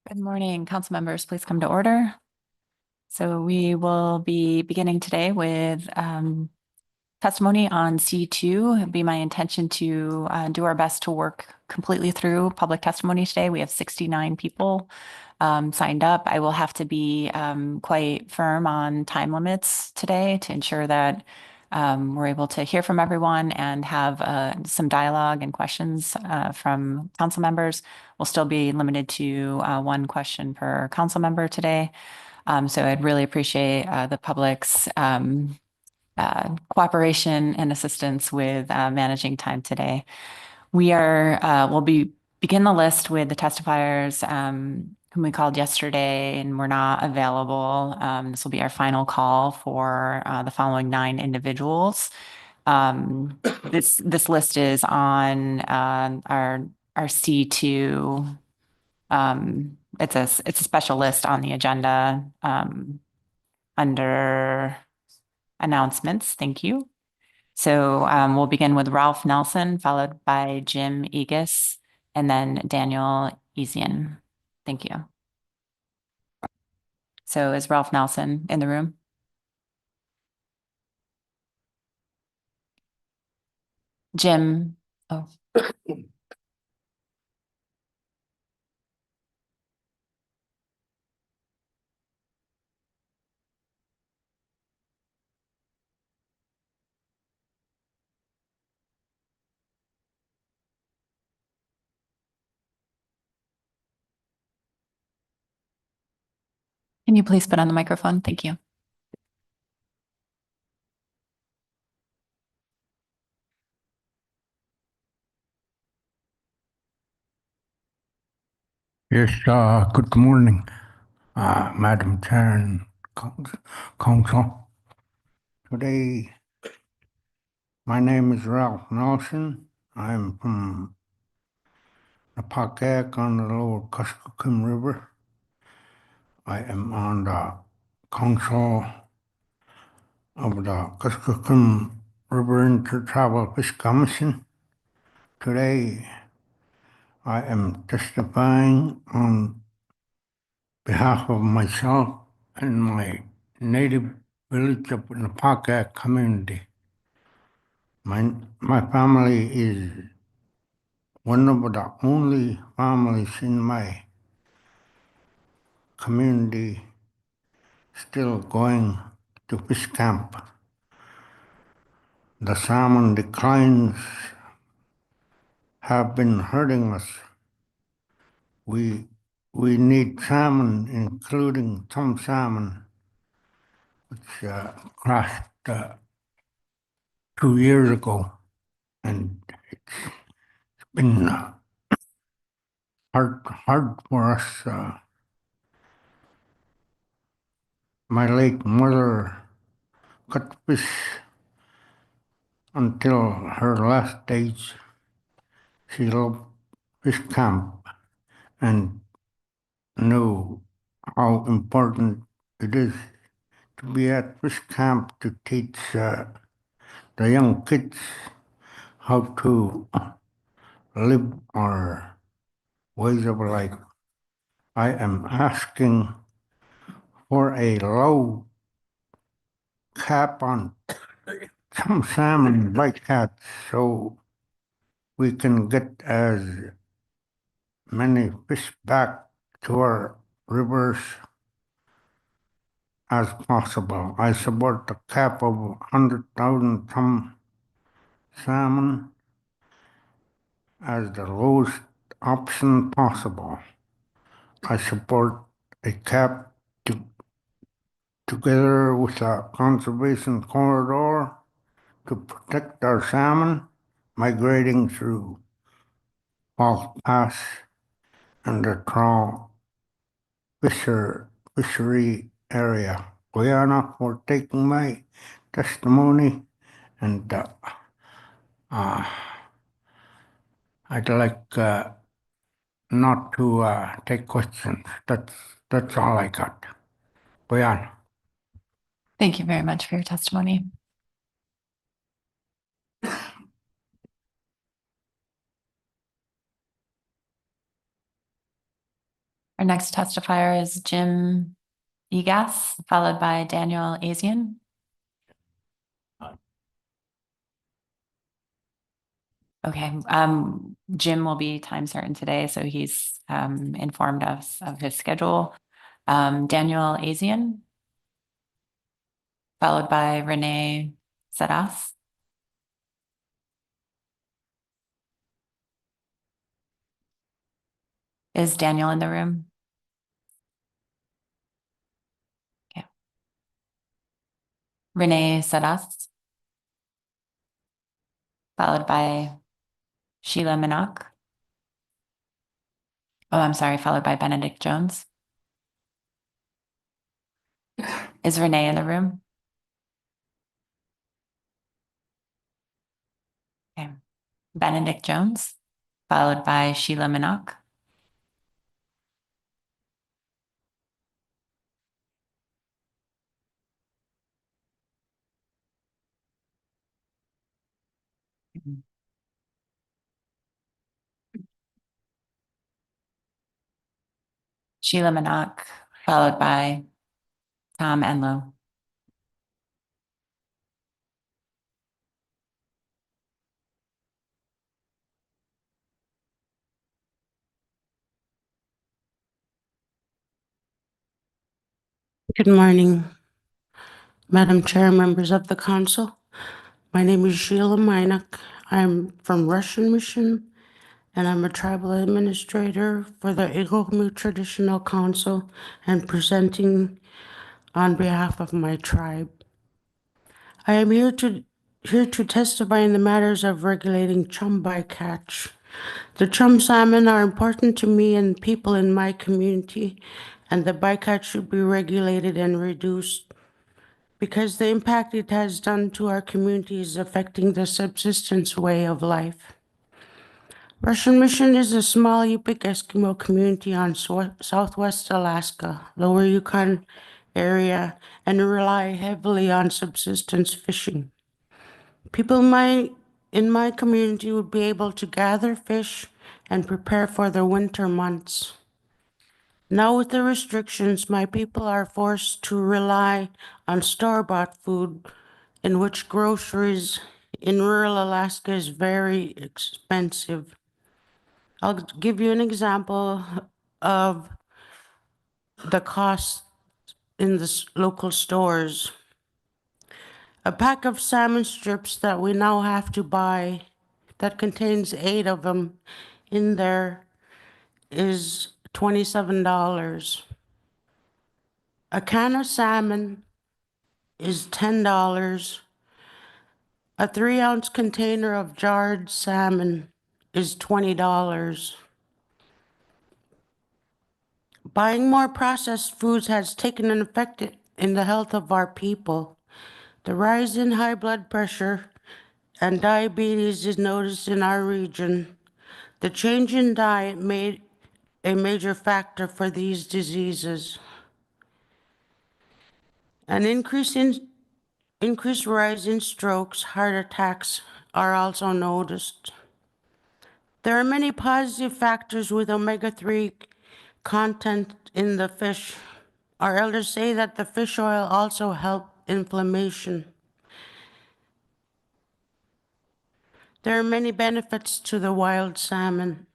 Good morning, council members. Please come to order. So we will be beginning today with testimony on C2. It'd be my intention to do our best to work completely through public testimony today. We have 69 people signed up. I will have to be quite firm on time limits today to ensure that we're able to hear from everyone and have some dialogue and questions from council members. We'll still be limited to one question per council member today. So I'd really appreciate the public's cooperation and assistance with managing time today. We'll begin the list with the testifiers whom we called yesterday and were not available. This will be our final call for the following 9 individuals. This list is on our C2. It's a special list on the agenda under announcements. Thank you. So we'll begin with Ralph Nelson, followed by Jim Egas, and then Daniel Ezian. Thank you. So is Ralph Nelson in the room? Jim, oh. Can you please put on the microphone? Thank you. Yes, good morning, Madam Chair and Council. Today, my name is Ralph Nelson. I'm from Napakak on the lower Kuskokwim River. I am on the Council of the Kuskokwim River Inter-Tribal Fish Commission. Today, I am testifying on behalf of myself and my native village of Napakak community. My family is one of the only families in my community still going to fish camp. The salmon declines have been hurting us. We need salmon, including some salmon, which crashed 2 years ago, and it's been hard for us. My late mother cut fish until her last days. She loved fish camp and knew how important it is to be at fish camp to teach the young kids how to live our ways of life. I am asking for a low cap on some salmon bycatch so we can get as many fish back to our rivers as possible. I support the cap of 100,000 ton salmon as the lowest option possible. I support a cap together with a conservation corridor to protect our salmon migrating through False Pass and the trawl fishery area. Guyana for taking my testimony, and I'd like not to take questions. That's all I got. Guyana. Thank you very much for your testimony. Our next testifier is Jim Egas, followed by Daniel Azian. Okay, Jim will be time certain today, so he's informed us of his schedule. Daniel Azian, followed by Renee Sadas. Is Daniel in the room? Okay. Renee Sadas, followed by Sheila Minok. Oh, I'm sorry, followed by Benedict Jones. Is Renee in the room? Okay. Benedict Jones, followed by Sheila Minok. Sheila Minok, followed by Tom Enlow. Good morning, Madam Chair, members of the council. My name is Sheila Minok. I'm from Russian Mission, and I'm a tribal administrator for the Igokmu Traditional Council and presenting on behalf of my tribe. I am here to testify in the matters of regulating chum bycatch. The chum salmon are important to me and people in my community, and the bycatch should be regulated and reduced because the impact it has done to our community is affecting the subsistence way of life. Russian Mission is a small Yupik Eskimo community on southwest Alaska, lower Yukon area, and rely heavily on subsistence fishing. People in my community would be able to gather fish and prepare for the winter months. Now with the restrictions, my people are forced to rely on store-bought food, in which groceries in rural Alaska is very expensive. I'll give you an example of the cost in the local stores. A pack of salmon strips that we now have to buy that contains 8 of them in there is $27. A can of salmon is $10. A 3-ounce container of jarred salmon is $20. Buying more processed foods has taken an effect in the health of our people. The rise in high blood pressure and diabetes is noticed in our region. The change in diet made a major factor for these diseases. An increased rise in strokes, heart attacks are also noticed. There are many positive factors with omega-3 content in the fish. Our elders say that the fish oil also helps inflammation. There are many benefits to the wild salmon.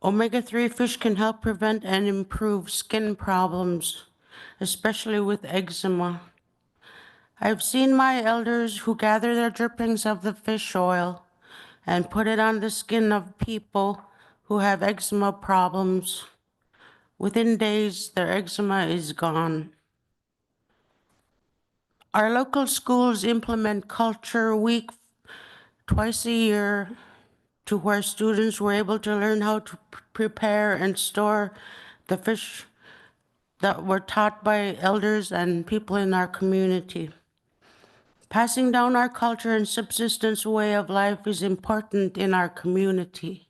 Omega-3 fish can help prevent and improve skin problems, especially with eczema. I've seen my elders who gather their drippings of the fish oil and put it on the skin of people who have eczema problems. Within days, their eczema is gone. Our local schools implement Culture Week twice a year to where students were able to learn how to prepare and store the fish that were taught by elders and people in our community. Passing down our culture and subsistence way of life is important in our community.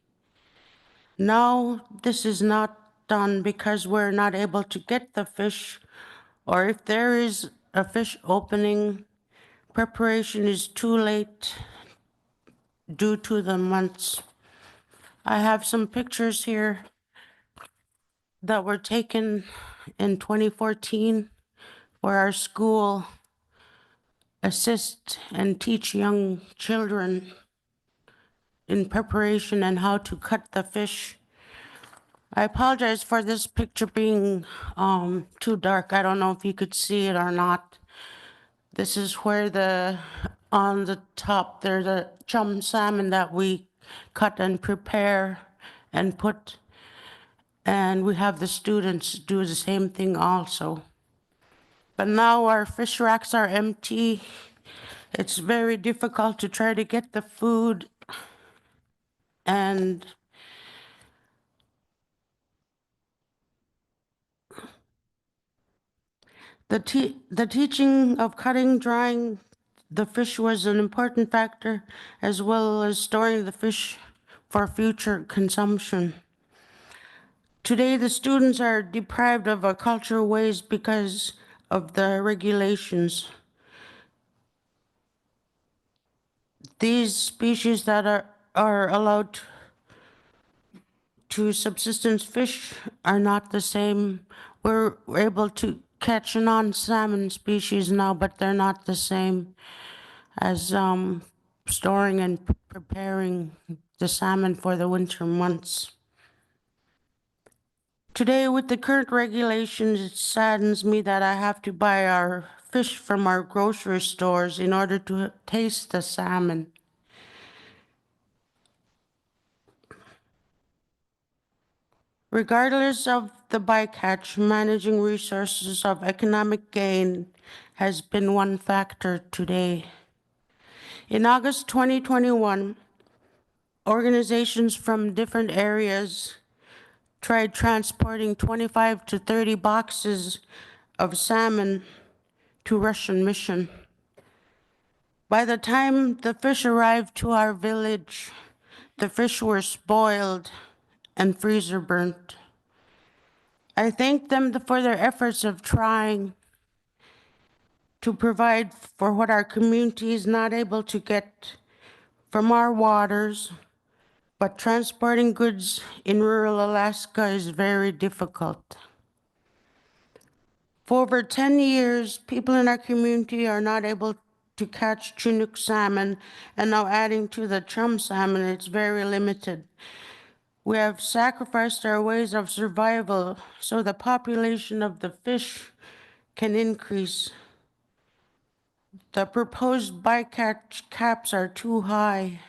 Now, this is not done because we're not able to get the fish, or if there is a fish opening, preparation is too late due to the months. I have some pictures here that were taken in 2014 for our school assist and teach young children in preparation and how to cut the fish. I apologize for this picture being too dark. I don't know if you could see it or not. This is where on the top, there's a chum salmon that we cut and prepare and put, and we have the students do the same thing also. But now our fish racks are empty. It's very difficult to try to get the food, and the teaching of cutting, drying the fish was an important factor, as well as storing the fish for future consumption. Today, the students are deprived of our cultural ways because of the regulations. These species that are allowed to subsistence fish are not the same. We're able to catch non-salmon species now, but they're not the same as storing and preparing the salmon for the winter months. Today, with the current regulations, it saddens me that I have to buy our fish from our grocery stores in order to taste the salmon. Regardless of the bycatch, managing resources of economic gain has been one factor today. In August 2021, organizations from different areas tried transporting 25 to 30 boxes of salmon to Russian Mission. By the time the fish arrived to our village, the fish were spoiled and freezer burnt. I thank them for their efforts of trying to provide for what our community is not able to get from our waters, but transporting goods in rural Alaska is very difficult. For over 10 years, people in our community are not able to catch Chinook salmon, and now adding to the chum salmon, it's very limited. We have sacrificed our ways of survival so the population of the fish can increase. The proposed bycatch caps are too high.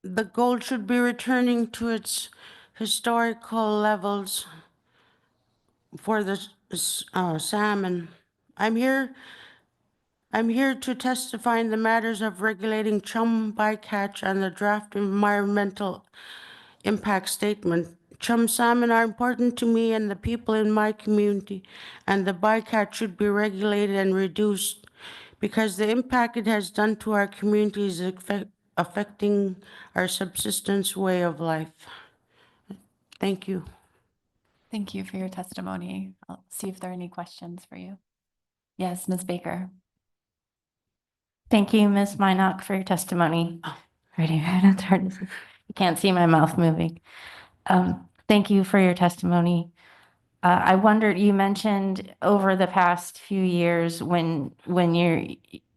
The gold should be returning to its historical levels for the salmon. I'm here to testify in the matters of regulating chum bycatch and the draft environmental impact statement. Chum salmon are important to me and the people in my community, and the bycatch should be regulated and reduced because the impact it has done to our community is affecting our subsistence way of life. Thank you. Thank you for your testimony. I'll see if there are any questions for you. Yes, Ms. Baker. Thank you, Ms. Minok, for your testimony. Oh, ready, it's hard to see. You can't see my mouth moving. Thank you for your testimony. I wondered, you mentioned over the past few years when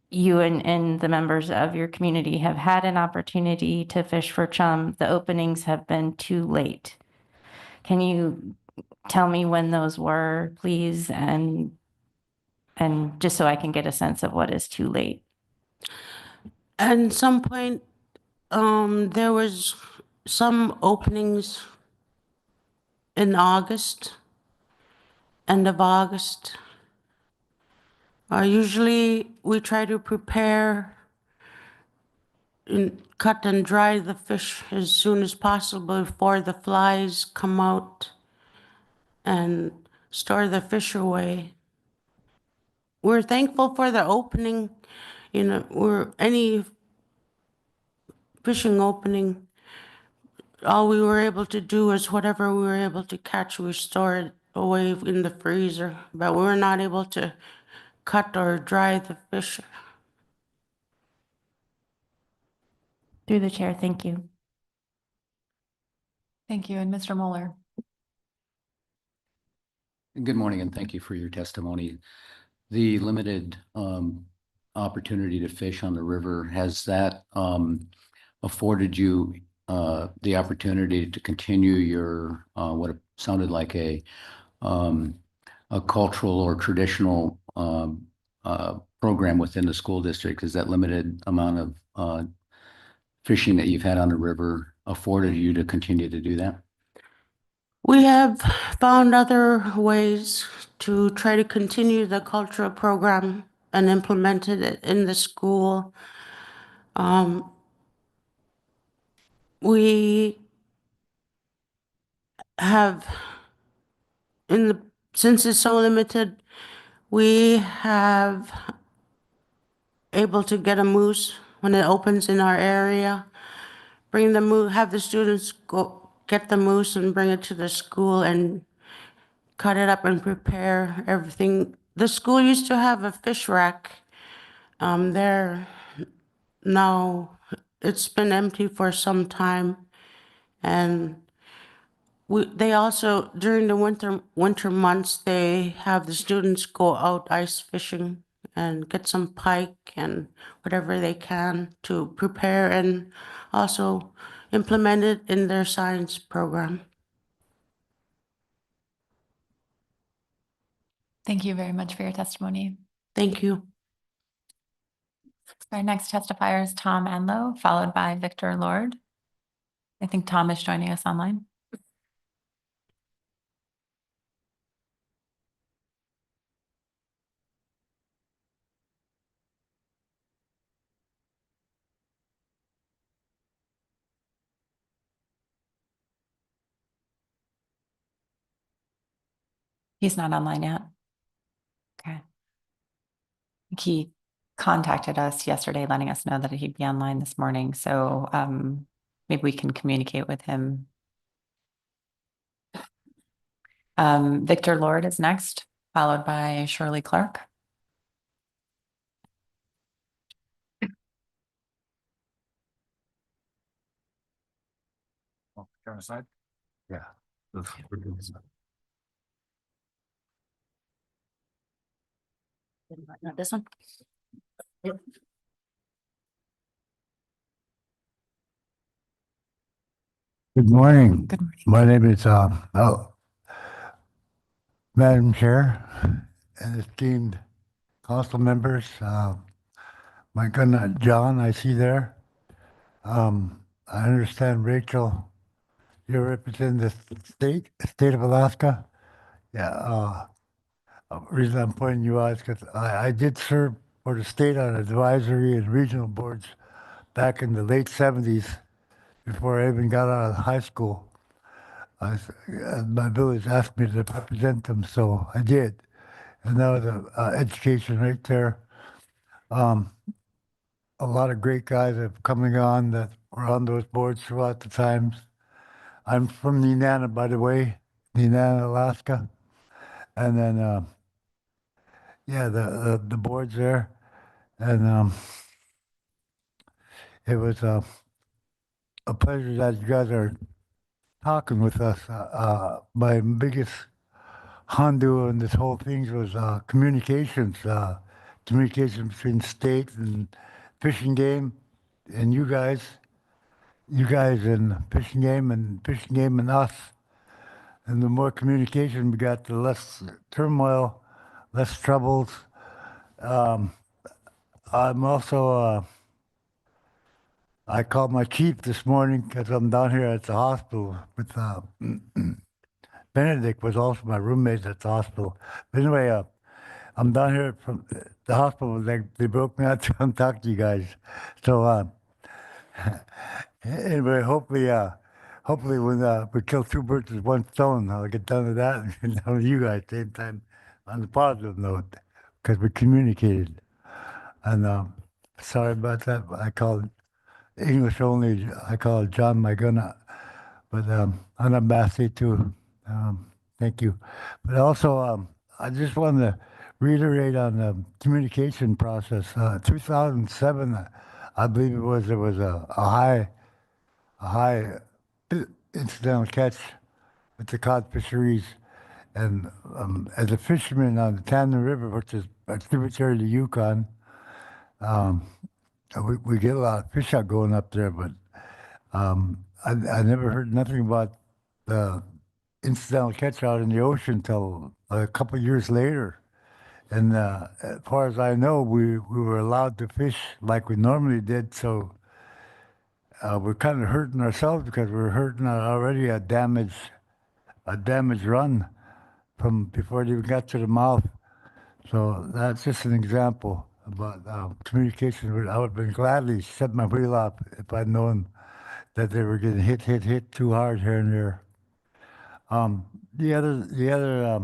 you and the members of your community have had an opportunity to fish for chum, the openings have been too late. Can you tell me when those were, please? And just so I can get a sense of what is too late. At some point, there was some openings in August, end of August. Usually we try to prepare and cut and dry the fish as soon as possible before the flies come out and store the fish away. We're thankful for the opening, any fishing opening. All we were able to do is whatever we were able to catch, we store it away in the freezer, but we were not able to cut or dry the fish. Through the chair, thank you. Thank you. And Mr. Moeller. Good morning, and thank you for your testimony. The limited opportunity to fish on the river, has that afforded you the opportunity to continue your what sounded like a cultural or traditional program within the school district? Is that limited amount of fishing that you've had on the river afforded you to continue to do that? We have found other ways to try to continue the cultural program and implemented it in the school. We have, since it's so limited, we have able to get a moose when it opens in our area. Bring the moose, have the students go get the moose and bring it to the school and cut it up and prepare everything. The school used to have a fish rack there. Now it's been empty for some time. And they also, during the winter months, they have the students go out ice fishing and get some pike and whatever they can to prepare and also implement it in their science program. Thank you very much for your testimony. Thank you. Our next testifier is Tom Enlow, followed by Victor Lord. I think Tom is joining us online. He's not online yet. Okay. He contacted us yesterday, letting us know that he'd be online this morning. So maybe we can communicate with him. Victor Lord is next, followed by Shirley Clark. Turn aside? Yeah. Not this one? Good morning. Good morning. My name is Madam Chair and esteemed council members. My gun, John, I see there. I understand, Rachel, you represent the state of Alaska. Yeah. Reason I'm pointing you out is because I did serve for the state on advisory and regional boards back in the late 70s before I even got out of high school. My village asked me to represent them, so I did. And that was education right there. A lot of great guys have coming on that were on those boards throughout the times. I'm from Nenana, by the way, Nenana, Alaska. And then, yeah, the board's there. And it was a pleasure that you guys are talking with us. My biggest Hondu and this whole thing was communications between state and fishing game, and you guys and fishing game and us. And the more communication we got, the less turmoil, less troubles. I'm also, I called my chief this morning because I'm down here at the hospital with Benedict was also my roommate at the hospital. But anyway, I'm down here from the hospital. They broke me out to come talk to you guys. So anyway, hopefully when we kill two birds with one stone, I'll get done with that and get done with you guys at the same time on the positive note because we communicated. And sorry about that. I called English only. I called John Maguna, but I'm a Massey too. Thank you. But also, I just wanted to reiterate on the communication process. 2007, I believe it was, there was a high incidental catch with the cod fisheries. And as a fisherman on the Tana River, which is a tributary to Yukon, we get a lot of fish out going up there, but I never heard nothing about the incidental catch out in the ocean until a couple of years later. And as far as I know, we were allowed to fish like we normally did. So we're kind of hurting ourselves because we're hurting already a damaged run from before it even got to the mouth. So that's just an example about communication. I would have been gladly set my wheel up if I'd known that they were getting hit too hard here and there. The other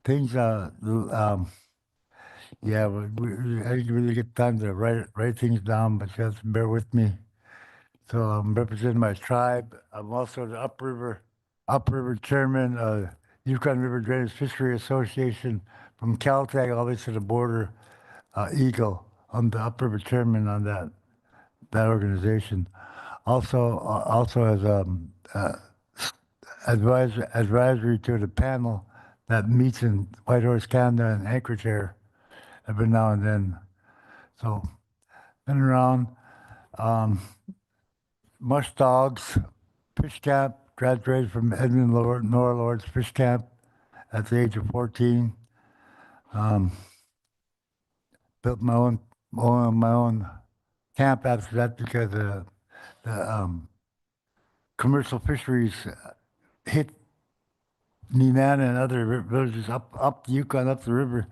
things, yeah, I didn't really get time to write things down, but you have to bear with me. So I'm representing my tribe. I'm also the upriver chairman of Yukon River Drainage Fishery Association from Caltech all the way to the border, Eagle. I'm the upriver chairman on that organization. Also as advisory to the panel that meets in Whitehorse, Canada, and Anchorage here every now and then. So been around. Mush Dogs Fish Camp, graduated from Edmund Nora Lord's Fish Camp at the age of 14. Built my own camp after that because the commercial fisheries hit Nenana and other villages up the Yukon, up the river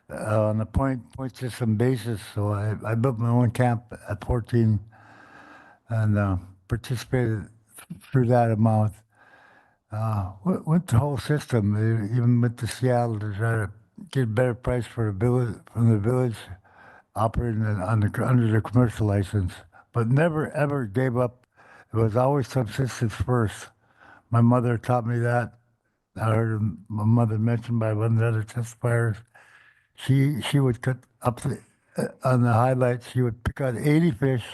on a point system basis. So I built my own camp at 14 and participated through that amount. Went the whole system, even went to Seattle to try to get a better price for the village from the village operating under the commercial license, but never ever gave up. It was always subsistence first. My mother taught me that. I heard my mother mentioned by one of the other testifiers. She would cut up on the highlights. She would pick out 80 fish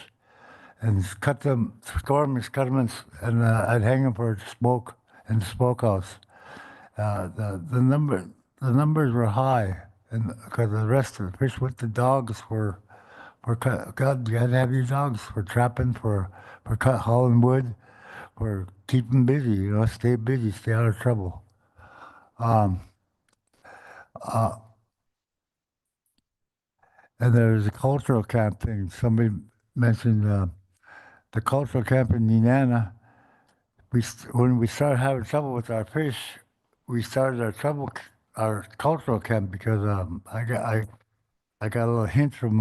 and cut them, store them, cut them, and I'd hang them for smoke in the smokehouse. The numbers were high, and because the rest of the fish with the dogs were God, you had to have these dogs for trapping, for hauling wood, for keeping busy. Stay busy, stay out of trouble. And there's a cultural camp thing. Somebody mentioned the cultural camp in Nenana. When we started having trouble with our fish, we started our cultural camp because I got a little hint from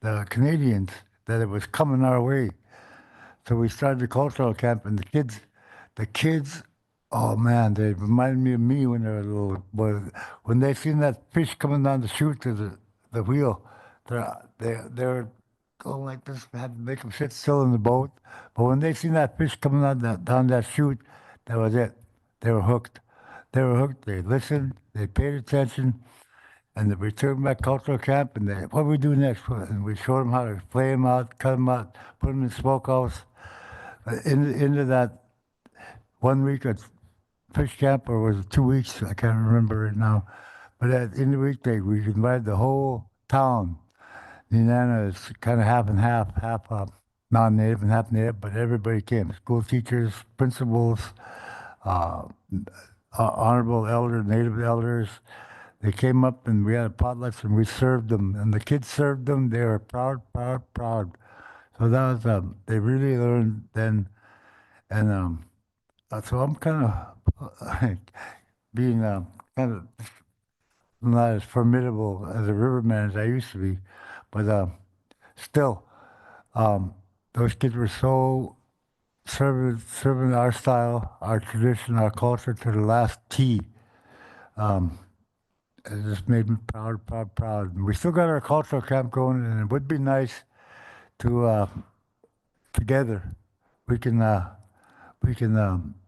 the Canadians that it was coming our way. So we started the cultural camp, and the kids, oh man, they reminded me of me when they were little. But when they seen that fish coming down the chute to the wheel, they're going like this. Had to make them sit still in the boat. But when they seen that fish coming down that chute, that was it. They were hooked. They were hooked. They listened. They paid attention. And we took them back cultural camp, and what do we do next? And we showed them how to flay them out, cut them out, put them in smokehouse. Into that 1 week at fish camp, or was it 2 weeks? I can't remember right now. But in the weekday, we invited the whole town. Nenana is kind of half and half non-native and half native, but everybody came. School teachers, principals, honorable elders, native elders. They came up and we had potlucks and we served them. And the kids served them. They were proud. So that was, they really learned then. And so I'm kind of being kind of not as formidable as a riverman as I used to be. But still, those kids were so serving our style, our tradition, our culture to the last T. It just made me proud. And we still got our cultural camp going, and it would be nice to together we can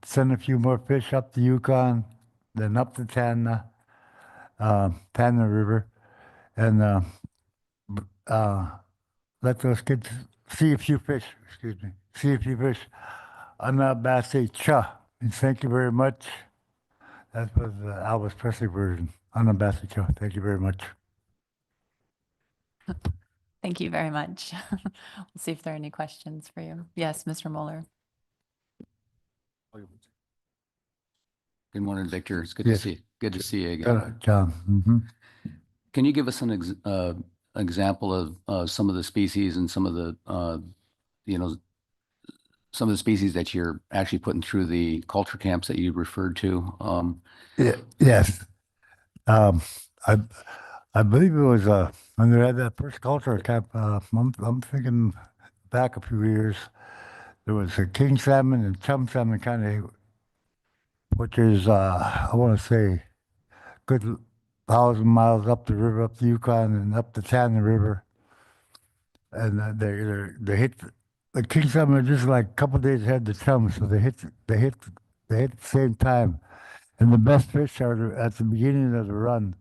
send a few more fish up the Yukon, then up the Tana River, and let those kids see a few fish. See a few fish. Anabasi Cha. And thank you very much. That was the Elvis Presley version. Anabasi Cha. Thank you very much. Thank you very much. We'll see if there are any questions for you. Yes, Mr. Moeller. Good morning, Victor. It's good Yes. good to see you again. John. Mm-hmm. Can you give us an example of some of the species and some of the some of the species that you're actually putting through the culture camps that you referred to? Yes. Um, I I believe it was when they had that first culture camp. I'm thinking back a few years. There was a king salmon and chum salmon kind of, which is I want to say good 1,000 miles up the river, up the Yukon and up the Tana River, and they hit the king salmon are just like a couple of days ahead of the chum, so they hit the same time, and the best fish are at the beginning of the run.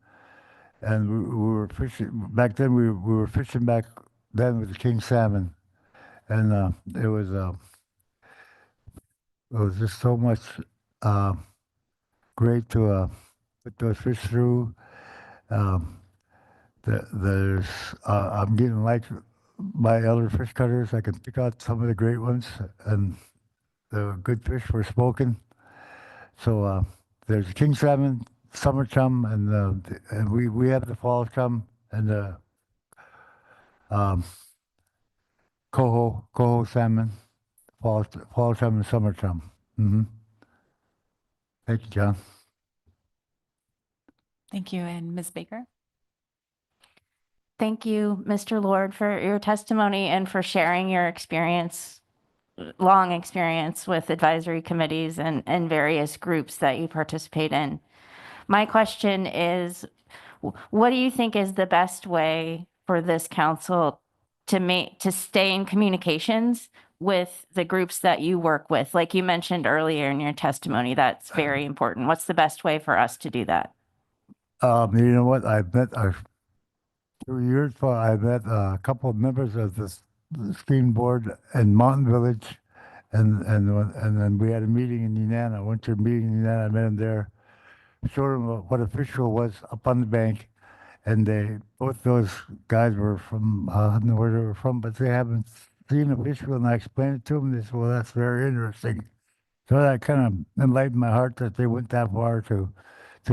And we were fishing back then. We were fishing back then with the king salmon, and it was just so much uh, great to put those fish through. Um, there's I'm getting liked by other fish cutters. I can pick out some of the great ones, and the good fish were spoken. So there's king salmon, summer chum, and we have the fall chum and the um, coho salmon, fall chum and summer chum. Mm-hmm. Thank you, John. Thank you. And Ms. Baker? Thank you, Mr. Lord, for your testimony and for sharing your experience, long experience with advisory committees and various groups that you participate in. My question is, what do you think is the best way for this council to stay in communications with the groups that you work with? Like you mentioned earlier in your testimony, that's very important. What's the best way for us to do that? You know what? I've met 2 years ago. I met a couple of members of the screen board in Mountain Village, and then we had a meeting in Nenana. I went to a meeting in Nenana. I met them there, showed them what a fish roll was up on the bank, and both those guys were from I don't know where they were from, but they haven't seen a fish roll, and I explained it to them. They said, "Well, that's very interesting." So that kind of enlightened my heart that they went that far to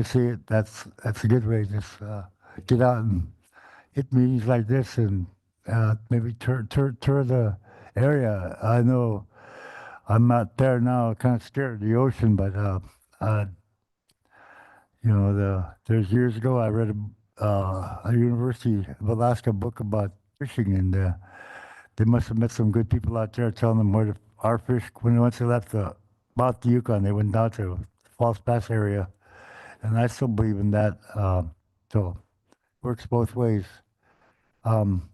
see it. That's a good way. Just get out and hit meetings like this, and maybe tour the area. I know I'm not there now, kind of scared of the ocean, but there's years ago I read a University of Alaska book about fishing, and they must have met some good people out there telling them where our fish, once they left about the Yukon, they went down to False Pass area, and I still believe in that. So works both ways. Um,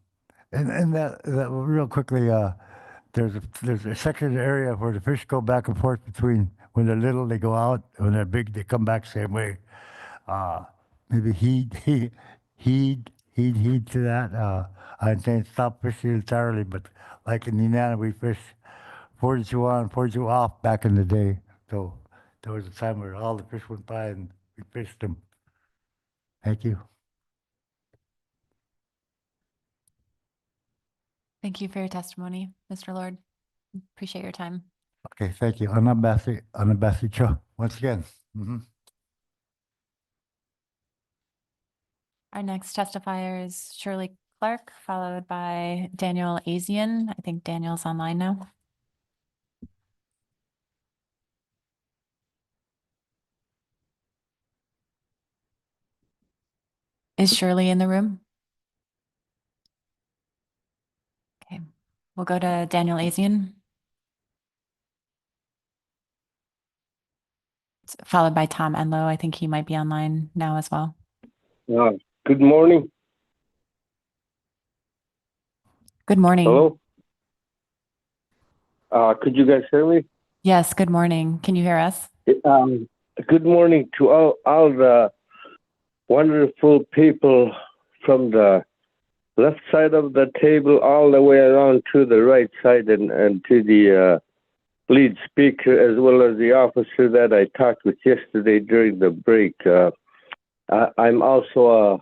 and that real quickly, there's a section of the area where the fish go back and forth between when they're little they go out, when they're big they come back same way. Uh, Maybe heed to that. I intend to stop fishing entirely, but like in Nenana, we fished 42 on, 42 off back in the day. So there was a time where all the fish went by and we fished them. Thank you. Thank you for your testimony, Mr. Lord. Appreciate your time. Okay, thank you. Anabasi Cho, once again. Mm-hmm. Our next testifier is Shirley Clark, followed by Daniel Azian. I think Daniel's online now. Is Shirley in the room? Okay, we'll go to Daniel Azian, followed by Tom Enlow. I think he might be online now as well. Good morning. Good morning. Hello. Could you guys hear me? Yes, good morning. Can you hear us? Good morning to all the wonderful people from the left side of the table all the way around to the right side and to the lead speaker as well as the officer that I talked with yesterday during the break. I'm also a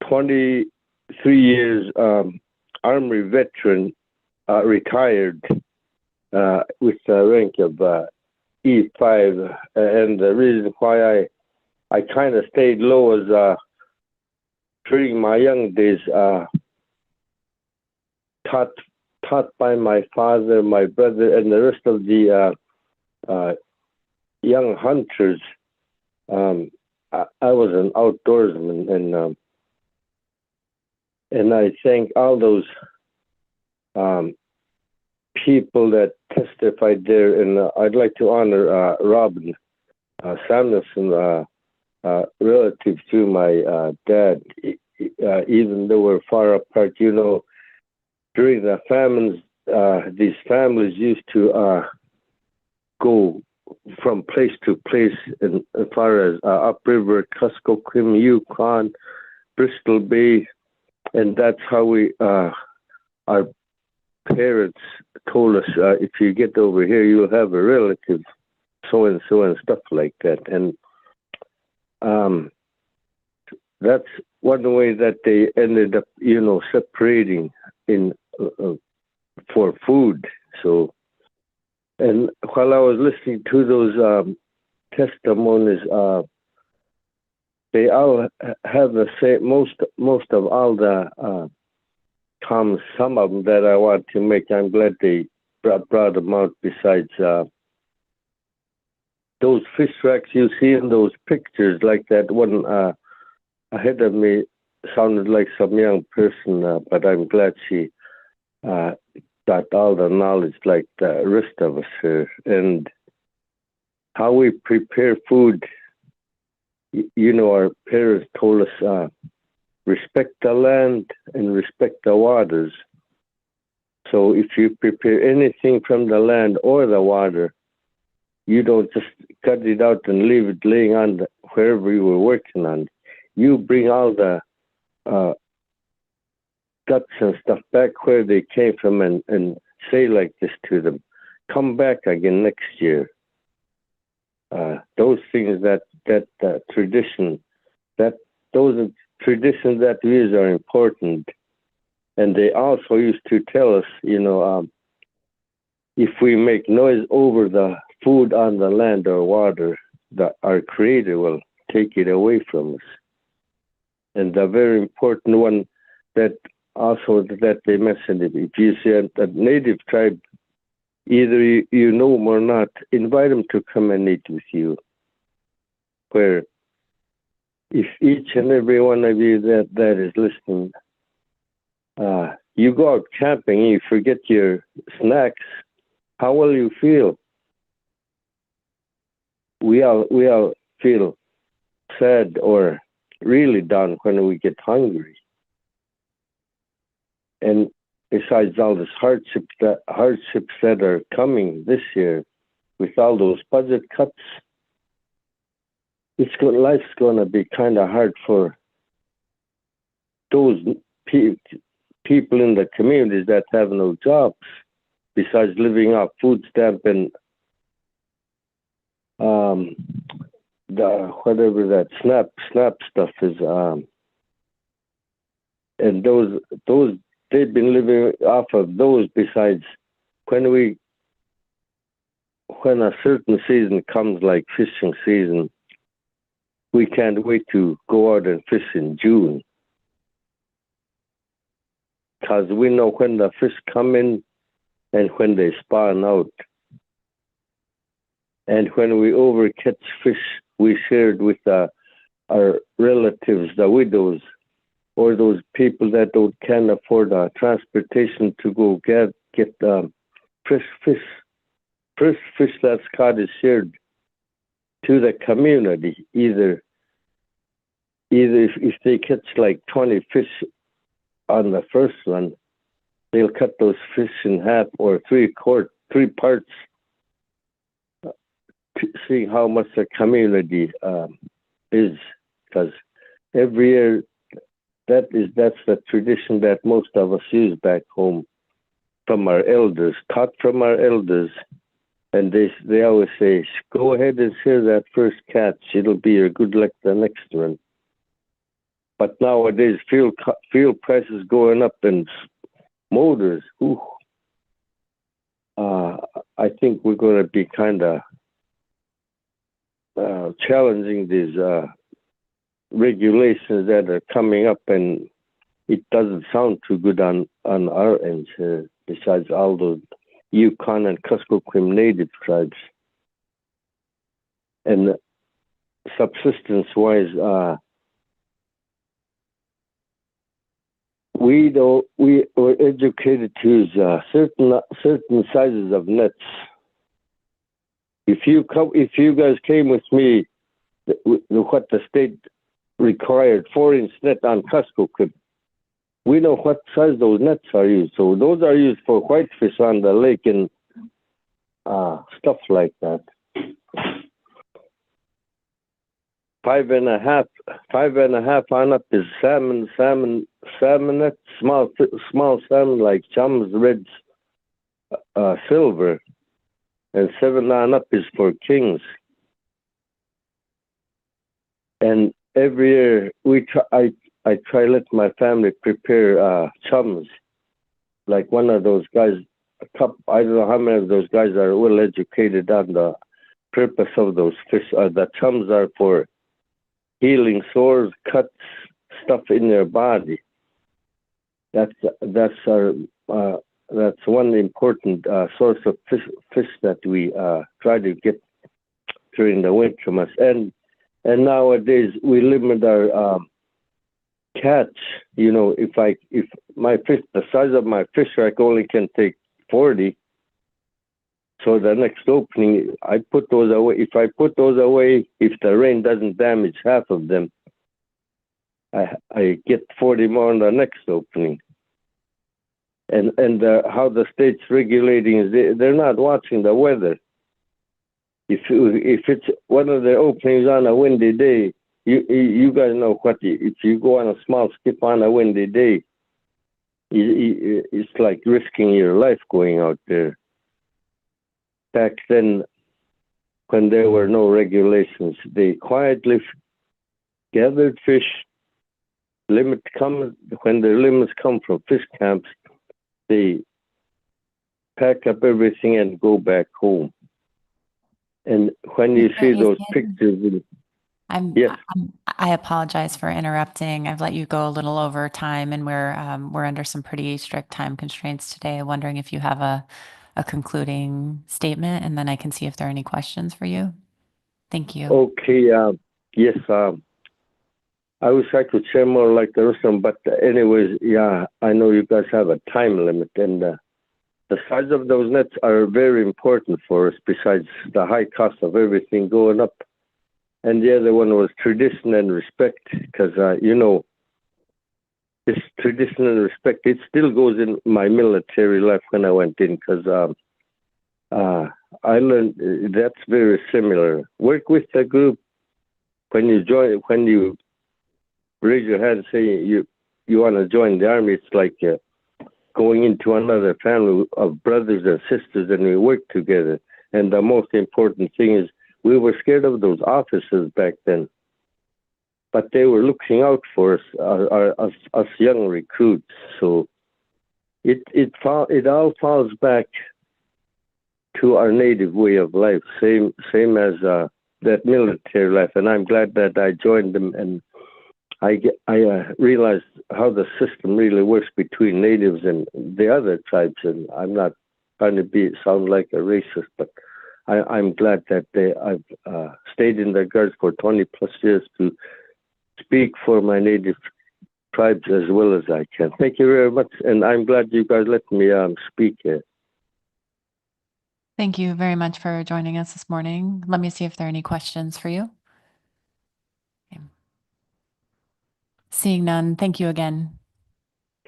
23 years Army veteran, retired with the rank of E5, and the reason why I kind of stayed low is during my young days, taught by my father, my brother, and the rest of the young hunters. I was an outdoorsman, and I thank all those people that testified there. And I'd like to honor Robin Samuelson, relative to my dad. Even though we're far apart, you know, during the famines, these families used to go from place to place, as far as upriver, Kuskokwim, Yukon, Bristol Bay, and that's how our parents told us, if you get over here, you'll have a relative, so and so, and stuff like that. And that's one way that they ended up, you know, separating in for food. So, and while I was listening to those testimonies, they all have the same. Most of all the comments, some of them that I want to make, I'm glad they brought them out. Besides those fish racks you see in those pictures, like that one ahead of me sounded like some young person, but I'm glad she got all the knowledge like the rest of us here. And how we prepare food, you know, our parents told us, respect the land and respect the waters. So if you prepare anything from the land or the water, you don't just cut it out and leave it laying on wherever you were working on. You bring all the guts and stuff back where they came from, and say like this to them: come back again next year. Those things, that tradition, those traditions that we use are important. And they also used to tell us, you know, if we make noise over the food on the land or water, that our Creator will take it away from us. And the very important one that they mentioned, if you see a native tribe, either you know them or not, invite them to come and eat with you. Where if each and every one of you that is listening, you go out camping and you forget your snacks, how will you feel? We all feel sad or really down when we get hungry. And besides all this hardships that are coming this year, with all those budget cuts, life's going to be kind of hard for those people in the communities that have no jobs, besides living off food stamp and whatever that SNAP stuff is. And those they've been living off of those. Besides, when a certain season comes, like fishing season, we can't wait to go out and fish in June, because we know when the fish come in and when they spawn out. And when we overcatch fish, we shared with our relatives, the widows, or those people that can't afford transportation to go get fresh fish. Fresh fish that's caught is shared to the community. Either if they catch like 20 fish on the first one, they'll cut those fish in half or three parts, to see how much the community is. Because every year, that's the tradition that most of us use back home from our elders, taught from our elders, And they always say, go ahead and share that first catch. It'll be your good luck the next one. But nowadays, fuel prices going up and motors. I think we're going to be kind of challenging these regulations that are coming up, and it doesn't sound too good on our end. Besides all those Yukon and Kuskokwim native tribes, and subsistence-wise, we were educated to use certain sizes of nets. If you guys came with me, what the state required 4-inch net on Kuskokwim, we know what size those nets are used. So those are used for whitefish on the lake and stuff like that. 5.5 on up is salmon net, small salmon like chums, reds, silver, and 7 on up is for kings. And every year I try let my family prepare chums, like one of those guys. I don't know how many of those guys are well educated on the purpose of those fish. The chums are for healing sores, cuts, stuff in their body. That's one important source of fish that we try to get during the winter months. And nowadays we limit our catch. You know, if my fish, the size of my fish rack only can take 40. So the next opening, I put those away. If I put those away, if the rain doesn't damage half of them, I get 40 more on the next opening. And how the state's regulating is they're not watching the weather. If it's one of their openings on a windy day, you guys know if you go on a small skip on a windy day, it's like risking your life going out there. Back then, when there were no regulations, they quietly gathered fish. When the limits come from fish camps, they pack up everything and go back home. And when you see those pictures, yes. I apologize for interrupting. I've let you go a little over time, and we're under some pretty strict time constraints today. I'm wondering if you have a concluding statement, and then I can see if there are any questions for you. Thank you. Okay. Yes. I wish I could share more like the rest of them, but anyways, yeah, I know you guys have a time limit, and the size of those nets are very important for us. Besides the high cost of everything going up. And the other one was tradition and respect, because, this tradition and respect, it still goes in my military life when I went in, because I learned that's very similar. Work with the group. When you raise your hand and say you want to join the army, it's like going into another family of brothers and sisters, and we work together. And the most important thing is, we were scared of those officers back then, but they were looking out for us young recruits. So it all falls back to our native way of life, same as that military life. And I'm glad that I joined them, and I realized how the system really works between natives and the other tribes. And I'm not trying to sound like a racist, but I'm glad that I've stayed in the Guards for 20 plus years to speak for my native tribes as well as I can. Thank you very much, and I'm glad you guys let me speak here. Thank you very much for joining us this morning. Let me see if there are any questions for you. Okay. Seeing none, thank you again.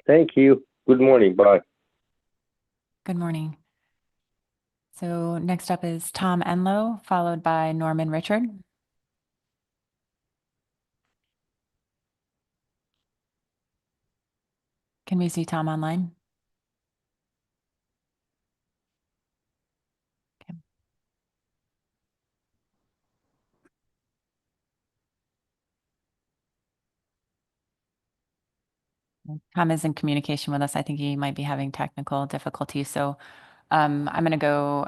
Thank you. Good morning. Bye. Good morning. So next up is Tom Enlow, followed by Norman Richard. Can we see Tom online? Okay. Tom is in communication with us. I think he might be having technical difficulties. So I'm going to go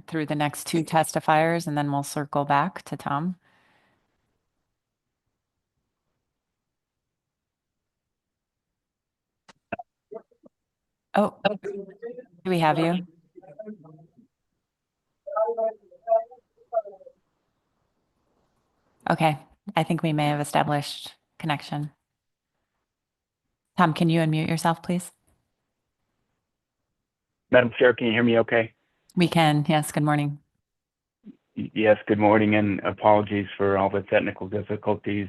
through the next two testifiers and then we'll circle back to Tom. Oh, do we have you? Okay, I think we may have established connection. Tom, can you unmute yourself, please? Madam Chair, can you hear me okay? We can. Yes, good morning. Yes, good morning, and apologies for all the technical difficulties.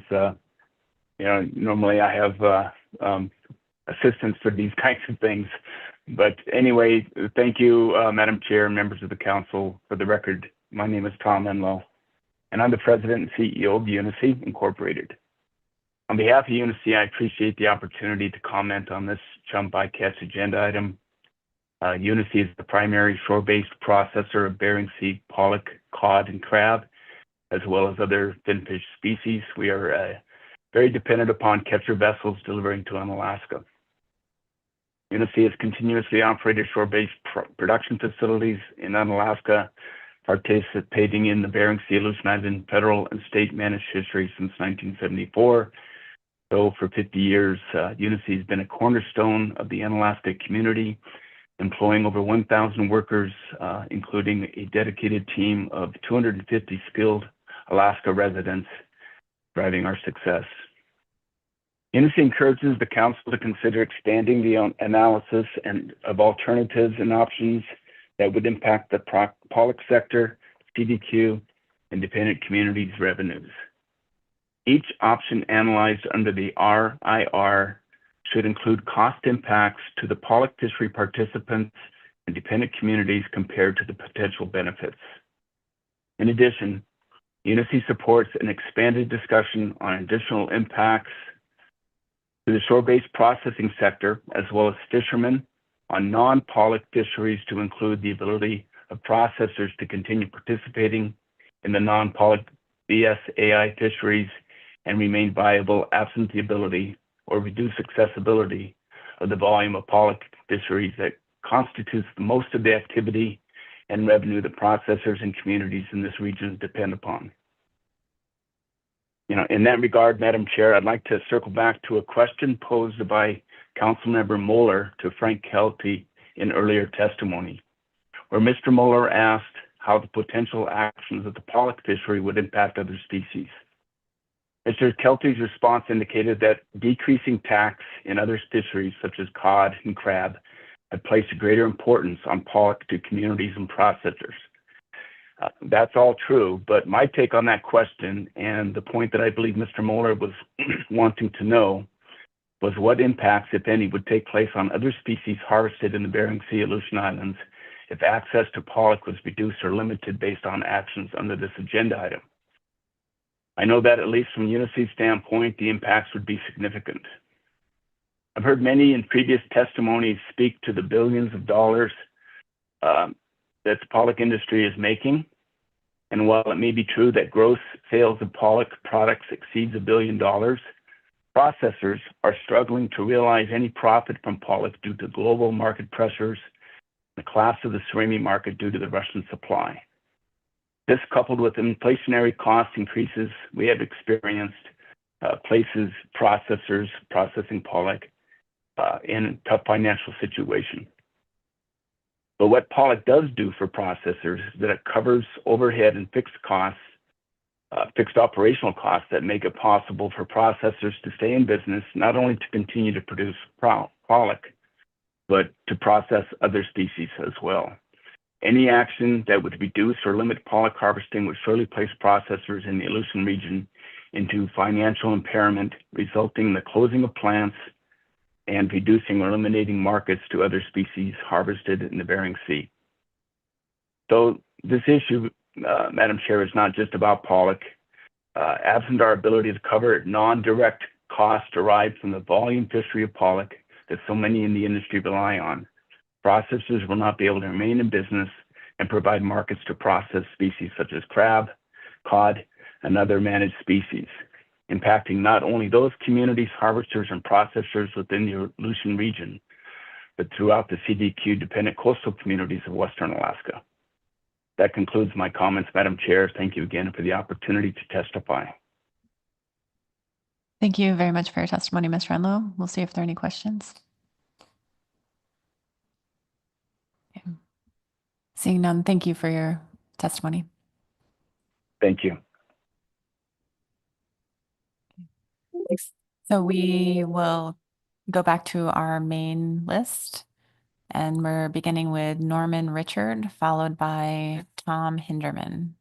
Normally I have assistance for these kinds of things. But anyway, thank you, Madam Chair, members of the council. For the record, my name is Tom Enlow, and I'm the president and CEO of Unicy Incorporated. On behalf of Unicy, I appreciate the opportunity to comment on this chum bycatch agenda item. Unicy is the primary shore-based processor of Bering Sea pollock, cod, and crab, as well as other finfish species. We are very dependent upon catcher vessels delivering to Unalaska. Unicy has continuously operated shore-based production facilities in Unalaska, participating in the Bering Sea Aleutian Island federal and state managed fisheries since 1974. So for 50 years, Unicy has been a cornerstone of the Unalaska community, employing over 1,000 workers, including a dedicated team of 250 skilled Alaska residents, driving our success. Unicy encourages the council to consider expanding the analysis of alternatives and options that would impact the pollock sector, CDQ, and dependent communities' revenues. Each option analyzed under the RIR should include cost impacts to the pollock fishery participants and dependent communities compared to the potential benefits. In addition, Unicy supports an expanded discussion on additional impacts to the shore-based processing sector, as well as fishermen on non-pollock fisheries, to include the ability of processors to continue participating in the non-pollock BSAI fisheries and remain viable absent the ability or reduce accessibility of the volume of pollock fisheries that constitutes most of the activity and revenue that processors and communities in this region depend upon. In that regard, Madam Chair, I'd like to circle back to a question posed by Councilmember Moeller to Frank Kelty in earlier testimony, where Mr. Moeller asked how the potential actions of the pollock fishery would impact other species. Mr. Kelty's response indicated that decreasing tax in other fisheries, such as cod and crab, had placed a greater importance on pollock to communities and processors. That's all true, but my take on that question, and the point that I believe Mr. Moeller was wanting to know, was what impacts, if any, would take place on other species harvested in the Bering Sea Aleutian Islands if access to pollock was reduced or limited based on actions under this agenda item. I know that, at least from Unicy's standpoint, the impacts would be significant. I've heard many in previous testimonies speak to the billions of dollars that the pollock industry is making. And while it may be true that gross sales of pollock products exceeds $1 billion, processors are struggling to realize any profit from pollock due to global market pressures, the collapse of the surimi market due to the Russian supply. This, coupled with inflationary cost increases we have experienced, places processors processing pollock in a tough financial situation. But what pollock does do for processors is that it covers overhead and fixed costs, fixed operational costs that make it possible for processors to stay in business, not only to continue to produce pollock, but to process other species as well. Any action that would reduce or limit pollock harvesting would surely place processors in the Aleutian region into financial impairment, resulting in the closing of plants and reducing or eliminating markets to other species harvested in the Bering Sea. So this issue, Madam Chair, is not just about pollock. Absent our ability to cover non-direct costs derived from the volume fishery of pollock that so many in the industry rely on, processors will not be able to remain in business and provide markets to process species such as crab, cod, and other managed species. impacting not only those communities, harvesters, and processors within the Aleutian region, but throughout the CDQ-dependent coastal communities of Western Alaska. That concludes my comments, Madam Chair. Thank you again for the opportunity to testify. Thank you very much for your testimony, Ms. Renlo. We'll see if there are any questions. Okay. Seeing none, thank you for your testimony. Thank you. So we will go back to our main list, and we're beginning with Norman Richard, followed by Tom Hinderman.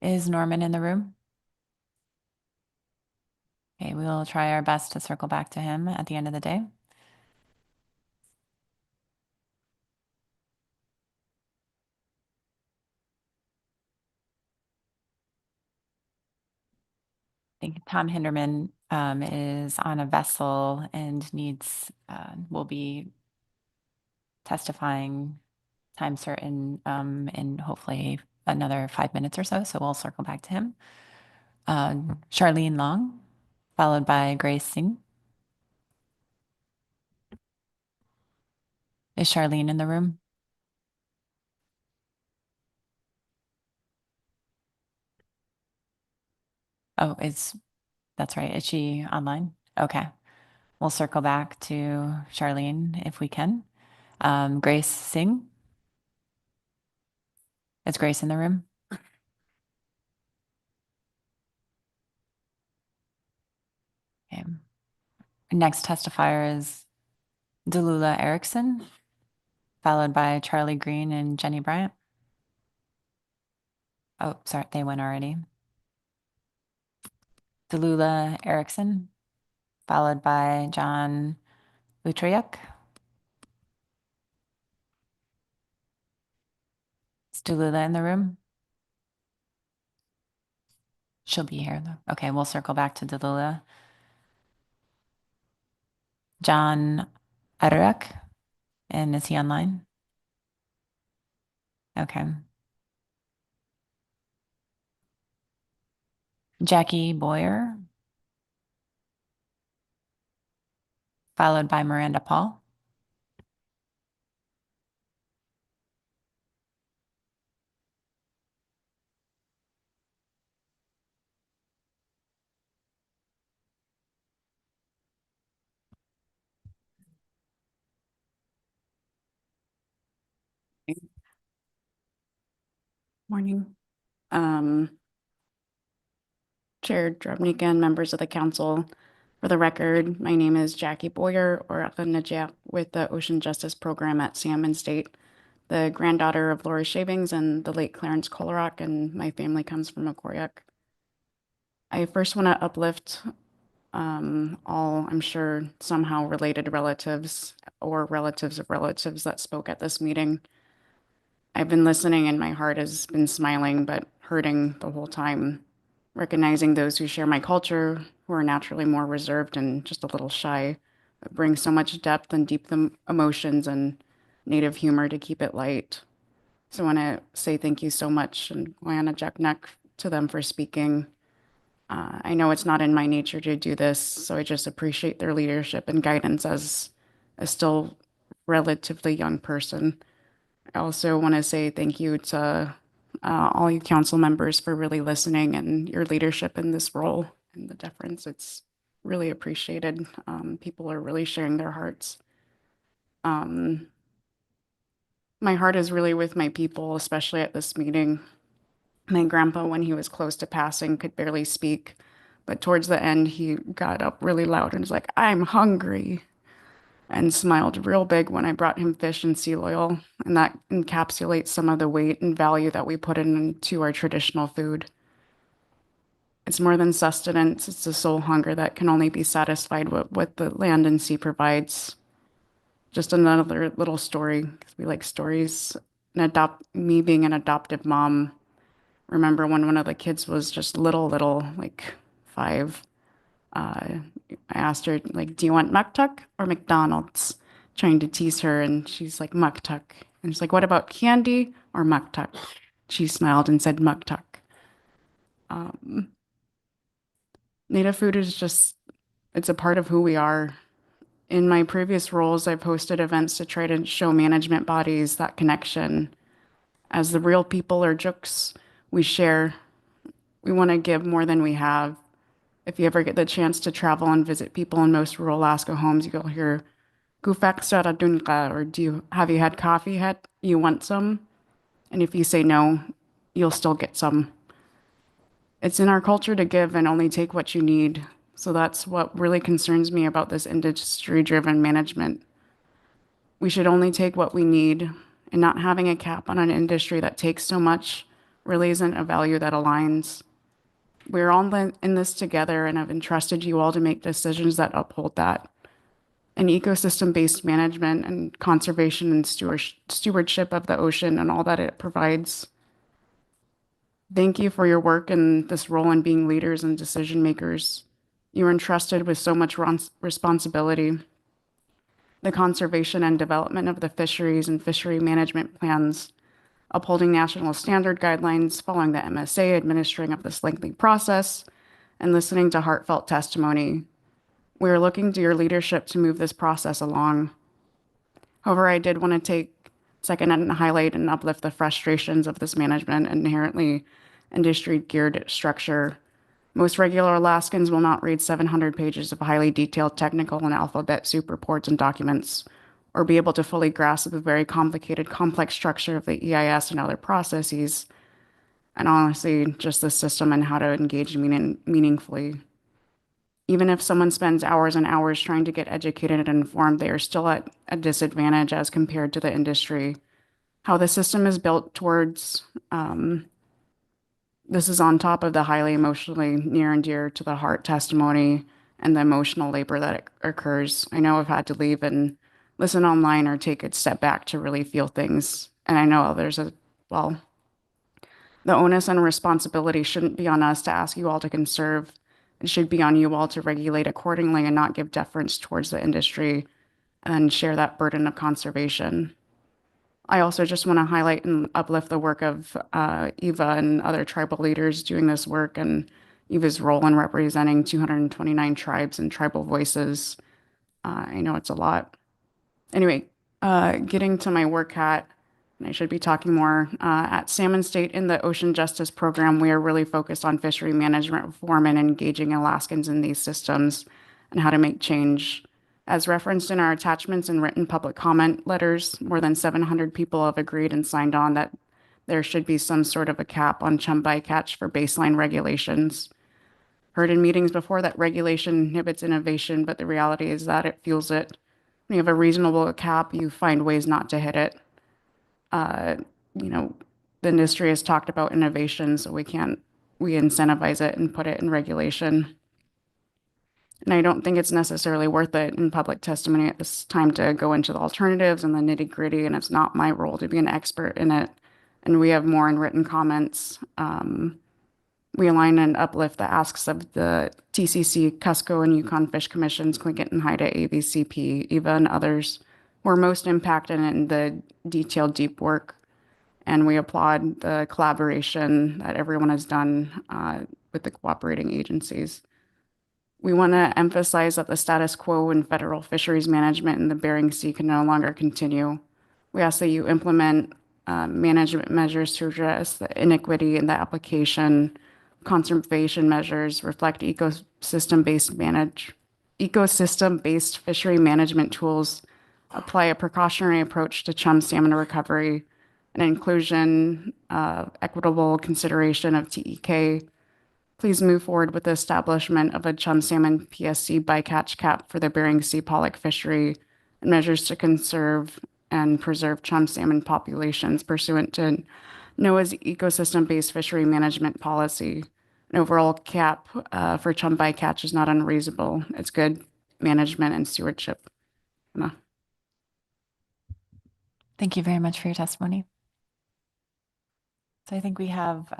Is Norman in the room? Okay, we will try our best to circle back to him at the end of the day. I think Tom Hinderman is on a vessel and needs, will be testifying time certain in hopefully another 5 minutes or so. So we'll circle back to him. Charlene Long, followed by Grace Singh. Is Charlene in the room? Oh, that's right. Is she online? Okay. We'll circle back to Charlene if we can. Grace Singh. Is Grace in the room? Okay. Next testifier is Delula Erickson, followed by Charlie Green and Jenny Bryant. Oh, sorry, they went already. Delula Erickson, followed by John Utrayuk. Is Delula in the room? She'll be here though. Okay, we'll circle back to Delula. John Utrayuk, and is he online? Okay. Jackie Boyer, followed by Miranda Paul. Morning. Chair Drobnik and members of the council. For the record, my name is Jackie Boyer, or Najak, with the Ocean Justice Program at Salmon State, the granddaughter of Laura Shavings and the late Clarence Kolarok, and my family comes from Okoryuk. I first want to uplift all, I'm sure, somehow related relatives or relatives of relatives that spoke at this meeting. I've been listening and my heart has been smiling, but hurting the whole time, recognizing those who share my culture, who are naturally more reserved and just a little shy, but bring so much depth and deep emotions and native humor to keep it light. So I want to say thank you so much, and Guyana Jackneck, to them for speaking. I know it's not in my nature to do this, so I just appreciate their leadership and guidance as a still relatively young person. I also want to say thank you to all you council members for really listening and your leadership in this role and the deference. It's really appreciated. People are really sharing their hearts. My heart is really with my people, especially at this meeting. My grandpa, when he was close to passing, could barely speak, but towards the end, he got up really loud and was like, "I'm hungry," and smiled real big when I brought him fish and seal oil. And that encapsulates some of the weight and value that we put into our traditional food. It's more than sustenance, it's a soul hunger that can only be satisfied with what the land and sea provides. Just another little story, because we like stories. Me being an adoptive mom, remember when one of the kids was just little, like 5, I asked her, like, "Do you want Muktuk or McDonald's?" Trying to tease her, and she's like, "Muktuk." And she's like, "What about candy or Muktuk?" She smiled and said muktuk. Native food is just, it's a part of who we are. In my previous roles, I've hosted events to try to show management bodies that connection. As the real people or jooks we share, we want to give more than we have. If you ever get the chance to travel and visit people in most rural Alaska homes, you'll hear "Gufak sara dunka," or have you had coffee yet? You want some? And if you say no, you'll still get some. It's in our culture to give and only take what you need. So that's what really concerns me about this industry-driven management. We should only take what we need, and not having a cap on an industry that takes so much really isn't a value that aligns. We're all in this together, and I've entrusted you all to make decisions that uphold that. And ecosystem-based management and conservation and stewardship of the ocean and all that it provides. Thank you for your work in this role in being leaders and decision makers. You are entrusted with so much responsibility. The conservation and development of the fisheries and fishery management plans, upholding national standard guidelines, following the MSA, administering of this lengthy process, and listening to heartfelt testimony. We are looking to your leadership to move this process along. However, I did want to take a second and highlight and uplift the frustrations of this management and inherently industry-geared structure. Most regular Alaskans will not read 700 pages of highly detailed technical and alphabet soup reports and documents, or be able to fully grasp the very complicated, complex structure of the EIS and other processes, and honestly, just the system and how to engage meaningfully. Even if someone spends hours and hours trying to get educated and informed, they are still at a disadvantage as compared to the industry. How the system is built towards, this is on top of the highly emotionally near and dear to the heart testimony and the emotional labor that occurs. I know I've had to leave and listen online or take a step back to really feel things. And I know the onus and responsibility shouldn't be on us to ask you all to conserve. It should be on you all to regulate accordingly and not give deference towards the industry and share that burden of conservation. I also just want to highlight and uplift the work of Eva and other tribal leaders doing this work, and Eva's role in representing 229 tribes and tribal voices. I know it's a lot. Anyway, getting to my work hat, and I should be talking more. At Salmon State in the Ocean Justice Program, we are really focused on fishery management reform and engaging Alaskans in these systems and how to make change. As referenced in our attachments and written public comment letters, more than 700 people have agreed and signed on that there should be some sort of a cap on chum bycatch for baseline regulations. Heard in meetings before that regulation inhibits innovation, but the reality is that it fuels it. When you have a reasonable cap, you find ways not to hit it. The industry has talked about innovation, so we incentivize it and put it in regulation. And I don't think it's necessarily worth it in public testimony at this time to go into the alternatives and the nitty gritty, and it's not my role to be an expert in it. And we have more in written comments. We align and uplift the asks of the TCC, Cusco, and Yukon Fish Commissions, Tlingit and Haida, ABCP, EVA, and others who are most impacted in the detailed, deep work. And we applaud the collaboration that everyone has done with the cooperating agencies. We want to emphasize that the status quo in federal fisheries management in the Bering Sea can no longer continue. We ask that you implement management measures to address the inequity in the application. Conservation measures reflect ecosystem-based fishery management tools, apply a precautionary approach to chum salmon recovery, and inclusion of equitable consideration of TEK. Please move forward with the establishment of a chum salmon PSC bycatch cap for the Bering Sea pollock fishery and measures to conserve and preserve chum salmon populations pursuant to NOAA's ecosystem-based fishery management policy. An overall cap for chum bycatch is not unreasonable. It's good management and stewardship. Thank you very much for your testimony. So I think we have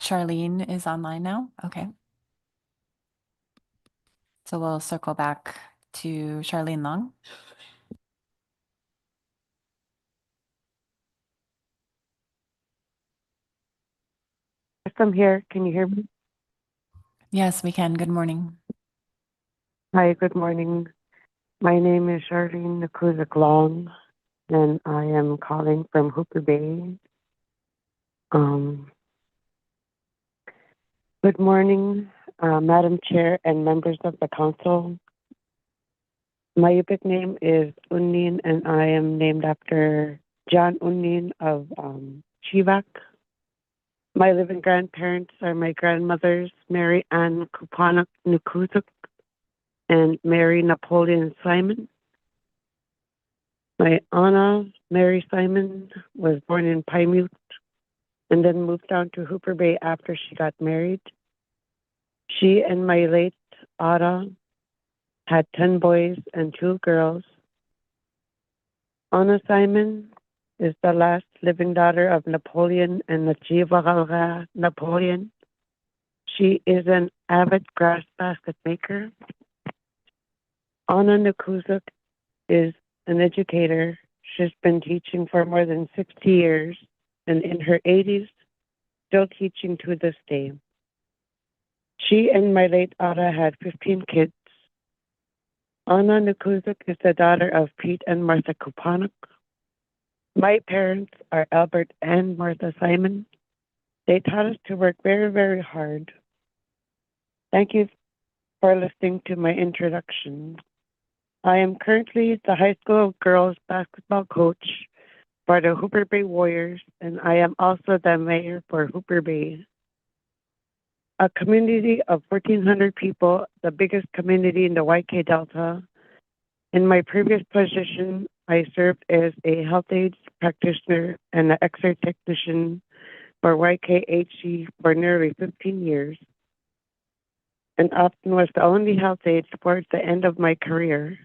Charlene is online now. Okay. So we'll circle back to Charlene Long. I'm here. Can you hear me? Yes, we can. Good morning. Hi, good morning. My name is Charlene Nakuzik Long, and I am calling from Hooper Bay. Good morning, Madam Chair and members of the council. My Yupik name is Unin, and I am named after John Unin of Chivak. My living grandparents are my grandmothers, Mary Ann Kupanak Nukutuk and Mary Napoleon Simon. My Anna Mary Simon was born in Pymute and then moved down to Hooper Bay after she got married. She and my late Ada had 10 boys and 2 girls. Anna Simon is the last living daughter of Napoleon and Najiva Napoleon. She is an avid grass basket maker. Anna Nakuzuk is an educator. She's been teaching for more than 60 years and in her 80s, still teaching to this day. She and my late Ada had 15 kids. Anna Nakuzuk is the daughter of Pete and Martha Kupanak. My parents are Albert and Martha Simon. They taught us to work very, very hard. Thank you for listening to my introduction. I am currently the high school girls basketball coach for the Hooper Bay Warriors, and I am also the mayor for Hooper Bay. A community of 1,400 people, the biggest community in the YK Delta. In my previous position, I served as a health aides practitioner and an X-ray technician for YKHC for nearly 15 years, and often was the only health aide towards the end of my career.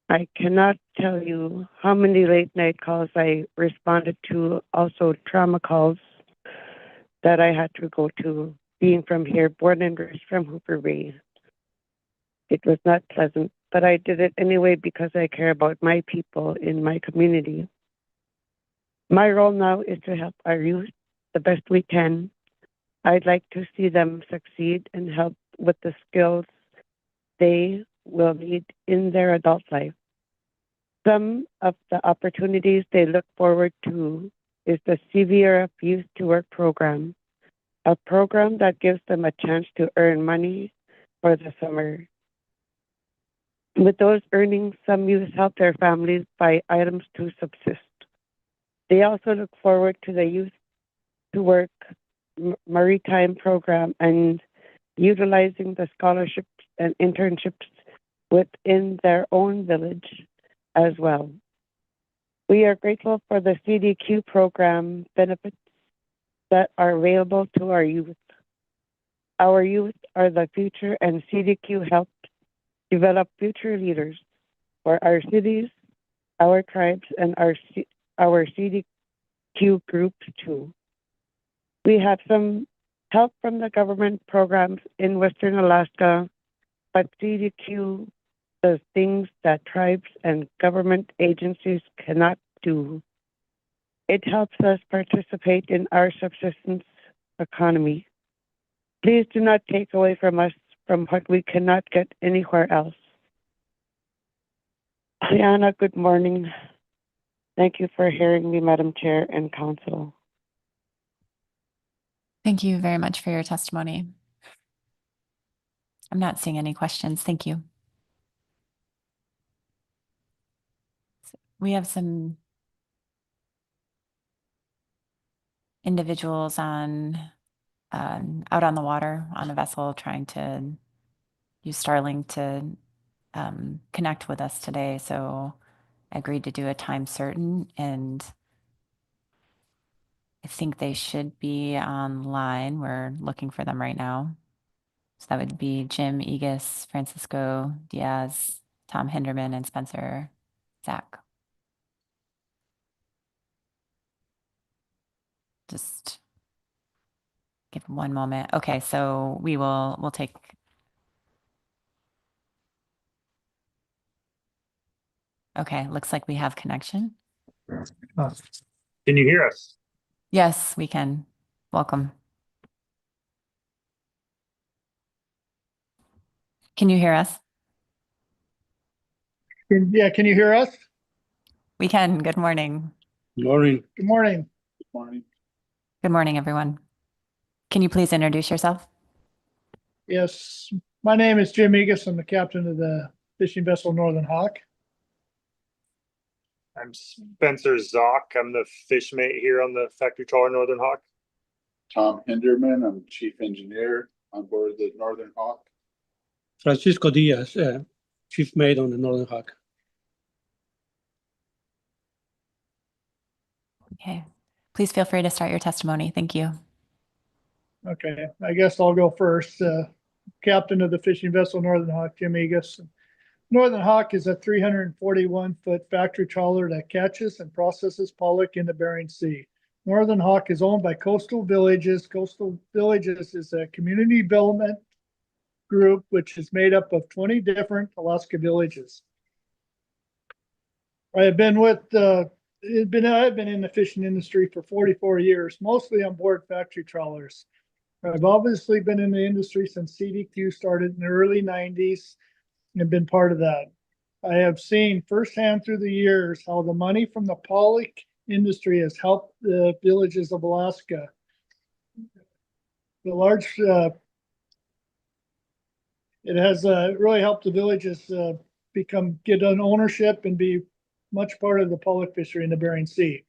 I cannot tell you how many late night calls I responded to, also trauma calls that I had to go to, being from here, born and raised from Hooper Bay. It was not pleasant, but I did it anyway because I care about my people in my community. My role now is to help our youth the best we can. I'd like to see them succeed and help with the skills they will need in their adult life. Some of the opportunities they look forward to is the CVRF Youth to Work program, a program that gives them a chance to earn money for the summer. With those earnings, some youth help their families buy items to subsist. They also look forward to the Youth to Work maritime program and utilizing the scholarships and internships within their own village as well. We are grateful for the CDQ program benefits that are available to our youth. Our youth are the future, and CDQ helps develop future leaders for our cities, our tribes, and our CDQ groups too. We have some help from the government programs in Western Alaska, but CDQ does things that tribes and government agencies cannot do. It helps us participate in our subsistence economy. Please do not take away from us from what we cannot get anywhere else. Liana, good morning. Thank you for hearing me, Madam Chair and Council. Thank you very much for your testimony. I'm not seeing any questions. Thank you. We have some individuals on out on the water on a vessel trying to use Starlink to connect with us today. So I agreed to do a time certain, and I think they should be online. We're looking for them right now. So that would be Jim Egas, Francisco Diaz, Tom Hinderman, and Spencer Zach. Just give one moment. Okay, so we'll take. Okay, looks like we have connection. Can you hear us? Yes, we can. Welcome. Can you hear us? Yeah, can you hear us? We can. Good morning. Morning. Good morning. Good morning, everyone. Can you please introduce yourself? Yes, my name is Jim Egas. I'm the captain of the fishing vessel Northern Hawk. I'm Spencer Zock. I'm the fish mate here on the factory trawler Northern Hawk. Tom Hinderman, I'm chief engineer on board the Northern Hawk. Francisco Diaz, chief mate on the Northern Hawk. Okay. Please feel free to start your testimony. Thank you. Okay, I guess I'll go first. Captain of the fishing vessel Northern Hawk, Jim Egas. Northern Hawk is a 341-foot factory trawler that catches and processes pollock in the Bering Sea. Northern Hawk is owned by Coastal Villages. Coastal Villages is a community development group which is made up of 20 different Alaska villages. I've been in the fishing industry for 44 years, mostly on board factory trawlers. I've obviously been in the industry since CDQ started in the early 90s and been part of that. I have seen firsthand through the years how the money from the pollock industry has helped the villages of Alaska. The large, it has really helped the villages get an ownership and be much part of the pollock fishery in the Bering Sea.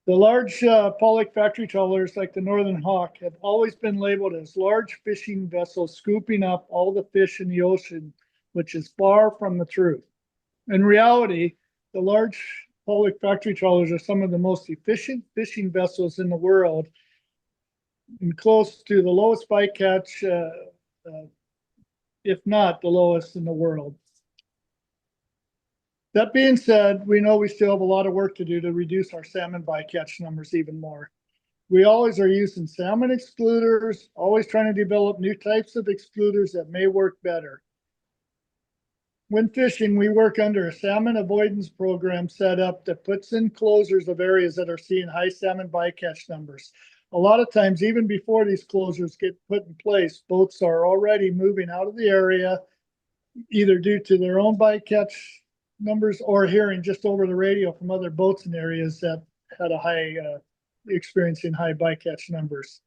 The large pollock factory trawlers like the Northern Hawk have always been labeled as large fishing vessels scooping up all the fish in the ocean, which is far from the truth. In reality, the large pollock factory trawlers are some of the most efficient fishing vessels in the world and close to the lowest bycatch, if not the lowest in the world. That being said, we know we still have a lot of work to do to reduce our salmon bycatch numbers even more. We always are using salmon excluders, always trying to develop new types of excluders that may work better. When fishing, we work under a salmon avoidance program set up that puts in closures of areas that are seeing high salmon bycatch numbers. A lot of times, even before these closures get put in place, boats are already moving out of the area, either due to their own bycatch numbers or hearing just over the radio from other boats in areas that had a high experiencing high bycatch numbers.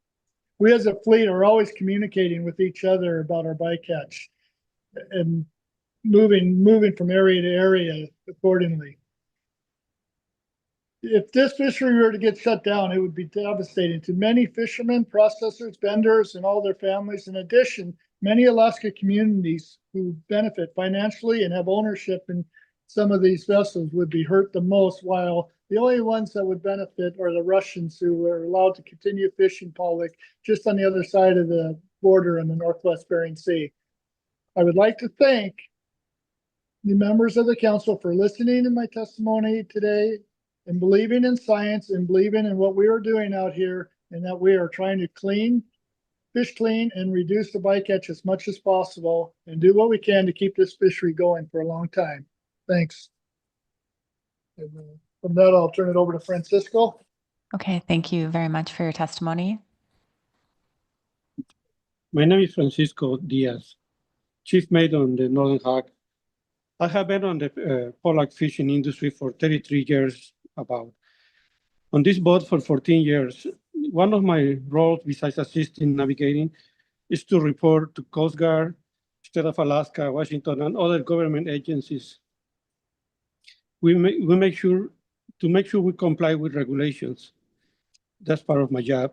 We as a fleet are always communicating with each other about our bycatch and moving from area to area accordingly. If this fishery were to get shut down, it would be devastating to many fishermen, processors, vendors, and all their families. In addition, many Alaska communities who benefit financially and have ownership in some of these vessels would be hurt the most, while the only ones that would benefit are the Russians who are allowed to continue fishing pollock just on the other side of the border in the Northwest Bering Sea. I would like to thank the members of the council for listening to my testimony today and believing in science and believing in what we are doing out here and that we are trying to fish clean and reduce the bycatch as much as possible and do what we can to keep this fishery going for a long time. Thanks. And from that, I'll turn it over to Francisco. Okay, thank you very much for your testimony. My name is Francisco Diaz, chief mate on the Northern Hawk. I have been on the pollock fishing industry for 33 years about. On this boat for 14 years. One of my roles besides assisting navigating is to report to Coast Guard, State of Alaska, Washington, and other government agencies. We make sure we comply with regulations. That's part of my job.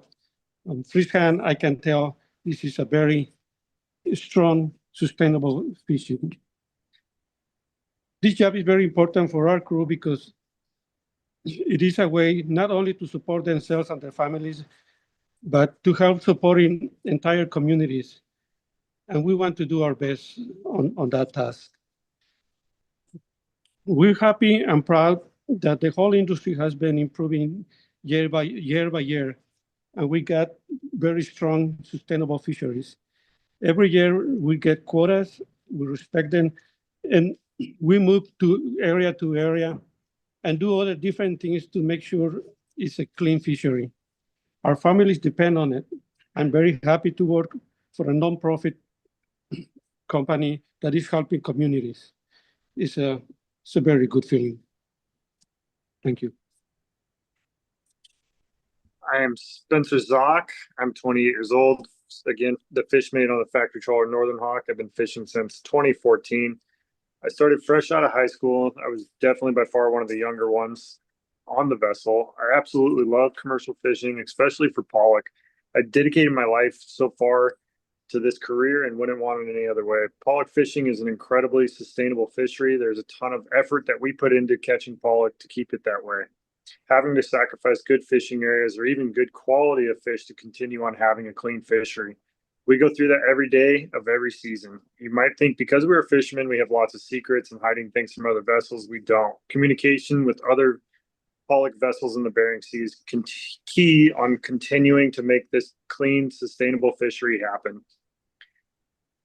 On firsthand, I can tell this is a very strong, sustainable fishing. This job is very important for our crew because it is a way not only to support themselves and their families, but to help supporting entire communities. And we want to do our best on that task. We're happy and proud that the whole industry has been improving year by year, and we got very strong, sustainable fisheries. Every year we get quotas, we respect them, and we move to area and do other different things to make sure it's a clean fishery. Our families depend on it. I'm very happy to work for a nonprofit company that is helping communities. It's a very good feeling. Thank you. I am Spencer Zock. I'm 28 years old. Again, the fishmate on the factory trawler Northern Hawk. I've been fishing since 2014. I started fresh out of high school. I was definitely by far one of the younger ones on the vessel. I absolutely love commercial fishing, especially for pollock. I dedicated my life so far to this career and wouldn't want it any other way. Pollock fishing is an incredibly sustainable fishery. There's a ton of effort that we put into catching pollock to keep it that way. Having to sacrifice good fishing areas or even good quality of fish to continue on having a clean fishery. We go through that every day of every season. You might think because we're fishermen, we have lots of secrets and hiding things from other vessels. We don't. Communication with other pollock vessels in the Bering Sea is key on continuing to make this clean, sustainable fishery happen.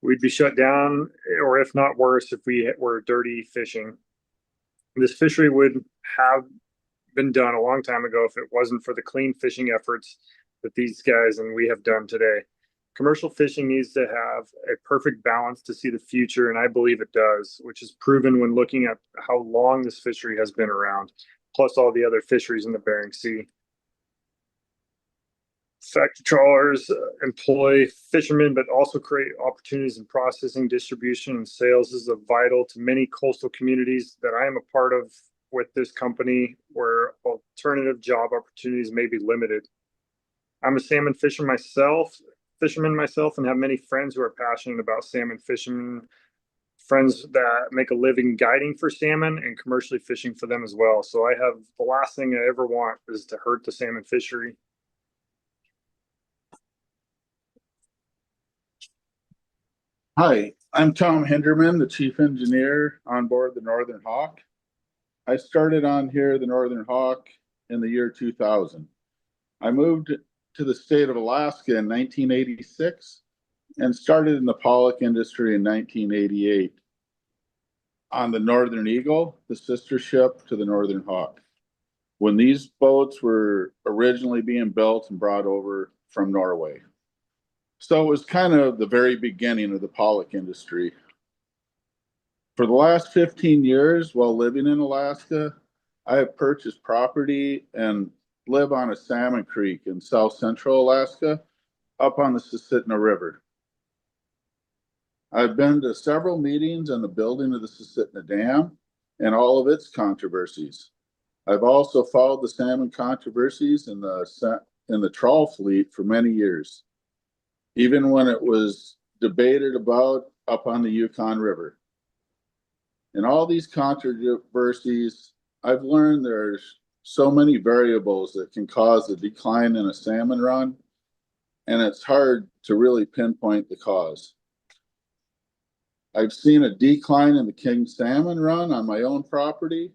We'd be shut down, or if not worse, if we were dirty fishing. This fishery would have been done a long time ago if it wasn't for the clean fishing efforts that these guys and we have done today. Commercial fishing needs to have a perfect balance to see the future, and I believe it does, which is proven when looking at how long this fishery has been around, plus all the other fisheries in the Bering Sea. Factory trawlers employ fishermen, but also create opportunities in processing, distribution, and sales. This is vital to many coastal communities that I am a part of with this company, where alternative job opportunities may be limited. I'm a salmon fisherman myself, and have many friends who are passionate about salmon fishing, friends that make a living guiding for salmon and commercially fishing for them as well. So I have, the last thing I ever want is to hurt the salmon fishery. Hi, I'm Tom Hinderman, the chief engineer on board the Northern Hawk. I started on here, the Northern Hawk, in the year 2000. I moved to the state of Alaska in 1986 and started in the pollock industry in 1988 on the Northern Eagle, the sister ship to the Northern Hawk, when these boats were originally being built and brought over from Norway. So it was kind of the very beginning of the pollock industry. For the last 15 years, while living in Alaska, I have purchased property and live on a salmon creek in south central Alaska, up on the Susitna River. I've been to several meetings on the building of the Susitna Dam and all of its controversies. I've also followed the salmon controversies in the trawl fleet for many years, even when it was debated about up on the Yukon River. In all these controversies, I've learned there's so many variables that can cause a decline in a salmon run, and it's hard to really pinpoint the cause. I've seen a decline in the king salmon run on my own property.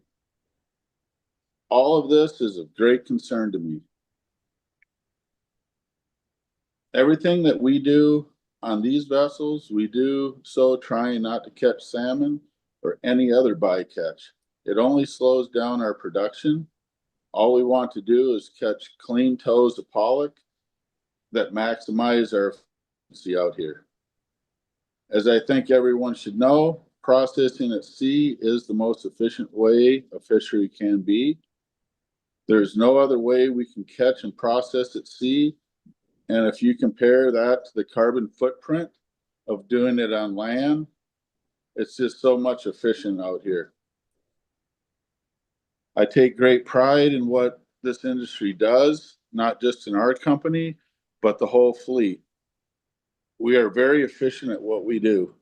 All of this is of great concern to me. Everything that we do on these vessels, we do so trying not to catch salmon or any other bycatch. It only slows down our production. All we want to do is catch clean toes of pollock that maximize our efficiency out here. As I think everyone should know, processing at sea is the most efficient way a fishery can be. There's no other way we can catch and process at sea. And if you compare that to the carbon footprint of doing it on land, it's just so much efficient out here. I take great pride in what this industry does, not just in our company, but the whole fleet. We are very efficient at what we do.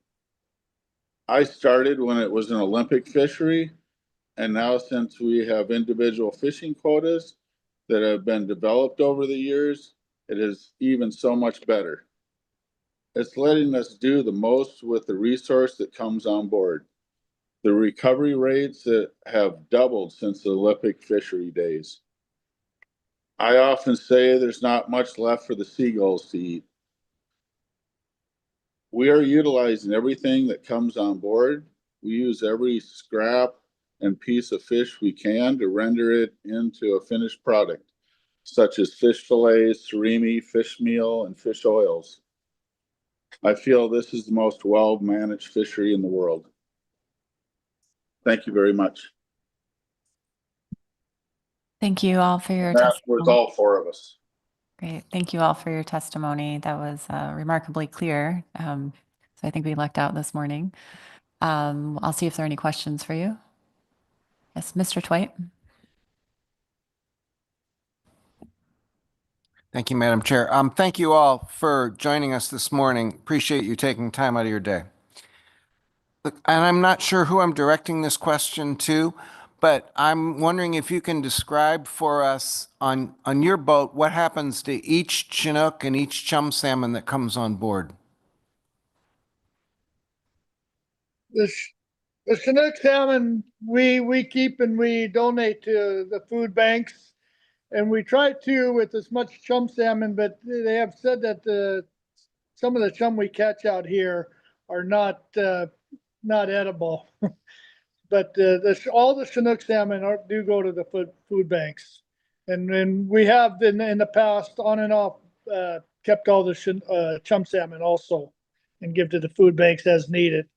I started when it was an Olympic fishery, and now since we have individual fishing quotas that have been developed over the years, it is even so much better. It's letting us do the most with the resource that comes on board. The recovery rates that have doubled since the Olympic fishery days. I often say there's not much left for the seagulls to eat. We are utilizing everything that comes on board. We use every scrap and piece of fish we can to render it into a finished product, such as fish fillets, surimi, fish meal, and fish oils. I feel this is the most well-managed fishery in the world. Thank you very much. Thank you all for your That was testimony. all four of us. Great. Thank you all for your testimony. That was remarkably clear. So I think we lucked out this morning. I'll see if there are any questions for you. Yes, Mr. Twite. Thank you, Madam Chair. Thank you all for joining us this morning. Appreciate you taking time out of your day. Look, and I'm not sure who I'm directing this question to, but I'm wondering if you can describe for us on your boat what happens to each Chinook and each chum salmon that comes on board. The Chinook salmon we keep and we donate to the food banks, and we try to with as much chum salmon, but they have said that some of the chum we catch out here are not edible. But all the Chinook salmon do go to the food banks, and we have in the past on and off kept all the chum salmon also, and give to the food banks as needed.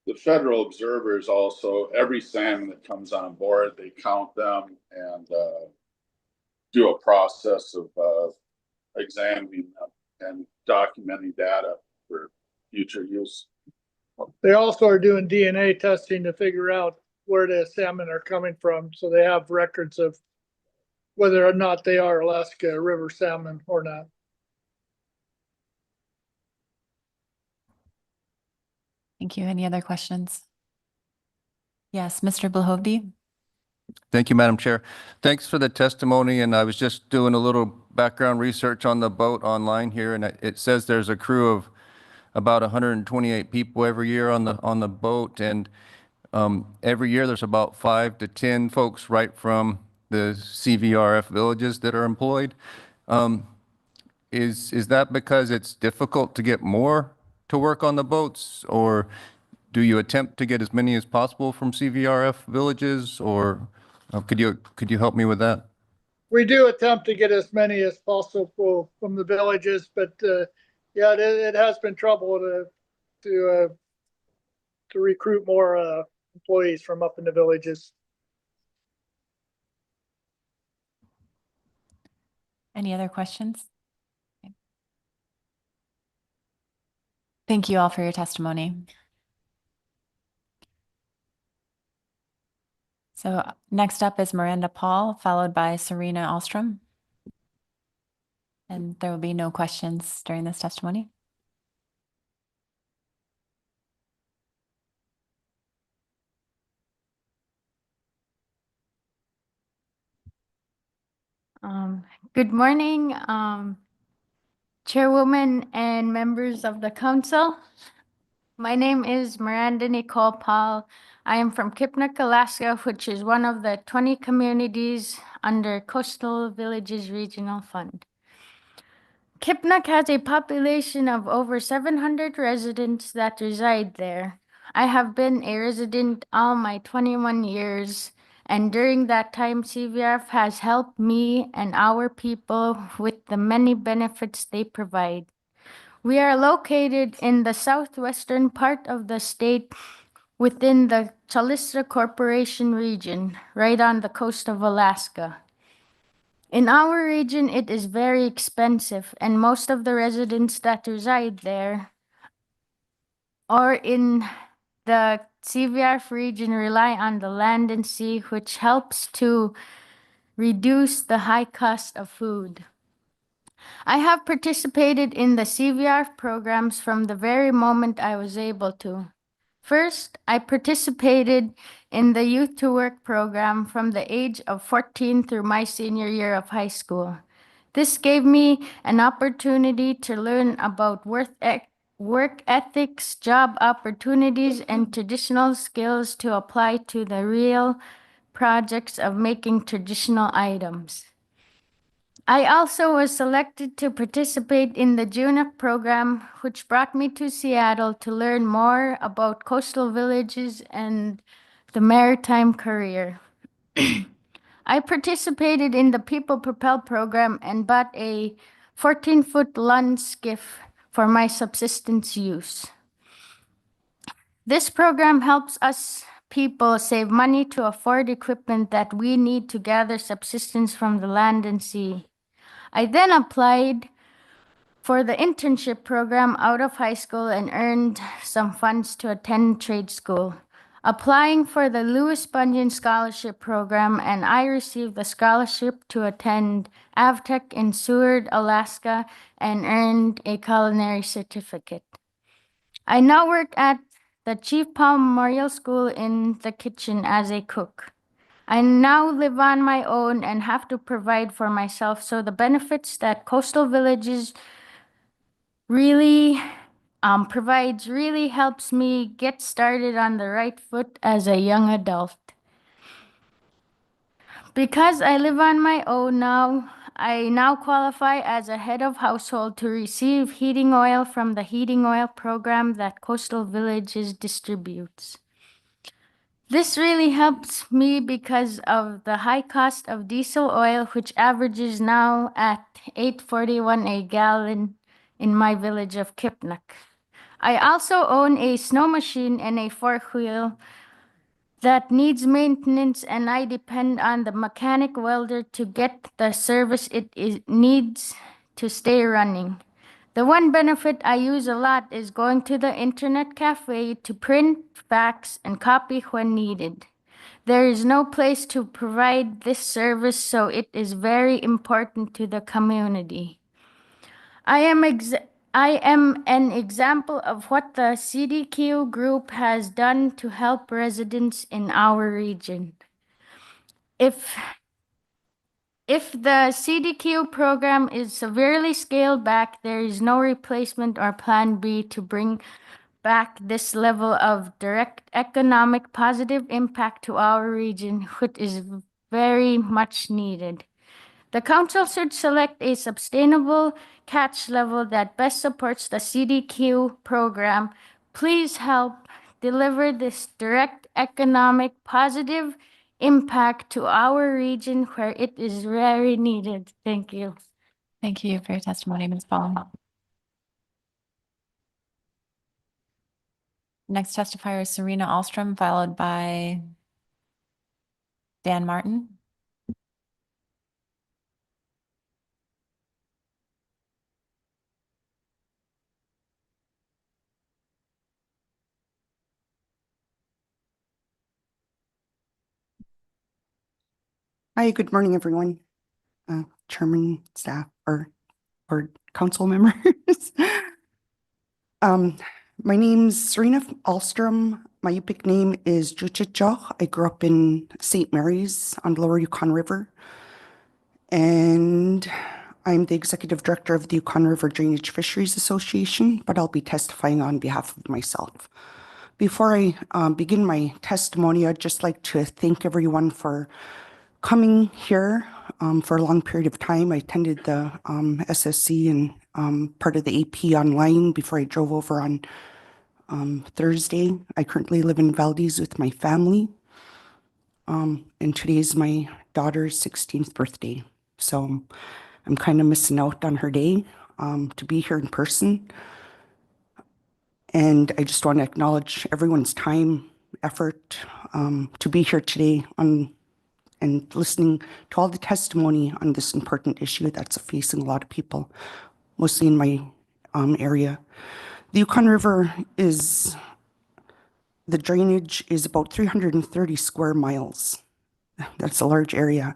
The federal observers also, every salmon that comes on board, they count them and do a process of examining them and documenting data for future use. They also are doing DNA testing to figure out where the salmon are coming from, so they have records of whether or not they are Alaska River salmon or not. Thank you. Any other questions? Yes, Mr. Blahovdi. Thank you, Madam Chair. Thanks for the testimony. And I was just doing a little background research on the boat online here, and it says there's a crew of about 128 people every year on the boat, and every year there's about 5 to 10 folks right from the CVRF villages that are employed. Is that because it's difficult to get more to work on the boats, or do you attempt to get as many as possible from CVRF villages, or could you help me with that? We do attempt to get as many as possible from the villages, but yeah, it has been trouble to recruit more employees from up in the villages. Any other questions? Okay. Thank you all for your testimony. So next up is Miranda Paul, followed by Serena Alstrom. And there will be no questions during this testimony. Good morning, Chairwoman and members of the council. My name is Miranda Nicole Paul. I am from Kipnik, Alaska, which is one of the 20 communities under Coastal Villages Regional Fund. Kipnik has a population of over 700 residents that reside there. I have been a resident all my 21 years, and during that time, CVRF has helped me and our people with the many benefits they provide. We are located in the southwestern part of the state within the Calista Corporation region, right on the coast of Alaska. In our region, it is very expensive, and most of the residents that reside there or in the CVRF region rely on the land and sea, which helps to reduce the high cost of food. I have participated in the CVRF programs from the very moment I was able to. First, I participated in the Youth to Work program from the age of 14 through my senior year of high school. This gave me an opportunity to learn about work ethics, job opportunities, and traditional skills to apply to the real projects of making traditional items. I also was selected to participate in the JUNIP program, which brought me to Seattle to learn more about coastal villages and the maritime career. I participated in the People Propel program and bought a 14-foot lawn skiff for my subsistence use. This program helps us people save money to afford equipment that we need to gather subsistence from the land and sea. I then applied for the internship program out of high school and earned some funds to attend trade school. Applying for the Lewis Bunyan Scholarship Program, and I received the scholarship to attend AvTech in Seward, Alaska, and earned a culinary certificate. I now work at the Chief Palm Memorial School in the kitchen as a cook. I now live on my own and have to provide for myself, so the benefits that Coastal Villages really provides really helps me get started on the right foot as a young adult. Because I live on my own now, I now qualify as a head of household to receive heating oil from the heating oil program that Coastal Villages distributes. This really helps me because of the high cost of diesel oil, which averages now at $8.41 a gallon in my village of Kipnuk. I also own a snow machine and a fork-wheel that needs maintenance, and I depend on the mechanic welder to get the service it needs to stay running. The one benefit I use a lot is going to the internet cafe to print, fax, and copy when needed. There is no place to provide this service, so it is very important to the community. I am an example of what the CDQ group has done to help residents in our region. If the CDQ program is severely scaled back, there is no replacement or plan B to bring back this level of direct economic positive impact to our region, which is very much needed. The council should select a sustainable catch level that best supports the CDQ program. Please help deliver this direct economic positive impact to our region where it is very needed. Thank you. Thank you for your testimony, Ms. Ball. Next testifier is Serena Alstrom, followed by Dan Martin. Hi, good morning, everyone. Chairman, staff, or council members. My name's Serena Alstrom. My Yupik name is Juchicho. I grew up in St. Mary's on the Lower Yukon River. And I'm the executive director of the Yukon River Drainage Fisheries Association, but I'll be testifying on behalf of myself. Before I begin my testimony, I'd just like to thank everyone for coming here for a long period of time. I attended the SSC and part of the AP online before I drove over on Thursday. I currently live in Valdez with my family. And today is my daughter's 16th birthday. So I'm kind of missing out on her day to be here in person. And I just want to acknowledge everyone's time, effort to be here today and listening to all the testimony on this important issue that's facing a lot of people, mostly in my area. The Yukon River the drainage is about 330 square miles. That's a large area.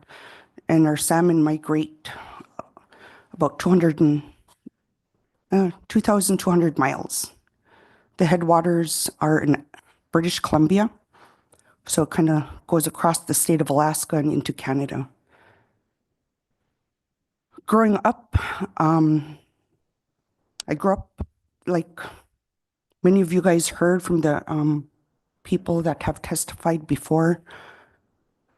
And our salmon migrate about 2,200 miles. The headwaters are in British Columbia, so it kind of goes across the state of Alaska and into Canada. Growing up, I grew up, like many of you guys heard from the people that have testified before,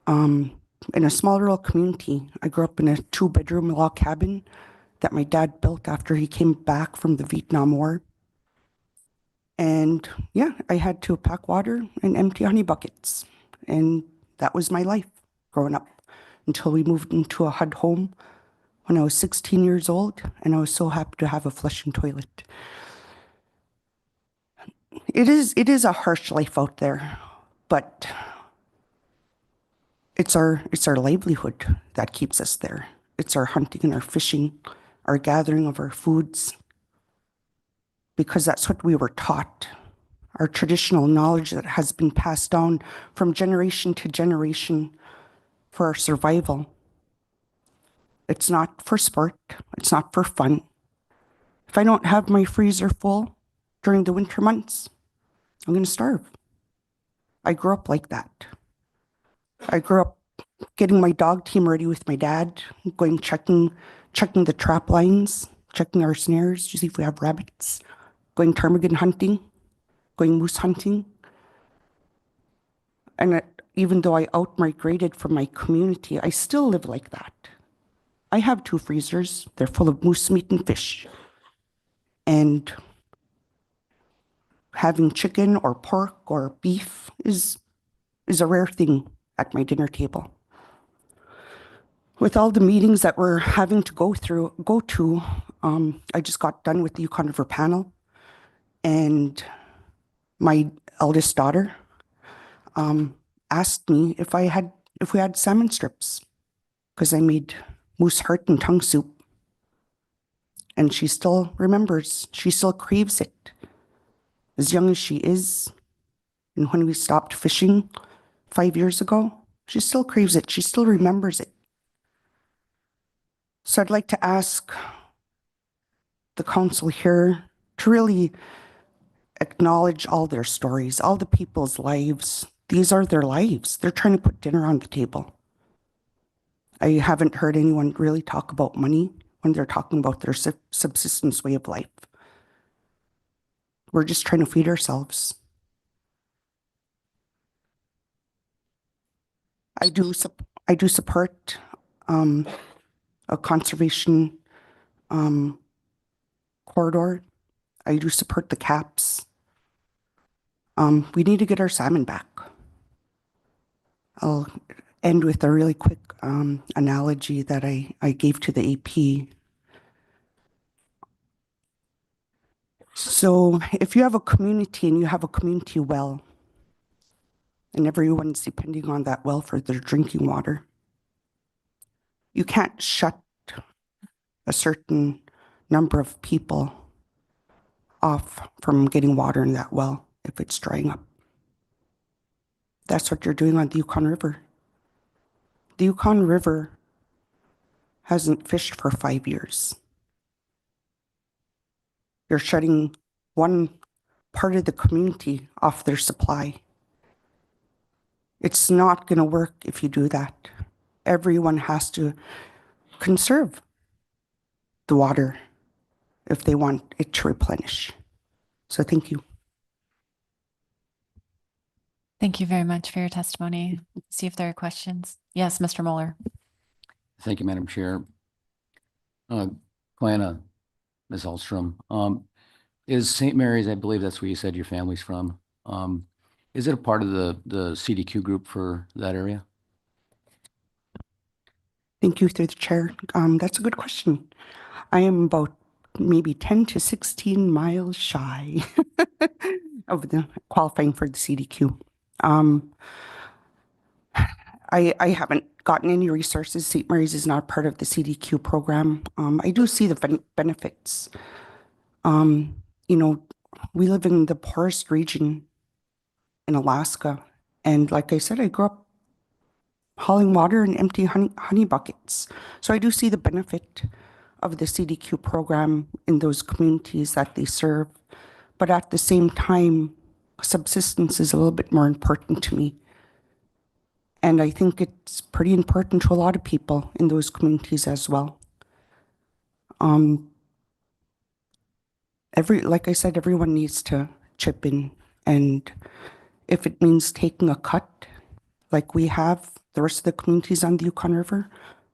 in a small rural community. I grew up in a 2-bedroom log cabin that my dad built after he came back from the Vietnam War. And yeah, I had to pack water and empty honey buckets. And that was my life growing up until we moved into a HUD home when I was 16 years old, and I was so happy to have a flushing toilet. It is a harsh life out there, but it's our livelihood that keeps us there. It's our hunting and our fishing, our gathering of our foods, because that's what we were taught. Our traditional knowledge that has been passed down from generation to generation for our survival. It's not for sport. It's not for fun. If I don't have my freezer full during the winter months, I'm going to starve. I grew up like that. I grew up getting my dog team ready with my dad, going checking the trap lines, checking our snares to see if we have rabbits, going ptarmigan hunting, going moose hunting. And even though I out-migrated from my community, I still live like that. I have 2 freezers. They're full of moose meat and fish. And having chicken or pork or beef is a rare thing at my dinner table. With all the meetings that we're having to go to, I just got done with the Yukon River panel, and my eldest daughter asked me if we had salmon strips, because I made moose heart and tongue soup, and she still remembers. She still craves it, as young as she is. And when we stopped fishing 5 years ago, she still craves it. She still remembers it. So I'd like to ask the council here to really acknowledge all their stories, all the people's lives. These are their lives. They're trying to put dinner on the table. I haven't heard anyone really talk about money when they're talking about their subsistence way of life. We're just trying to feed ourselves. I do support a conservation corridor. I do support the caps. We need to get our salmon back. I'll end with a really quick analogy that I gave to the AP. So if you have a community and you have a community well, and everyone's depending on that well for their drinking water, you can't shut a certain number of people off from getting water in that well if it's drying up. That's what you're doing on the Yukon River. The Yukon River hasn't fished for 5 years. You're shutting one part of the community off their supply. It's not going to work if you do that. Everyone has to conserve the water if they want it to replenish. So thank you. Thank you very much for your testimony. See if there are questions. Yes, Mr. Moeller. Thank you, Madam Chair. Glenna, Ms. Alstrom, is St. Mary's, I believe that's where you said your family's from. Is it a part of the CDQ group for that area? Thank you, through the chair. That's a good question. I am about maybe 10 to 16 miles shy of the qualifying for the CDQ. I haven't gotten any resources. St. Mary's is not part of the CDQ program. I do see the benefits. You know, we live in the poorest region in Alaska. And like I said, I grew up hauling water in empty honey buckets. So I do see the benefit of the CDQ program in those communities that they serve. But at the same time, subsistence is a little bit more important to me. And I think it's pretty important to a lot of people in those communities as well. Like I said, everyone needs to chip in. And if it means taking a cut, like we have the rest of the communities on the Yukon River,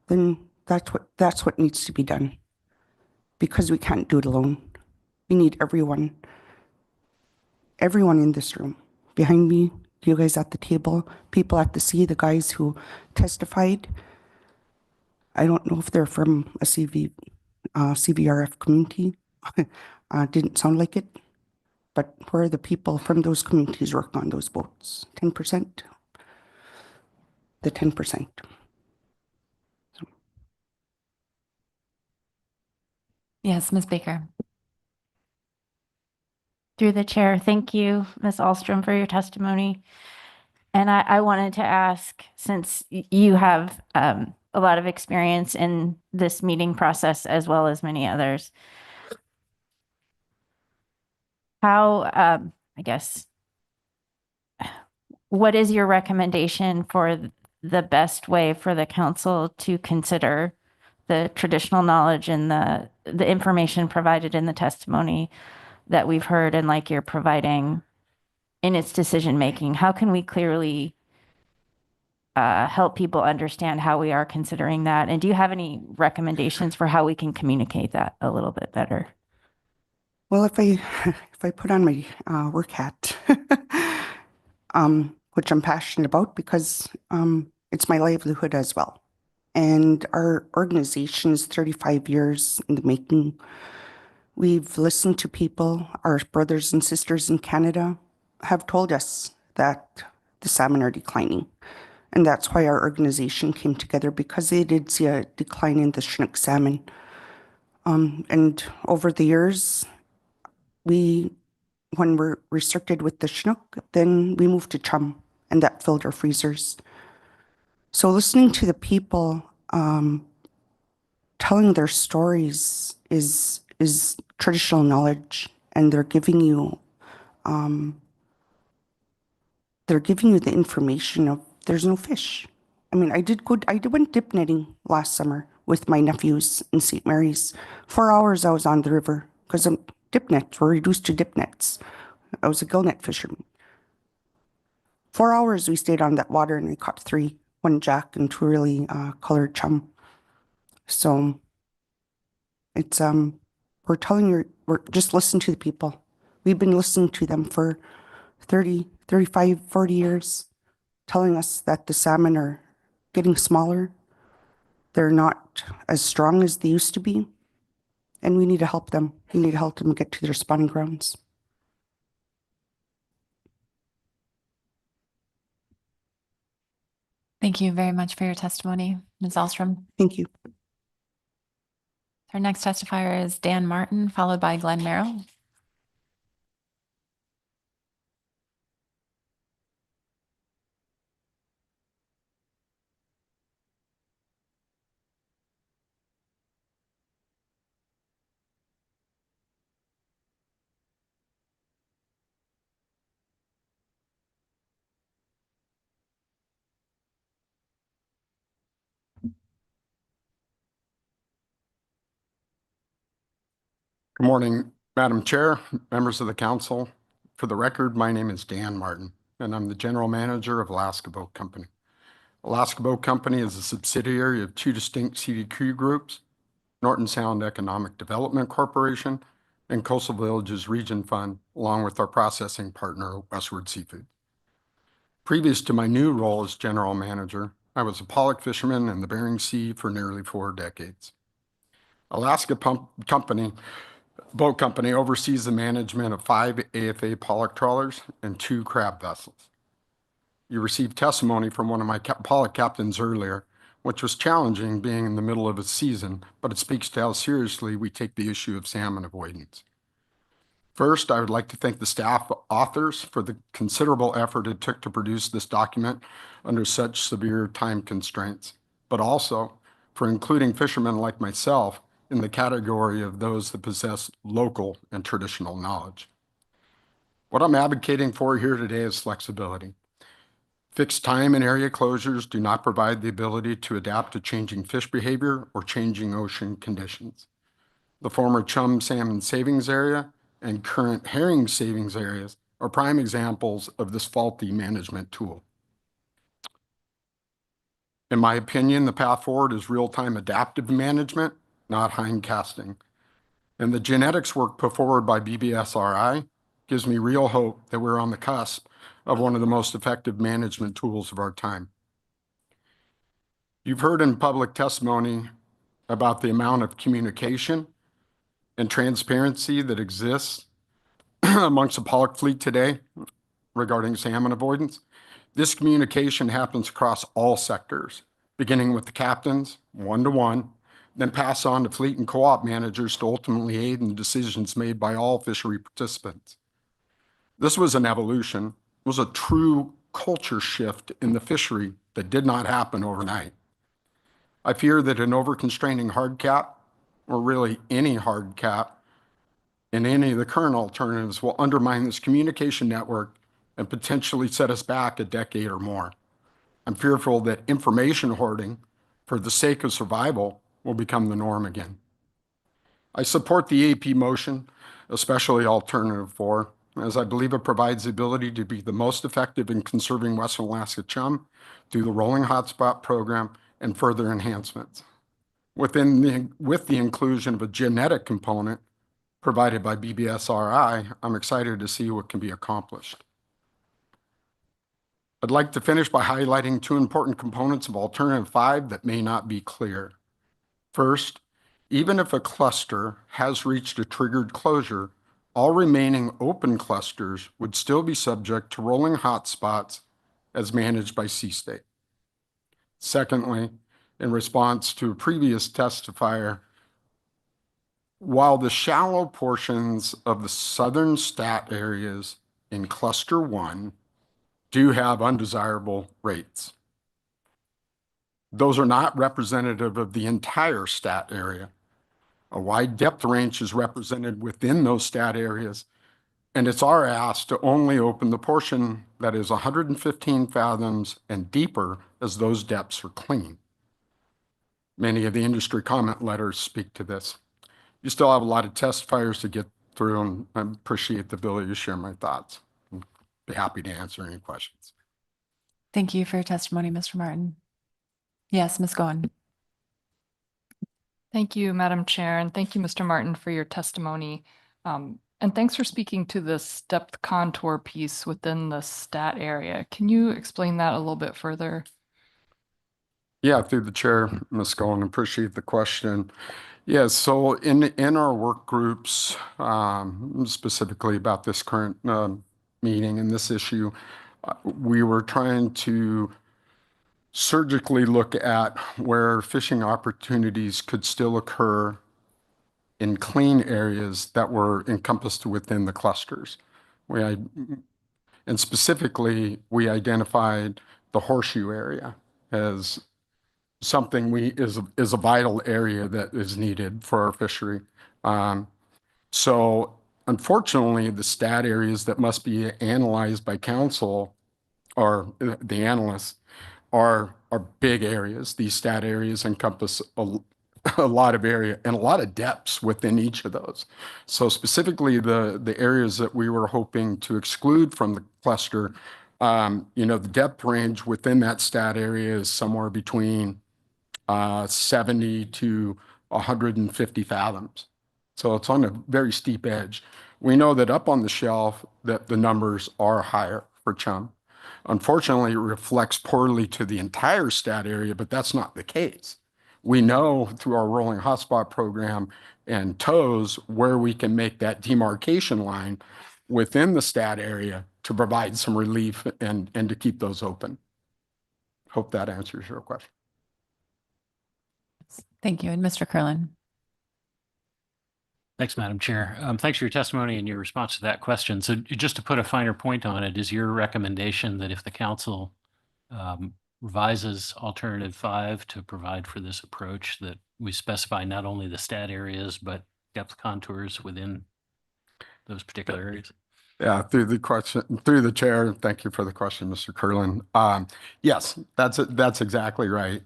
then that's what needs to be done. Because we can't do it alone. We need everyone in this room, behind me, you guys at the table, people at the sea, the guys who testified. I don't know if they're from a CVRF community. Didn't sound like it. But where are the people from those communities working on those boats? 10%? The 10%. Yes, Ms. Baker. Through the chair, thank you, Ms. Alstrom, for your testimony. And I wanted to ask, since you have a lot of experience in this meeting process as well as many others, how, I guess, what is your recommendation for the best way for the council to consider the traditional knowledge and the information provided in the testimony that we've heard and like you're providing in its decision making? How can we clearly help people understand how we are considering that? And do you have any recommendations for how we can communicate that a little bit better? Well, if I put on my work hat, which I'm passionate about because it's my livelihood as well. And our organization is 35 years in the making. We've listened to people, our brothers and sisters in Canada have told us that the salmon are declining. And that's why our organization came together, because they did see a decline in the Chinook salmon. And over the years, when we're restricted with the Chinook, then we moved to chum, and that filled our freezers. So listening to the people telling their stories is traditional knowledge, and they're giving you the information of there's no fish. I mean, I went dip netting last summer with my nephews in St. Mary's. 4 hours I was on the river because dip nets were reduced to dip nets. I was a gill net fisherman. 4 hours we stayed on that water and I caught 3, 1 jack and 2 really colored chum. So it's we're just listen to the people. We've been listening to them for 30, 35, 40 years, telling us that the salmon are getting smaller. They're not as strong as they used to be. And we need to help them. We need to help them get to their spawning grounds. Thank you very much for your testimony, Ms. Alstrom. Thank you. Our next testifier is Dan Martin, followed by Glenn Merrill. Good morning, Madam Chair, members of the council. For the record, my name is Dan Martin, and I'm the general manager of Alaska Boat Company. Alaska Boat Company is a subsidiary of 2 distinct CDQ groups, Norton Sound Economic Development Corporation and Coastal Villages Region Fund, along with our processing partner, Westward Seafood. Previous to my new role as general manager, I was a pollock fisherman in the Bering Sea for nearly 4 decades. Alaska Boat Company oversees the management of 5 AFA pollock trawlers and 2 crab vessels. You received testimony from one of my pollock captains earlier, which was challenging being in the middle of a season, but it speaks to how seriously we take the issue of salmon avoidance. First, I would like to thank the staff authors for the considerable effort it took to produce this document under such severe time constraints, but also for including fishermen like myself in the category of those that possess local and traditional knowledge. What I'm advocating for here today is flexibility. Fixed time and area closures do not provide the ability to adapt to changing fish behavior or changing ocean conditions. The former chum salmon savings area and current herring savings areas are prime examples of this faulty management tool. In my opinion, the path forward is real-time adaptive management, not hindcasting. And the genetics work put forward by BBSRI gives me real hope that we're on the cusp of one of the most effective management tools of our time. You've heard in public testimony about the amount of communication and transparency that exists amongst the public fleet today regarding salmon avoidance. This communication happens across all sectors, beginning with the captains, one-to-one, then pass on to fleet and co-op managers to ultimately aid in decisions made by all fishery participants. This was an evolution, it was a true culture shift in the fishery that did not happen overnight. I fear that an over-constraining hard cap, or really any hard cap, in any of the current alternatives will undermine this communication network and potentially set us back a decade or more. I'm fearful that information hoarding for the sake of survival will become the norm again. I support the AP motion, especially alternative 4, as I believe it provides the ability to be the most effective in conserving Western Alaska chum through the rolling hotspot program and further enhancements. With the inclusion of a genetic component provided by BBSRI, I'm excited to see what can be accomplished. I'd like to finish by highlighting 2 important components of Alternative 5 that may not be clear. First, even if a cluster has reached a triggered closure, all remaining open clusters would still be subject to rolling hotspots as managed by C-State. Secondly, in response to a previous testifier, while the shallow portions of the southern stat areas in Cluster 1 do have undesirable rates, those are not representative of the entire stat area. A wide depth range is represented within those stat areas, and it's our ask to only open the portion that is 115 fathoms and deeper as those depths are clean. Many of the industry comment letters speak to this. You still have a lot of testifiers to get through, and I appreciate the ability to share my thoughts. I'd be happy to answer any questions. Thank you for your testimony, Mr. Martin. Yes, Ms. Goen. Thank you, Madam Chair, and thank you, Mr. Martin, for your testimony. And thanks for speaking to this depth contour piece within the stat area. Can you explain that a little bit further? Yeah, through the chair, Ms. Goen, appreciate the question. Yeah, so in our work groups, specifically about this current meeting and this issue, we were trying to surgically look at where fishing opportunities could still occur in clean areas that were encompassed within the clusters. And specifically, we identified the horseshoe area as something is a vital area that is needed for our fishery. So unfortunately, the stat areas that must be analyzed by council or the analysts are big areas. These stat areas encompass a lot of area and a lot of depths within each of those. So specifically the areas that we were hoping to exclude from the cluster, the depth range within that stat area is somewhere between 70 to 150 fathoms. So it's on a very steep edge. We know that up on the shelf that the numbers are higher for chum. Unfortunately, it reflects poorly to the entire stat area, but that's not the case. We know through our rolling hotspot program and tows where we can make that demarcation line within the stat area to provide some relief and to keep those open. Hope that answers your question. Thank you. And Mr. Curlin. Thanks, Madam Chair. Thanks for your testimony and your response to that question. So just to put a finer point on it, is your recommendation that if the council revises alternative 5 to provide for this approach, that we specify not only the stat areas, but depth contours within those particular areas? Yeah, through the chair, thank you for the question, Mr. Curlin. Yes, that's exactly right.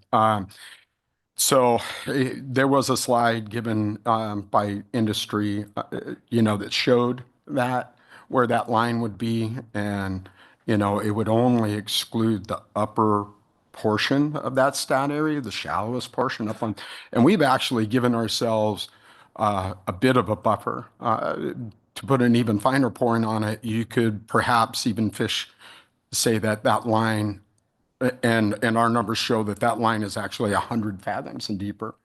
So there was a slide given by industry, that showed that where that line would be, and it would only exclude the upper portion of that stat area, the shallowest portion up on, and we've actually given ourselves a bit of a buffer. To put an even finer point on it, you could perhaps even fish, say that line and our numbers show that that line is actually 100 fathoms and deeper.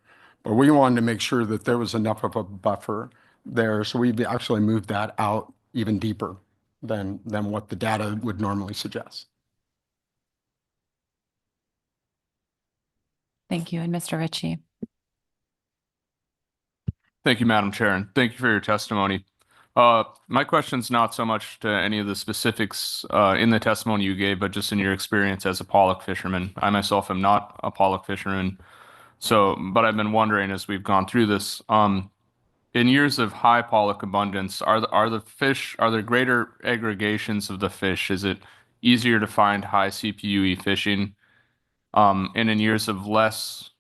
But we wanted to make sure that there was enough of a buffer there, so we've actually moved that out even deeper than what the data would normally suggest. Thank you. And Mr. Ritchie. Thank you, Madam Chair, and thank you for your testimony. My question's not so much to any of the specifics in the testimony you gave, but just in your experience as a pollock fisherman. I myself am not a pollock fisherman, but I've been wondering as we've gone through this, in years of high pollock abundance, are there greater aggregations of the fish? Is it easier to find high CPUE fishing? And in years of less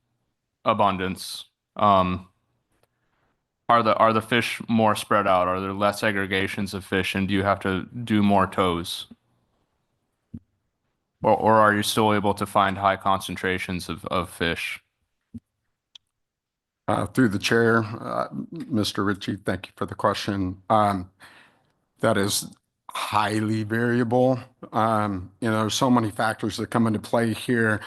abundance, are the fish more spread out? Are there less aggregations of fish, and do you have to do more tows? Or are you still able to find high concentrations of fish? Through the chair, Mr. Ritchie, thank you for the question. That is highly variable. There's so many factors that come into play here.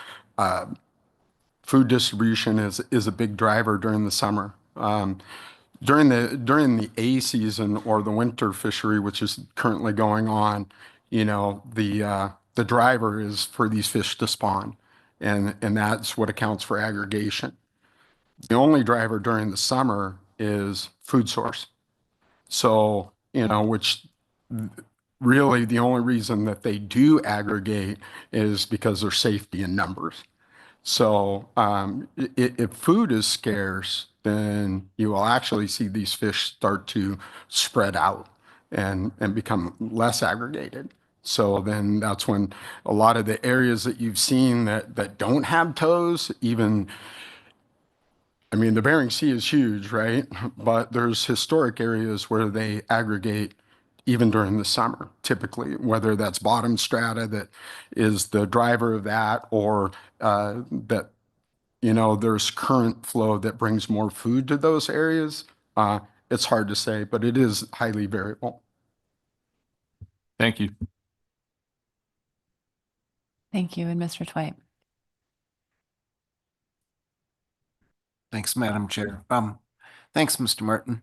Food distribution is a big driver during the summer. During the A season or the winter fishery, which is currently going on, the driver is for these fish to spawn, and that's what accounts for aggregation. The only driver during the summer is food source. So, which really the only reason that they do aggregate is because there's safety in numbers. So if food is scarce, then you will actually see these fish start to spread out and become less aggregated. So then that's when a lot of the areas that you've seen that don't have tows, the Bering Sea is huge, right? But there's historic areas where they aggregate even during the summer, typically, whether that's bottom strata that is the driver of that, or that, there's current flow that brings more food to those areas. It's hard to say, but it is highly variable. Thank you. Thank you. And Mr. Twite. Thanks, Madam Chair. Thanks, Mr. Martin.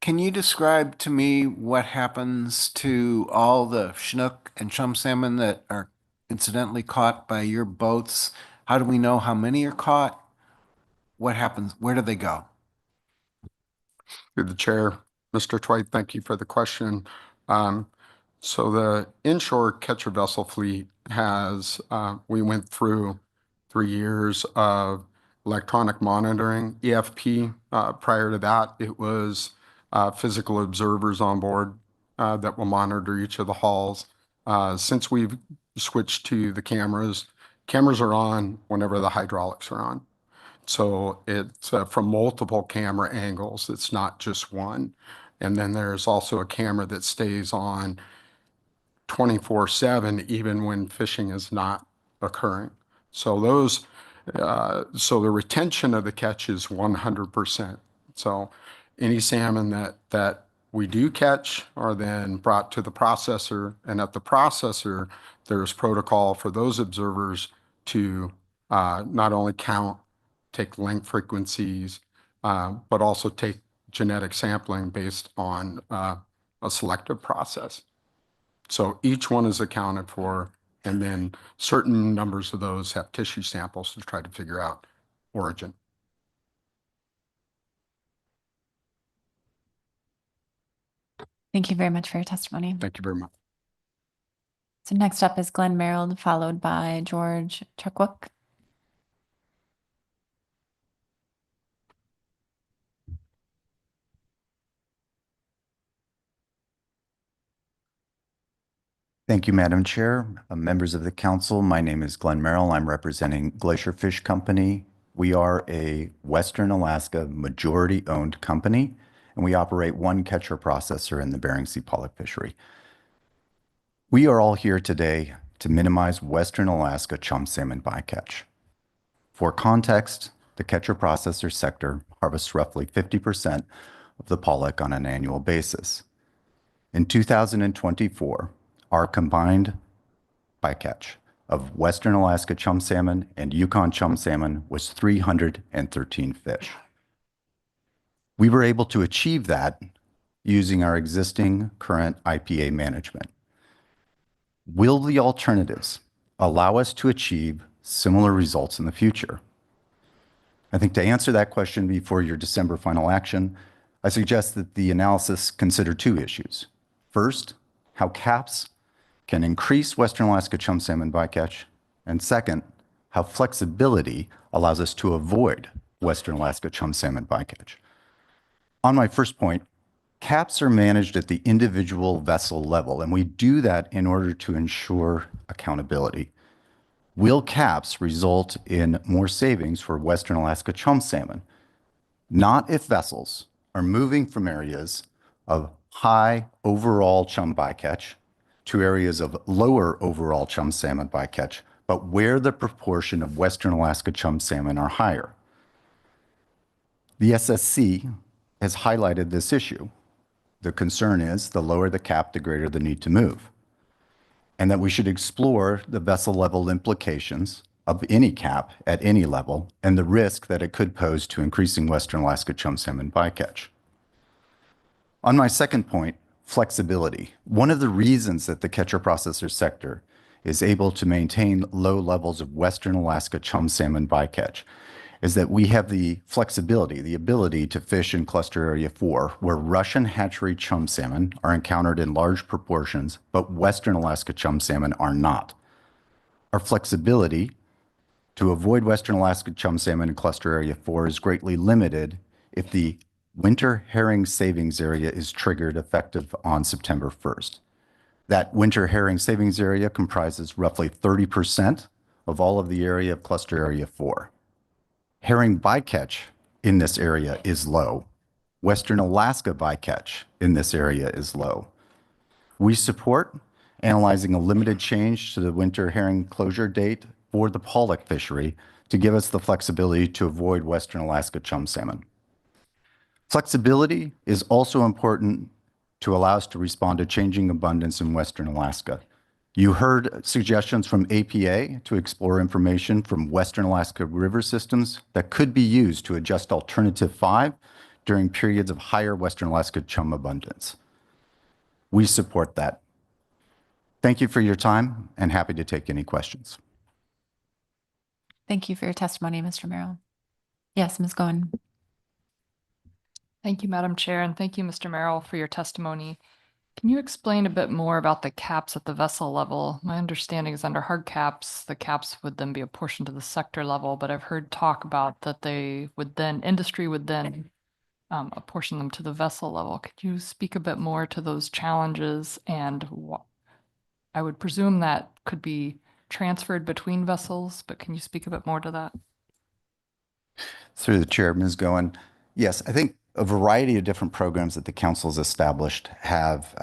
Can you describe to me what happens to all the Chinook and chum salmon that are incidentally caught by your boats? How do we know how many are caught? What happens? Where do they go? Through the chair, Mr. Twite, thank you for the question. So the inshore catcher vessel fleet we went through 3 years of electronic monitoring, EFP. Prior to that, it was physical observers on board that will monitor each of the hulls. Since we've switched to the cameras are on whenever the hydraulics are on. So it's from multiple camera angles. It's not just one. And then there's also a camera that stays on 24/7, even when fishing is not occurring. So the retention of the catch is 100%. So any salmon that we do catch are then brought to the processor, and at the processor, there's protocol for those observers to not only take length frequencies, but also take genetic sampling based on a selective process. So each one is accounted for, and then certain numbers of those have tissue samples to try to figure out origin. Thank you very much for your testimony. Thank you very much. So next up is Glenn Merrill, followed by George Turkwook. Thank you, Madam Chair. Members of the council, my name is Glenn Merrill. I'm representing Glacier Fish Company. We are a Western Alaska majority-owned company, and we operate one catcher processor in the Bering Sea pollock fishery. We are all here today to minimize Western Alaska chum salmon bycatch. For context, the catcher processor sector harvests roughly 50% of the pollock on an annual basis. In 2024, our combined bycatch of Western Alaska chum salmon and Yukon chum salmon was 313 fish. We were able to achieve that using our existing current IPA management. Will the alternatives allow us to achieve similar results in the future? I think to answer that question before your December final action, I suggest that the analysis consider two issues. First, how caps can increase Western Alaska chum salmon bycatch, and second, how flexibility allows us to avoid Western Alaska chum salmon bycatch. On my first point, caps are managed at the individual vessel level, and we do that in order to ensure accountability. Will caps result in more savings for Western Alaska chum salmon? Not if vessels are moving from areas of high overall chum bycatch to areas of lower overall chum salmon bycatch, but where the proportion of Western Alaska chum salmon are higher. The SSC has highlighted this issue. The concern is the lower the cap, the greater the need to move, and that we should explore the vessel level implications of any cap at any level and the risk that it could pose to increasing Western Alaska chum salmon bycatch. On my second point, flexibility. One of the reasons that the catcher processor sector is able to maintain low levels of Western Alaska chum salmon bycatch is that we have the flexibility, the ability to fish in cluster area 4, where Russian hatchery chum salmon are encountered in large proportions, but Western Alaska chum salmon are not. Our flexibility to avoid Western Alaska chum salmon in cluster area 4 is greatly limited if the winter herring savings area is triggered effective on September 1st. That winter herring savings area comprises roughly 30% of all of the area of cluster area 4. Herring bycatch in this area is low. Western Alaska bycatch in this area is low. We support analyzing a limited change to the winter herring closure date for the pollock fishery to give us the flexibility to avoid Western Alaska chum salmon. Flexibility is also important to allow us to respond to changing abundance in Western Alaska. You heard suggestions from APA to explore information from Western Alaska river systems that could be used to adjust Alternative 5 during periods of higher Western Alaska chum abundance. We support that. Thank you for your time and happy to take any questions. Thank you for your testimony, Mr. Merrill. Yes, Ms. Goen. Thank you, Madam Chair, and thank you, Mr. Merrill, for your testimony. Can you explain a bit more about the caps at the vessel level? My understanding is under hard caps, the caps would then be apportioned to the sector level, but I've heard talk about that industry would then apportion them to the vessel level. Could you speak a bit more to those challenges and I would presume that could be transferred between vessels, but can you speak a bit more to that? Through the chair, Ms. Goen. Yes, I think a variety of different programs that the council's established have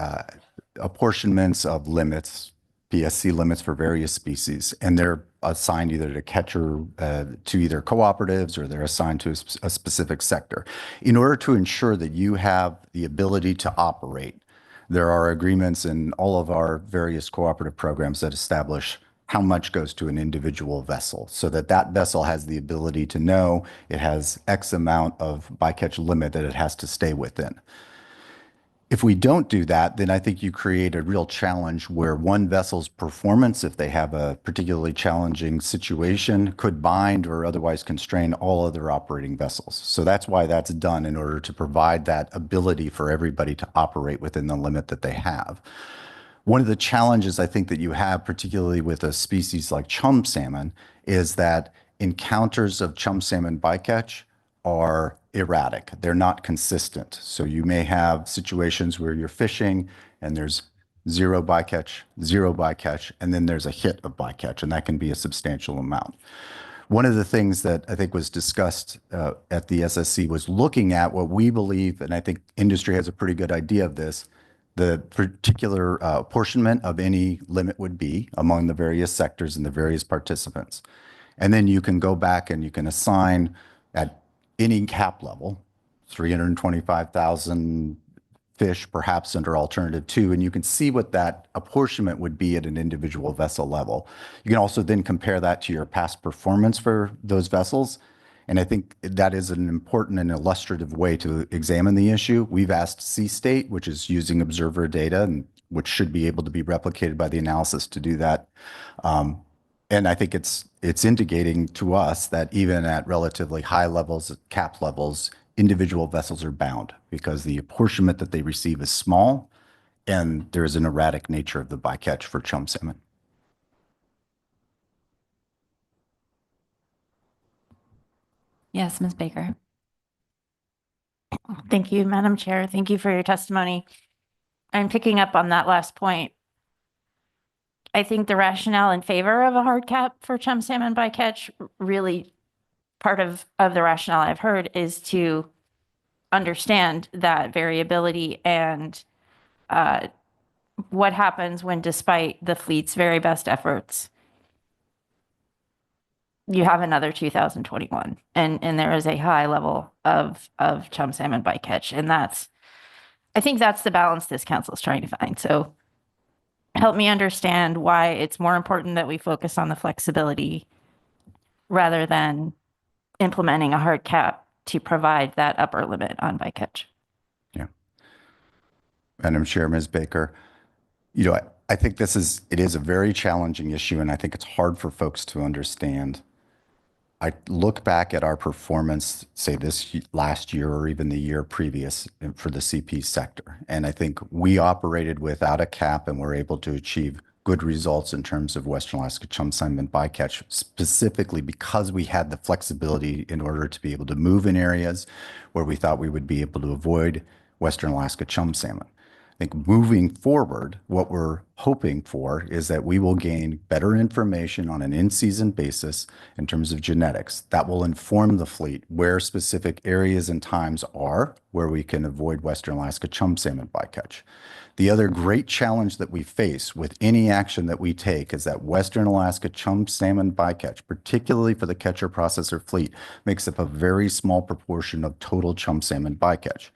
apportionments of limits, PSC limits for various species, and they're assigned either to catcher, to either cooperatives, or they're assigned to a specific sector. In order to ensure that you have the ability to operate, there are agreements in all of our various cooperative programs that establish how much goes to an individual vessel so that that vessel has the ability to know it has X amount of bycatch limit that it has to stay within. If we don't do that, then I think you create a real challenge where one vessel's performance, if they have a particularly challenging situation, could bind or otherwise constrain all other operating vessels. So that's why that's done, in order to provide that ability for everybody to operate within the limit that they have. One of the challenges I think that you have, particularly with a species like chum salmon, is that encounters of chum salmon bycatch are erratic. They're not consistent. So you may have situations where you're fishing and there's zero bycatch, and then there's a hit of bycatch, and that can be a substantial amount. One of the things that I think was discussed at the SSC was looking at what we believe, and I think industry has a pretty good idea of this, the particular apportionment of any limit would be among the various sectors and the various participants. And then you can go back and you can assign at any cap level, 325,000 fish perhaps under alternative 2, and you can see what that apportionment would be at an individual vessel level. You can also then compare that to your past performance for those vessels. And I think that is an important and illustrative way to examine the issue. We've asked C-State, which is using observer data, and which should be able to be replicated by the analysis to do that. And I think it's indicating to us that even at relatively high levels, cap levels, individual vessels are bound because the apportionment that they receive is small, and there is an erratic nature of the bycatch for chum salmon. Yes, Ms. Baker. Thank you, Madam Chair. Thank you for your testimony. I'm picking up on that last point. I think the rationale in favor of a hard cap for chum salmon bycatch, really part of the rationale I've heard is to understand that variability and what happens when, despite the fleet's very best efforts, you have another 2021 and there is a high level of chum salmon bycatch. And I think that's the balance this council is trying to find. So help me understand why it's more important that we focus on the flexibility rather than implementing a hard cap to provide that upper limit on bycatch. Yeah. Madam Chair, Ms. Baker, I think it is a very challenging issue, and I think it's hard for folks to understand. I look back at our performance, say this last year or even the year previous for the CP sector, and I think we operated without a cap and were able to achieve good results in terms of Western Alaska chum salmon bycatch, specifically because we had the flexibility in order to be able to move in areas where we thought we would be able to avoid Western Alaska chum salmon. I think moving forward, what we're hoping for is that we will gain better information on an in-season basis in terms of genetics that will inform the fleet where specific areas and times are where we can avoid Western Alaska chum salmon bycatch. The other great challenge that we face with any action that we take is that Western Alaska chum salmon bycatch, particularly for the catcher processor fleet, makes up a very small proportion of total chum salmon bycatch.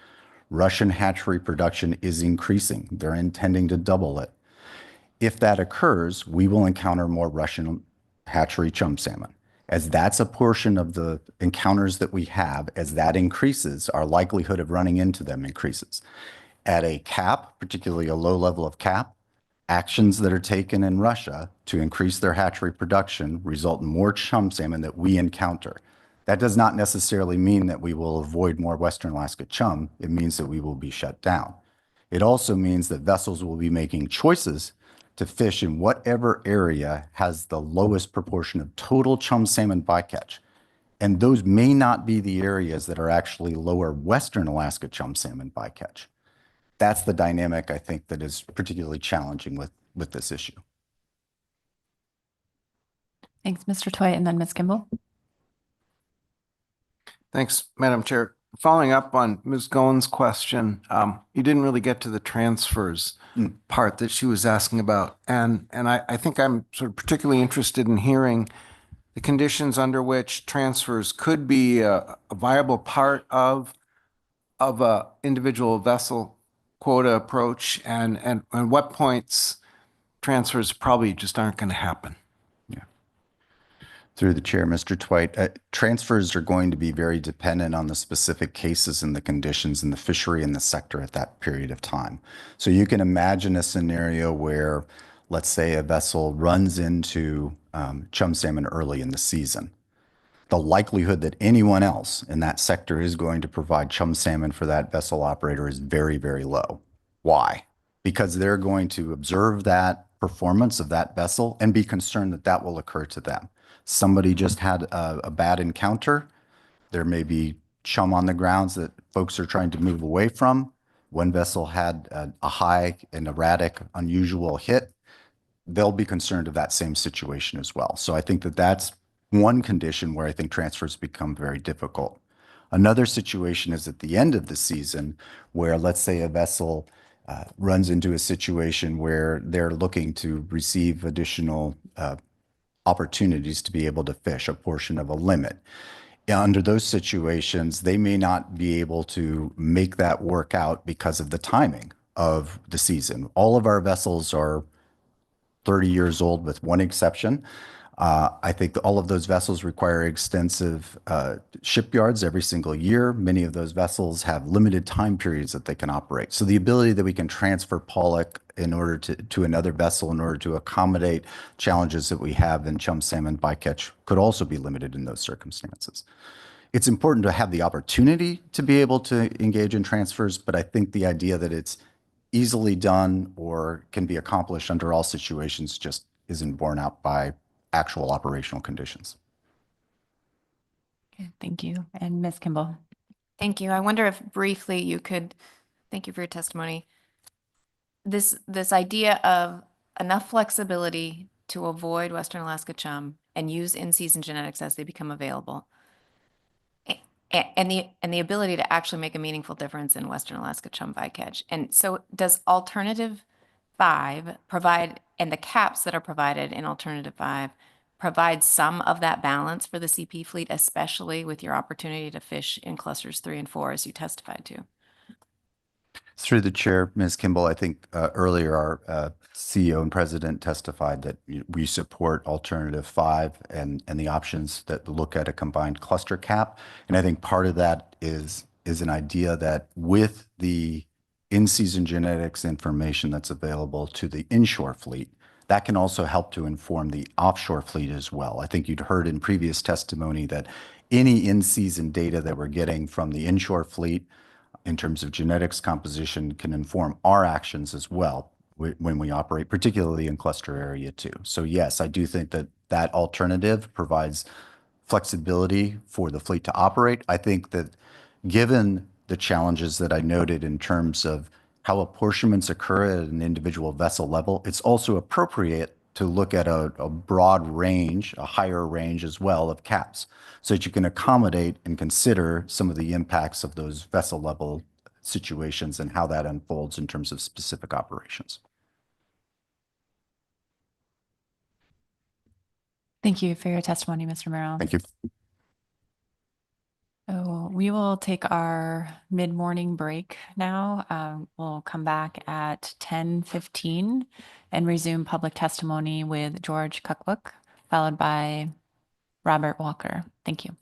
Russian hatchery production is increasing. They're intending to double it. If that occurs, we will encounter more Russian hatchery chum salmon. As that's a portion of the encounters that we have, as that increases, our likelihood of running into them increases. At a cap, particularly a low level of cap, actions that are taken in Russia to increase their hatchery production result in more chum salmon that we encounter. That does not necessarily mean that we will avoid more Western Alaska chum. It means that we will be shut down. It also means that vessels will be making choices to fish in whatever area has the lowest proportion of total chum salmon bycatch. And those may not be the areas that are actually lower Western Alaska chum salmon bycatch. That's the dynamic, I think, that is particularly challenging with this issue. Thanks, Mr. Toy, and then Ms. Kimball. Thanks, Madam Chair. Following up on Ms. Goins' question, you didn't really get to the transfers part that she was asking about. And I think I'm sort of particularly interested in hearing the conditions under which transfers could be a viable part of a individual vessel quota approach and what points transfers probably just aren't going to happen. Through the chair, Mr. Twite, transfers are going to be very dependent on the specific cases and the conditions in the fishery and the sector at that period of time. So you can imagine a scenario where, let's say, a vessel runs into chum salmon early in the season. The likelihood that anyone else in that sector is going to provide chum salmon for that vessel operator is very, very low. Why? Because they're going to observe that performance of that vessel and be concerned that that will occur to them. Somebody just had a bad encounter. There may be chum on the grounds that folks are trying to move away from. One vessel had a high and erratic, unusual hit. They'll be concerned of that same situation as well. So I think that that's one condition where I think transfers become very difficult. Another situation is at the end of the season where, let's say, a vessel runs into a situation where they're looking to receive additional opportunities to be able to fish a portion of a limit. Under those situations, they may not be able to make that work out because of the timing of the season. All of our vessels are 30 years old with one exception. I think all of those vessels require extensive shipyards every single year. Many of those vessels have limited time periods that they can operate. So the ability that we can transfer pollock in order to another vessel in order to accommodate challenges that we have in chum salmon bycatch could also be limited in those circumstances. It's important to have the opportunity to be able to engage in transfers, but I think the idea that it's easily done or can be accomplished under all situations just isn't borne out by actual operational conditions. Okay, thank you. And Ms. Kimball. Thank you. I wonder if briefly you could, thank you for your testimony. This idea of enough flexibility to avoid Western Alaska chum and use in-season genetics as they become available. And the ability to actually make a meaningful difference in Western Alaska chum bycatch. And so does alternative 5 provide, and the caps that are provided in alternative 5 provide some of that balance for the CP fleet, especially with your opportunity to fish in clusters 3 and 4 as you testified to? Through the chair, Ms. Kimball, I think earlier our CEO and president testified that we support alternative 5 and the options that look at a combined cluster cap. And I think part of that is an idea that with the in-season genetics information that's available to the inshore fleet, that can also help to inform the offshore fleet as well. I think you'd heard in previous testimony that any in-season data that we're getting from the inshore fleet in terms of genetics composition can inform our actions as well when we operate, particularly in cluster area 2. So yes, I do think that that alternative provides flexibility for the fleet to operate. I think that given the challenges that I noted in terms of how apportionments occur at an individual vessel level, it's also appropriate to look at a broad range, a higher range as well of caps, so that you can accommodate and consider some of the impacts of those vessel level situations and how that unfolds in terms of specific operations. Thank you for your testimony, Mr. Merrill. Thank you. So we will take our mid-morning break now. We'll come back at 10:15 and resume public testimony with George Kucklook, followed by Robert Walker. Thank you.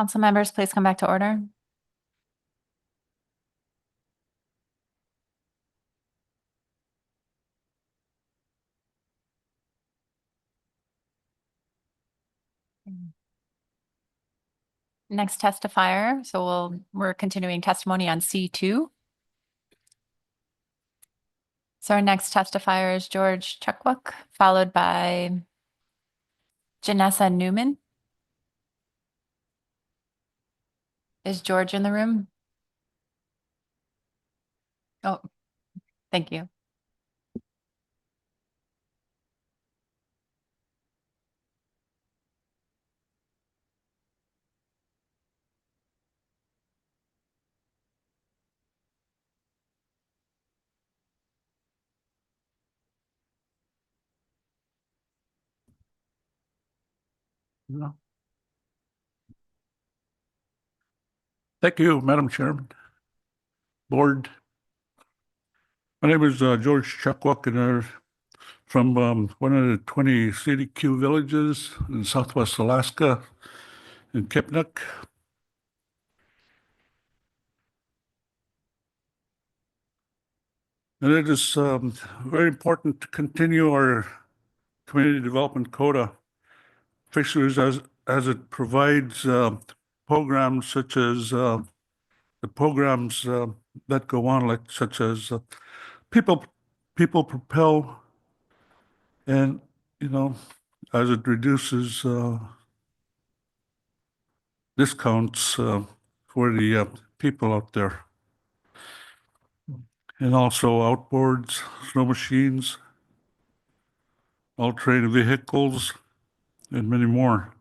Council members, please come back to order. Next testifier, we're continuing testimony on C2. So our next testifier is George Chukwuk, followed by Janessa Newman. Is George in the room? Oh, thank you. No. Thank you, Madam Chairman. Board. My name is George Chukwuk, and I'm from one of the 20 CDQ villages in Southwest Alaska, in Kipnuk. And it is very important to continue our community development quota fisheries as it provides programs such as the programs that go on, like such as people propel, and as it reduces discounts for the people out there, and also outboards, snow machines, all-terrain vehicles, and many more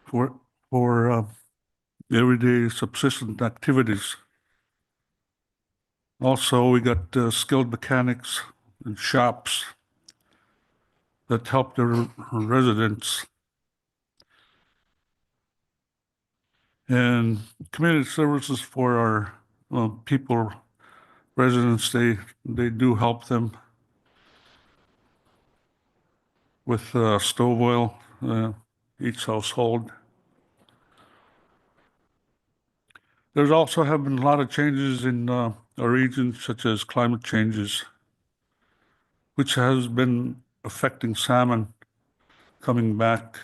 for everyday subsistence activities. Also, we got skilled mechanics and shops that help the residents, and community services for our people, residents. They do help them with stove oil, each household. There's also have been a lot of changes in our region, such as climate changes, which has been affecting salmon coming back.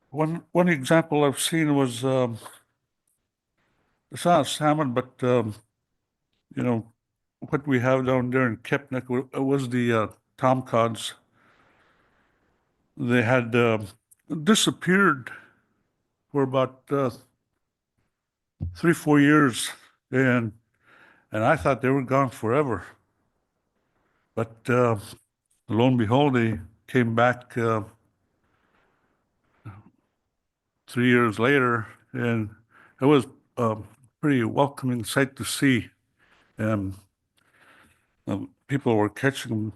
One example I've seen was it's not salmon, but what we have down there in Kipnuk was the tomcods. They had disappeared for about 3-4 years, and I thought they were gone forever. But lo and behold, they came back 3 years later, and it was a pretty welcoming sight to see. People were catching them,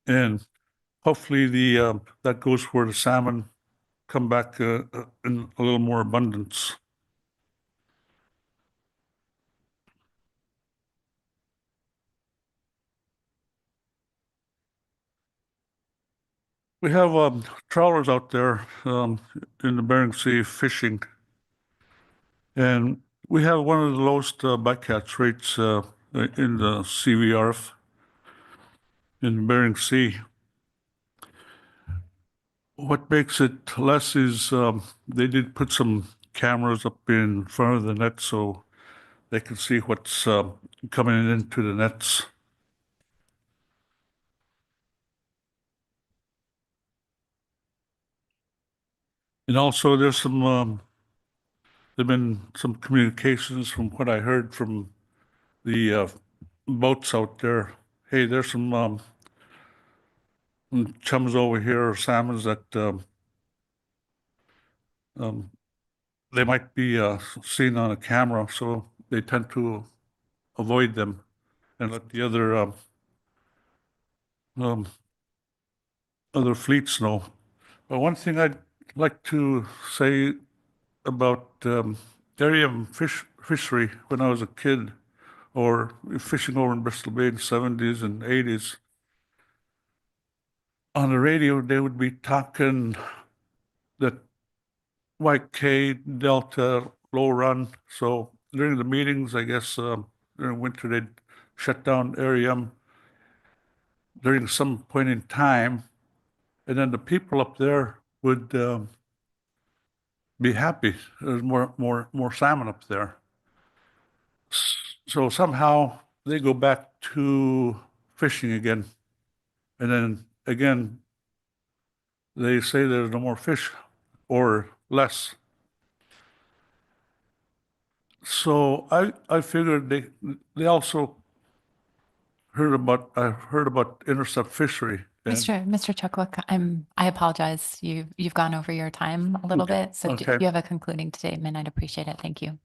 and hopefully that goes where the salmon come back in a little more abundance. We have trawlers out there in the Bering Sea fishing, and we have one of the lowest bycatch rates in the CVRF in the Bering Sea. What makes it less is they did put some cameras up in front of the net so they can see what's coming into the nets. And also there's there've been some communications from what I heard from the boats out there. Hey, there's some chums over here, or salmons that they might be seen on a camera, so they tend to avoid them and let the other fleets know. But one thing I'd like to say about area fishery when I was a kid, or fishing over in Bristol Bay in the 70s and 80s, on the radio, they would be talking that YK Delta low run. So during the meetings, I guess during winter, they'd shut down area during some point in time. And then the people up there would be happy. There's more salmon up there. So somehow they go back to fishing again. And then again, they say there's no more fish or less. So I figured they also I've heard about intercept fishery. And Mr. Chukwick, I apologize. You've gone over your time a little Okay, bit. So okay. if you have a concluding statement, I'd appreciate it. Thank you.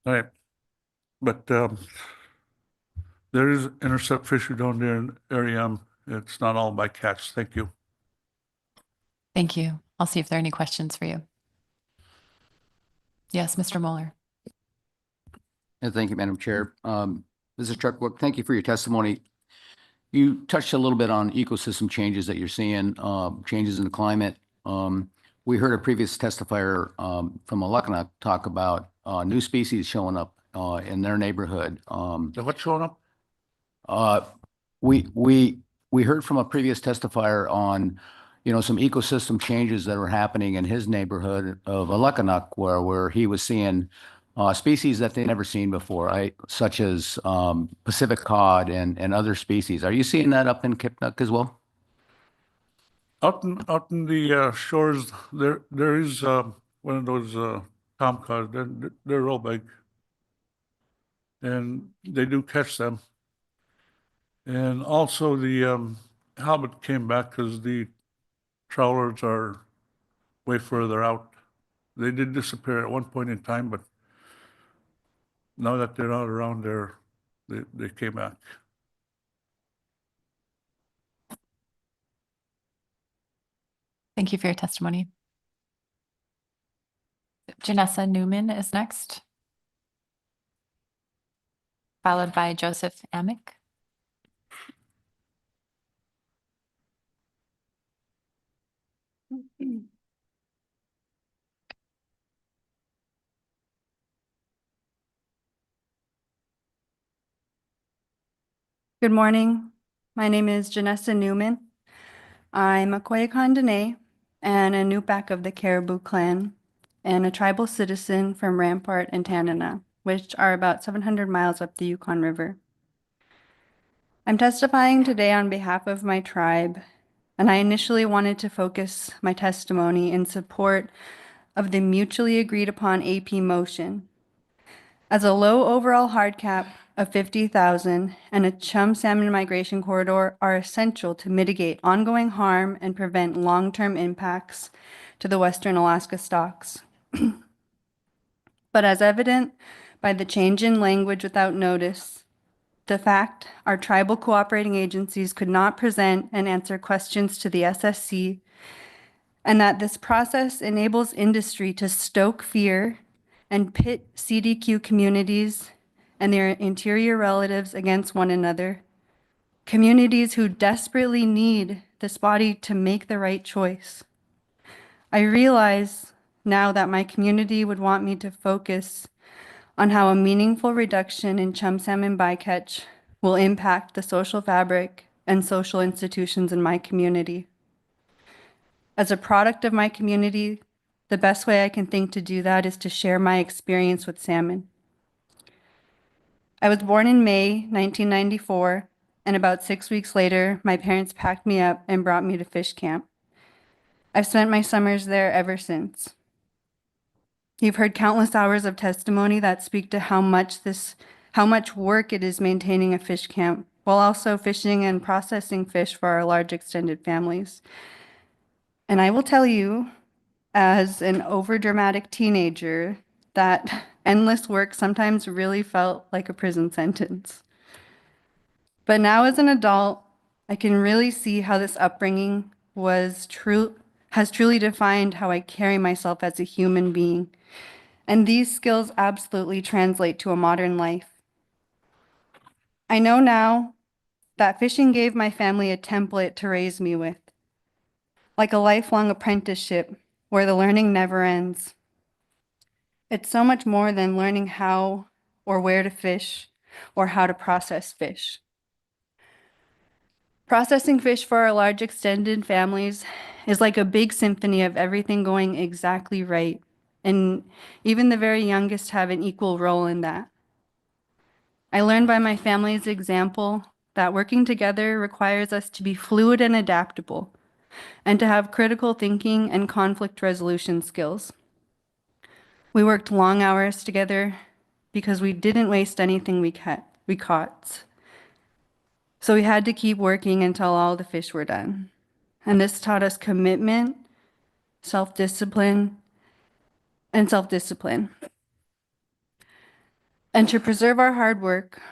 All right. But there is intercept fishery down there in area. It's not all by catch. Thank you. Thank you. I'll see if there are any questions for you. Yes, Mr. Mueller. Thank you, Madam Chair. Mrs. Chukwick, thank you for your testimony. You touched a little bit on ecosystem changes that you're seeing, changes in the climate. We heard a previous testifier from Aluknak talk about new species showing up in their neighborhood. What's showing up? We heard from a previous testifier on, some ecosystem changes that were happening in his neighborhood of Aluknak, where he was seeing species that they never seen before, such as Pacific cod and other species. Are you seeing that up in Kipnuk as well? Out in the shores, there is one of those tomcod. They're real big, and they do catch them. And also the halibut came back because the trawlers are way further out. They did disappear at one point in time, but now that they're not around there, they came back. Thank you for your testimony. Janessa Newman is next, followed by Joseph Amick. Good morning. My name is Janessa Newman. I'm a Koyukon Dene and a Newpak of the Caribou clan and a tribal citizen from Rampart and Tanana, which are about 700 miles up the Yukon River. I'm testifying today on behalf of my tribe, and I initially wanted to focus my testimony in support of the mutually agreed upon AP motion. As a low overall hard cap of 50,000 and a chum salmon migration corridor are essential to mitigate ongoing harm and prevent long-term impacts to the Western Alaska stocks. But as evident by the change in language without notice, the fact our tribal cooperating agencies could not present and answer questions to the SSC, and that this process enables industry to stoke fear and pit CDQ communities and their interior relatives against one another, communities who desperately need this body to make the right choice. I realize now that my community would want me to focus on how a meaningful reduction in chum salmon bycatch will impact the social fabric and social institutions in my community. As a product of my community, the best way I can think to do that is to share my experience with salmon. I was born in May 1994, and about 6 weeks later, my parents packed me up and brought me to fish camp. I've spent my summers there ever since. You've heard countless hours of testimony that speak to how much work it is maintaining a fish camp, while also fishing and processing fish for our large extended families. And I will tell you, as an overdramatic teenager, that endless work sometimes really felt like a prison sentence. But now as an adult, I can really see how this upbringing has truly defined how I carry myself as a human being. And these skills absolutely translate to a modern life. I know now that fishing gave my family a template to raise me with. like a lifelong apprenticeship where the learning never ends. It's so much more than learning how or where to fish or how to process fish. Processing fish for our large extended families is like a big symphony of everything going exactly right, and even the very youngest have an equal role in that. I learned by my family's example that working together requires us to be fluid and adaptable, and to have critical thinking and conflict resolution skills. We worked long hours together because we didn't waste anything we caught. So we had to keep working until all the fish were done. And this taught us commitment, self-discipline, and self-discipline. And to preserve our hard work,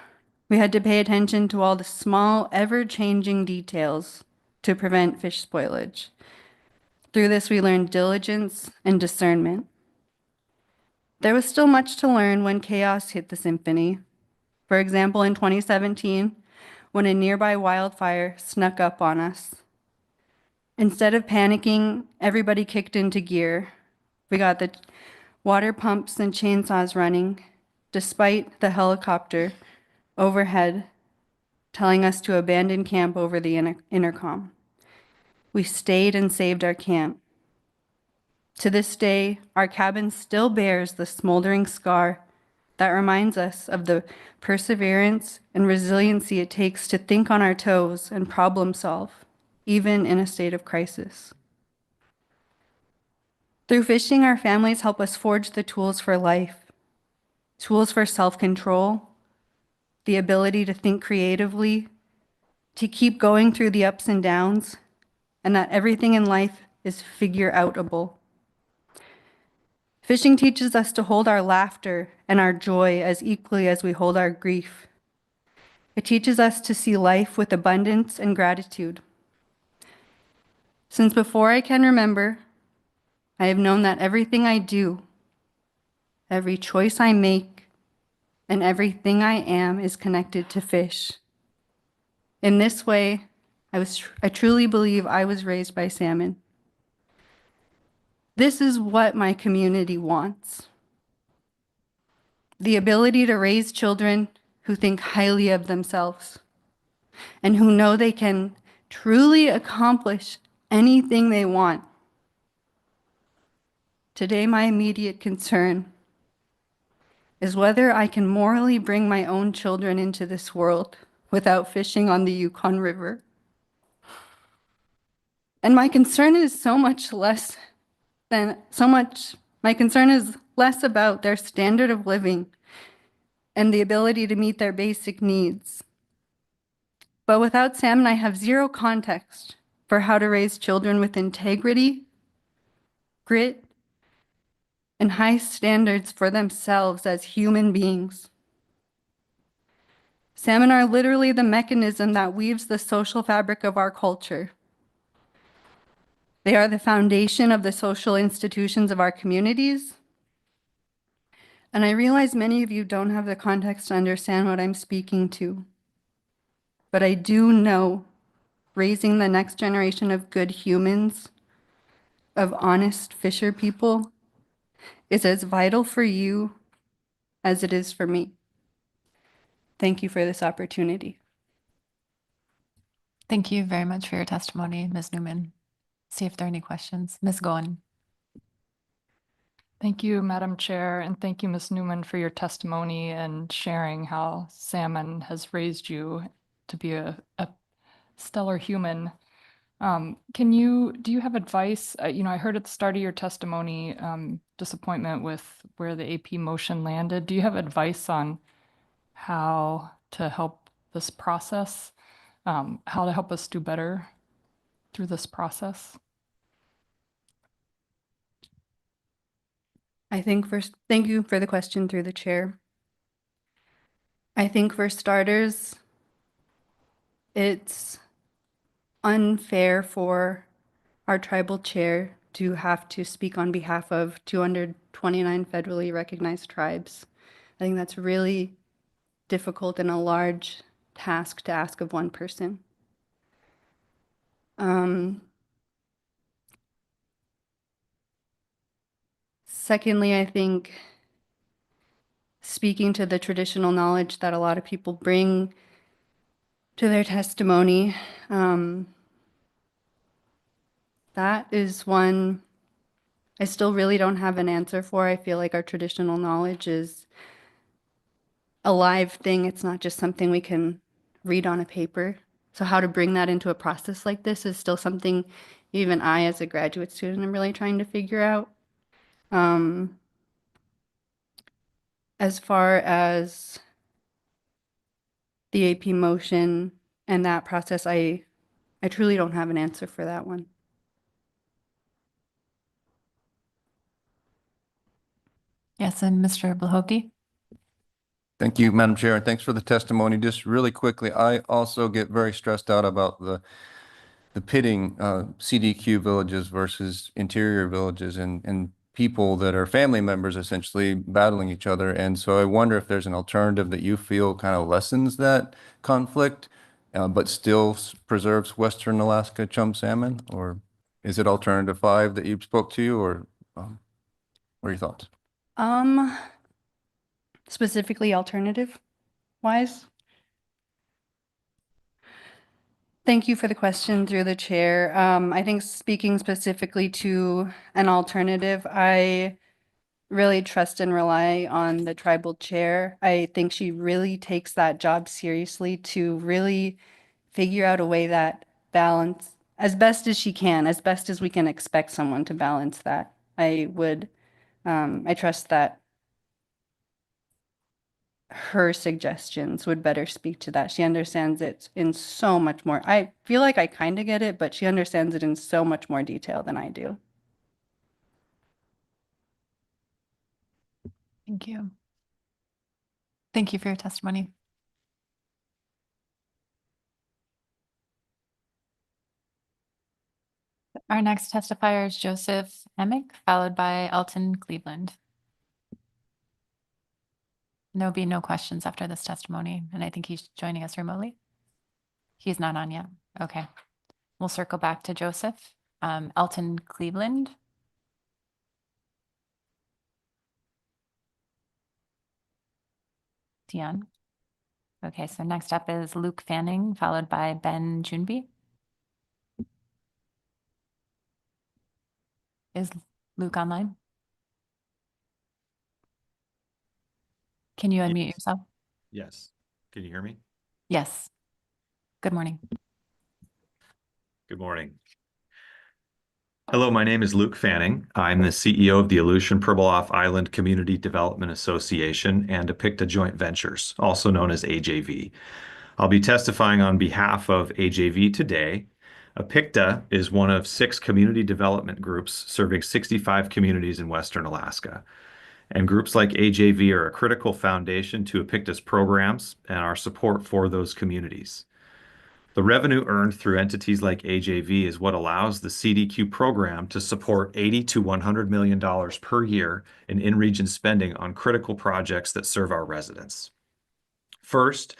we had to pay attention to all the small, ever-changing details to prevent fish spoilage. Through this, we learned diligence and discernment. There was still much to learn when chaos hit the symphony. For example, in 2017, when a nearby wildfire snuck up on us. Instead of panicking, everybody kicked into gear. We got the water pumps and chainsaws running, despite the helicopter overhead telling us to abandon camp over the intercom. We stayed and saved our camp. To this day, our cabin still bears the smoldering scar that reminds us of the perseverance and resiliency it takes to think on our toes and problem solve, even in a state of crisis. Through fishing, our families help us forge the tools for life, tools for self-control, the ability to think creatively, to keep going through the ups and downs, and that everything in life is figure-outable. Fishing teaches us to hold our laughter and our joy as equally as we hold our grief. It teaches us to see life with abundance and gratitude. Since before I can remember, I have known that everything I do, every choice I make, and everything I am is connected to fish. In this way, I truly believe I was raised by salmon. This is what my community wants. The ability to raise children who think highly of themselves and who know they can truly accomplish anything they want. Today, my immediate concern is whether I can morally bring my own children into this world without fishing on the Yukon River. And my concern is my concern is less about their standard of living and the ability to meet their basic needs. But without salmon, I have zero context for how to raise children with integrity, grit, and high standards for themselves as human beings. Salmon are literally the mechanism that weaves the social fabric of our culture. They are the foundation of the social institutions of our communities. And I realize many of you don't have the context to understand what I'm speaking to. But I do know raising the next generation of good humans, of honest fisher people, is as vital for you as it is for me. Thank you for this opportunity. Thank you very much for your testimony, Ms. Newman. See if there are any questions. Ms. Goen. Thank you, Madam Chair, and thank you, Ms. Newman, for your testimony and sharing how salmon has raised you to be a stellar human. Do you have advice? I heard at the start of your testimony, disappointment with where the AP motion landed. Do you have advice on how to help this process, how to help us do better through this process? Thank you for the question through the chair. I think for starters, it's unfair for our tribal chair to have to speak on behalf of 229 federally recognized tribes. I think that's really difficult and a large task to ask of one person. Secondly, I think speaking to the traditional knowledge that a lot of people bring to their testimony, that is one I still really don't have an answer for. I feel like our traditional knowledge is a live thing. It's not just something we can read on a paper. So how to bring that into a process like this is still something even I, as a graduate student, am really trying to figure out. As far as the AP motion and that process, I truly don't have an answer for that one. Yes, and Mr. Blahoky? Thank you, Madam Chair, and thanks for the testimony. Just really quickly, I also get very stressed out about the pitting CDQ villages versus interior villages and people that are family members essentially battling each other. And so I wonder if there's an alternative that you feel kind of lessens that conflict, but still preserves Western Alaska chum salmon? Or is it alternative 5 that you spoke to, or what are your thoughts? Specifically alternative wise? Thank you for the question through the chair. I think speaking specifically to an alternative, I really trust and rely on the tribal chair. I think she really takes that job seriously to really figure out a way that balance as best as she can, as best as we can expect someone to balance that. I trust that her suggestions would better speak to that. She understands it in so much more. I feel like I kind of get it, but she understands it in so much more detail than I do. Thank you. Thank you for your testimony. Our next testifier is Joseph Emick, followed by Elton Cleveland. There'll be no questions after this testimony, and I think he's joining us remotely. He's not on yet. Okay. We'll circle back to Joseph. Elton Cleveland. Dion. Okay, so next up is Luke Fanning, followed by Ben Junby. Is Luke online? Can you unmute yourself? Yes. Can you hear me? Yes. Good morning. Good morning. Hello, my name is Luke Fanning. I'm the CEO of the Aleutian Pribilof Island Community Development Association and Apicta Joint Ventures, also known as AJV. I'll be testifying on behalf of AJV today. Apicta is one of 6 community development groups serving 65 communities in Western Alaska. And groups like AJV are a critical foundation to Apicta's programs and our support for those communities. The revenue earned through entities like AJV is what allows the CDQ program to support $80 to $100 million per year in in-region spending on critical projects that serve our residents. First,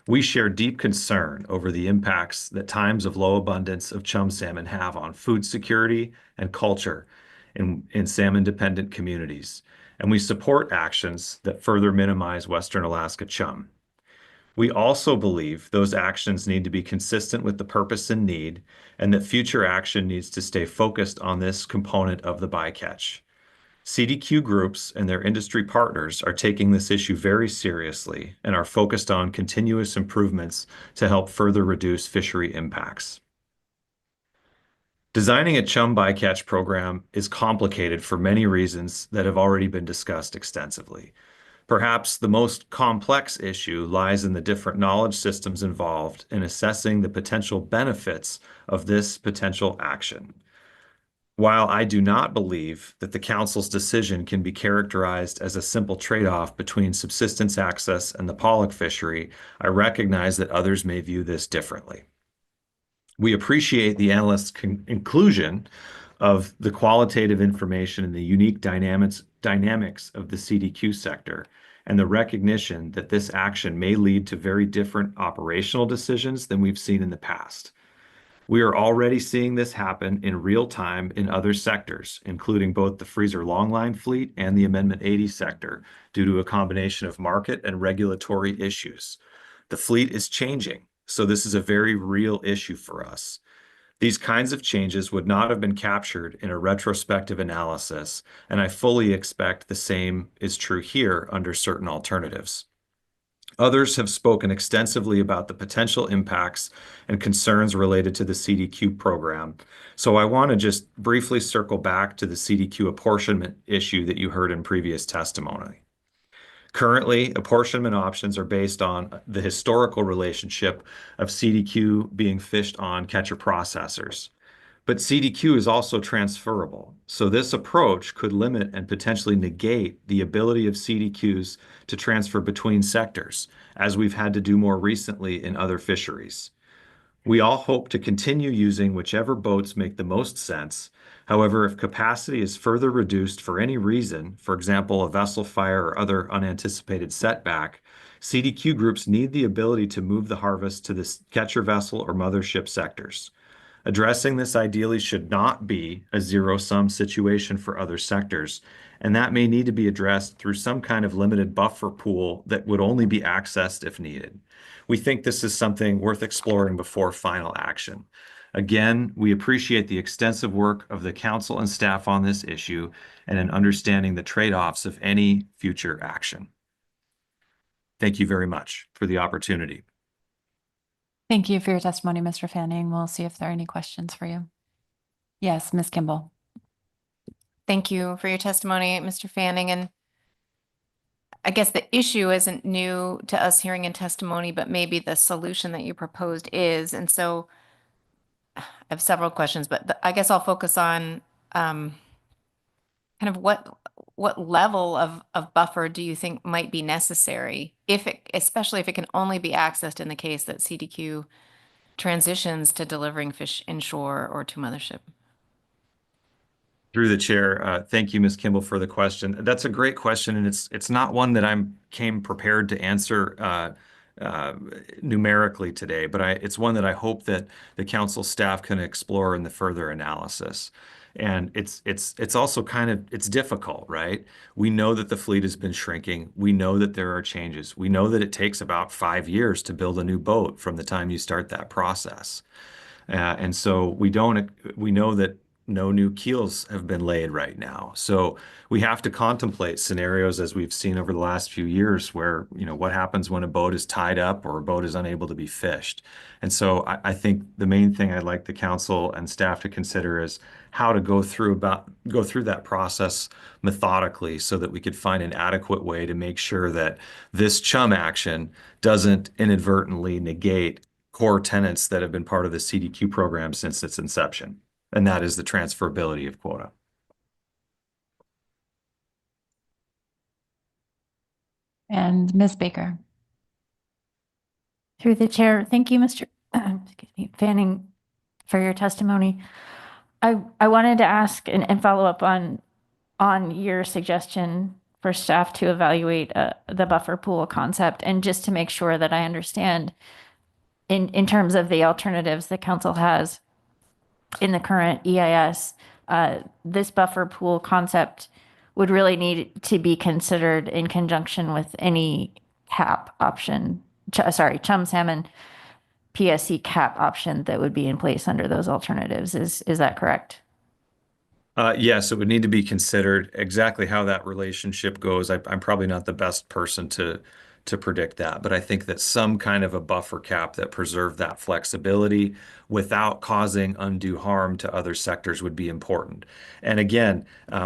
we share deep concern over the impacts that times of low abundance of chum salmon have on food security and culture in salmon-dependent communities, and we support actions that further minimize Western Alaska chum. We also believe those actions need to be consistent with the purpose and need, and that future action needs to stay focused on this component of the bycatch. CDQ groups and their industry partners are taking this issue very seriously and are focused on continuous improvements to help further reduce fishery impacts. Designing a chum bycatch program is complicated for many reasons that have already been discussed extensively. Perhaps the most complex issue lies in the different knowledge systems involved in assessing the potential benefits of this potential action. While I do not believe that the Council's decision can be characterized as a simple trade-off between subsistence access and the pollock fishery, I recognize that others may view this differently. We appreciate the analyst's inclusion of the qualitative information and the unique dynamics of the CDQ sector, and the recognition that this action may lead to very different operational decisions than we've seen in the past. We are already seeing this happen in real time in other sectors, including both the freezer longline fleet and the Amendment 80 sector, due to a combination of market and regulatory issues. The fleet is changing, so this is a very real issue for us. These kinds of changes would not have been captured in a retrospective analysis, and I fully expect the same is true here under certain alternatives. Others have spoken extensively about the potential impacts and concerns related to the CDQ program, so I want to just briefly circle back to the CDQ apportionment issue that you heard in previous testimony. Currently, apportionment options are based on the historical relationship of CDQ being fished on catcher processors. But CDQ is also transferable, so this approach could limit and potentially negate the ability of CDQs to transfer between sectors, as we've had to do more recently in other fisheries. We all hope to continue using whichever boats make the most sense. However, if capacity is further reduced for any reason, for example, a vessel fire or other unanticipated setback, CDQ groups need the ability to move the harvest to the catcher vessel or mothership sectors. Addressing this ideally should not be a zero-sum situation for other sectors, and that may need to be addressed through some kind of limited buffer pool that would only be accessed if needed. We think this is something worth exploring before final action. Again, we appreciate the extensive work of the council and staff on this issue and in understanding the trade-offs of any future action. Thank you very much for the opportunity. Thank you for your testimony, Mr. Fanning. We'll see if there are any questions for you. Yes, Ms. Kimball. Thank you for your testimony, Mr. Fanning. And I guess the issue isn't new to us hearing in testimony, but maybe the solution that you proposed is. And so I have several questions, but I guess I'll focus on kind of what level of buffer do you think might be necessary, especially if it can only be accessed in the case that CDQ transitions to delivering fish inshore or to mothership? Through the chair, thank you, Ms. Kimball, for the question. That's a great question, and it's not one that came prepared to answer numerically today, but it's one that I hope that the council staff can explore in the further analysis. And it's also it's difficult, right? We know that the fleet has been shrinking. We know that there are changes. We know that it takes about 5 years to build a new boat from the time you start that process. And so we know that no new keels have been laid right now. So we have to contemplate scenarios as we've seen over the last few years where, what happens when a boat is tied up or a boat is unable to be fished. And so I think the main thing I'd like the council and staff to consider is how to go through that process methodically so that we could find an adequate way to make sure that this chum action doesn't inadvertently negate core tenets that have been part of the CDQ program since its inception. And that is the transferability of quota. And Ms. Baker. Through the chair, thank you, Mr. Fanning, for your testimony. I wanted to ask and follow up on your suggestion for staff to evaluate the buffer pool concept, and just to make sure that I understand in terms of the alternatives the council has in the current EIS, this buffer pool concept would really need to be considered in conjunction with any cap option, chum salmon PSC cap option that would be in place under those alternatives. Is that correct? Yes, it would need to be considered. Exactly how that relationship goes, I'm probably not the best person to predict that, but I think that some kind of a buffer cap that preserved that flexibility without causing undue harm to other sectors would be important. And again,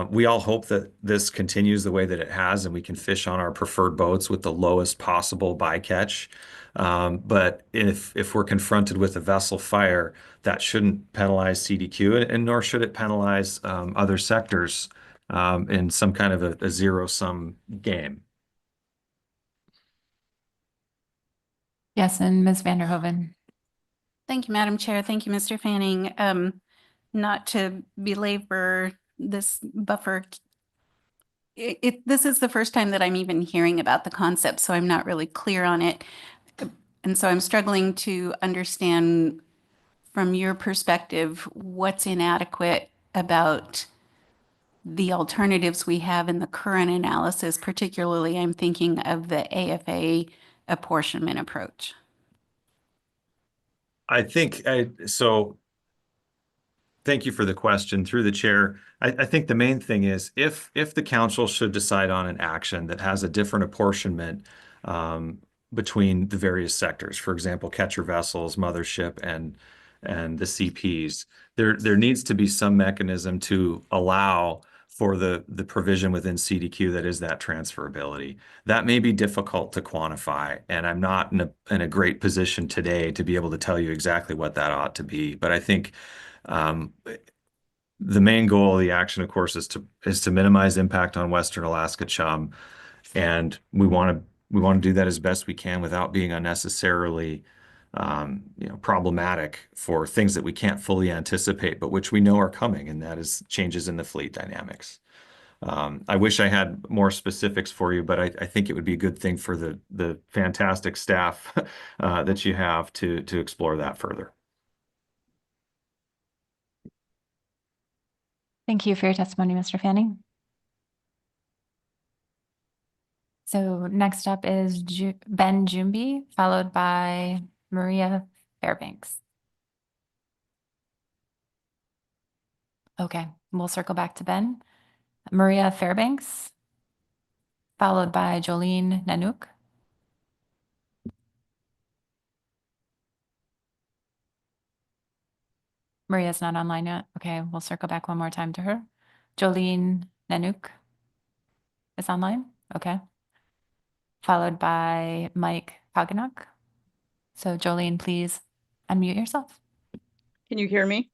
we all hope that this continues the way that it has and we can fish on our preferred boats with the lowest possible bycatch. But if we're confronted with a vessel fire, that shouldn't penalize CDQ, and nor should it penalize other sectors in some kind of a zero-sum game. Yes, and Ms. Vanderhoven. Thank you, Madam Chair. Thank you, Mr. Fanning. Not to belabor this buffer, this is the first time that I'm even hearing about the concept, so I'm not really clear on it. And so I'm struggling to understand from your perspective, what's inadequate about the alternatives we have in the current analysis? Particularly, I'm thinking of the AFA apportionment approach. I think so. Thank you for the question through the chair. I think the main thing is if the council should decide on an action that has a different apportionment between the various sectors, for example, catcher vessels, mothership, and the CPs, there needs to be some mechanism to allow for the provision within CDQ that is that transferability. That may be difficult to quantify, and I'm not in a great position today to be able to tell you exactly what that ought to be. But I think the main goal of the action, of course, is to minimize impact on Western Alaska chum, and we want to do that as best we can without being unnecessarily problematic for things that we can't fully anticipate, but which we know are coming, and that is changes in the fleet dynamics. I wish I had more specifics for you, but I think it would be a good thing for the fantastic staff that you have to explore that further. Thank you for your testimony, Mr. Fanning. So next up is Ben Jumbi, followed by Maria Fairbanks. Okay, we'll circle back to Ben. Maria Fairbanks, followed by Jolene Nanook. Maria's not online yet. Okay, we'll circle back one more time to her. Jolene Nanook is online. Okay. Followed by Mike Paganuk. So Jolene, please unmute yourself. Can you hear me?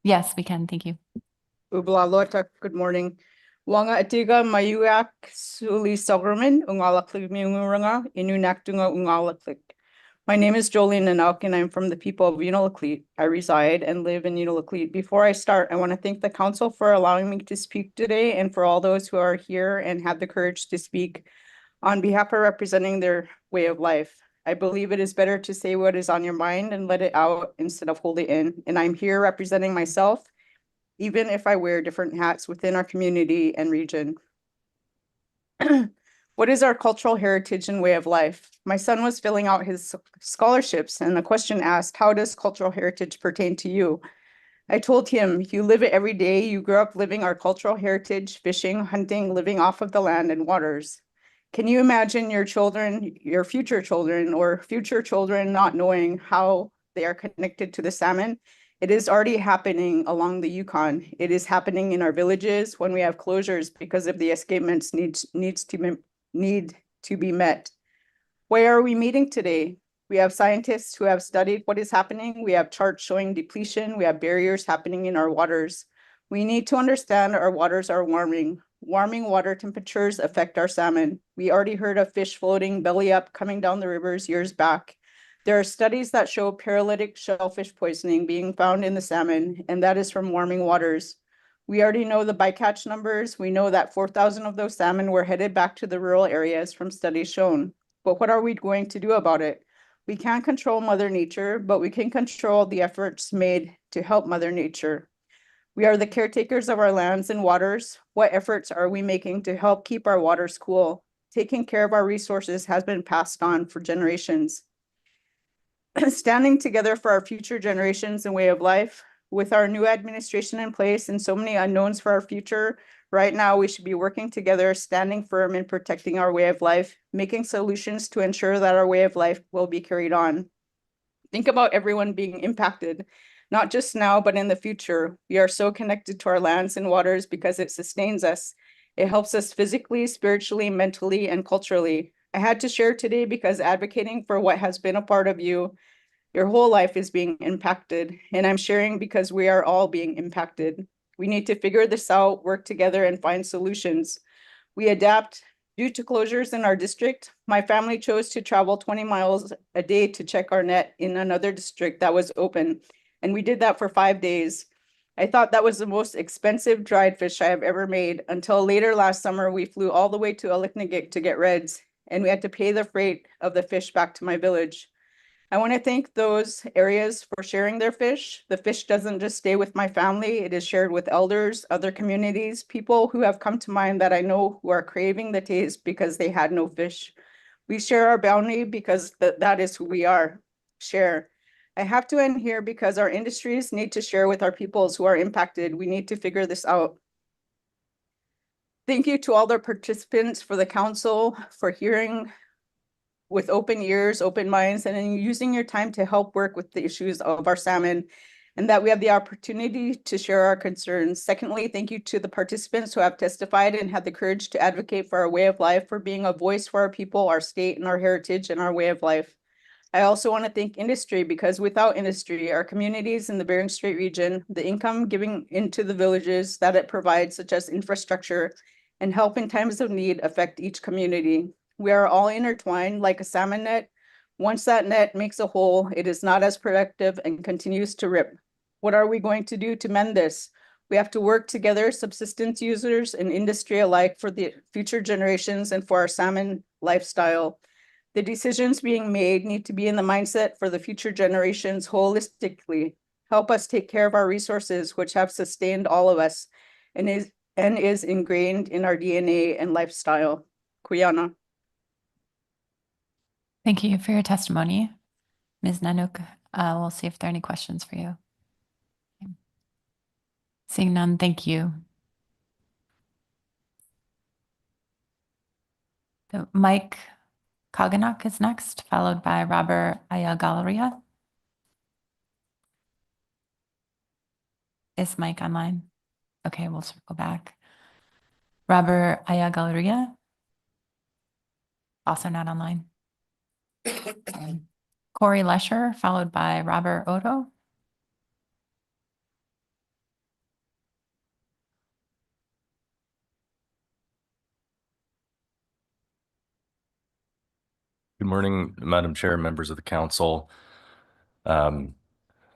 Yes, we can. Thank you. Ublalota, good morning. Wanga atiga mayuak suli sogerman ungalaklik miunguranga inunaktunga ungalaklik. My name is Jolene Nanook, and I'm from the people of Unalakleet. I reside and live in Unalakleet. Before I start, I want to thank the council for allowing me to speak today, and for all those who are here and have the courage to speak on behalf of representing their way of life. I believe it is better to say what is on your mind and let it out instead of hold it in. And I'm here representing myself, even if I wear different hats within our community and region. What is our cultural heritage and way of life? My son was filling out his scholarships, and the question asked, how does cultural heritage pertain to you? I told him, you live it every day. You grew up living our cultural heritage, fishing, hunting, living off of the land and waters. Can you imagine your children, your future children, or future children not knowing how they are connected to the salmon? It is already happening along the Yukon. It is happening in our villages when we have closures because of the escapements need to be met. Why are we meeting today? We have scientists who have studied what is happening. We have charts showing depletion. We have barriers happening in our waters. We need to understand our waters are warming. Warming water temperatures affect our salmon. We already heard of fish floating belly up coming down the rivers years back. There are studies that show paralytic shellfish poisoning being found in the salmon, and that is from warming waters. We already know the bycatch numbers. We know that 4,000 of those salmon were headed back to the rural areas from studies shown. But what are we going to do about it? We can't control Mother Nature, but we can control the efforts made to help Mother Nature. We are the caretakers of our lands and waters. What efforts are we making to help keep our waters cool? Taking care of our resources has been passed on for generations. Standing together for our future generations and way of life, with our new administration in place and so many unknowns for our future, right now we should be working together, standing firm and protecting our way of life, making solutions to ensure that our way of life will be carried on. Think about everyone being impacted, not just now, but in the future. We are so connected to our lands and waters because it sustains us. It helps us physically, spiritually, mentally, and culturally. I had to share today because advocating for what has been a part of you, your whole life is being impacted. And I'm sharing because we are all being impacted. We need to figure this out, work together, and find solutions. We adapt. Due to closures in our district, my family chose to travel 20 miles a day to check our net in another district that was open. And we did that for 5 days. I thought that was the most expensive dried fish I have ever made until later last summer, we flew all the way to Aliknagik to get reds, and we had to pay the freight of the fish back to my village. I want to thank those areas for sharing their fish. The fish doesn't just stay with my family, it is shared with elders, other communities, people who have come to mind that I know who are craving the taste because they had no fish. We share our bounty because that is who we are. Share. I have to end here because our industries need to share with our peoples who are impacted. We need to figure this out. Thank you to all the participants, for the council, for hearing with open ears, open minds, and in using your time to help work with the issues of our salmon, and that we have the opportunity to share our concerns. Secondly, thank you to the participants who have testified and had the courage to advocate for our way of life, for being a voice for our people, our state, and our heritage, and our way of life. I also want to thank industry, because without industry, our communities in the Bering Strait region, the income giving into the villages that it provides, such as infrastructure and help in times of need, affect each community. We are all intertwined like a salmon net. Once that net makes a hole, it is not as productive and continues to rip. What are we going to do to mend this? We have to work together, subsistence users and industry alike, for the future generations and for our salmon lifestyle. The decisions being made need to be in the mindset for the future generations holistically. Help us take care of our resources, which have sustained all of us and is ingrained in our DNA and lifestyle. Kuyana. Thank you for your testimony. Ms. Nanook, we'll see if there are any questions for you. Seeing none, thank you. So Mike Kaganak is next, followed by Robert Ayagalaria. Is Mike online? Okay, we'll circle back. Robert Ayagalaria, also not online. Corey Lesher, followed by Robert Odo. Good morning, Madam Chair, members of the council. Thank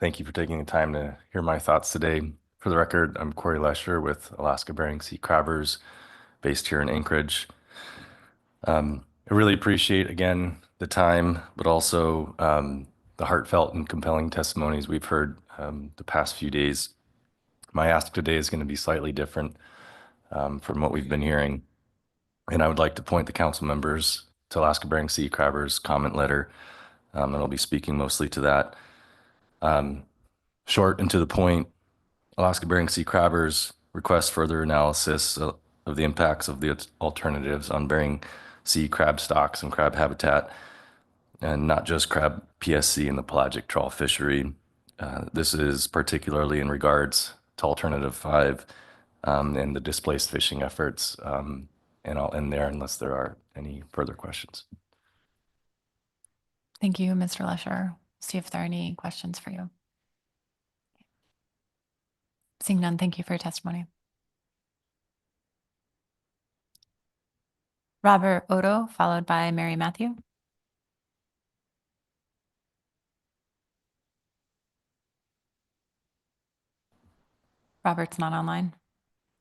you for taking the time to hear my thoughts today. For the record, I'm Corey Lesher with Alaska Bering Sea Crabbers, based here in Anchorage. I really appreciate, again, the time, but also the heartfelt and compelling testimonies we've heard the past few days. My ask today is going to be slightly different from what we've been hearing. And I would like to point the council members to Alaska Bering Sea Crabbers comment letter, and I'll be speaking mostly to that. Short and to the point, Alaska Bering Sea Crabbers request further analysis of the impacts of the alternatives on Bering Sea crab stocks and crab habitat, and not just crab PSC and the pelagic trawl fishery. This is particularly in regards to Alternative 5 and the displaced fishing efforts. And I'll end there unless there are any further questions. Thank you, Mr. Lesher. See if there are any questions for you. Seeing none, thank you for your testimony. Robert Odo, followed by Mary Matthew. Robert's not online.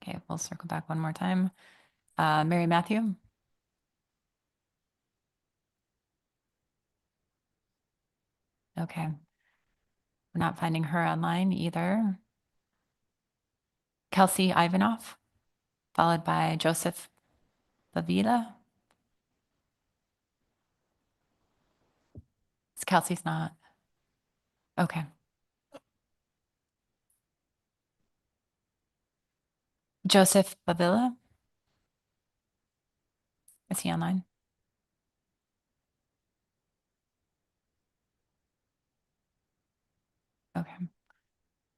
Okay, we'll circle back one more time. Mary Matthew. Okay. We're not finding her online either. Kelsey Ivanoff, followed by Joseph Bavila. Kelsey's not. Okay. Joseph Bavila. Is he online? Okay.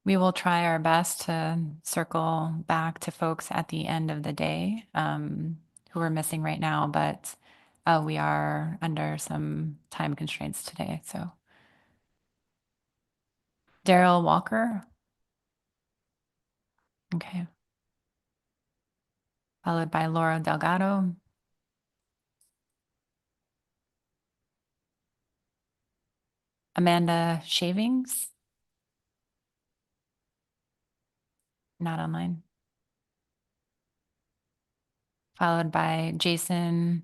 We will try our best to circle back to folks at the end of the day who are missing right now, but we are under some time constraints today. So Daryl Walker. Okay. Followed by Laura Delgado. Amanda Shavings. Not online. Followed by Jason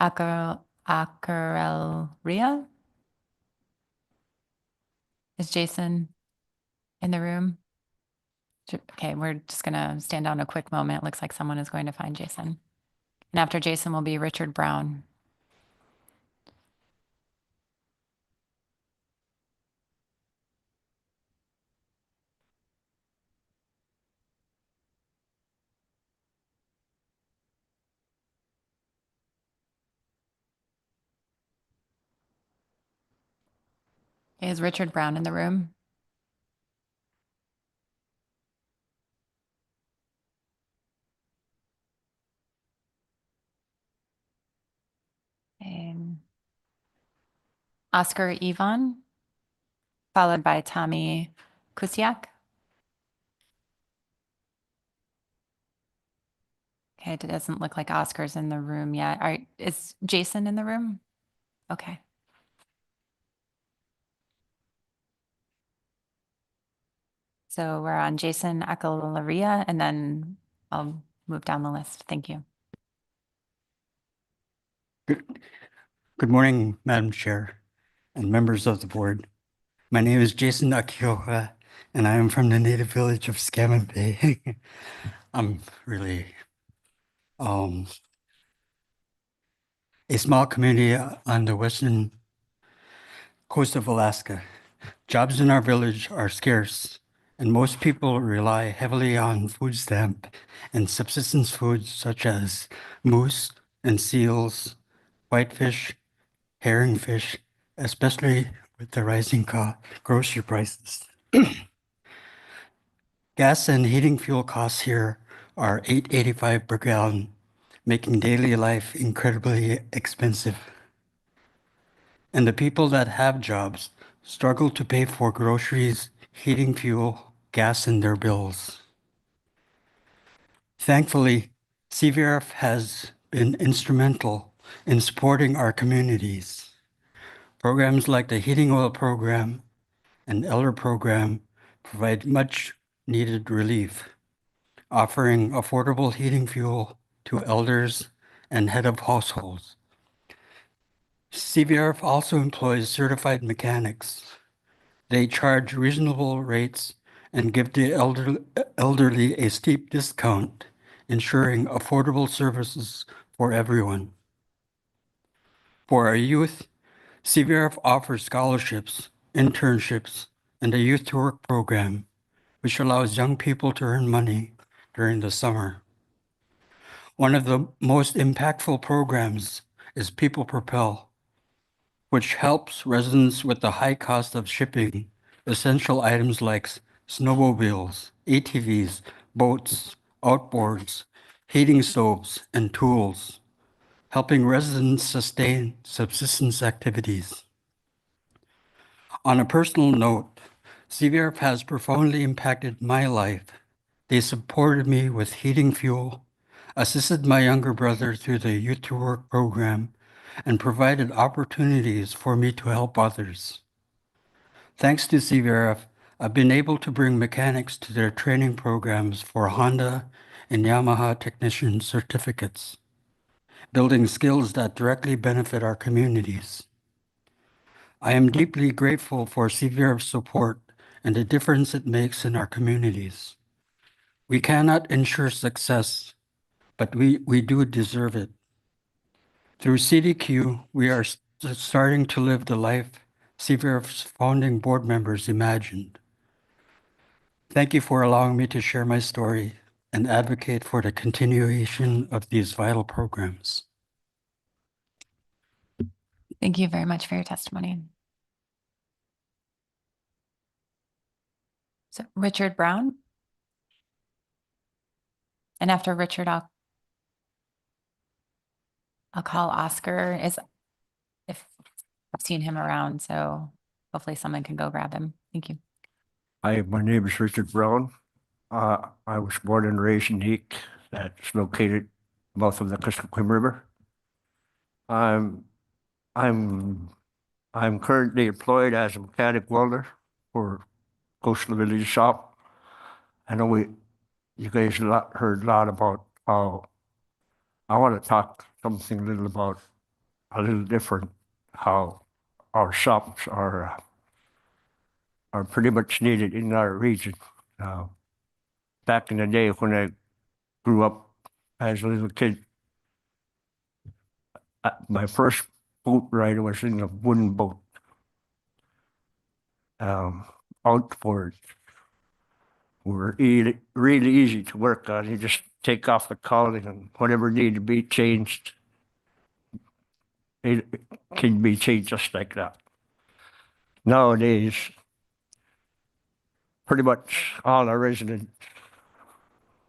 Acarelria. Is Jason in the room? Okay, we're just going to stand down a quick moment. Looks like someone is going to find Jason. And after Jason will be Richard Brown. Is Richard Brown in the room? And Oscar Ivan, followed by Tommy Kusiak. Okay, it doesn't look like Oscar's in the room yet. Is Jason in the room? Okay. So we're on Jason Akalaria, and then I'll move down the list. Thank you. Good morning, Madam Chair and members of the board. My name is Jason Akioha, and I am from the native village of Scammon Bay. I'm really a small community on the western coast of Alaska. Jobs in our village are scarce, and most people rely heavily on food stamp and subsistence foods such as moose and seals, whitefish, herring fish, especially with the rising grocery prices. Gas and heating fuel costs here are $8.85 per gallon, making daily life incredibly expensive. And the people that have jobs struggle to pay for groceries, heating fuel, gas, and their bills. Thankfully, CVRF has been instrumental in supporting our communities. Programs like the Heating Oil Program and Elder Program provide much needed relief, offering affordable heating fuel to elders and head of households. CVRF also employs certified mechanics. They charge reasonable rates and give the elderly a steep discount, ensuring affordable services for everyone. For our youth, CVRF offers scholarships, internships, and a youth to work program, which allows young people to earn money during the summer. One of the most impactful programs is People Propel, which helps residents with the high cost of shipping essential items like snowmobiles, ATVs, boats, outboards, heating stoves, and tools, helping residents sustain subsistence activities. On a personal note, CVRF has profoundly impacted my life. They supported me with heating fuel, assisted my younger brother through the Youth to Work program, and provided opportunities for me to help others. Thanks to CVRF, I've been able to bring mechanics to their training programs for Honda and Yamaha technician certificates, building skills that directly benefit our communities. I am deeply grateful for CVRF's support and the difference it makes in our communities. We cannot ensure success, but we do deserve it. Through CDQ, we are starting to live the life CVRF's founding board members imagined. Thank you for allowing me to share my story and advocate for the continuation of these vital programs. Thank you very much for your testimony. So Richard Brown. And after Richard, I'll call Oscar. If I've seen him around, so hopefully someone can go grab him. Thank you. Hi, my name is Richard Brown. I was born and raised in Eek, that's located north of the Kuskokwim River. I'm currently employed as a mechanic welder for Coastal Village Shop. I know you guys heard a lot about how I want to talk something a little different, how our shops are are pretty much needed in our region. Back in the day when I grew up as a little kid, my first boat ride was in a wooden boat. Outboard were really easy to work on. You just take off the cowling and whatever needed to be changed, it can be changed just like that. Nowadays, pretty much all our residents,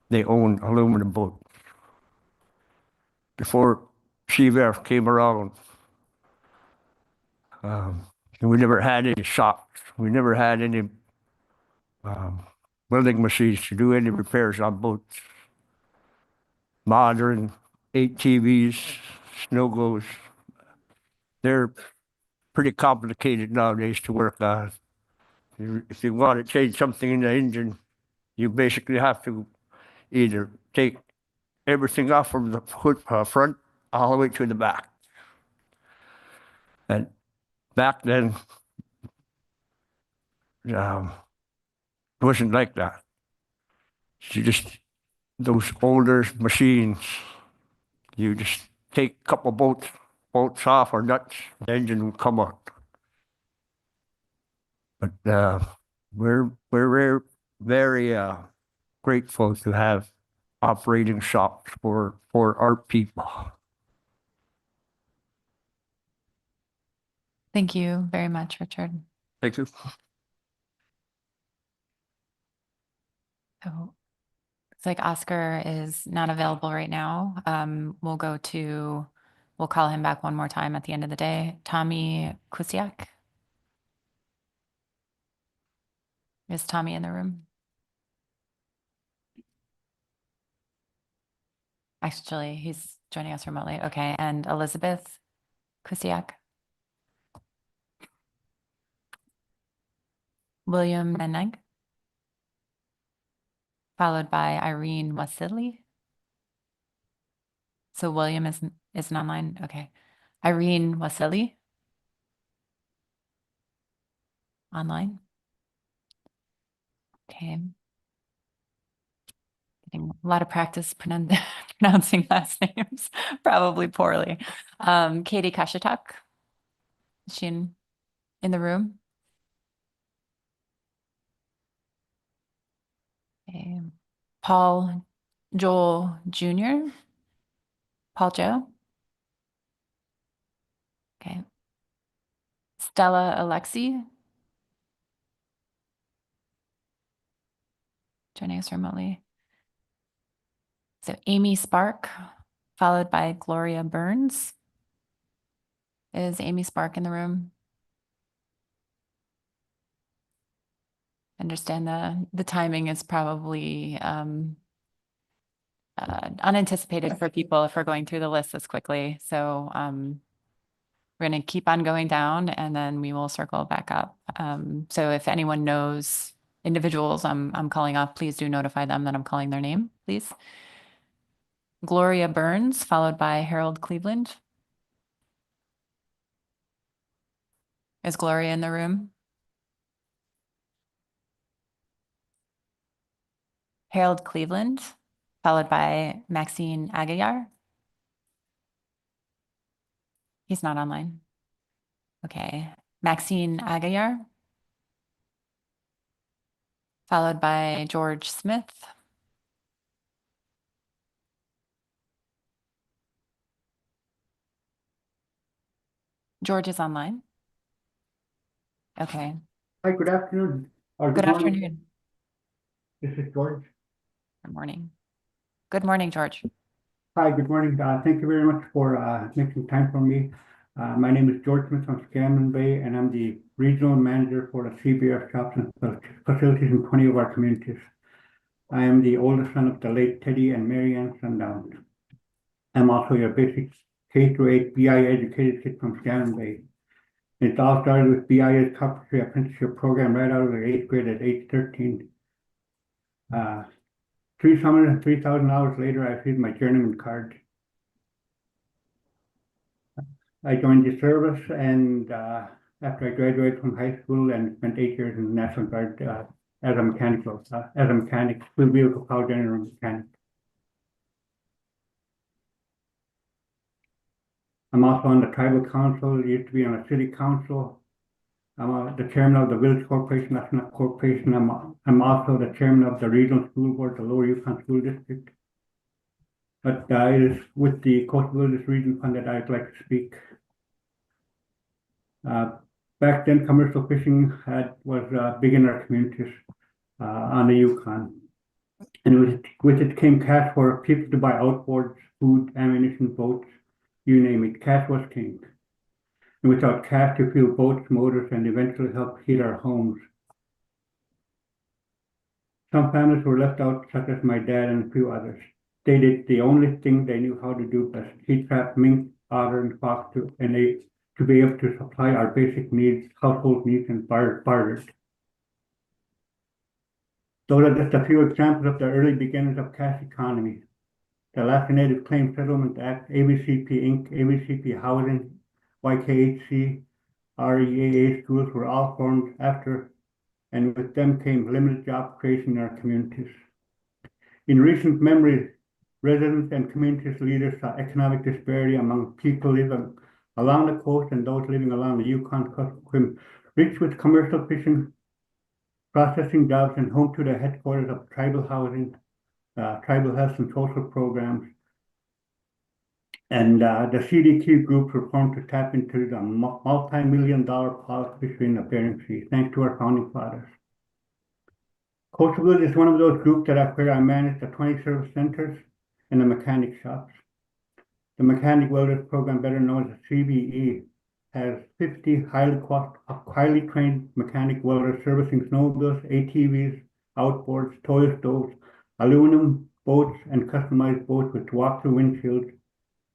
they own aluminum boat. Before CVF came around, we never had any shops. We never had any welding machines to do any repairs on boats. Modern ATVs, snow goes, they're pretty complicated nowadays to work on. If you want to change something in the engine, you basically have to either take everything off from the hood, front all the way to the back. And back then, it wasn't like that. You just, those older machines, you just take a couple bolts off or nuts, the engine will come up. But we're very grateful to have operating shops for our people. Thank you very much, Richard. Thank you. So it's like Oscar is not available right now. We'll call him back one more time at the end of the day. Tommy Kusiak. Is Tommy in the room? Actually, he's joining us remotely. Okay, and Elizabeth Kusiak. William Meneg. Followed by Irene Wasili. So William isn't online. Okay. Irene Wasili. Online. Okay. Getting a lot of practice pronouncing last names, probably poorly. Katie Kashatak. Is she in the room? Okay. Paul Joel Jr. Paul Joe. Okay. Stella Alexi. Joining us remotely. So Amy Spark, followed by Gloria Burns. Is Amy Spark in the room? Understand the timing is probably unanticipated for people if we're going through the list this quickly. So we're going to keep on going down and then we will circle back up. So if anyone knows individuals I'm calling off, please do notify them that I'm calling their name, please. Gloria Burns, followed by Harold Cleveland. Is Gloria in the room? Harold Cleveland, followed by Maxine Aguilar. He's not online. Okay. Maxine Aguilar, followed by George Smith. George is online. Okay. Hi, good afternoon. Or Good morning. afternoon. This is George. Good morning. Good morning, George. Hi, good morning. Thank you very much for making time for me. My name is George Smith from Scammon Bay, and I'm the regional manager for the CBF shops and facilities in 20 of our communities. I am the oldest son of the late Teddy and Mary Ann Sundowns. I'm also your basic K-8 BI educated kid from Scammon Bay. It all started with BI's carpentry apprenticeship program right out of the 8th grade at age 13. 3 summers and 3,000 hours later, I received my journeyman card. I joined the service and after I graduated from high school and spent 8 years in the National Guard as a mechanic, field vehicle power generator mechanic. I'm also on the tribal council, used to be on the city council. I'm the chairman of the Village Corporation, that's not corporation. I'm also the chairman of the regional school board, the Lower Yukon School District. But it is with the Coastal Villages Region Fund that I'd like to speak. Back then, commercial fishing was big in our communities on the Yukon. And with it came cash for people to buy outboards, food, ammunition, boats, you name it. Cash was king. And without cash to fuel boats, motors, and eventually help heat our homes. Some families were left out, such as my dad and a few others. They did the only thing they knew how to do best: heat trap, mink, otter, and fox to be able to supply our basic needs, household needs, and bartered. Those are just a few examples of the early beginnings of cash economy. The Alaska Native Claims Settlement Act, ABCP Inc., ABCP Housing, YKHC, REAA schools were all formed after, and with them came limited job creation in our communities. In recent memory, residents and communities leaders saw economic disparity among people living along the coast and those living along the Yukon, rich with commercial fishing, processing jobs, and home to the headquarters of tribal housing, tribal health and social programs. And the CDQ groups were formed to tap into the multi-million-dollar pollock fishery in the Bering Sea, thanks to our founding fathers. Coastal Village is one of those groups where I manage the 20 service centers and the mechanic shops. The Mechanic Welders Program, better known as the CBE, has 50 highly trained mechanic welders servicing snowmobiles, ATVs, outboards, toy stoves, aluminum boats, and customized boats with walk-through windshields,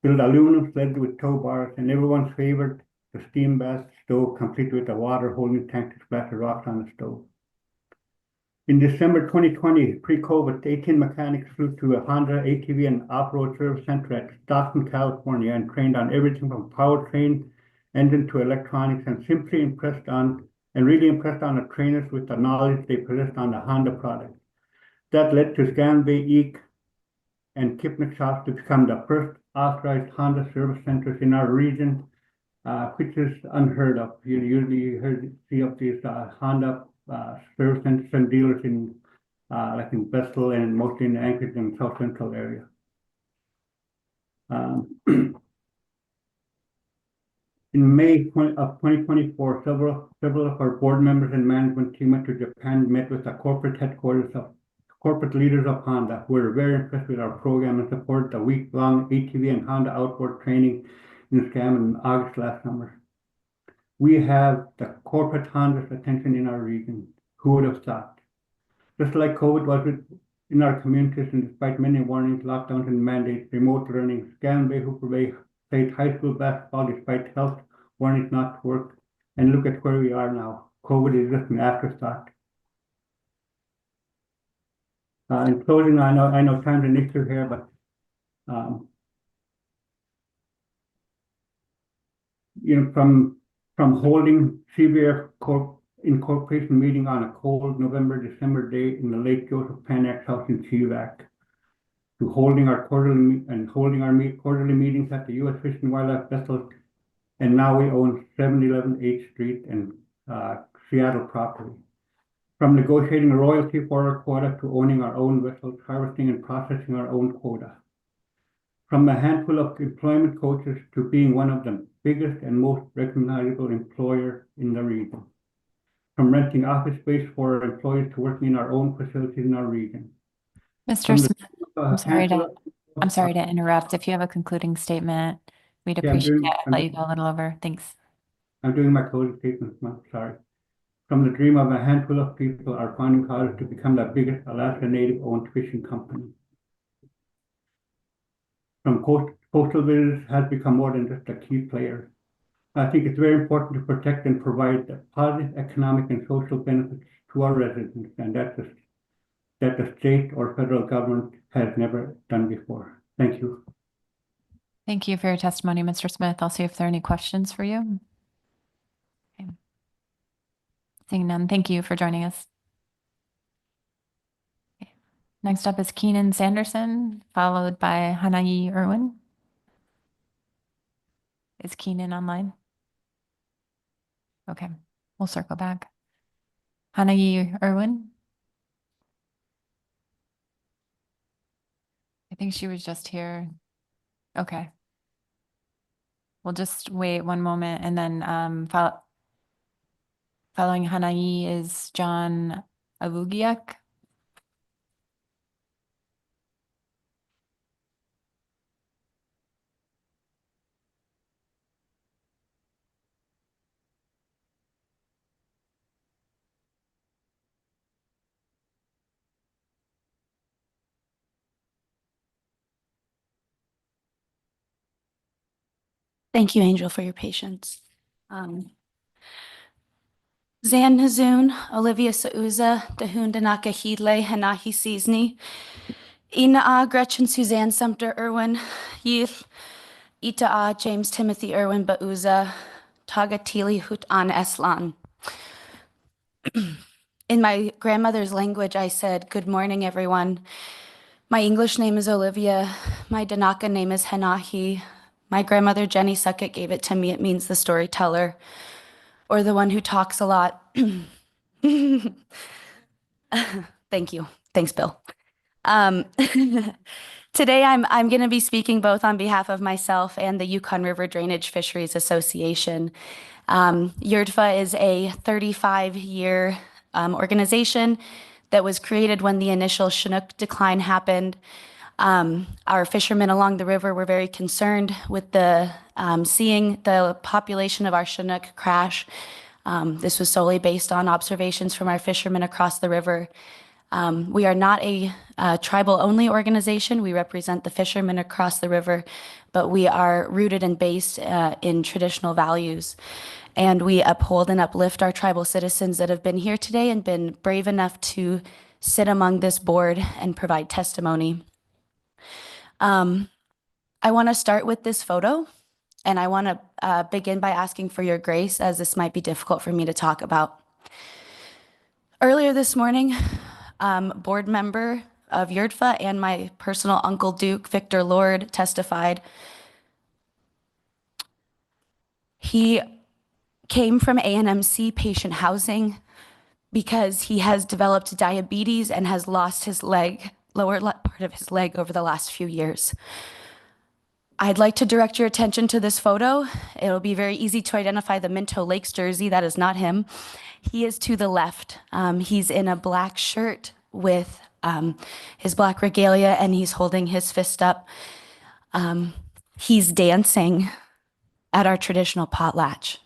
build aluminum sleds with tow bars, and everyone's favorite, the steam bath stove, complete with a water holding tank to splash the rocks on the stove. In December 2020, pre-COVID, 18 mechanics flew to a Honda ATV and off-road service center at Stockton, California, and trained on everything from powertrain, engine to electronics, and really impressed on the trainers with the knowledge they possessed on the Honda product. That led to Scanbay, Eek, and Kipnick shops to become the first authorized Honda service centers in our region, which is unheard of. You usually see of these Honda service centers and dealers in like in Bethel and mostly in the Anchorage and South Central area. In May of 2024, several of our board members and management team went to Japan and met with the corporate headquarters of corporate leaders of Honda, who were very impressed with our program and supported the week-long ATV and Honda outboard training in Scam in August last summer. We have the corporate Honda's attention in our region. Who would have thought? Just like COVID was in our communities, and despite many warnings, lockdowns, and mandates, remote learning, Scanbay, who played high school basketball despite health warnings not to work, and look at where we are now. COVID is just an afterthought. In closing, I know time's an issue here, but from holding CBF Incorporation meeting on a cold December day in the Lake Joseph Panax House in Chilliwack, to holding our quarterly meetings at the U.S. Fish and Wildlife Vessel, and now we own 711 8th Street and Seattle property. From negotiating a royalty for our quota to owning our own vessels, harvesting and processing our own quota. From a handful of employment coaches to being one of the biggest and most recognizable employer in the region. From renting office space for our employees to working in our own facilities in our region. Mr. Smith, I'm sorry to interrupt. If you have a concluding statement, we'd appreciate it. I'll let you go a little over. Thanks. I'm doing my closing statement, sorry. From the dream of a handful of people, our founding fathers, to become the biggest Alaska Native-owned fishing company. From Coastal Villages has become more than just a key player. I think it's very important to protect and provide the positive economic and social benefits to our residents, and that the state or federal government has never done before. Thank you. Thank you for your testimony, Mr. Smith. I'll see if there are any questions for you. Okay. Seeing none, thank you for joining us. Okay. Next up is Keenan Sanderson, followed by Hanayi Irwin. Is Keenan online? Okay, we'll circle back. Hanayi Irwin. I think she was just here. Okay. We'll just wait one moment and then following Hanayi is John Avugiak. Thank you, Angel, for your patience. Zan Hazoon, Olivia Sauza, Dahun Danaka Hidle, Hanahi Seasney, Ina Gretchen Suzanne Sumter Irwin, Yith, Ita James Timothy Irwin Bauza, Tagatili Hut An Eslan. In my grandmother's language, I said, "Good morning, everyone. My English name is Olivia. My Danaka name is Hanahi. My grandmother, Jenny Suckett, gave it to me. It means the storyteller, or the one who talks a lot." Thank you. Thanks, Bill. Today, I'm going to be speaking both on behalf of myself and the Yukon River Drainage Fisheries Association. YRDFA is a 35-year organization that was created when the initial Chinook decline happened. Our fishermen along the river were very concerned with seeing the population of our Chinook crash. This was solely based on observations from our fishermen across the river. We are not a tribal-only organization. We represent the fishermen across the river, but we are rooted and based in traditional values. And we uphold and uplift our tribal citizens that have been here today and been brave enough to sit among this board and provide testimony. I want to start with this photo, and I want to begin by asking for your grace, as this might be difficult for me to talk about. Earlier this morning, board member of YRDFA and my personal uncle Duke, Victor Lord, testified. He came from NPFMC patient housing because he has developed diabetes and has lost his leg, lower part of his leg, over the last few years. I'd like to direct your attention to this photo. It'll be very easy to identify the Minto Lakes jersey. That is not him. He is to the left. He's in a black shirt with his black regalia, and he's holding his fist up. He's dancing at our traditional potlatch.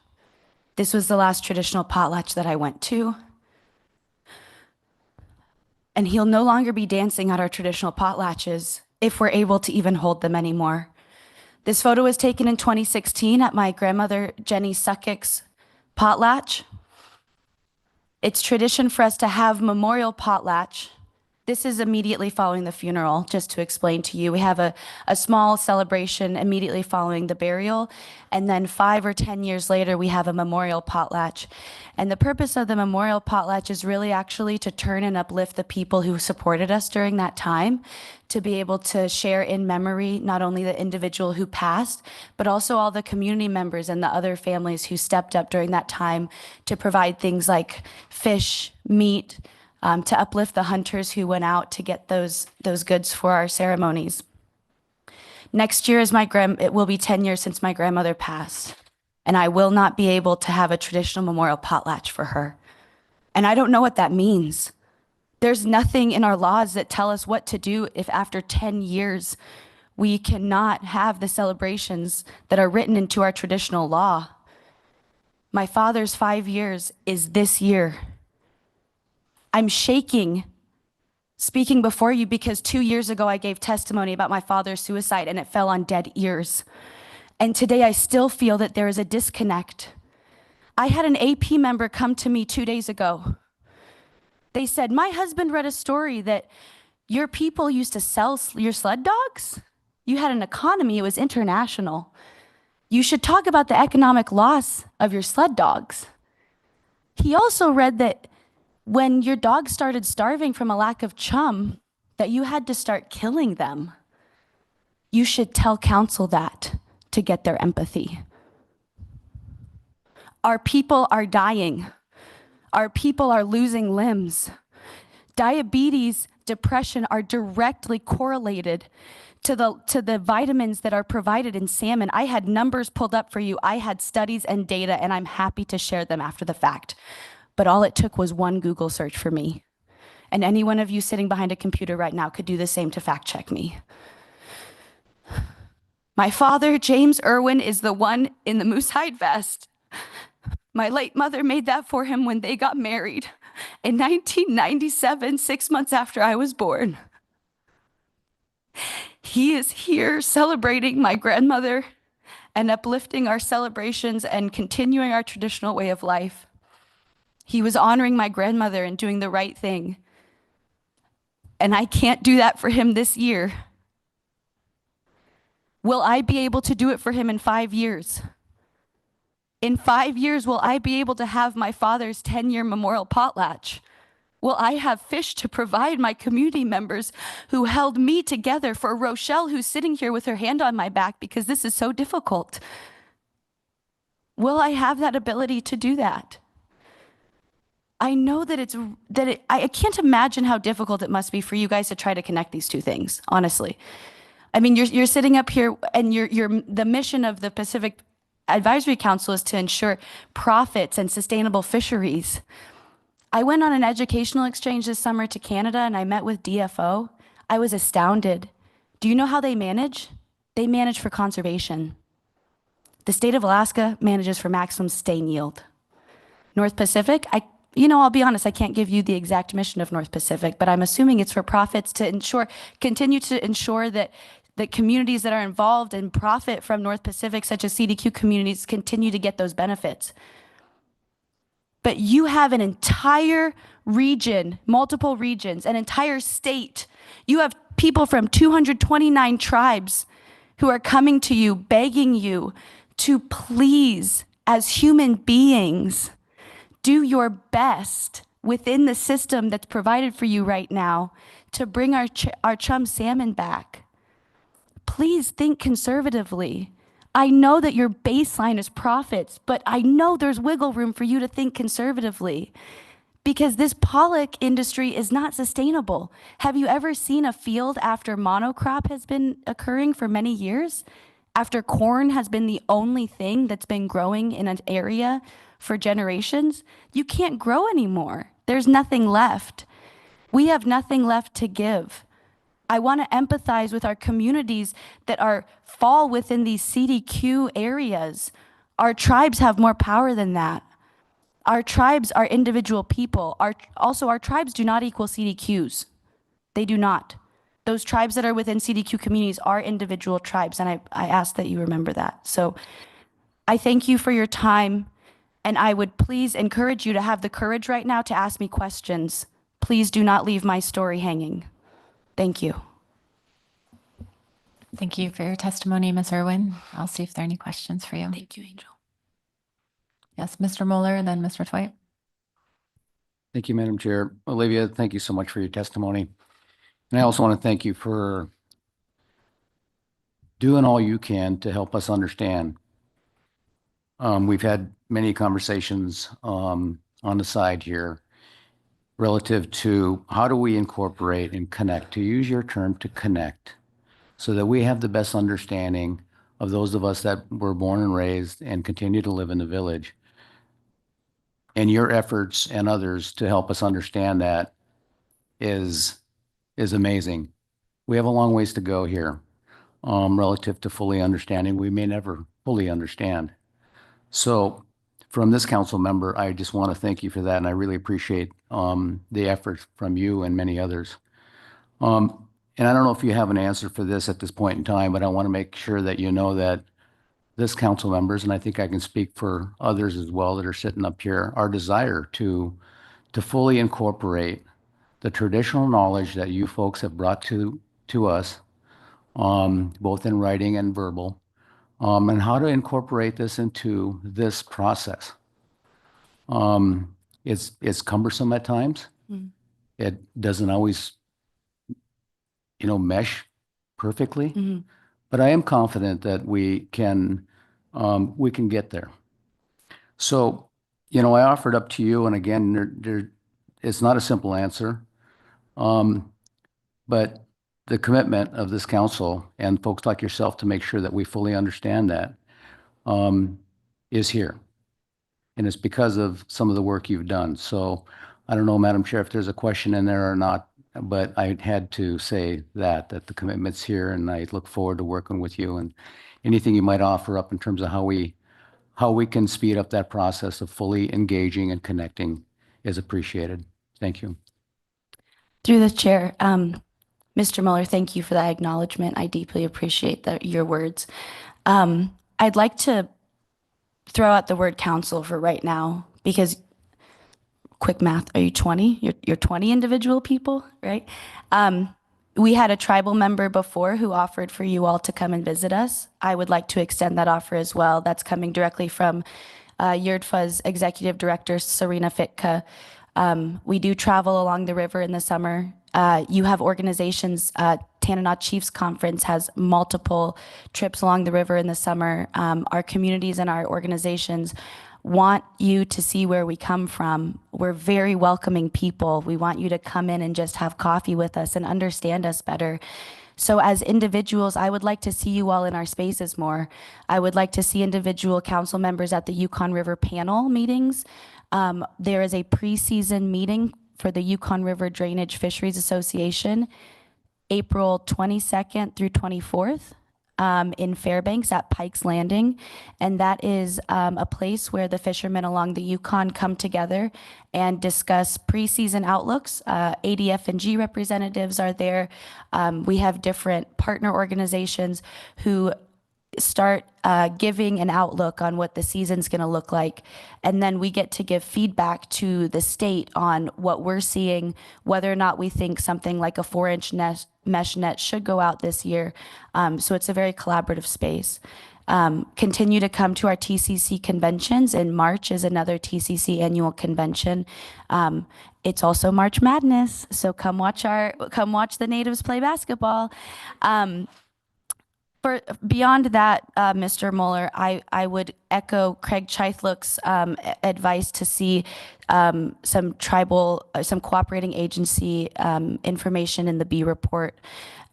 This was the last traditional potlatch that I went to. And he'll no longer be dancing at our traditional potlatches if we're able to even hold them anymore. This photo was taken in 2016 at my grandmother Jenny Suckett's potlatch. It's tradition for us to have memorial potlatch. This is immediately following the funeral, just to explain to you. We have a small celebration immediately following the burial, and then 5 or 10 years later, we have a memorial potlatch. And the purpose of the memorial potlatch is really actually to turn and uplift the people who supported us during that time, to be able to share in memory not only the individual who passed, but also all the community members and the other families who stepped up during that time to provide things like fish, meat, to uplift the hunters who went out to get those goods for our ceremonies. Next year it will be 10 years since my grandmother passed, and I will not be able to have a traditional memorial potlatch for her. And I don't know what that means. There's nothing in our laws that tell us what to do if after 10 years we cannot have the celebrations that are written into our traditional law. My father's 5 years is this year. I'm shaking speaking before you because 2 years ago I gave testimony about my father's suicide and it fell on dead ears. And today I still feel that there is a disconnect. I had an AP member come to me 2 days ago. They said, "My husband read a story that your people used to sell your sled dogs. You had an economy, it was international. You should talk about the economic loss of your sled dogs." He also read that when your dog started starving from a lack of chum, that you had to start killing them. You should tell council that to get their empathy. Our people are dying. Our people are losing limbs. Diabetes, depression are directly correlated to the vitamins that are provided in salmon. I had numbers pulled up for you. I had studies and data, and I'm happy to share them after the fact. But all it took was one Google search for me. And any one of you sitting behind a computer right now could do the same to fact check me. My father, James Irwin, is the one in the moose hide vest. My late mother made that for him when they got married in 1997, 6 months after I was born. He is here celebrating my grandmother and uplifting our celebrations and continuing our traditional way of life. He was honoring my grandmother and doing the right thing. And I can't do that for him this year. Will I be able to do it for him in 5 years? In 5 years, will I be able to have my father's 10-year memorial potlatch? Will I have fish to provide my community members who held me together, for Rochelle, who's sitting here with her hand on my back because this is so difficult? Will I have that ability to do that? I know that I can't imagine how difficult it must be for you guys to try to connect these two things, honestly. I mean, you're sitting up here and the mission of the Pacific Advisory Council is to ensure profits and sustainable fisheries. I went on an educational exchange this summer to Canada and I met with DFO. I was astounded. Do you know how they manage? They manage for conservation. The state of Alaska manages for maximum sustained yield. North Pacific, I'll be honest, I can't give you the exact mission of North Pacific, but I'm assuming it's for profits to continue to ensure that the communities that are involved and profit from North Pacific, such as CDQ communities, continue to get those benefits. But you have an entire region, multiple regions, an entire state. You have people from 229 tribes who are coming to you, begging you to please, as human beings, do your best within the system that's provided for you right now to bring our chum salmon back. Please think conservatively. I know that your baseline is profits, but I know there's wiggle room for you to think conservatively because this pollock industry is not sustainable. Have you ever seen a field after monocrop has been occurring for many years? After corn has been the only thing that's been growing in an area for generations? You can't grow anymore. There's nothing left. We have nothing left to give. I want to empathize with our communities that fall within these CDQ areas. Our tribes have more power than that. Our tribes are individual people. Also, our tribes do not equal CDQs. They do not. Those tribes that are within CDQ communities are individual tribes, and I ask that you remember that. So I thank you for your time, and I would please encourage you to have the courage right now to ask me questions. Please do not leave my story hanging. Thank you. Thank you for your testimony, Ms. Irwin. I'll see if there are any questions for you. Thank you, Angel. Yes, Mr. Moeller, and then Mr. Twite. Thank you, Madam Chair. Olivia, thank you so much for your testimony. And I also want to thank you for doing all you can to help us understand. We've had many conversations on the side here relative to how do we incorporate and connect, to use your term, to connect, so that we have the best understanding of those of us that were born and raised and continue to live in the village. And your efforts and others to help us understand that is amazing. We have a long ways to go here relative to fully understanding. We may never fully understand. So from this council member, I just want to thank you for that. And I really appreciate the efforts from you and many others. And I don't know if you have an answer for this at this point in time, but I want to make sure that you know that this council members, and I think I can speak for others as well that are sitting up here, our desire to fully incorporate the traditional knowledge that you folks have brought to us, both in writing and verbal, and how to incorporate this into this process. It's cumbersome at times. Mm. It doesn't always, mesh perfectly. Mhm. But I am confident that we can get there. So, I offered up to you, and again, it's not a simple answer. But the commitment of this council and folks like yourself to make sure that we fully understand that is here. And it's because of some of the work you've done. So I don't know, Madam Chair, if there's a question in there or not, but I had to say that the commitment's here, and I look forward to working with you, and anything you might offer up in terms of how we can speed up that process of fully engaging and connecting is appreciated. Thank you. Through the chair, Mr. Mueller, thank you for that acknowledgement. I deeply appreciate your words. I'd like to throw out the word council for right now, because quick math, are you 20? You're 20 individual people, right? We had a tribal member before who offered for you all to come and visit us. I would like to extend that offer as well. That's coming directly from YERDFA's Executive Director, Serena Fitka. We do travel along the river in the summer. You have organizations, Tanana Chiefs Conference has multiple trips along the river in the summer. Our communities and our organizations want you to see where we come from. We're very welcoming people. We want you to come in and just have coffee with us and understand us better. So as individuals, I would like to see you all in our spaces more. I would like to see individual council members at the Yukon River panel meetings. There is a preseason meeting for the Yukon River Drainage Fisheries Association, April 22nd through 24th. In Fairbanks at Pike's Landing. And that is a place where the fishermen along the Yukon come together and discuss preseason outlooks. ADF&G representatives are there. We have different partner organizations who start giving an outlook on what the season's going to look like. And then we get to give feedback to the state on what we're seeing, whether or not we think something like a 4-inch mesh net should go out this year. So it's a very collaborative space. Continue to come to our TCC conventions. In March is another TCC annual convention. It's also March Madness, so come watch the natives play basketball. Beyond that, Mr. Mueller, I would echo Craig Chythlook's advice to see some cooperating agency information in the B report.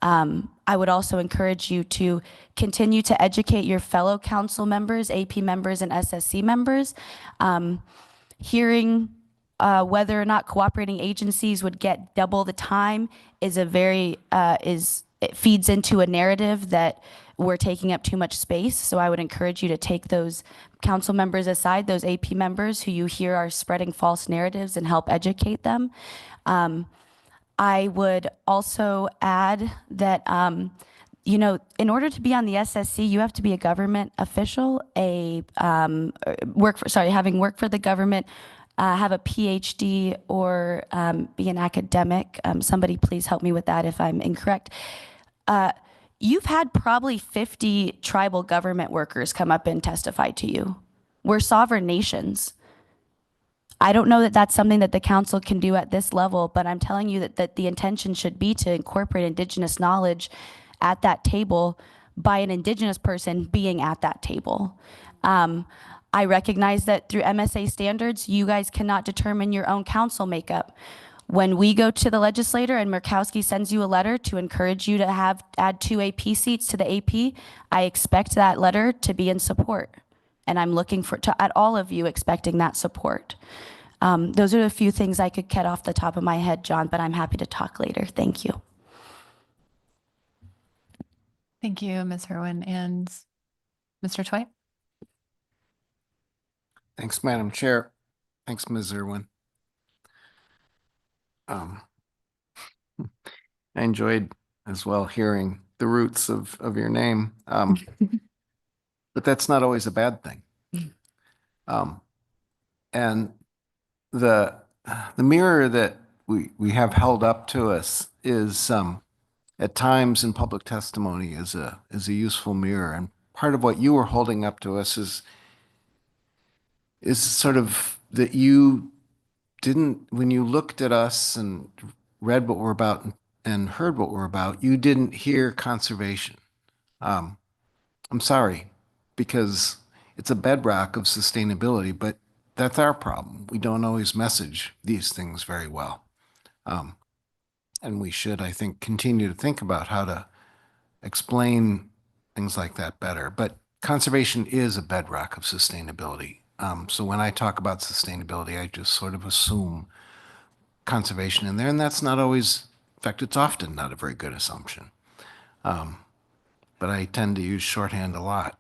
I would also encourage you to continue to educate your fellow council members, AP members, and SSC members. Hearing whether or not cooperating agencies would get double the time is it feeds into a narrative that we're taking up too much space. So I would encourage you to take those council members aside, those AP members who you hear are spreading false narratives, and help educate them. I would also add that, in order to be on the SSC, you have to be a government official, having worked for the government, have a PhD, or be an academic. Somebody please help me with that if I'm incorrect. You've had probably 50 tribal government workers come up and testify to you. We're sovereign nations. I don't know that that's something that the council can do at this level, but I'm telling you that the intention should be to incorporate Indigenous knowledge at that table by an Indigenous person being at that table. I recognize that through MSA standards, you guys cannot determine your own council makeup. When we go to the legislator and Murkowski sends you a letter to encourage you to add 2 AP seats to the AP, I expect that letter to be in support. And I'm looking at all of you expecting that support. Those are a few things I could get off the top of my head, John, but I'm happy to talk later. Thank you. Thank you, Ms. Irwin. And Mr. Twite? Thanks, Madam Chair. Thanks, Ms. Irwin. I enjoyed as well hearing the roots of your name, but that's not always a bad thing. And the mirror that we have held up to us is at times in public testimony is a useful mirror. And part of what you were holding up to us is sort of that you when you looked at us and read what we're about and heard what we're about, you didn't hear conservation. I'm sorry, because it's a bedrock of sustainability, but that's our problem. We don't always message these things very well. And we should, I think, continue to think about how to explain things like that better. But conservation is a bedrock of sustainability. So when I talk about sustainability, I just sort of assume conservation in there, and that's not always, in fact, it's often not a very good assumption. But I tend to use shorthand a lot,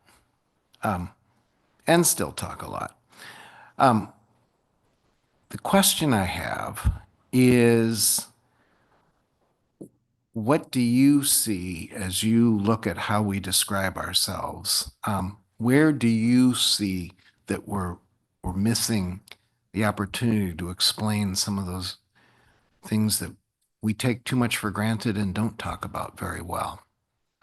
and still talk a lot. The question I have is, what do you see as you look at how we describe ourselves? Where do you see that we're missing the opportunity to explain some of those things that we take too much for granted and don't talk about very well?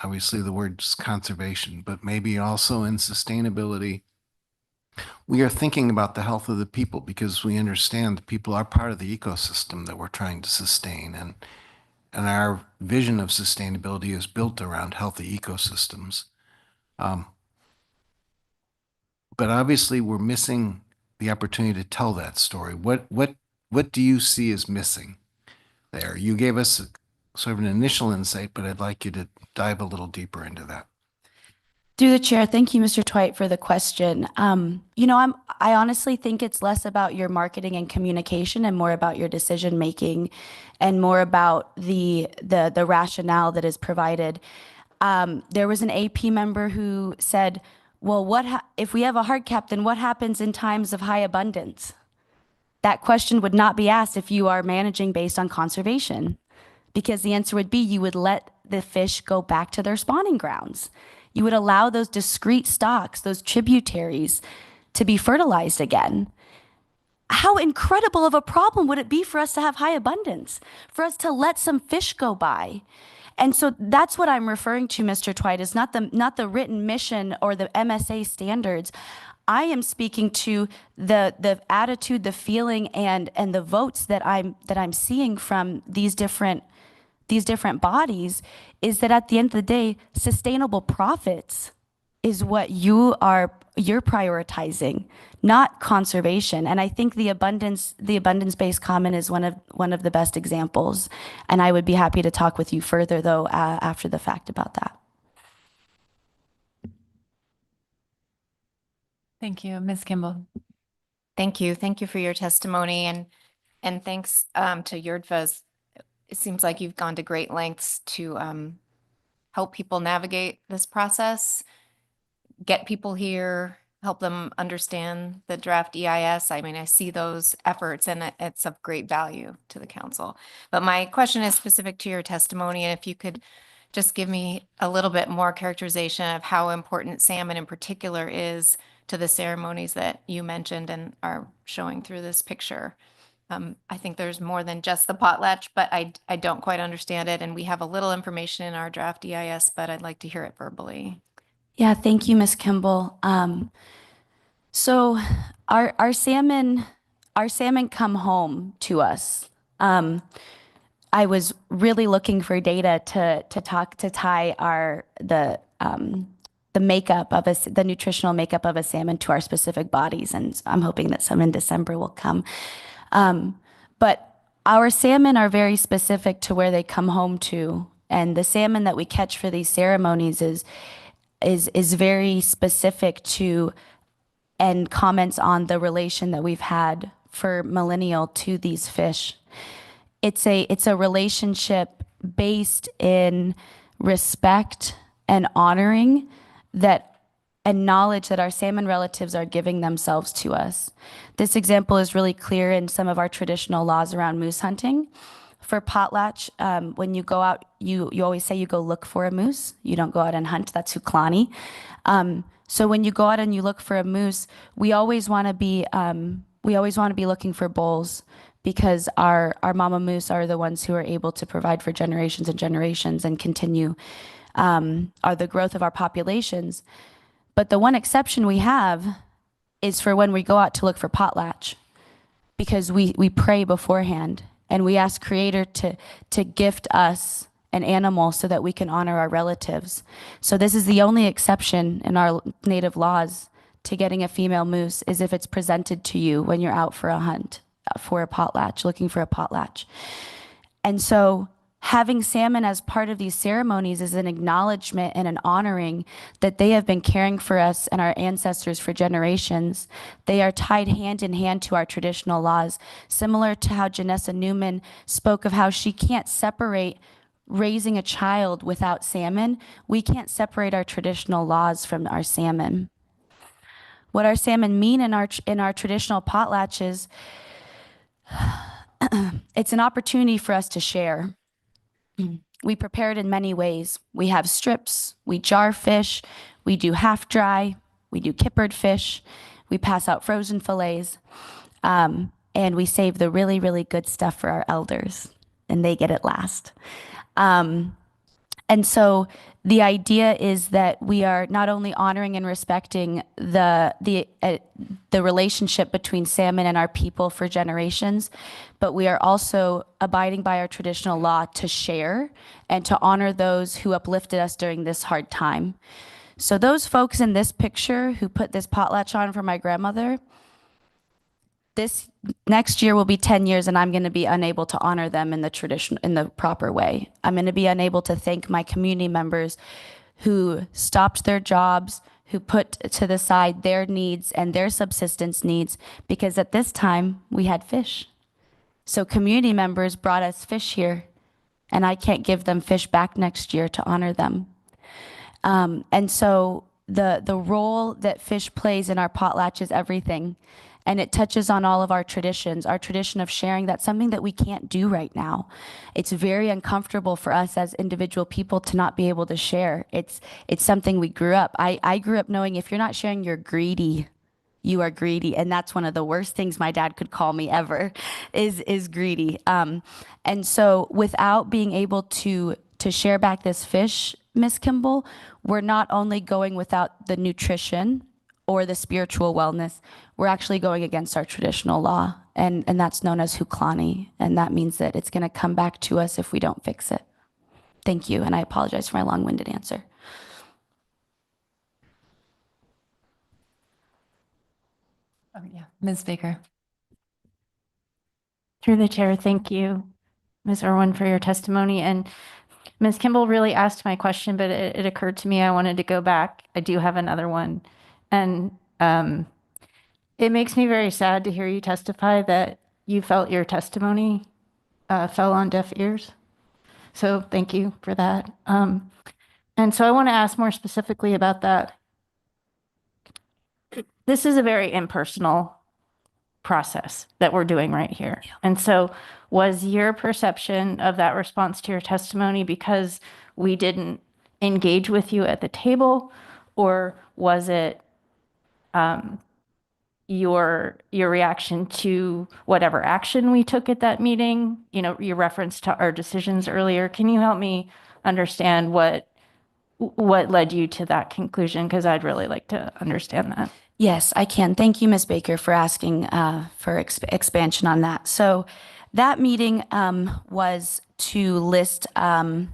Obviously, the word's conservation, but maybe also in sustainability, we are thinking about the health of the people because we understand that people are part of the ecosystem that we're trying to sustain. And our vision of sustainability is built around healthy ecosystems. But obviously, we're missing the opportunity to tell that story. What do you see as missing there? You gave us sort of an initial insight, but I'd like you to dive a little deeper into that. Through the chair, thank you, Mr. Twite, for the question. I honestly think it's less about your marketing and communication and more about your decision making, and more about the rationale that is provided. There was an AP member who said, "Well, if we have a hard cap, then what happens in times of high abundance?" That question would not be asked if you are managing based on conservation, because the answer would be you would let the fish go back to their spawning grounds. You would allow those discrete stocks, those tributaries, to be fertilized again. How incredible of a problem would it be for us to have high abundance, for us to let some fish go by? And so that's what I'm referring to, Mr. Twite, is not the written mission or the MSA standards. I am speaking to the attitude, the feeling, and the votes that I'm seeing from these different bodies, is that at the end of the day, sustainable profits is what you're prioritizing, not conservation. And I think the abundance-based comment is one of the best examples. And I would be happy to talk with you further, though, after the fact about that. Thank you. Ms. Kimball. Thank you. Thank you for your testimony, and thanks to Yurdvaz. It seems like you've gone to great lengths to help people navigate this process, get people here, help them understand the draft EIS. I mean, I see those efforts, and it's of great value to the council. But my question is specific to your testimony, and if you could just give me a little bit more characterization of how important salmon in particular is to the ceremonies that you mentioned and are showing through this picture. I think there's more than just the potlatch, but I don't quite understand it. And we have a little information in our draft EIS, but I'd like to hear it verbally. Yeah, thank you, Ms. Kimball. So our salmon come home to us. I was really looking for data to tie the makeup of the nutritional makeup of a salmon to our specific bodies, and I'm hoping that some in December will come. But our salmon are very specific to where they come home to, and the salmon that we catch for these ceremonies is very specific to and comments on the relation that we've had for millennial to these fish. It's a relationship based in respect and honoring that, and knowledge that our salmon relatives are giving themselves to us. This example is really clear in some of our traditional laws around moose hunting. For potlatch, when you go out, you always say you go look for a moose. You don't go out and hunt. That's Huklani. So when you go out and you look for a moose, we always want to be looking for bulls, because our mama moose are the ones who are able to provide for generations and generations and continue are the growth of our populations. But the one exception we have is for when we go out to look for potlatch. because we pray beforehand and we ask Creator to gift us an animal so that we can honor our relatives. So this is the only exception in our native laws to getting a female moose, is if it's presented to you when you're out for a hunt, for a potlatch, looking for a potlatch. And so having salmon as part of these ceremonies is an acknowledgement and an honoring that they have been caring for us and our ancestors for generations. They are tied hand in hand to our traditional laws, similar to how Janessa Newman spoke of how she can't separate raising a child without salmon. We can't separate our traditional laws from our salmon. What our salmon mean in our traditional potlatches, it's an opportunity for us to share. We prepare it in many ways. We have strips, we jar fish, we do half dry, we do kippered fish, we pass out frozen fillets, and we save the really, really good stuff for our elders, and they get it last. And so the idea is that we are not only honoring and respecting the relationship between salmon and our people for generations, but we are also abiding by our traditional law to share and to honor those who uplifted us during this hard time. So those folks in this picture who put this potlatch on for my grandmother, this next year will be 10 years and I'm going to be unable to honor them in the proper way. I'm going to be unable to thank my community members who stopped their jobs, who put to the side their needs and their subsistence needs, because at this time we had fish. So community members brought us fish here, and I can't give them fish back next year to honor them. And so the role that fish plays in our potlatch is everything. And it touches on all of our traditions, our tradition of sharing. That's something that we can't do right now. It's very uncomfortable for us as individual people to not be able to share. It's something we grew up. I grew up knowing if you're not sharing, you're greedy. You are greedy. And that's one of the worst things my dad could call me ever, is greedy. And so without being able to share back this fish, Miss Kimball, we're not only going without the nutrition or the spiritual wellness, we're actually going against our traditional law, and that's known as huklani, and that means that it's going to come back to us if we don't fix it. Thank you, and I apologize for my long-winded answer. Oh, yeah. Ms. Baker. Through the chair, thank you, Ms. Irwin, for your testimony. And Ms. Kimball really asked my question, but it occurred to me I wanted to go back. I do have another one. And it makes me very sad to hear you testify that you felt your testimony fell on deaf ears. So thank you for that. And so I want to ask more specifically about that. This is a very impersonal process that we're doing right here. And so was your perception of that response to your testimony because we didn't engage with you at the table, or was it your reaction to whatever action we took at that meeting? You know, your reference to our decisions earlier. Can you help me understand what led you to that conclusion? Because I'd really like to understand that. Yes, I can. Thank you, Ms. Baker, for asking for expansion on that. So that meeting was to list I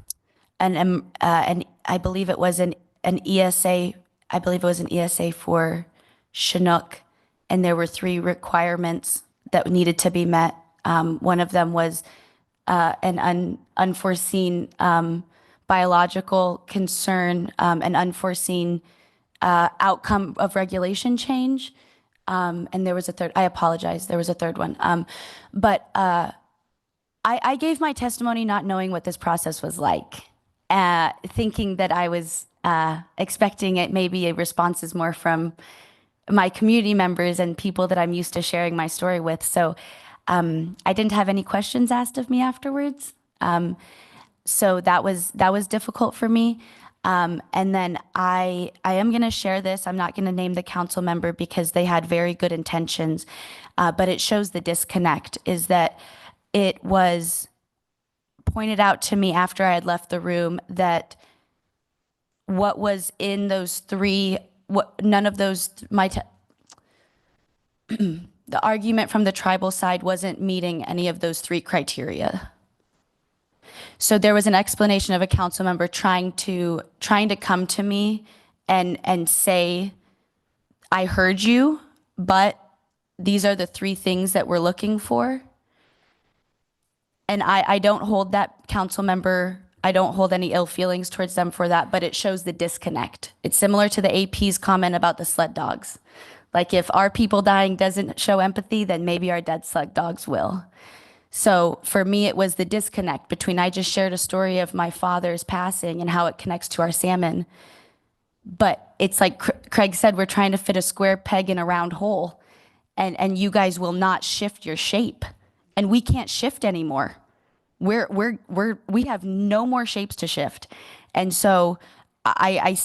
believe it was an ESA. I believe it was an ESA for Chinook, and there were 3 requirements that needed to be met. One of them was an unforeseen biological concern, an unforeseen outcome of regulation change. And there was a third. I apologize. There was a third one. But I gave my testimony not knowing what this process was like, thinking that I was expecting it maybe responses more from my community members and people that I'm used to sharing my story with. So I didn't have any questions asked of me afterwards. So that was difficult for me. And then I am going to share this. I'm not going to name the council member because they had very good intentions, but it shows the disconnect is that it was pointed out to me after I had left the room that what was in those 3, none of those, the argument from the tribal side wasn't meeting any of those three criteria. So there was an explanation of a council member trying to come to me and say, I heard you, but these are the three things that we're looking for. And I don't hold that council member, I don't hold any ill feelings towards them for that, but it shows the disconnect. It's similar to the AP's comment about the sled dogs. Like if our people dying doesn't show empathy, then maybe our dead sled dogs will. So for me, it was the disconnect between, I just shared a story of my father's passing and how it connects to our salmon. But it's like Craig said, we're trying to fit a square peg in a round hole, and you guys will not shift your shape. And we can't shift anymore. We have no more shapes to shift. And so I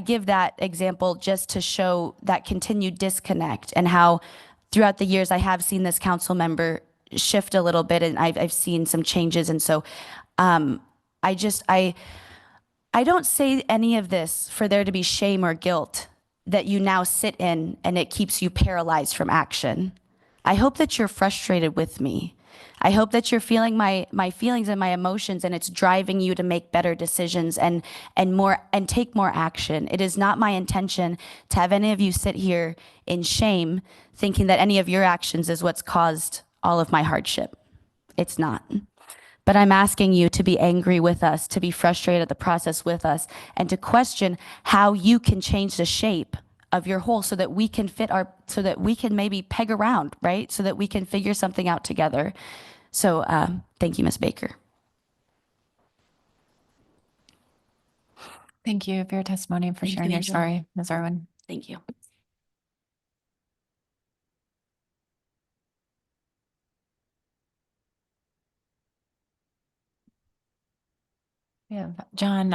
give that example just to show that continued disconnect and how throughout the years I have seen this council member shift a little bit, and I've seen some changes. And so I don't say any of this for there to be shame or guilt that you now sit in and it keeps you paralyzed from action. I hope that you're frustrated with me. I hope that you're feeling my feelings and my emotions, and it's driving you to make better decisions and take more action. It is not my intention to have any of you sit here in shame thinking that any of your actions is what's caused all of my hardship. It's not. But I'm asking you to be angry with us, to be frustrated at the process with us, and to question how you can change the shape of your whole so that we can so that we can maybe peg around, right? So that we can figure something out together. So thank you, Ms. Baker. Thank you for your testimony and for sharing your story, Ms. Irwin. Thank you. We have John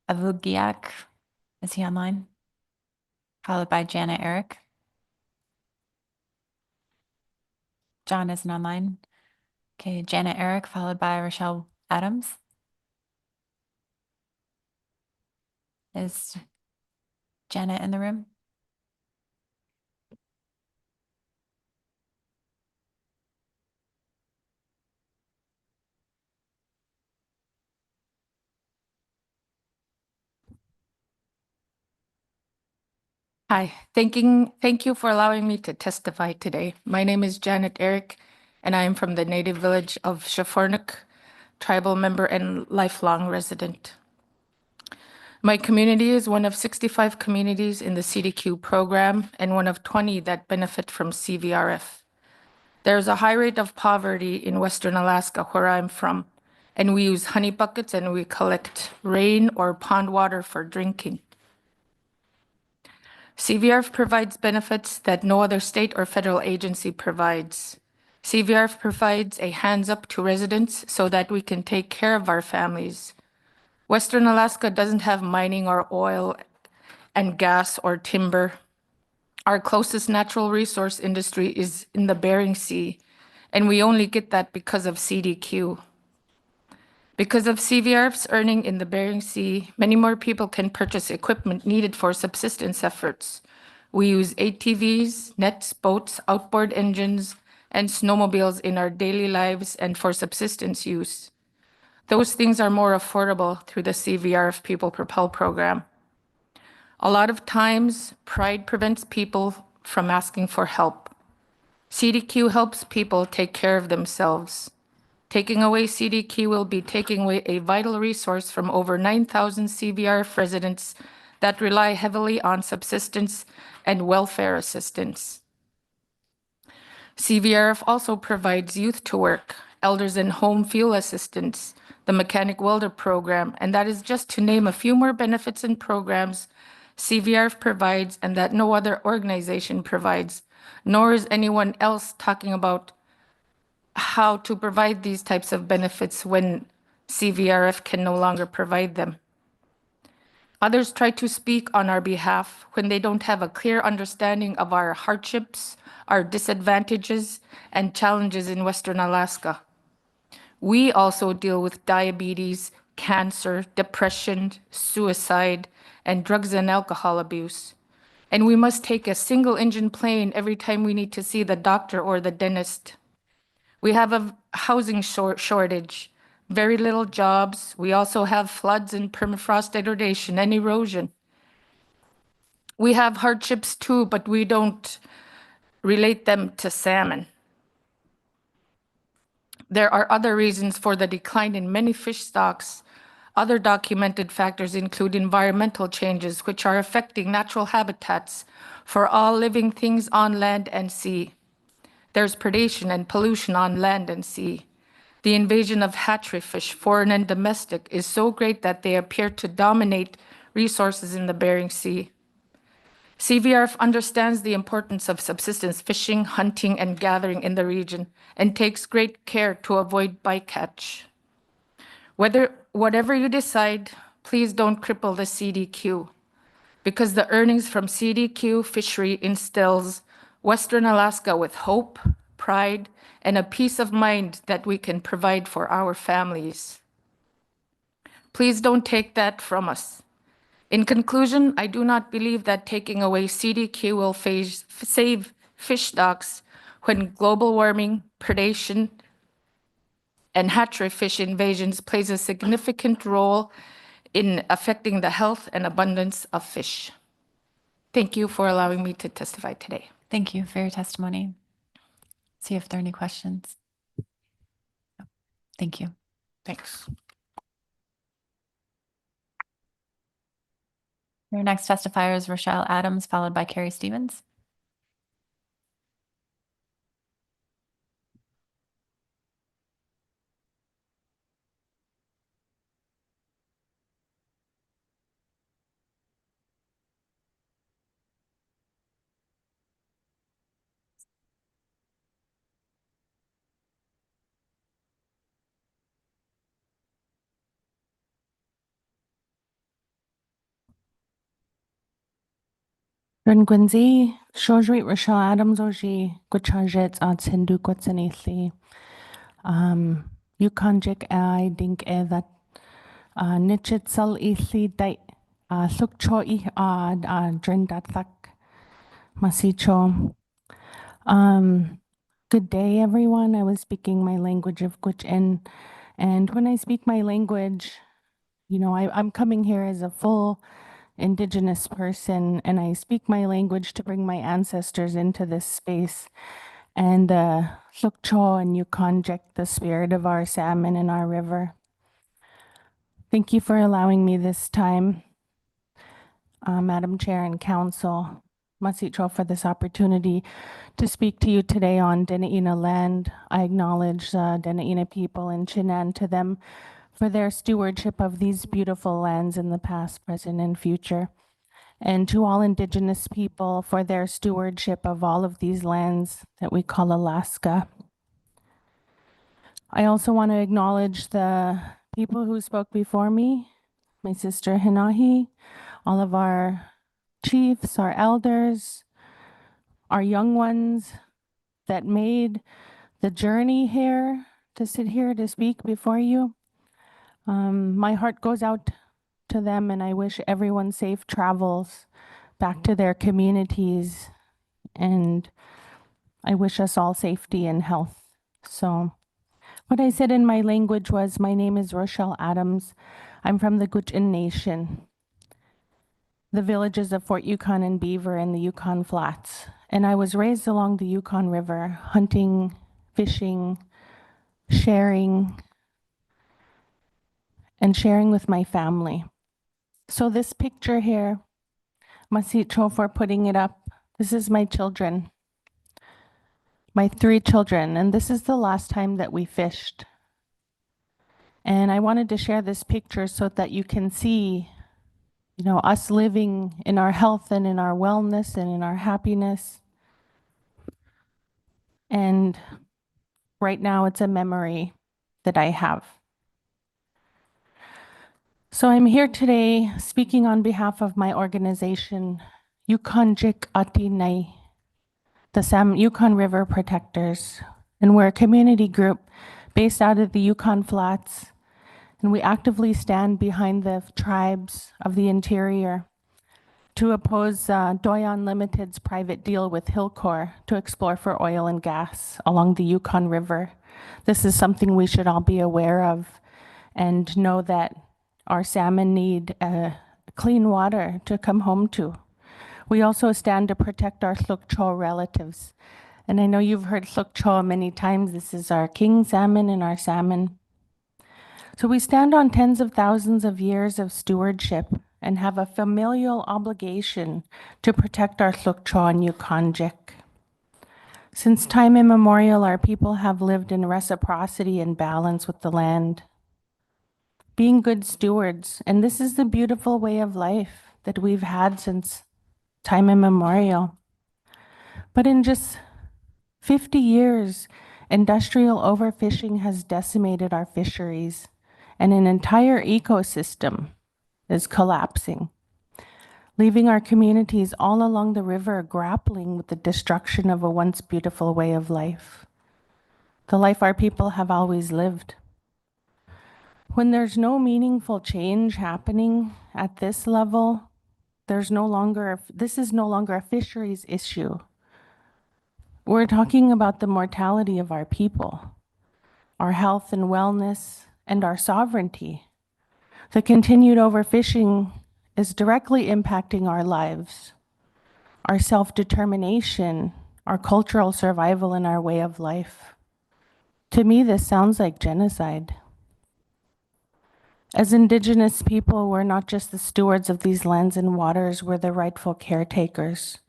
Avugiak. Is he online? Followed by Janet Eric. John isn't online. Okay, Janet Eric, followed by Rochelle Adams. Is Janet in the room? Hi, thank you for allowing me to testify today. My name is Janet Eric, and I am from the native village of Shafornik, tribal member and lifelong resident. My community is one of 65 communities in the CDQ program and one of 20 that benefit from CVRF. There is a high rate of poverty in Western Alaska, where I'm from, and we use honey buckets and we collect rain or pond water for drinking. CVRF provides benefits that no other state or federal agency provides. CVRF provides a hands up to residents so that we can take care of our families. Western Alaska doesn't have mining or oil and gas or timber. Our closest natural resource industry is in the Bering Sea, and we only get that because of CDQ. Because of CVRF's earning in the Bering Sea, many more people can purchase equipment needed for subsistence efforts. We use ATVs, nets, boats, outboard engines, and snowmobiles in our daily lives and for subsistence use. Those things are more affordable through the CVRF People Propel program. A lot of times, pride prevents people from asking for help. CDQ helps people take care of themselves. Taking away CDQ will be taking away a vital resource from over 9,000 CVRF residents that rely heavily on subsistence and welfare assistance. CVRF also provides youth to work, elders and home fuel assistance, the mechanic welder program, and that is just to name a few more benefits and programs CVRF provides and that no other organization provides, nor is anyone else talking about how to provide these types of benefits when CVRF can no longer provide them. Others try to speak on our behalf when they don't have a clear understanding of our hardships, our disadvantages, and challenges in Western Alaska. We also deal with diabetes, cancer, depression, suicide, and drugs and alcohol abuse. and we must take a single-engine plane every time we need to see the doctor or the dentist. We have a housing shortage, very little jobs. We also have floods and permafrost degradation and erosion. We have hardships too, but we don't relate them to salmon. There are other reasons for the decline in many fish stocks. Other documented factors include environmental changes, which are affecting natural habitats for all living things on land and sea. There's predation and pollution on land and sea. The invasion of hatchery fish, foreign and domestic, is so great that they appear to dominate resources in the Bering Sea. CVRF understands the importance of subsistence fishing, hunting, and gathering in the region and takes great care to avoid bycatch. Whatever you decide, please don't cripple the CDQ, because the earnings from CDQ fishery instills Western Alaska with hope, pride, and a peace of mind that we can provide for our families. Please don't take that from us. In conclusion, I do not believe that taking away CDQ will save fish stocks when global warming, predation, and hatchery fish invasions plays a significant role in affecting the health and abundance of fish. Thank you for allowing me to testify today. Thank you for your testimony. See if there are any questions. No. Thank you. Thanks. Your next testifier is Rochelle Adams, followed by Carrie Stevens. Ryn Gwynsi, Shojrit Rochelle Adams Oji, Gwachajet on Sindu Gwatsanithli. Yukanjik I think that Nichit Sal Ithli Dai Sukcho I Drindatak Masicho. Good day, everyone. I was speaking my language of Gwich'in, and when I speak my language, you know, I'm coming here as a full Indigenous person, and I speak my language to bring my ancestors into this space. And the Sukcho and Yukonjik, the spirit of our salmon in our river. Thank you for allowing me this time, Madam Chair and Council, Masicho, for this opportunity to speak to you today on Dena'ina land. I acknowledge the Dena'ina people and Chinan to them for their stewardship of these beautiful lands in the past, present, and future. And to all Indigenous people for their stewardship of all of these lands that we call Alaska. I also want to acknowledge the people who spoke before me, my sister Hinahi, all of our chiefs, our elders, our young ones that made the journey here to sit here to speak before you. My heart goes out to them, and I wish everyone safe travels back to their communities, and I wish us all safety and health. So what I said in my language was, my name is Rochelle Adams. I'm from the Gwich'in Nation, the villages of Fort Yukon and Beaver and the Yukon Flats. And I was raised along the Yukon River, hunting, fishing, sharing with my family. So this picture here, Masicho for putting it up, this is my children, my 3 children, and this is the last time that we fished. And I wanted to share this picture so that you can see, you know, us living in our health and in our wellness and in our happiness. And right now it's a memory that I have. So I'm here today speaking on behalf of my organization, Yukonjik Atinai, the Yukon River Protectors. And we're a community group based out of the Yukon Flats. And we actively stand behind the tribes of the interior to oppose Doyon Limited's private deal with Hillcore to explore for oil and gas along the Yukon River. This is something we should all be aware of and know that our salmon need clean water to come home to. We also stand to protect our Tlukcho relatives. And I know you've heard Tlukcho many times. This is our king salmon and our salmon. So we stand on tens of thousands of years of stewardship and have a familial obligation to protect our Tlukcho and Yukonjik. Since time immemorial, our people have lived in reciprocity and balance with the land, being good stewards. And this is the beautiful way of life that we've had since time immemorial. But in just 50 years, industrial overfishing has decimated our fisheries, and an entire ecosystem is collapsing, leaving our communities all along the river grappling with the destruction of a once beautiful way of life, the life our people have always lived. When there's no meaningful change happening at this level, this is no longer a fisheries issue. We're talking about the mortality of our people, our health and wellness, and our sovereignty. The continued overfishing is directly impacting our lives, our self-determination, our cultural survival, and our way of life. To me, this sounds like genocide. As Indigenous people, we're not just the stewards of these lands and waters, we're the rightful caretakers.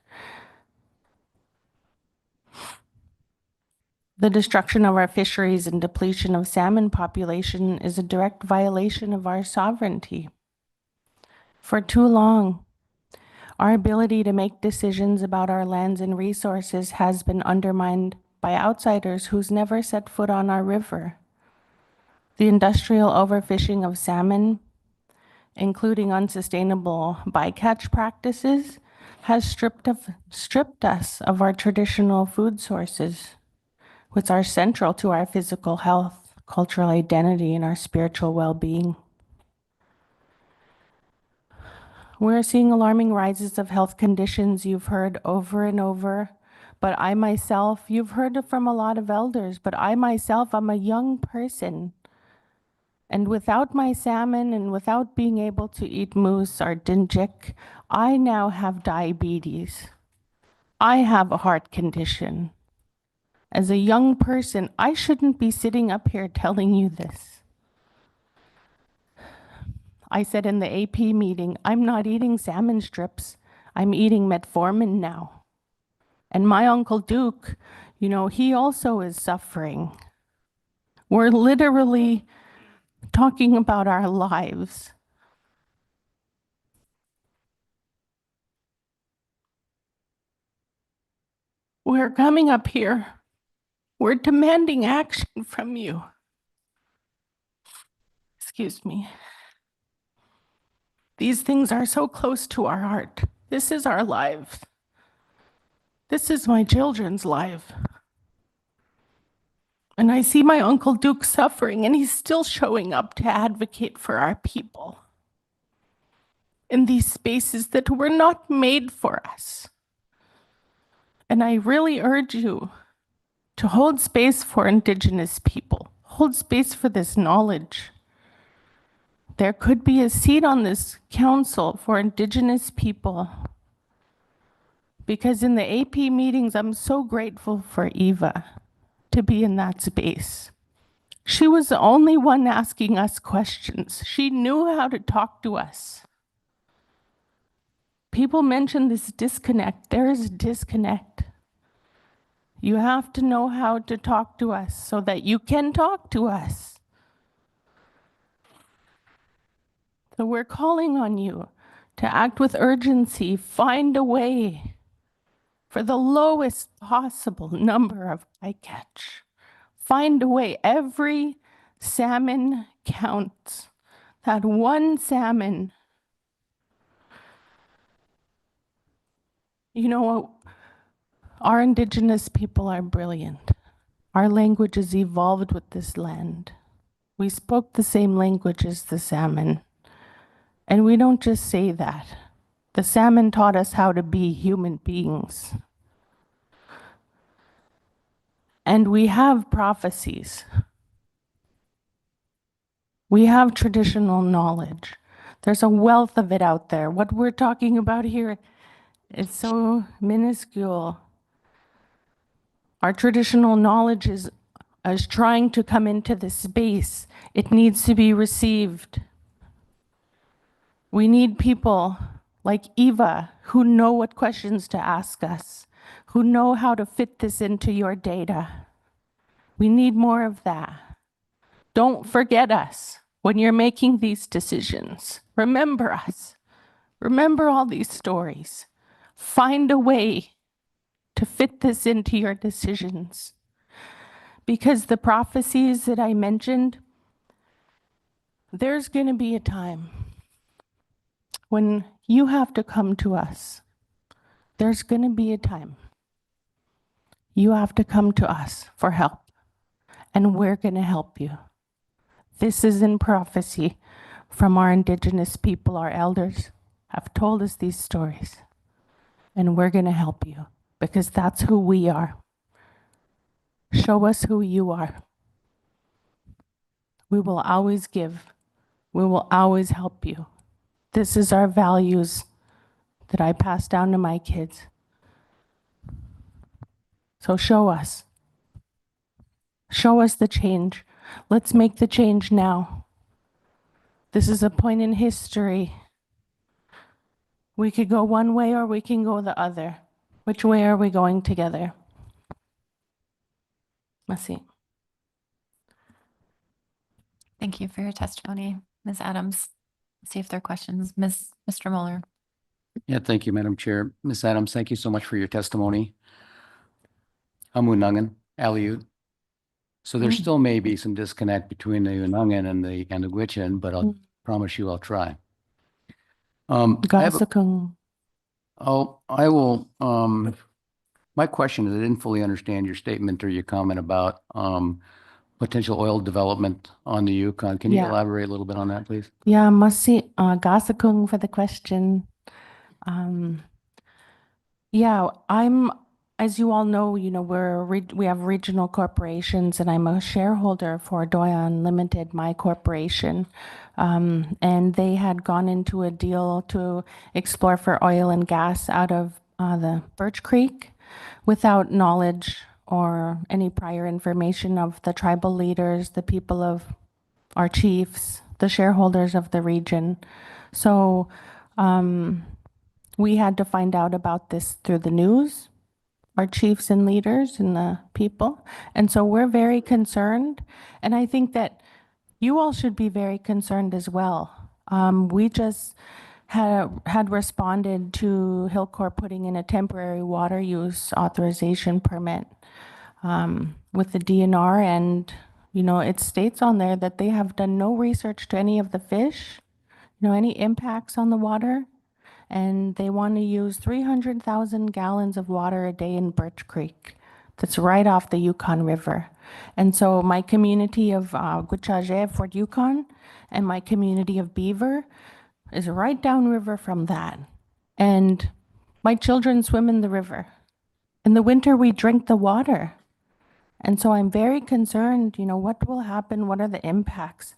The destruction of our fisheries and depletion of salmon population is a direct violation of our sovereignty. For too long, our ability to make decisions about our lands and resources has been undermined by outsiders who's never set foot on our river. The industrial overfishing of salmon, including unsustainable bycatch practices, has stripped us of our traditional food sources, which are central to our physical health, cultural identity, and our spiritual well-being. We're seeing alarming rises of health conditions you've heard over and over, but I myself, you've heard it from a lot of elders, but I myself, I'm a young person. And without my salmon and without being able to eat moose or dinjik, I now have diabetes. I have a heart condition. As a young person, I shouldn't be sitting up here telling you this. I said in the AP meeting, I'm not eating salmon strips. I'm eating metformin now. And my Uncle Duke, he also is suffering. We're literally talking about our lives. We're coming up here. We're demanding action from you. Excuse me. These things are so close to our heart. This is our lives. This is my children's life. And I see my Uncle Duke suffering, and he's still showing up to advocate for our people in these spaces that were not made for us. And I really urge you to hold space for Indigenous people, hold space for this knowledge. There could be a seat on this council for Indigenous people, because in the AP meetings, I'm so grateful for Eva to be in that space. She was the only one asking us questions. She knew how to talk to us. People mention this disconnect. There is a disconnect. You have to know how to talk to us so that you can talk to us. So we're calling on you to act with urgency, find a way for the lowest possible number of bycatch. Find a way. Every salmon counts. That one salmon. Our Indigenous people are brilliant. Our language has evolved with this land. We spoke the same language as the salmon. And we don't just say that. The salmon taught us how to be human beings. And we have prophecies. We have traditional knowledge. There's a wealth of it out there. What we're talking about here is so minuscule. Our traditional knowledge is trying to come into this space. It needs to be received. We need people like Eva who know what questions to ask us, who know how to fit this into your data. We need more of that. Don't forget us when you're making these decisions. Remember us. Remember all these stories. Find a way to fit this into your decisions. Because the prophecies that I mentioned, there's going to be a time when you have to come to us. There's going to be a time you have to come to us for help, and we're going to help you. This is in prophecy from our Indigenous people. Our elders have told us these stories, and we're going to help you because that's who we are. Show us who you are. We will always give. We will always help you. This is our values that I pass down to my kids. So show us. Show us the change. Let's make the change now. This is a point in history. We could go one way or we can go the other. Which way are we going together? Merci. Thank you for your testimony, Ms. Adams. See if there are questions. Mr. Mueller. Yeah, thank you, Madam Chair. Ms. Adams, thank you so much for your testimony. Amunungan, Aleut. So there still may be some disconnect between the Unungan and the Gwich'in, but I'll promise you I'll try. Gasakung. I will, my question is, I didn't fully understand your statement or your comment about potential oil development on the Yukon. Can you Yeah. elaborate a little bit on that, please? Yeah, Masi Gasakung for the question. Yeah, as you all know, we have regional corporations, and I'm a shareholder for Doyan Limited, my corporation. And they had gone into a deal to explore for oil and gas out of the Birch Creek without knowledge or any prior information of the tribal leaders, the people of our chiefs, the shareholders of the region. So we had to find out about this through the news, our chiefs and leaders and the people. And so we're very concerned. And I think that you all should be very concerned as well. We just had responded to Hillcorp putting in a temporary water use authorization permit with the DNR. And, it states on there that they have done no research to any of the fish, any impacts on the water. And they want to use 300,000 gallons of water a day in Birch Creek. That's right off the Yukon River. And so my community of Gwich'in, Fort Yukon, and my community of Beaver is right downriver from that. And my children swim in the river. In the winter, we drink the water. And so I'm very concerned, what will happen? What are the impacts?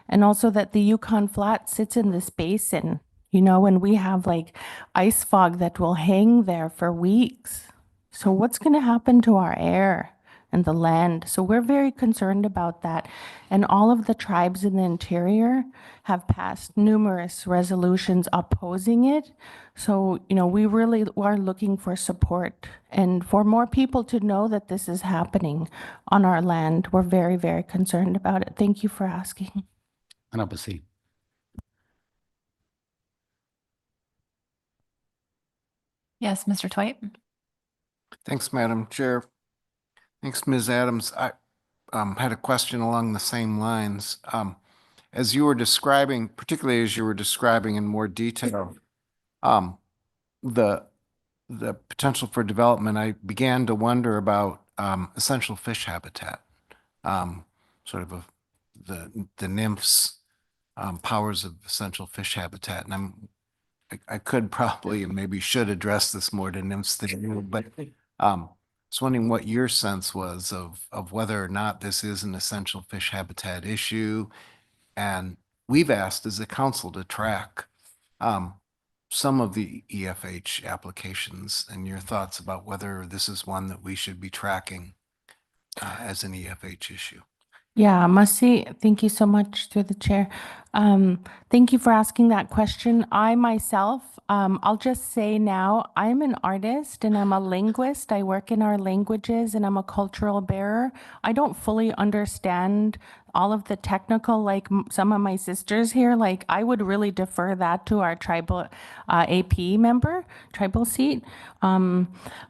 And also that the Yukon Flat sits in this basin, and we have like ice fog that will hang there for weeks. So what's going to happen to our air and the land? So we're very concerned about that. And all of the tribes in the interior have passed numerous resolutions opposing it. So, we really are looking for support and for more people to know that this is happening on our land. We're very, very concerned about it. Thank you for asking. Anapasi. Yes, Mr. Twite. Thanks, Madam Chair. Thanks, Ms. Adams. I had a question along the same lines. As you were describing, particularly as you were describing in more detail, the potential for development, I began to wonder about essential fish habitat, the nymphs, powers of essential fish habitat. And I'm I could probably and maybe should address this more to nymphs than you, but I was wondering what your sense was of whether or not this is an essential fish habitat issue. And we've asked as a council to track some of the EFH applications and your thoughts about whether this is one that we should be tracking as an EFH issue. Yeah, Masi, thank you so much through the chair. Thank you for asking that question. I myself, I'll just say now, I'm an artist and I'm a linguist. I work in our languages and I'm a cultural bearer. I don't fully understand all of the technical, like some of my sisters here, like I would really defer that to our tribal AP member, tribal seat.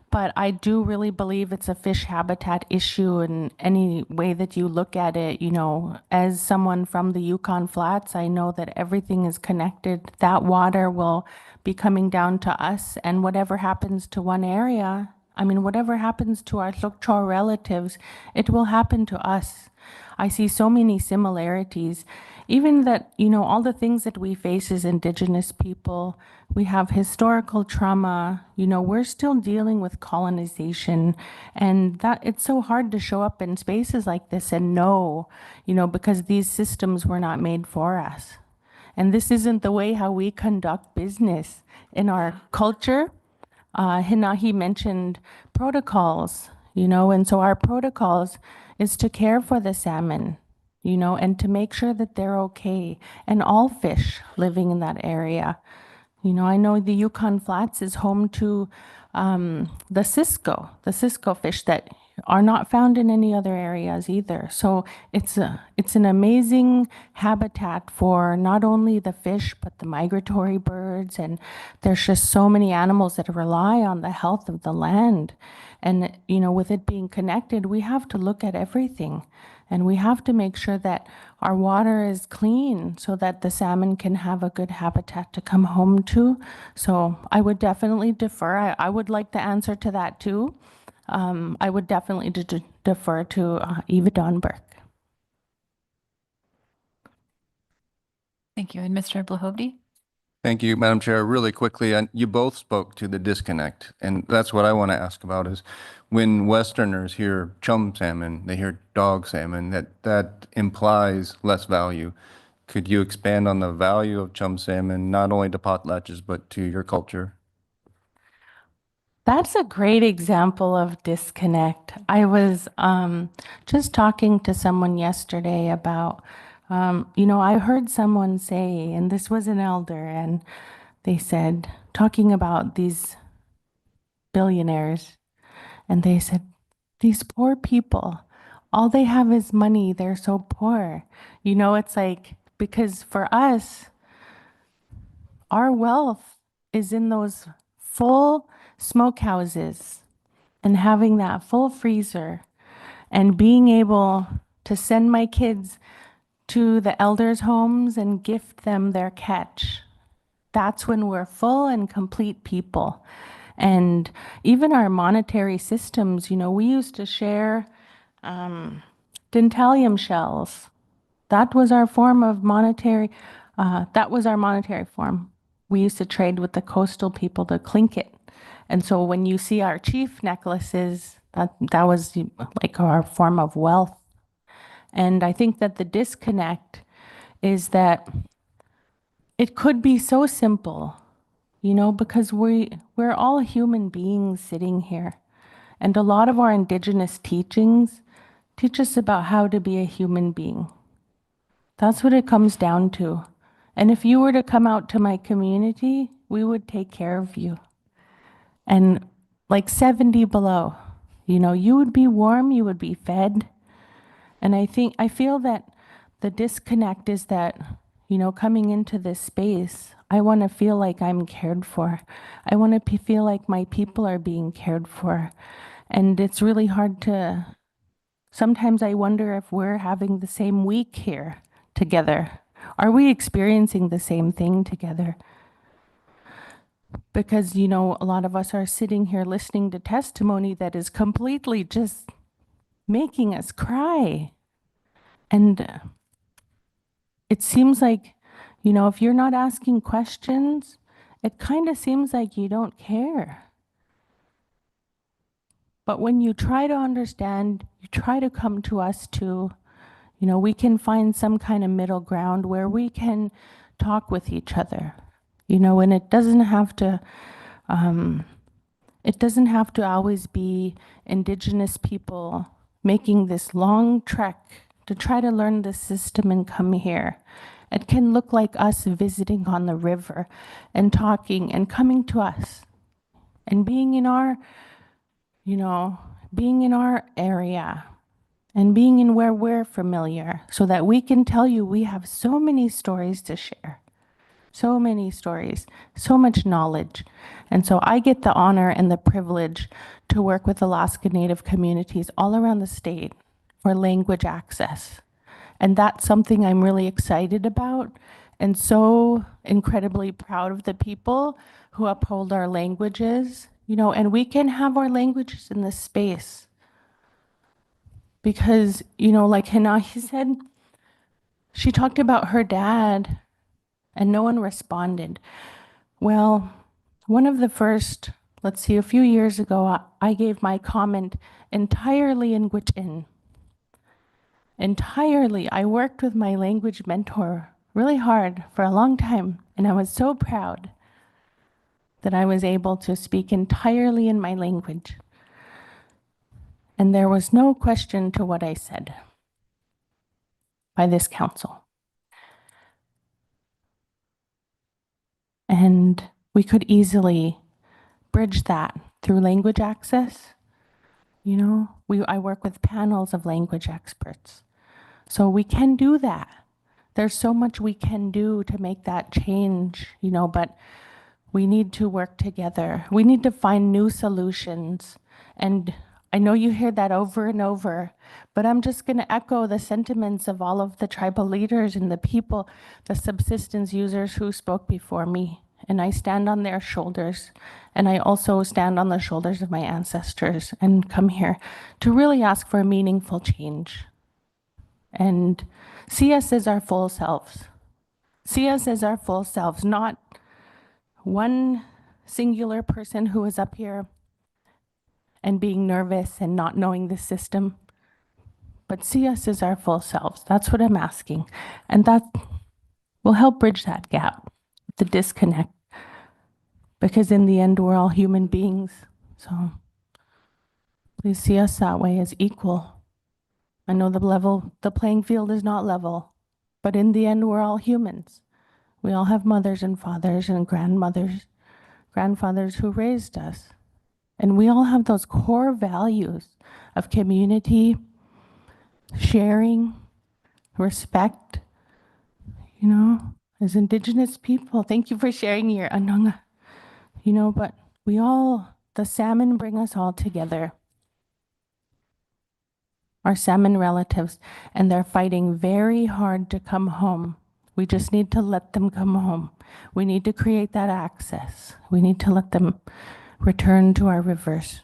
But I do really believe it's a fish habitat issue in any way that you look at it. You know, as someone from the Yukon Flats, I know that everything is connected. That water will be coming down to us, and whatever happens to one area, I mean, whatever happens to our Choctaw relatives, it will happen to us. I see so many similarities. Even that, you know, all the things that we face as Indigenous people, we have historical trauma, you know, we're still dealing with colonization, and that it's so hard to show up in spaces like this and know, you know, because these systems were not made for us. And this isn't the way how we conduct business in our culture. Hinahi mentioned protocols, you know, and so our protocols is to care for the salmon, you know, and to make sure that they're okay, and all fish living in that area. You know, I know the Yukon Flats is home to the Cisco fish that are not found in any other areas either. So it's an amazing habitat for not only the fish, but the migratory birds. And there's just so many animals that rely on the health of the land. And, you know, with it being connected, we have to look at everything. And we have to make sure that our water is clean so that the salmon can have a good habitat to come home to. So I would definitely defer. I would like the answer to that too. I would definitely defer to Eva Donberg. Thank you. And Mr. Blahovdy? Thank you, Madam Chair. Really quickly, and you both spoke to the disconnect, and that's what I want to ask about is when Westerners hear chum salmon, they hear dog salmon, that implies less value. Could you expand on the value of chum salmon, not only to potlatches, but to your culture? That's a great example of disconnect. I was just talking to someone yesterday about, you know, I heard someone say, and this was an elder, and they said, talking about these billionaires, and they said, these poor people, all they have is money. They're so poor. You know, it's like, because for us, our wealth is in those full smokehouses and having that full freezer and being able to send my kids to the elders' homes and gift them their catch. That's when we're full and complete people. And even our monetary systems, you know, we used to share dentalium shells. That was our form of monetary, that was our monetary form. We used to trade with the coastal people to clink it. And so when you see our chief necklaces, that was like our form of wealth. And I think that the disconnect is that it could be so simple, you know, because we're all human beings sitting here. And a lot of our Indigenous teachings teach us about how to be a human being. That's what it comes down to. And if you were to come out to my community, we would take care of you. And like 70 below, you know, you would be warm, you would be fed. And I feel that the disconnect is that, you know, coming into this space, I want to feel like I'm cared for. I want to feel like my people are being cared for. And it's really hard to, sometimes I wonder if we're having the same week here together. Are we experiencing the same thing together? Because, you know, a lot of us are sitting here listening to testimony that is completely just making us cry. And it seems like, you know, if you're not asking questions, it kind of seems like you don't care. But when you try to understand, you try to come to us too, we can find some kind of middle ground where we can talk with each other, and it doesn't have to always be Indigenous people making this long trek to try to learn the system and come here. It can look like us visiting on the river and talking and coming to us and being in our, being in our area and being in where we're familiar so that we can tell you we have so many stories to share. So many stories, so much knowledge. And so I get the honor and the privilege to work with Alaska Native communities all around the state for language access. And that's something I'm really excited about and so incredibly proud of the people who uphold our languages, and we can have our languages in this space. Because, like Hinahi said, she talked about her dad and no one responded. Well, one of the first, a few years ago, I gave my comment entirely in Gwich'in. Entirely. I worked with my language mentor really hard for a long time, and I was so proud that I was able to speak entirely in my language. And there was no question to what I said by this council. And we could easily bridge that through language access. I work with panels of language experts. So we can do that. There's so much we can do to make that change, but we need to work together. We need to find new solutions. And I know you hear that over and over, but I'm just going to echo the sentiments of all of the tribal leaders and the people, the subsistence users who spoke before me. And I stand on their shoulders. And I also stand on the shoulders of my ancestors and come here to really ask for a meaningful change. And see us as our full selves. See us as our full selves, not one singular person who is up here and being nervous and not knowing the system, but see us as our full selves. That's what I'm asking. And that will help bridge that gap, the disconnect, because in the end, we're all human beings. So please see us that way as equal. I know the playing field is not level, but in the end, we're all humans. We all have mothers and fathers and grandfathers who raised us. And we all have those core values of community, sharing, respect, as Indigenous people. Thank you for sharing your ananga, but the salmon bring us all together. Our salmon relatives, and they're fighting very hard to come home. We just need to let them come home. We need to create that access. We need to let them return to our rivers.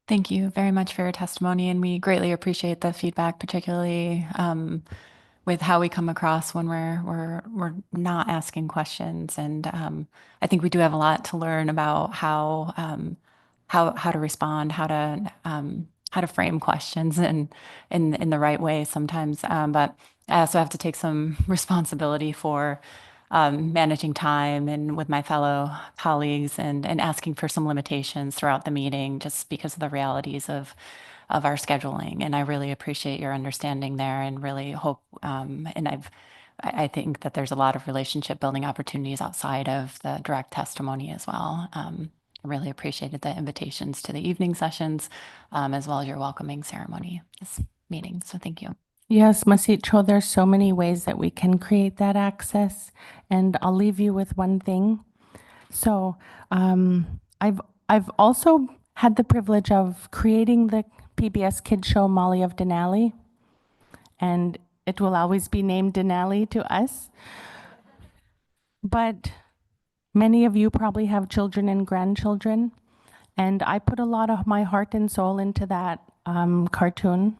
Thank you very much for your testimony, and we greatly appreciate the feedback, particularly with how we come across when we're not asking questions. And I think we do have a lot to learn about how to respond, how to frame questions in the right way sometimes. But I also have to take some responsibility for managing time and with my fellow colleagues and asking for some limitations throughout the meeting just because of the realities of our scheduling. And I really appreciate your understanding there and really hope, I think that there's a lot of relationship building opportunities outside of the direct testimony as well. I really appreciated the invitations to the evening sessions, as well as your welcoming ceremony this meeting. So thank you. Yes, Masitcho, there's so many ways that we can create that access. And I'll leave you with one thing. So I've also had the privilege of creating the PBS Kids Show Molly of Denali, and it will always be named Denali to us. But many of you probably have children and grandchildren, and I put a lot of my heart and soul into that cartoon.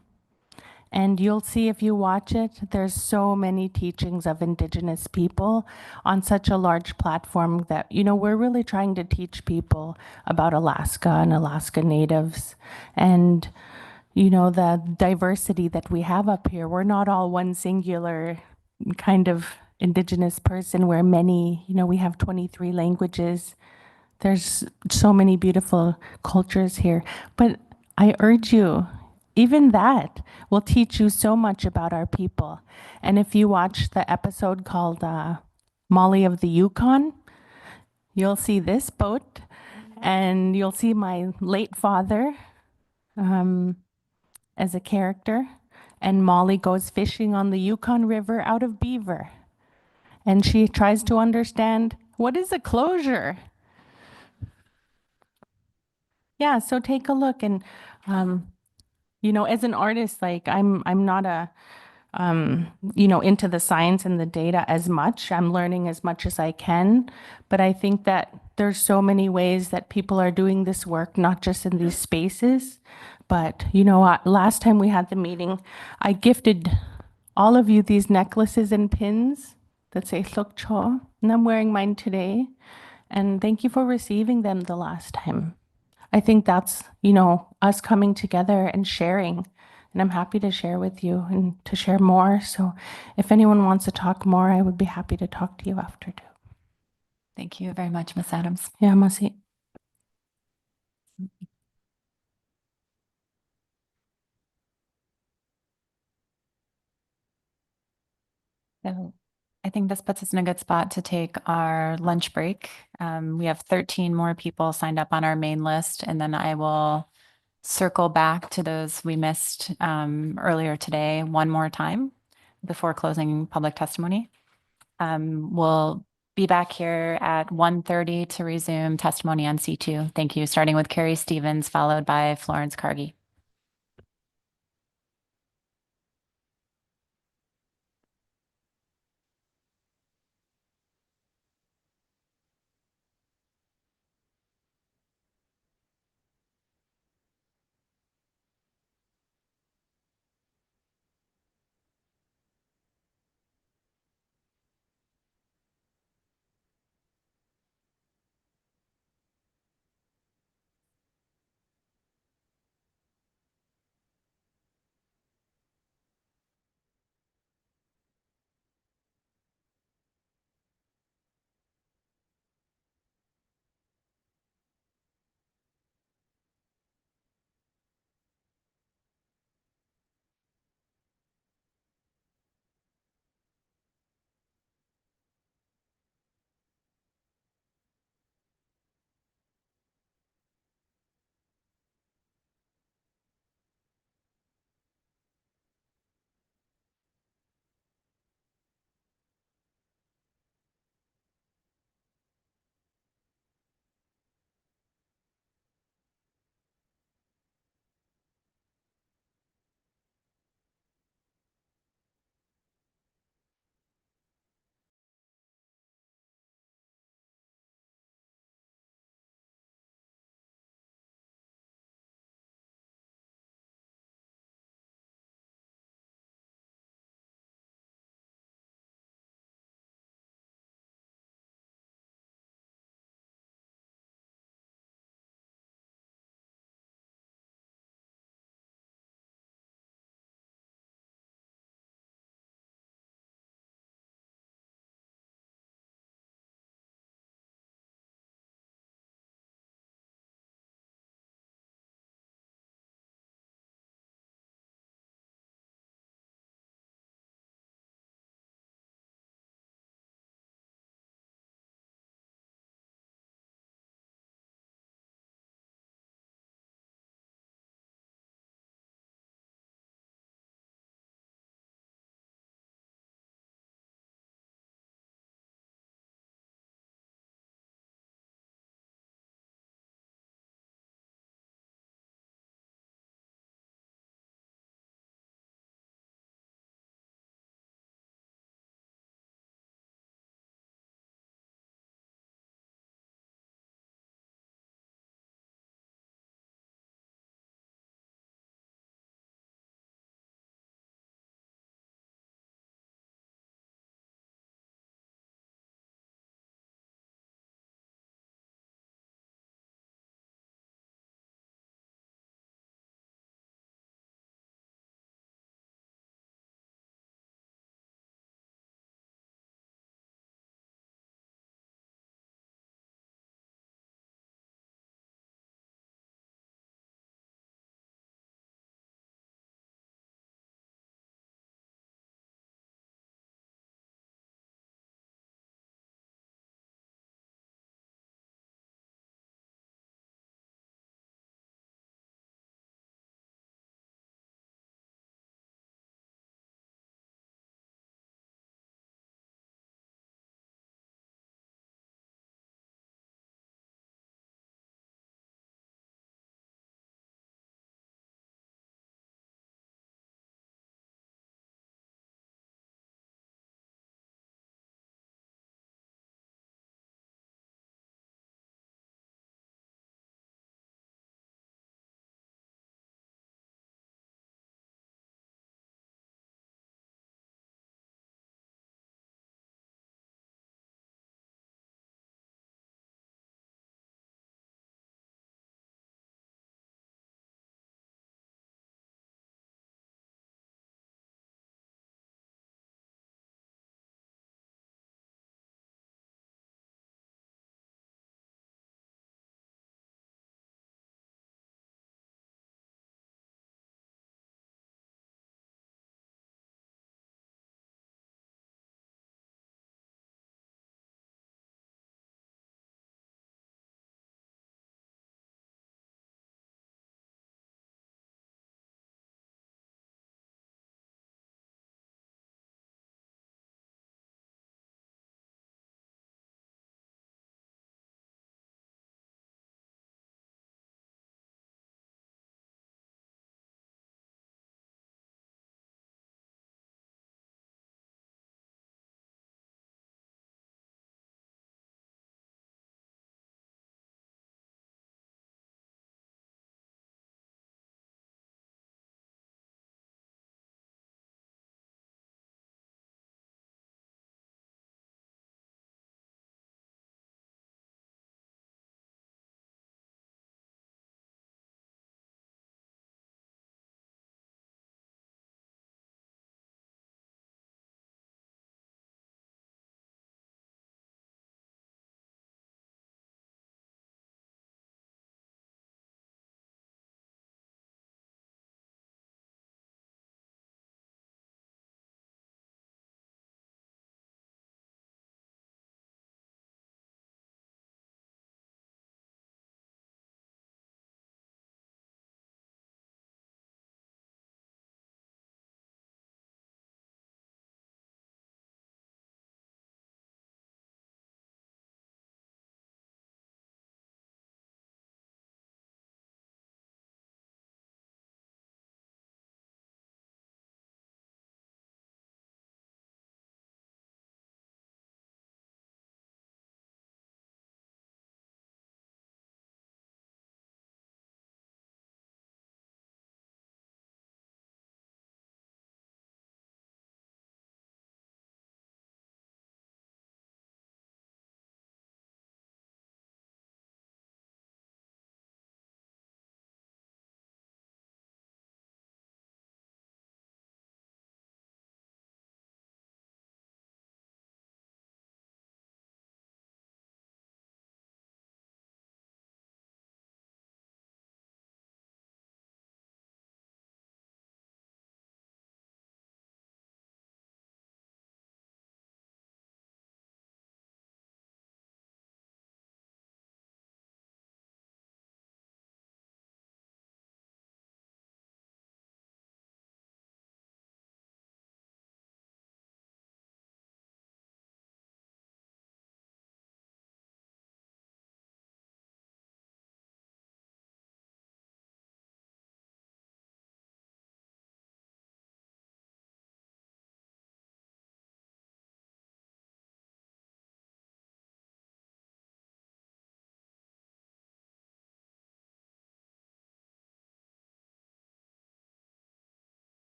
And you'll see if you watch it, there's so many teachings of Indigenous people on such a large platform that, we're really trying to teach people about Alaska and Alaska Natives and, the diversity that we have up here. We're not all one singular kind of Indigenous person. We're many, we have 23 languages. There's so many beautiful cultures here. But I urge you, even that will teach you so much about our people. And if you watch the episode called Molly of the Yukon, you'll see this boat and you'll see my late father as a character. And Molly goes fishing on the Yukon River out of beaver. And she tries to understand, what is a closure? Yeah, so take a look. And as an artist, like I'm not into the science and the data as much. I'm learning as much as I can, but I think that there's so many ways that people are doing this work, not just in these spaces, but last time we had the meeting, I gifted all of you these necklaces and pins that say Sukcho, and I'm wearing mine today. And thank you for receiving them the last time. I think that's, us coming together and sharing. And I'm happy to share with you and to share more. So if anyone wants to talk more, I would be happy to talk to you after too. Thank you very much, Ms. Adams. Yeah, Masi. So I think this puts us in a good spot to take our lunch break. We have 13 more people signed up on our main list, and then I will circle back to those we missed earlier today one more time before closing public testimony. We'll be back here at 1:30 to resume testimony on C2. Thank you, starting with Carrie Stevens, followed by Florence Cargi.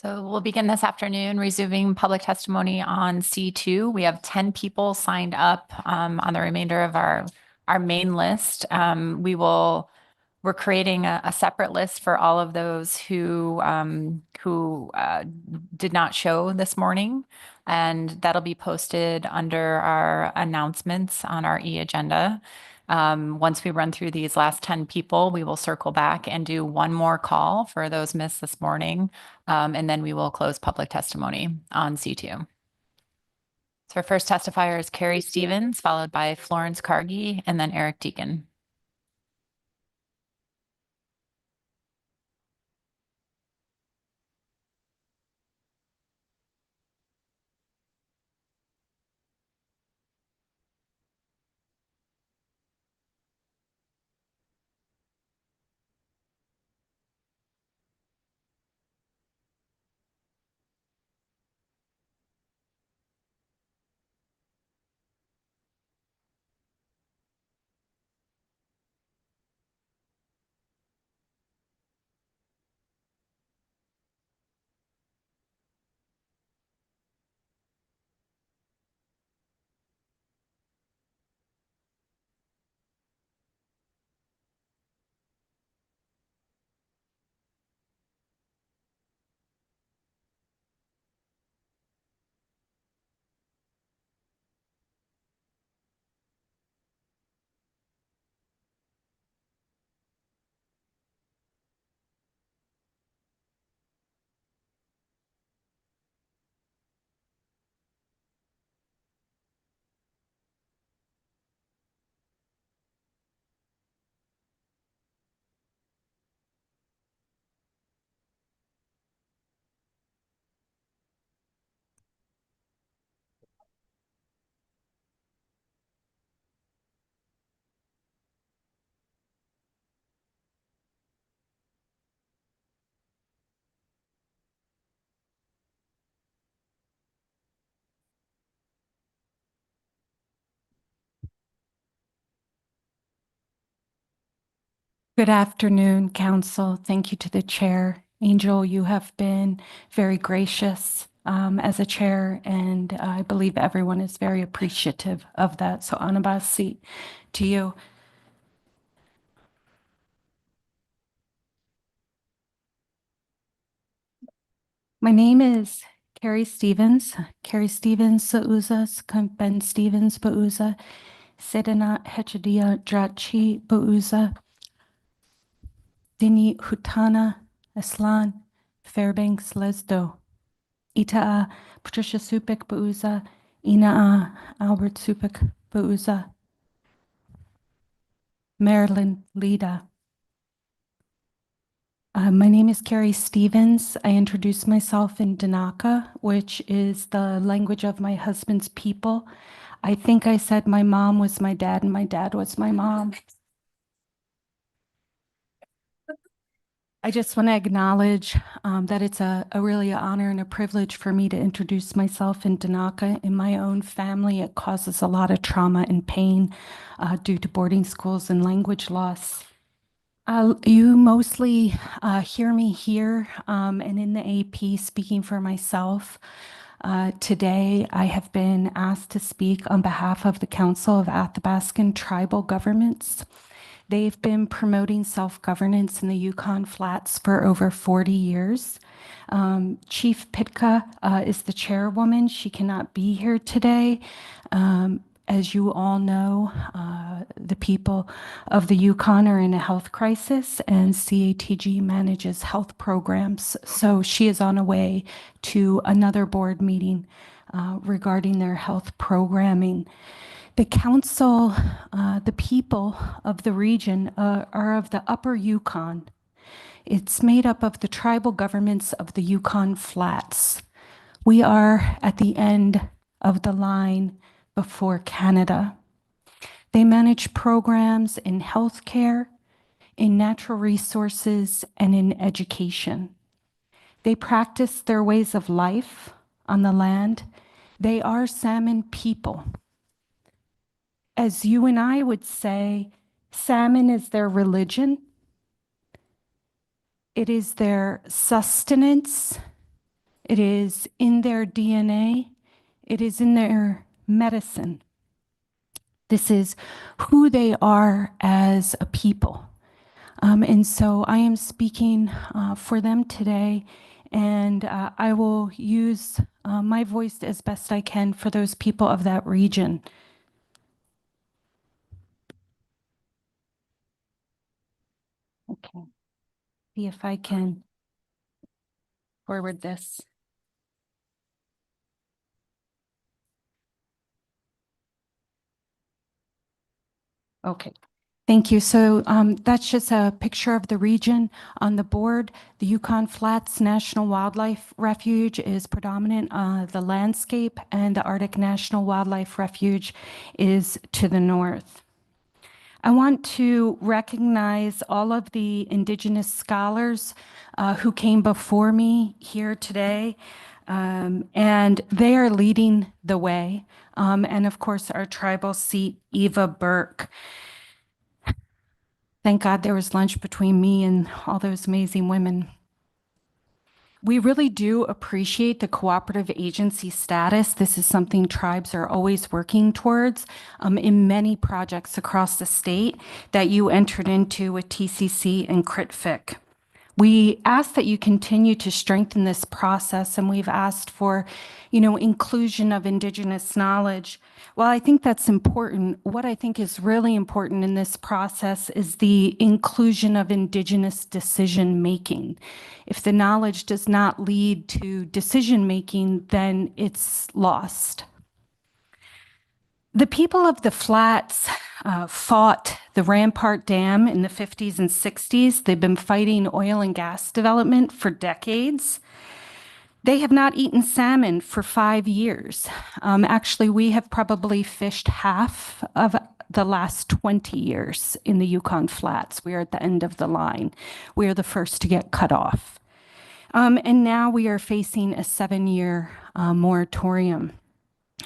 So we'll begin this afternoon resuming public testimony on C2. We have 10 people signed up on the remainder of our main list. We're creating a separate list for all of those who did not show this morning, and that'll be posted under our announcements on our e-agenda. Once we run through these last 10 people, we will circle back and do one more call for those missed this morning, and then we will close public testimony on C2. So our first testifier is Carrie Stevens, followed by Florence Cargy, and then Eric Deacon. Good afternoon, Council. Thank you to the chair. Angel, you have been very gracious as a chair, and I believe everyone is very appreciative of that. So, Anabasi, to you. My name is Carrie Stevens. Carrie Stevens Sauzas, Ben Stevens Bauza, Sedana Hechadia Drachi Bauza, Dini Hutana Aslan, Fairbanks Lesdo, Ita'a Patricia Supik Bauza, Ina'a Albert Supik Bauza, Marilyn Lida. My name is Carrie Stevens. I introduced myself in Danaka, which is the language of my husband's people. I think I said my mom was my dad and my dad was my mom. I just want to acknowledge that it's a really honor and a privilege for me to introduce myself in Danaka. In my own family, it causes a lot of trauma and pain due to boarding schools and language loss. You mostly hear me here and in the AP speaking for myself. Today, I have been asked to speak on behalf of the Council of Athabascan Tribal Governments. They've been promoting self-governance in the Yukon Flats for over 40 years. Chief Pitka is the chairwoman. She cannot be here today. As you all know, the people of the Yukon are in a health crisis, and CATG manages health programs. So she is on her way to another board meeting regarding their health programming. The council, the people of the region are of the Upper Yukon. It's made up of the tribal governments of the Yukon Flats. We are at the end of the line before Canada. They manage programs in healthcare, in natural resources, and in education. They practice their ways of life on the land. They are salmon people. As you and I would say, salmon is their religion. It is their sustenance. It is in their DNA. It is in their medicine. This is who they are as a people. And so I am speaking for them today, and I will use my voice as best I can for those people of that region. Okay, see if I can forward this. Okay. Thank you. So that's just a picture of the region on the board. The Yukon Flats National Wildlife Refuge is predominant, the landscape, and the Arctic National Wildlife Refuge is to the north. I want to recognize all of the Indigenous scholars who came before me here today, and they are leading the way. And of course, our tribal seat, Eva Burke. Thank God there was lunch between me and all those amazing women. We really do appreciate the cooperative agency status. This is something tribes are always working towards in many projects across the state that you entered into with TCC and CritFIC. We ask that you continue to strengthen this process, and we've asked for, inclusion of Indigenous knowledge. Well, I think that's important. What I think is really important in this process is the inclusion of Indigenous decision-making. If the knowledge does not lead to decision-making, then it's lost. The people of the Flats fought the Rampart Dam in the 50s and 60s. They've been fighting oil and gas development for decades. They have not eaten salmon for 5 years. Actually, we have probably fished half of the last 20 years in the Yukon Flats. We are at the end of the line. We are the first to get cut off. And now we are facing a 7-year moratorium.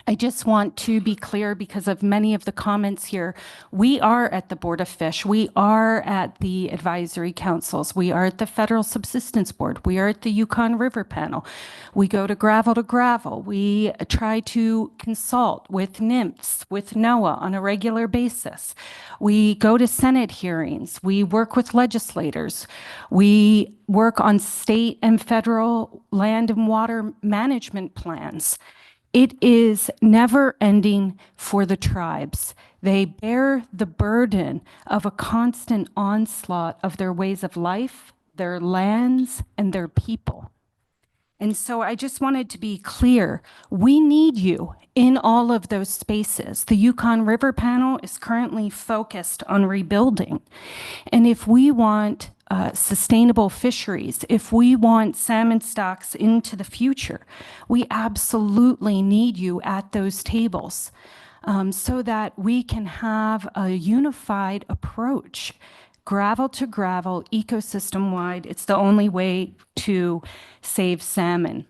I just want to be clear because of many of the comments here. We are at the Board of Fish. We are at the advisory councils. We are at the Federal Subsistence Board. We are at the Yukon River Panel. We go to gravel. We try to consult with NIMPS, with NOAA on a regular basis. We go to Senate hearings. We work with legislators. We work on state and federal land and water management plans. It is never ending for the tribes. They bear the burden of a constant onslaught of their ways of life, their lands, and their people. And so I just wanted to be clear, we need you in all of those spaces. The Yukon River Panel is currently focused on rebuilding. And if we want sustainable fisheries, if we want salmon stocks into the future, we absolutely need you at those tables so that we can have a unified approach, gravel to gravel, ecosystem wide. It's the only way to save salmon.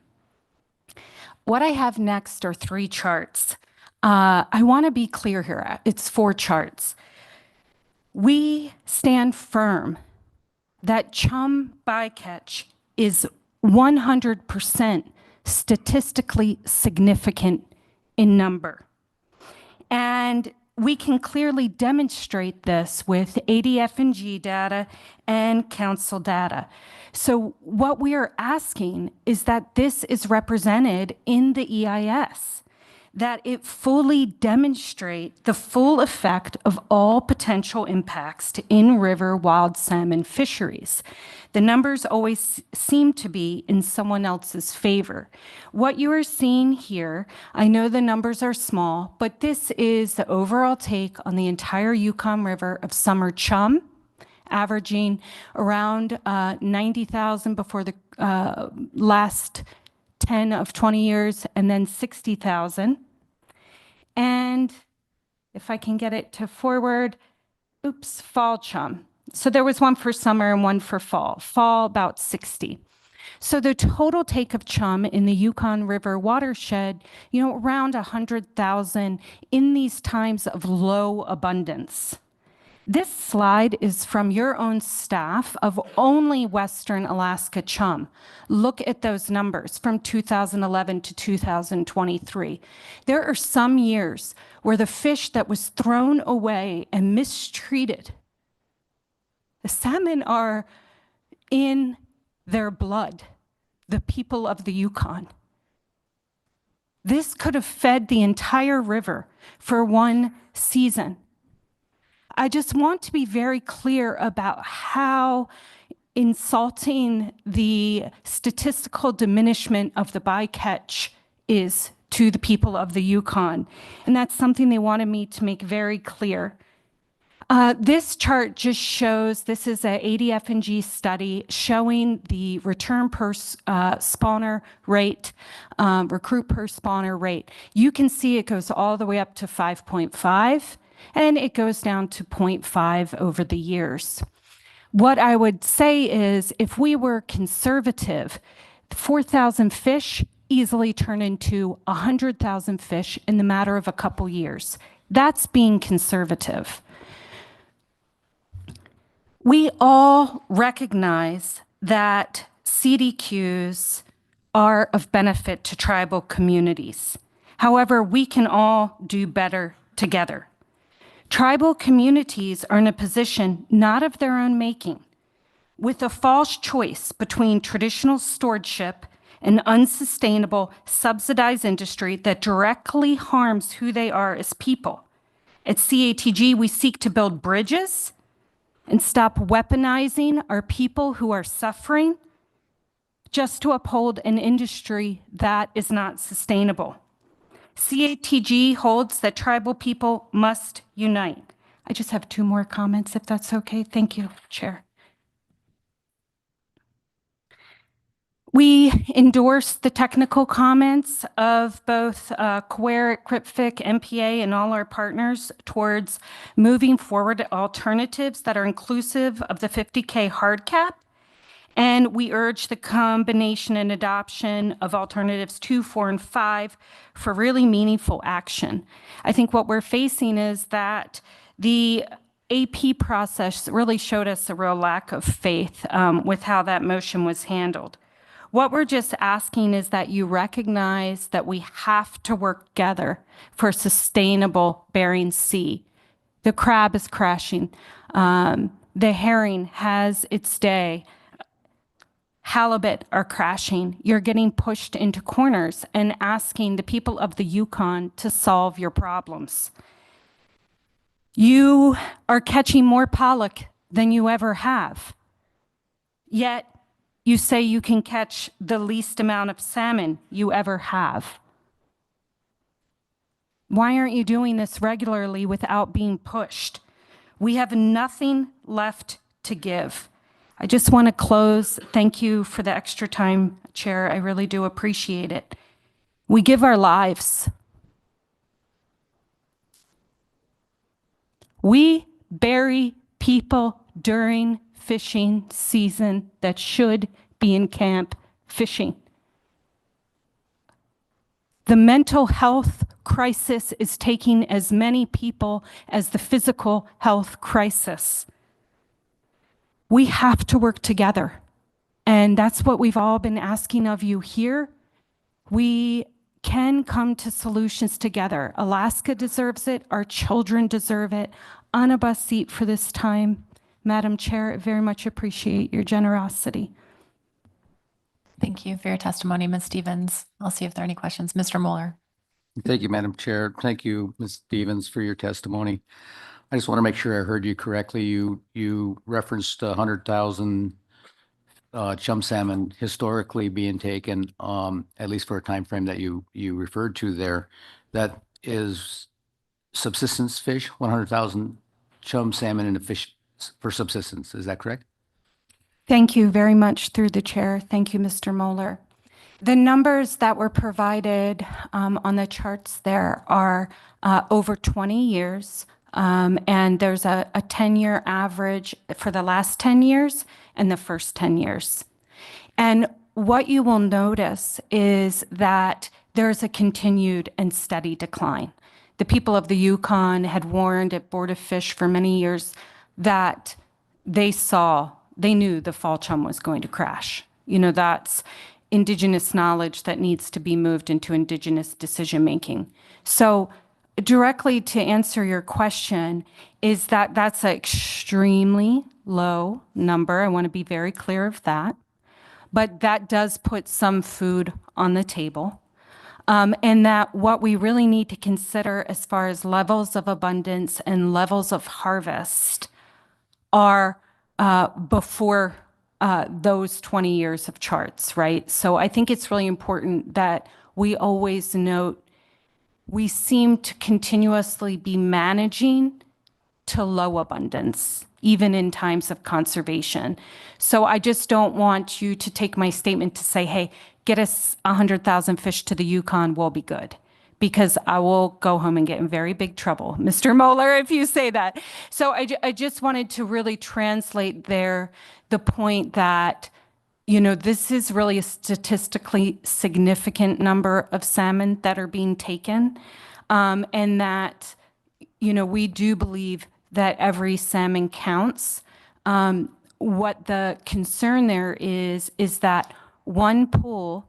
What I have next are 3 charts. I want to be clear here. It's 4 charts. We stand firm that chum bycatch is 100% statistically significant in number. And we can clearly demonstrate this with ADF&G data and council data. So what we are asking is that this is represented in the EIS, that it fully demonstrate the full effect of all potential impacts to in-river wild salmon fisheries. The numbers always seem to be in someone else's favor. What you are seeing here, I know the numbers are small, but this is the overall take on the entire Yukon River of summer chum, averaging around 90,000 before the last 10 of 20 years, and then 60,000. And if I can get it to forward, fall chum. So there was one for summer and one for fall. Fall, about 60. So the total take of chum in the Yukon River watershed, around 100,000 in these times of low abundance. This slide is from your own staff of only Western Alaska chum. Look at those numbers from 2011 to 2023. There are some years where the fish that was thrown away and mistreated, the salmon are in their blood, the people of the Yukon. This could have fed the entire river for one season. I just want to be very clear about how insulting the statistical diminishment of the bycatch is to the people of the Yukon. And that's something they wanted me to make very clear. This chart just shows, this is a ADF&G study showing the return per spawner rate, recruit per spawner rate. You can see it goes all the way up to 5.5, and it goes down to 0.5 over the years. What I would say is, if we were conservative, 4,000 fish easily turn into 100,000 fish in the matter of a couple years. That's being conservative. We all recognize that CDQs are of benefit to tribal communities. However, we can all do better together. Tribal communities are in a position not of their own making, with a false choice between traditional stewardship and unsustainable subsidized industry that directly harms who they are as people. At CATG, we seek to build bridges and stop weaponizing our people who are suffering just to uphold an industry that is not sustainable. CATG holds that tribal people must unite. I just have 2 more comments, if that's okay. Thank you, Chair. We endorse the technical comments of both CWARE, CRIPFIC, MPA, and all our partners towards moving forward alternatives that are inclusive of the 50K hard cap. And we urge the combination and adoption of alternatives 2, 4, and 5 for really meaningful action. I think what we're facing is that the AP process really showed us a real lack of faith with how that motion was handled. What we're just asking is that you recognize that we have to work together for sustainable Bering Sea. The crab is crashing. The herring has its day. Halibut are crashing. You're getting pushed into corners and asking the people of the Yukon to solve your problems. You are catching more pollock than you ever have. Yet you say you can catch the least amount of salmon you ever have. Why aren't you doing this regularly without being pushed? We have nothing left to give. I just want to close. Thank you for the extra time, Chair. I really do appreciate it. We give our lives. We bury people during fishing season that should be in camp fishing. The mental health crisis is taking as many people as the physical health crisis. We have to work together. And that's what we've all been asking of you here. We can come to solutions together. Alaska deserves it. Our children deserve it. On a bus seat for this time. Madam Chair, I very much appreciate your generosity. Thank you for your testimony, Ms. Stevens. I'll see if there are any questions. Mr. Mueller. Thank you, Madam Chair. Thank you, Ms. Stevens, for your testimony. I just want to make sure I heard you correctly. You referenced 100,000 chum salmon historically being taken, at least for a time frame that you referred to there. That is subsistence fish, 100,000 chum salmon in a fish for subsistence. Is that correct? Thank you very much through the chair. Thank you, Mr. Mueller. The numbers that were provided on the charts there are over 20 years. And there's a 10-year average for the last 10 years and the first 10 years. And what you will notice is that there's a continued and steady decline. The people of the Yukon had warned at Board of Fish for many years that they knew the fall chum was going to crash. That's Indigenous knowledge that needs to be moved into Indigenous decision-making. So directly to answer your question is that that's an extremely low number. I want to be very clear of that. But that does put some food on the table. And that what we really need to consider as far as levels of abundance and levels of harvest are before those 20 years of charts, right? So I think it's really important that we always note we seem to continuously be managing to low abundance, even in times of conservation. So I just don't want you to take my statement to say, hey, get us 100,000 fish to the Yukon, we'll be good. Because I will go home and get in very big trouble, Mr. Moeller, if you say that. So I just wanted to really translate there the point that, this is really a statistically significant number of salmon that are being taken. And that, we do believe that every salmon counts. What the concern there is that one pool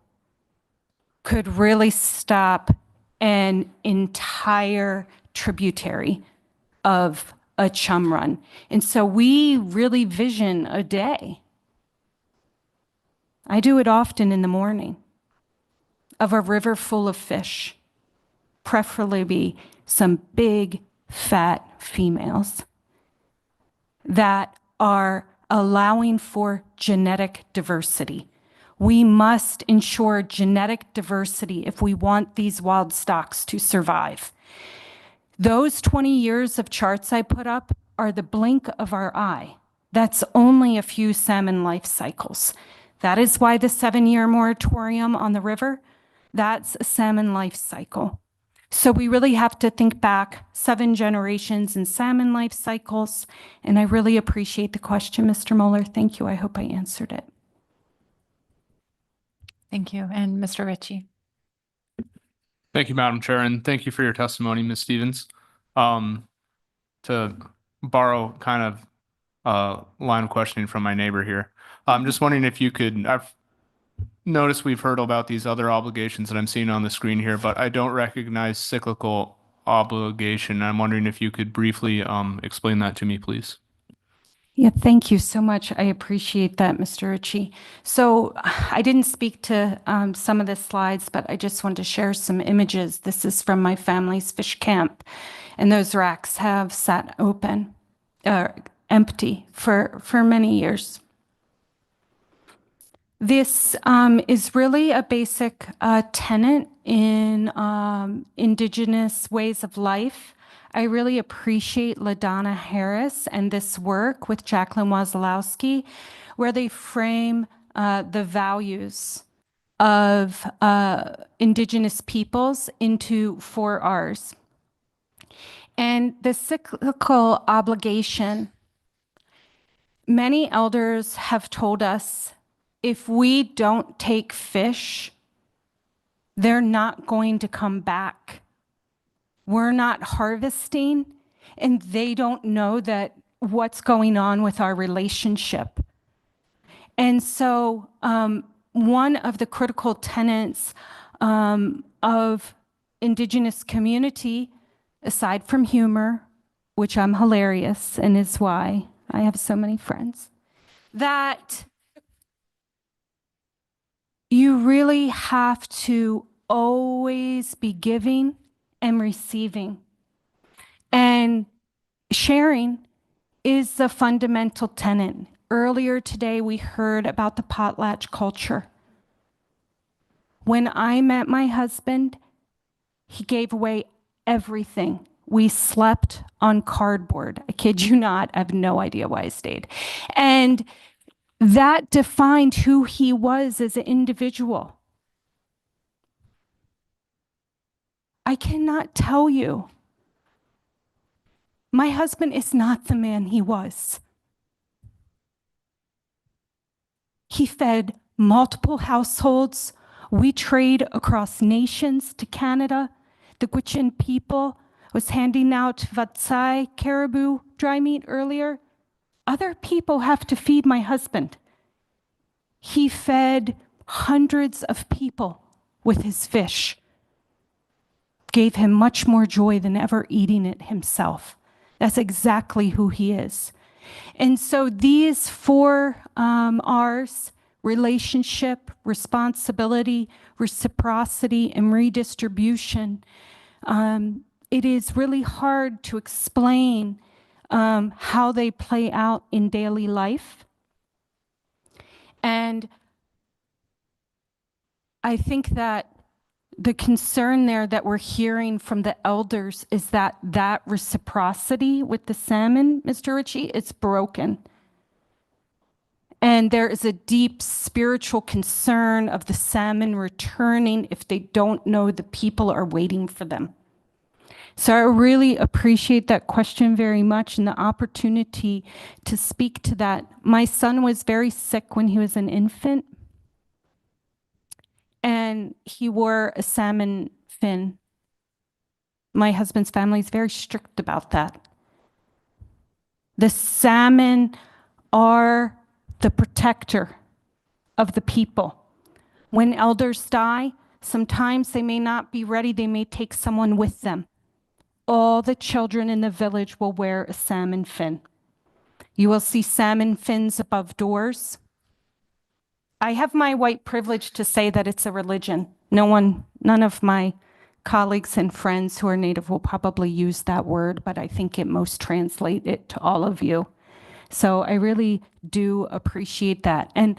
could really stop an entire tributary of a chum run. And so we really vision a day. I do it often in the morning, of a river full of fish, preferably some big, fat females that are allowing for genetic diversity. We must ensure genetic diversity if we want these wild stocks to survive. Those 20 years of charts I put up are the blink of our eye. That's only a few salmon life cycles. That is why the 7-year moratorium on the river, that's a salmon life cycle. So we really have to think back 7 generations in salmon life cycles. And I really appreciate the question, Mr. Moeller. Thank you. I hope I answered it. Thank you. And Mr. Ritchie. Thank you, Madam Chair, and thank you for your testimony, Ms. Stevens. To borrow kind of a line of questioning from my neighbor here, I'm just wondering if you could, I've noticed we've heard about these other obligations that I'm seeing on the screen here, but I don't recognize cyclical obligation. I'm wondering if you could briefly explain that to me, please. Yeah, thank you so much. I appreciate that, Mr. Ritchie. So I didn't speak to some of the slides, but I just wanted to share some images. This is from my family's fish camp, and those racks have sat open, empty for many years. This is really a basic tenet in Indigenous ways of life. I really appreciate LaDonna Harris and this work with Jacqueline Wazalowski, where they frame the values of Indigenous peoples into 4 R's. And the cyclical obligation, many elders have told us if we don't take fish, they're not going to come back. We're not harvesting, and they don't know that what's going on with our relationship. And so one of the critical tenets of Indigenous community, aside from humor, which I'm hilarious and is why I have so many friends, that you really have to always be giving and receiving. And sharing is the fundamental tenet. Earlier today, we heard about the potlatch culture. When I met my husband, he gave away everything. We slept on cardboard. I kid you not, I have no idea why I stayed. And that defined who he was as an individual. I cannot tell you. My husband is not the man he was. He fed multiple households. We trade across nations to Canada. The Gwich'in people was handing out vatsai, caribou, dry meat earlier. Other people have to feed my husband. He fed hundreds of people with his fish, gave him much more joy than ever eating it himself. That's exactly who he is. And so these 4 R's, relationship, responsibility, reciprocity, and redistribution, it is really hard to explain how they play out in daily life. And I think that the concern there that we're hearing from the elders is that that reciprocity with the salmon, Mr. Ritchie, it's broken. And there is a deep spiritual concern of the salmon returning if they don't know the people are waiting for them. So I really appreciate that question very much and the opportunity to speak to that. My son was very sick when he was an infant, and he wore a salmon fin. My husband's family is very strict about that. The salmon are the protector of the people. When elders die, sometimes they may not be ready. They may take someone with them. All the children in the village will wear a salmon fin. You will see salmon fins above doors. I have my white privilege to say that it's a religion. None of my colleagues and friends who are Native will probably use that word, but I think it most translate it to all of you. So I really do appreciate that. And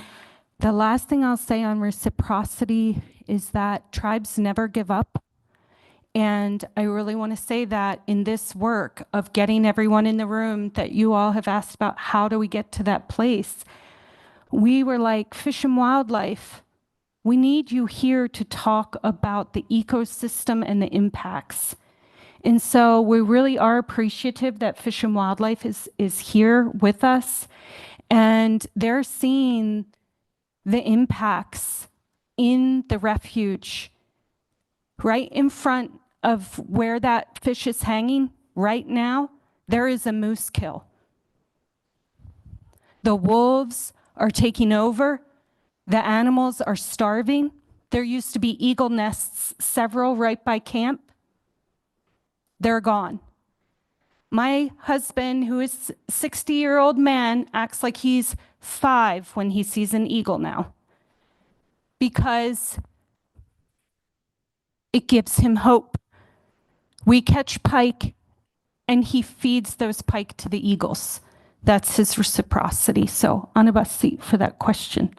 the last thing I'll say on reciprocity is that tribes never give up. And I really want to say that in this work of getting everyone in the room that you all have asked about, how do we get to that place? We were like Fish and Wildlife. We need you here to talk about the ecosystem and the impacts. And so we really are appreciative that Fish and Wildlife is here with us, and they're seeing the impacts in the refuge right in front of where that fish is hanging right now. There is a moose kill. The wolves are taking over. The animals are starving. There used to be eagle nests, several right by camp. They're gone. My husband, who is a 60-year-old man, acts like he's 5 when he sees an eagle now, because it gives him hope. We catch pike, and he feeds those pike to the eagles. That's his reciprocity. So, Anabasi, for that question.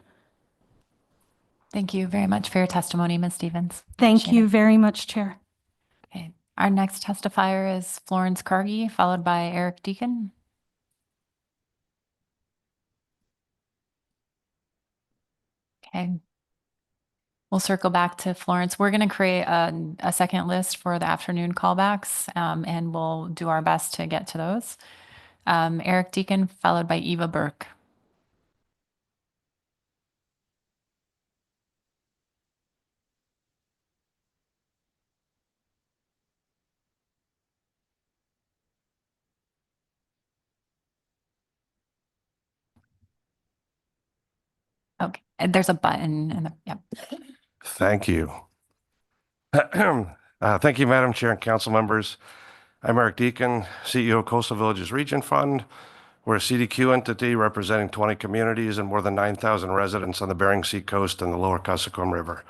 Thank you very much for your testimony, Ms. Stevens. Thank Appreciate you it. very much, Chair. Okay. Our next testifier is Florence Cargy, followed by Eric Deacon. Okay. We'll circle back to Florence. We're going to create a second list for the afternoon callbacks, and we'll do our best to get to those. Eric Deacon, followed by Eva Burke. Okay, and there's a button in the, yep. Thank you. Thank you, Madam Chair and council members. I'm Eric Deacon, CEO of Coastal Villages Region Fund. We're a CDQ entity representing 20 communities and more than 9,000 residents on the Bering Sea coast and the lower Kuskokwim River.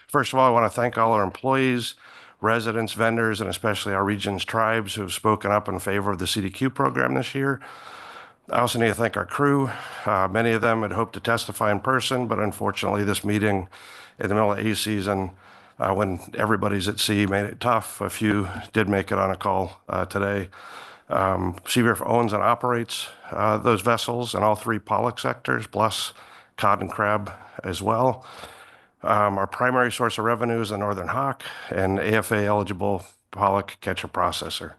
First of all, I want to thank all our employees, residents, vendors, and especially our region's tribes who have spoken up in favor of the CDQ program this year. I also need to thank our crew. Many of them had hoped to testify in person, but unfortunately this meeting in the middle of A season, when everybody's at sea, made it tough. A few did make it on a call today. CBRF owns and operates those vessels in all 3 pollock sectors, plus cod and crab as well. Our primary source of revenue is the Northern Hawk, and AFA eligible pollock catcher processor.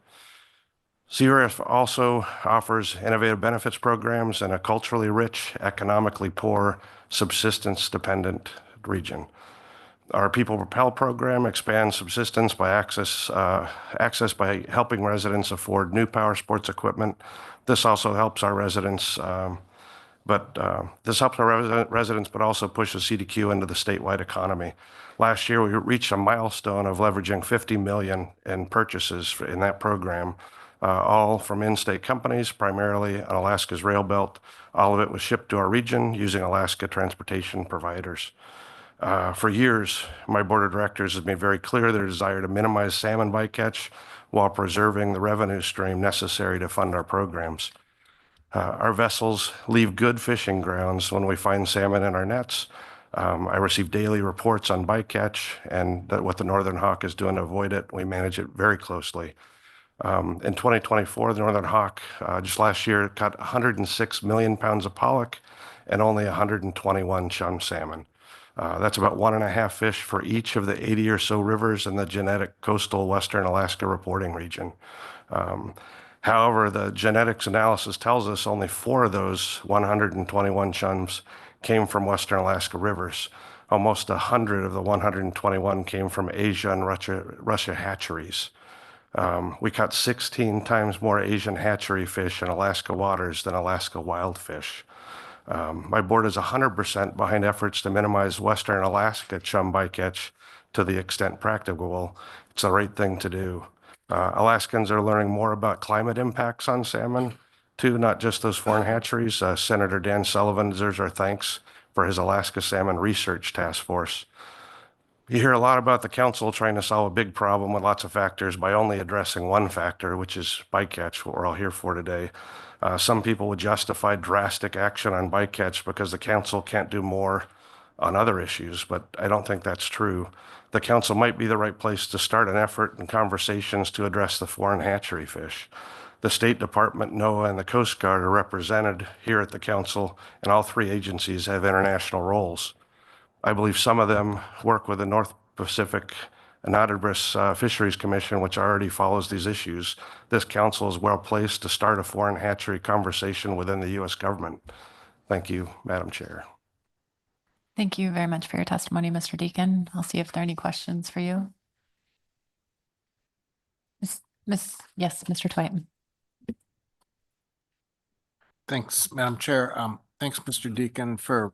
CRF also offers innovative benefits programs in a culturally rich, economically poor, subsistence-dependent region. Our People Propel program expands subsistence by access by helping residents afford new power sports equipment. This also helps our residents, but also pushes CDQ into the statewide economy. Last year, we reached a milestone of leveraging 50 million in purchases in that program, all from in-state companies, primarily on Alaska's rail belt. All of it was shipped to our region using Alaska transportation providers. For years, my board of directors has made very clear their desire to minimize salmon bycatch while preserving the revenue stream necessary to fund our programs. Our vessels leave good fishing grounds when we find salmon in our nets. I receive daily reports on bycatch and what the northern hawk is doing to avoid it. We manage it very closely. In 2024, the northern hawk just last year caught 106 million pounds of pollock and only 121 chum salmon. That's about 1.5 fish for each of the 80 or so rivers in the genetic coastal Western Alaska reporting region. However, the genetics analysis tells us only 4 of those 121 chums came from Western Alaska rivers. Almost 100 of the 121 came from Asia and Russia hatcheries. We caught 16 times more Asian hatchery fish in Alaska waters than Alaska wild fish. My board is 100% behind efforts to minimize Western Alaska chum bycatch to the extent practicable. It's the right thing to do. Alaskans are learning more about climate impacts on salmon, too, not just those foreign hatcheries. Senator Dan Sullivan deserves our thanks for his Alaska Salmon Research Task Force. You hear a lot about the council trying to solve a big problem with lots of factors by only addressing one factor, which is bycatch, what we're all here for today. Some people would justify drastic action on bycatch because the council can't do more on other issues, but I don't think that's true. The council might be the right place to start an effort and conversations to address the foreign hatchery fish. The State Department, NOAA, and the Coast Guard are represented here at the council, and all 3 agencies have international roles. I believe some of them work with the North Pacific Anadrobus Fisheries Commission, which already follows these issues. This council is well placed to start a foreign hatchery conversation within the U.S. government. Thank you, Madam Chair. Thank you very much for your testimony, Mr. Deacon. I'll see if there are any questions for you. Yes, Mr. Twite. Thanks, Madam Chair. Thanks, Mr. Deacon, for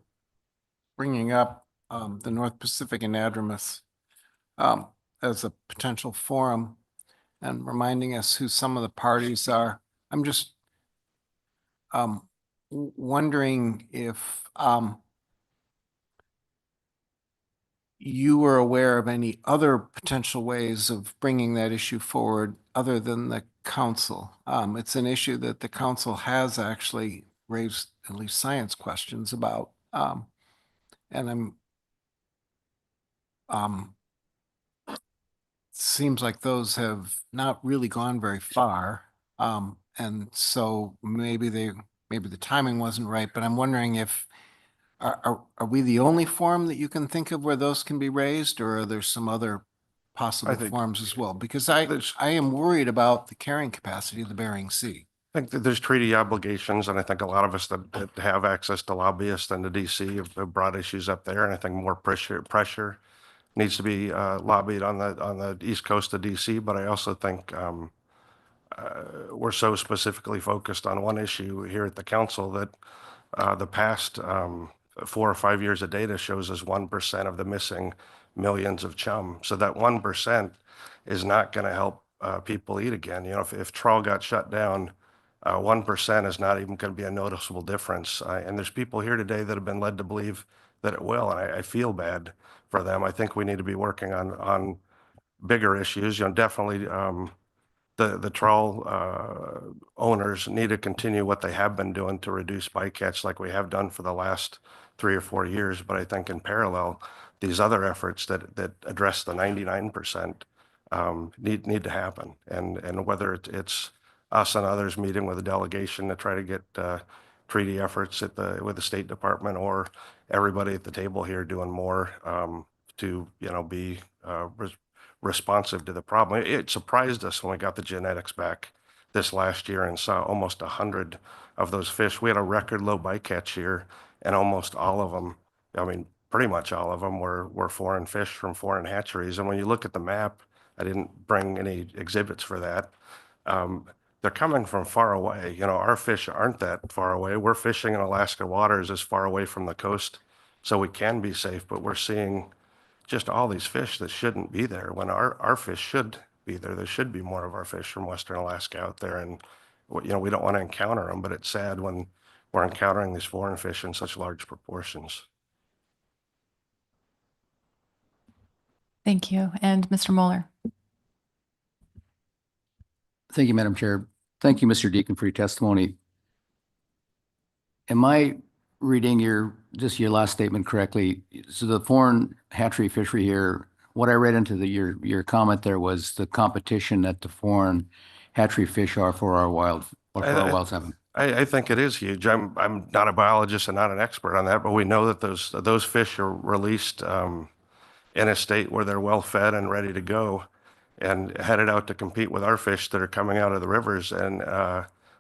bringing up the North Pacific Anadromous as a potential forum and reminding us who some of the parties are. I'm just wondering if you were aware of any other potential ways of bringing that issue forward other than the council. It's an issue that the council has actually raised at least science questions about. And seems like those have not really gone very far. And so maybe the timing wasn't right, but I'm wondering if are we the only forum that you can think of where those can be raised, or are there some other possible forums as well? Because I am worried about the carrying capacity of the Bering Sea. I think that there's treaty obligations, and I think a lot of us that have access to lobbyists and to DC have brought issues up there, and I think more pressure needs to be lobbied on the East Coast of DC. But I also think we're so specifically focused on one issue here at the council that the past 4 or 5 years of data shows us 1% of the missing millions of chum. So that 1% is not going to help people eat again. You know, if trawl got shut down, 1% is not even going to be a noticeable difference. And there's people here today that have been led to believe that it will, and I feel bad for them. I think we need to be working on bigger issues. You know, definitely the trawl owners need to continue what they have been doing to reduce bycatch like we have done for the last 3 or 4 years. But I think in parallel, these other efforts that address the 99% need to happen. And whether it's us and others meeting with a delegation to try to get treaty efforts with the State Department, or everybody at the table here doing more to be responsive to the problem. It surprised us when we got the genetics back this last year and saw almost 100 of those fish. We had a record low bycatch year, and almost all of them, I mean, pretty much all of them were foreign fish from foreign hatcheries. And when you look at the map, I didn't bring any exhibits for that. They're coming from far away. You know, our fish aren't that far away. We're fishing in Alaska waters as far away from the coast, so we can be safe, but we're seeing just all these fish that shouldn't be there when our fish should be there. There should be more of our fish from Western Alaska out there. And, you know, we don't want to encounter them, but it's sad when we're encountering these foreign fish in such large proportions. Thank you. And Mr. Moeller. Thank you, Madam Chair. Thank you, Mr. Deacon, for your testimony. Am I reading your last statement correctly? So the foreign hatchery fishery here, what I read into your comment there was the competition that the foreign hatchery fish are for our wild salmon. I think it is huge. I'm not a biologist and not an expert on that, but we know that those fish are released in a state where they're well fed and ready to go, and headed out to compete with our fish that are coming out of the rivers and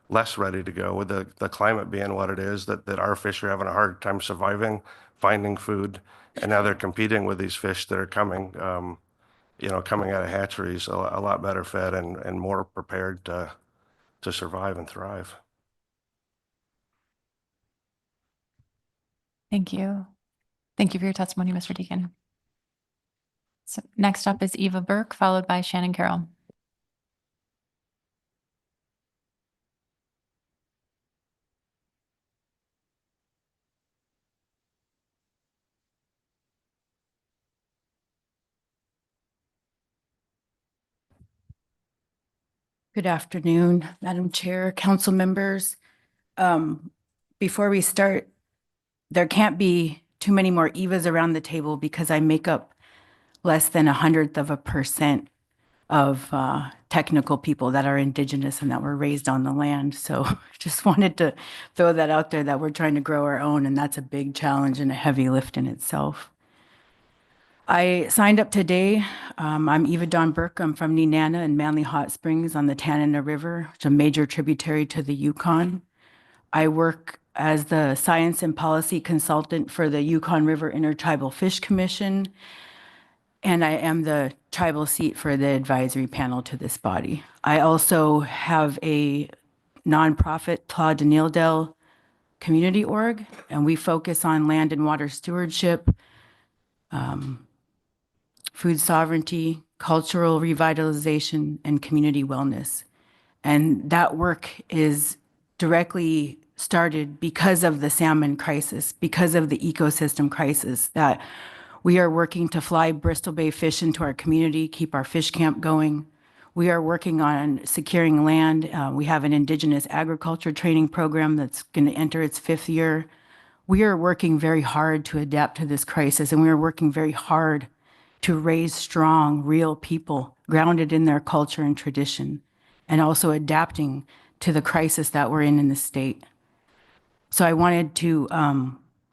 less ready to go, with the climate being what it is, that our fish are having a hard time surviving, finding food, and now they're competing with these fish that are coming, coming out of hatcheries a lot better fed and more prepared to survive and thrive. Thank you. Thank you for your testimony, Mr. Deacon. So next up is Eva Burke, followed by Shannon Carroll. Good afternoon, Madam Chair, council members. Before we start, there can't be too many more Evas around the table because I make up less than 1/100% of technical people that are Indigenous and that were raised on the land. So just wanted to throw that out there, that we're trying to grow our own, and that's a big challenge and a heavy lift in itself. I signed up today. I'm Eva Dawn Burke. I'm from Nenana and Manly Hot Springs on the Tanana River, which is a major tributary to the Yukon. I work as the science and policy consultant for the Yukon River Intertribal Fish Commission, and I am the tribal seat for the advisory panel to this body. I also have a nonprofit, Tla Denildel Community Org, and we focus on land and water stewardship, food sovereignty, cultural revitalization, and community wellness. And that work is directly started because of the salmon crisis, because of the ecosystem crisis, that we are working to fly Bristol Bay fish into our community, keep our fish camp going. We are working on securing land. We have an Indigenous agriculture training program that's going to enter its 5th year. We are working very hard to adapt to this crisis, and we are working very hard to raise strong, real people grounded in their culture and tradition, and also adapting to the crisis that we're in the state. So I wanted to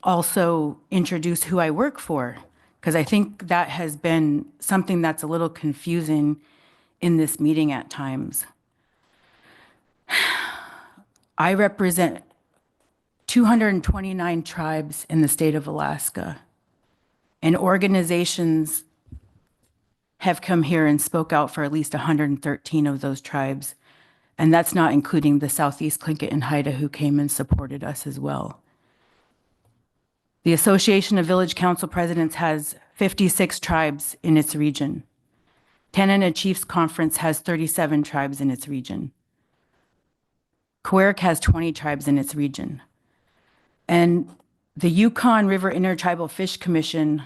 also introduce who I work for, because I think that has been something that's a little confusing in this meeting at times. I represent 229 tribes in the state of Alaska, and organizations have come here and spoke out for at least 113 of those tribes. And that's not including the Southeast Tlingit and Haida who came and supported us as well. The Association of Village Council Presidents has 56 tribes in its region. Tanana Chiefs Conference has 37 tribes in its region. Kwerek has 20 tribes in its region. And the Yukon River Intertribal Fish Commission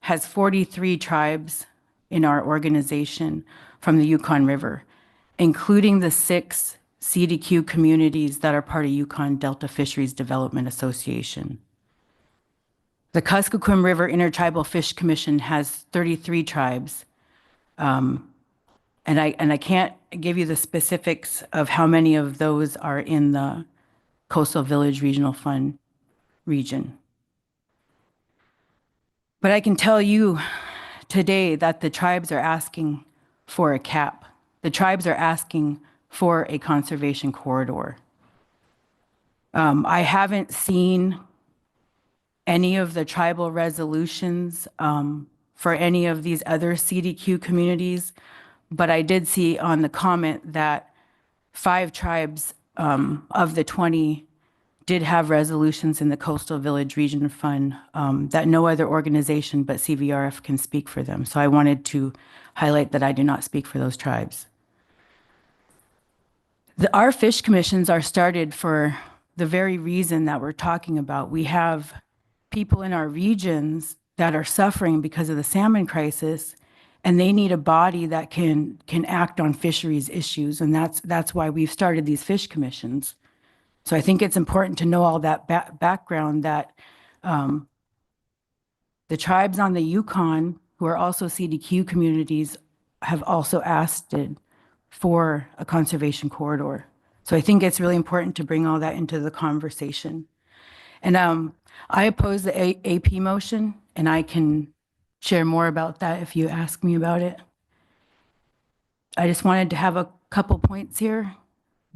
has 43 tribes in our organization from the Yukon River, including the 6 CDQ communities that are part of Yukon Delta Fisheries Development Association. The Kuskokwim River Intertribal Fish Commission has 33 tribes. And I can't give you the specifics of how many of those are in the Coastal Village Regional Fund region. But I can tell you today that the tribes are asking for a cap. The tribes are asking for a conservation corridor. I haven't seen any of the tribal resolutions for any of these other CDQ communities, but I did see on the comment that 5 tribes of the 20 did have resolutions in the Coastal Village Region Fund that no other organization but CVRF can speak for them. So I wanted to highlight that I do not speak for those tribes. Our fish commissions are started for the very reason that we're talking about. We have people in our regions that are suffering because of the salmon crisis, and they need a body that can act on fisheries issues, and that's why we've started these fish commissions. So I think it's important to know all that background, that the tribes on the Yukon, who are also CDQ communities, have also asked for a conservation corridor. So I think it's really important to bring all that into the conversation. And I oppose the AP motion, and I can share more about that if you ask me about it. I just wanted to have a couple points here.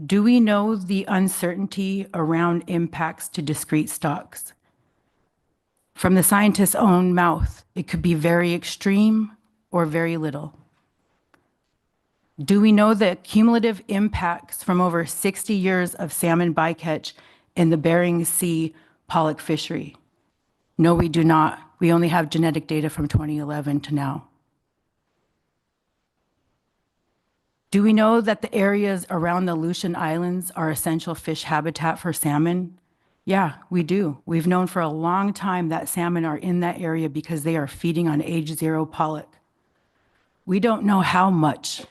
Do we know the uncertainty around impacts to discrete stocks? From the scientist's own mouth, it could be very extreme or very little. Do we know the cumulative impacts from over 60 years of salmon bycatch in the Bering Sea pollock fishery? No, we do not. We only have genetic data from 2011 to now. Do we know that the areas around the Aleutian Islands are essential fish habitat for salmon? Yeah, we do. We've known for a long time that salmon are in that area because they are feeding on age 0 pollock. We don't know how much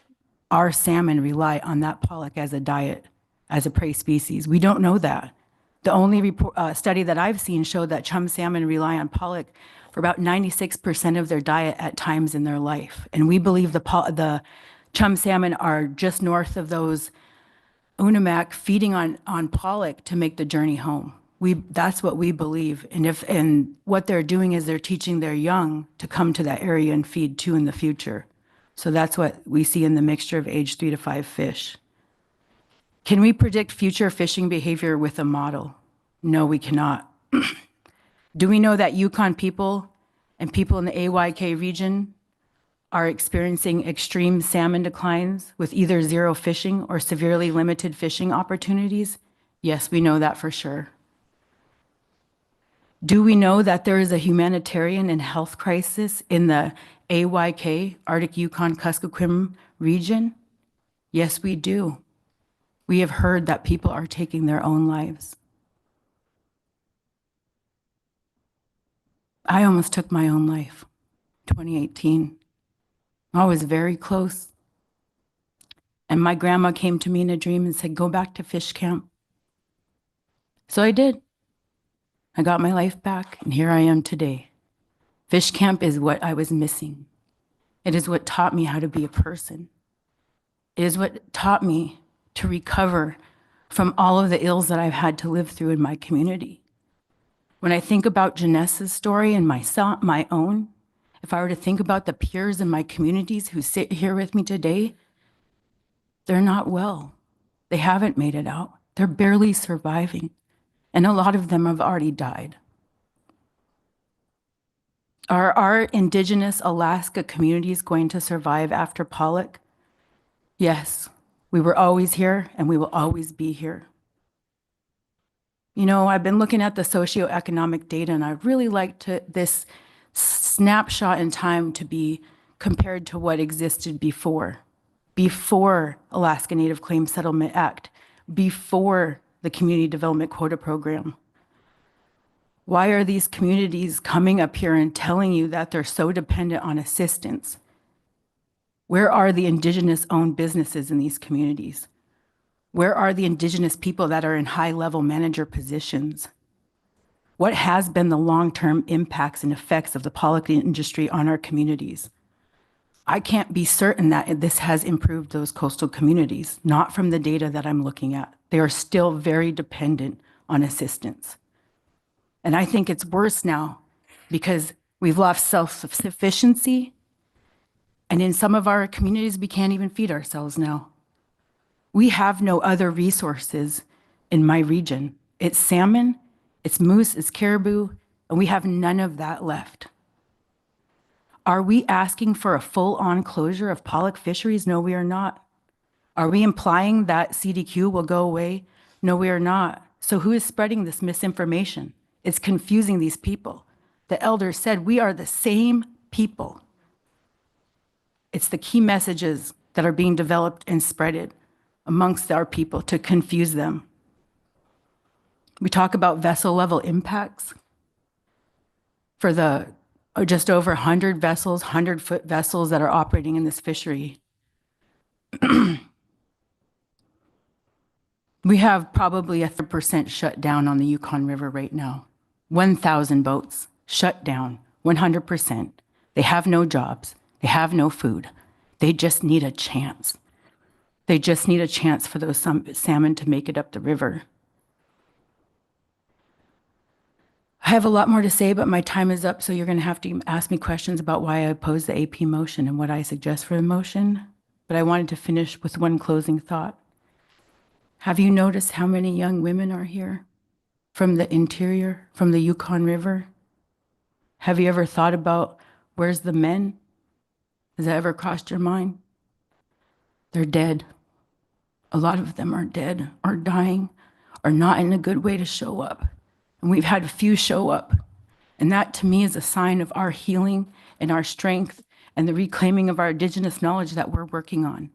our salmon rely on that pollock as a diet, as a prey species. We don't know that. The only study that I've seen showed that chum salmon rely on pollock for about 96% of their diet at times in their life. And we believe the chum salmon are just north of those Unamak, feeding on pollock to make the journey home. That's what we believe. And what they're doing is they're teaching their young to come to that area and feed too in the future. So that's what we see in the mixture of age 3 to 5 fish. Can we predict future fishing behavior with a model? No, we cannot. Do we know that Yukon people and people in the AYK region are experiencing extreme salmon declines with either 0 fishing or severely limited fishing opportunities? Yes, we know that for sure. Do we know that there is a humanitarian and health crisis in the AYK, Arctic Yukon Kuskokwim region? Yes, we do. We have heard that people are taking their own lives. I almost took my own life, 2018. I was very close. And my grandma came to me in a dream and said, go back to fish camp. So I did. I got my life back, and here I am today. Fish camp is what I was missing. It is what taught me how to be a person. It is what taught me to recover from all of the ills that I've had to live through in my community. When I think about Janessa's story and my own, if I were to think about the peers in my communities who sit here with me today, they're not well. They haven't made it out. They're barely surviving. And a lot of them have already died. Are our Indigenous Alaska communities going to survive after pollock? Yes, we were always here and we will always be here. You know, I've been looking at the socioeconomic data, and I'd really like this snapshot in time to be compared to what existed before Alaska Native Claims Settlement Act, before the Community Development Quota Program. Why are these communities coming up here and telling you that they're so dependent on assistance? Where are the Indigenous-owned businesses in these communities? Where are the Indigenous people that are in high-level manager positions? What has been the long-term impacts and effects of the pollock industry on our communities? I can't be certain that this has improved those coastal communities, not from the data that I'm looking at. They are still very dependent on assistance. And I think it's worse now because we've lost self-sufficiency, and in some of our communities, we can't even feed ourselves now. We have no other resources in my region. It's salmon, it's moose, it's caribou, and we have none of that left. Are we asking for a full-on closure of pollock fisheries? No, we are not. Are we implying that CDQ will go away? No, we are not. So who is spreading this misinformation? It's confusing these people. The elders said we are the same people. It's the key messages that are being developed and spreaded amongst our people to confuse them. We talk about vessel level impacts for the just over 100 vessels, 100-foot vessels that are operating in this fishery. We have probably a 3% shut down on the Yukon River right now. 1,000 boats shut down, 100%. They have no jobs. They have no food. They just need a chance. They just need a chance for those salmon to make it up the river. I have a lot more to say, but my time is up, so you're going to have to ask me questions about why I oppose the AP motion and what I suggest for the motion. But I wanted to finish with one closing thought. Have you noticed how many young women are here from the interior, from the Yukon River? Have you ever thought about where's the men? Has that ever crossed your mind? They're dead. A lot of them are dead or dying or not in a good way to show up. And we've had a few show up. And that to me is a sign of our healing and our strength and the reclaiming of our Indigenous knowledge that we're working on.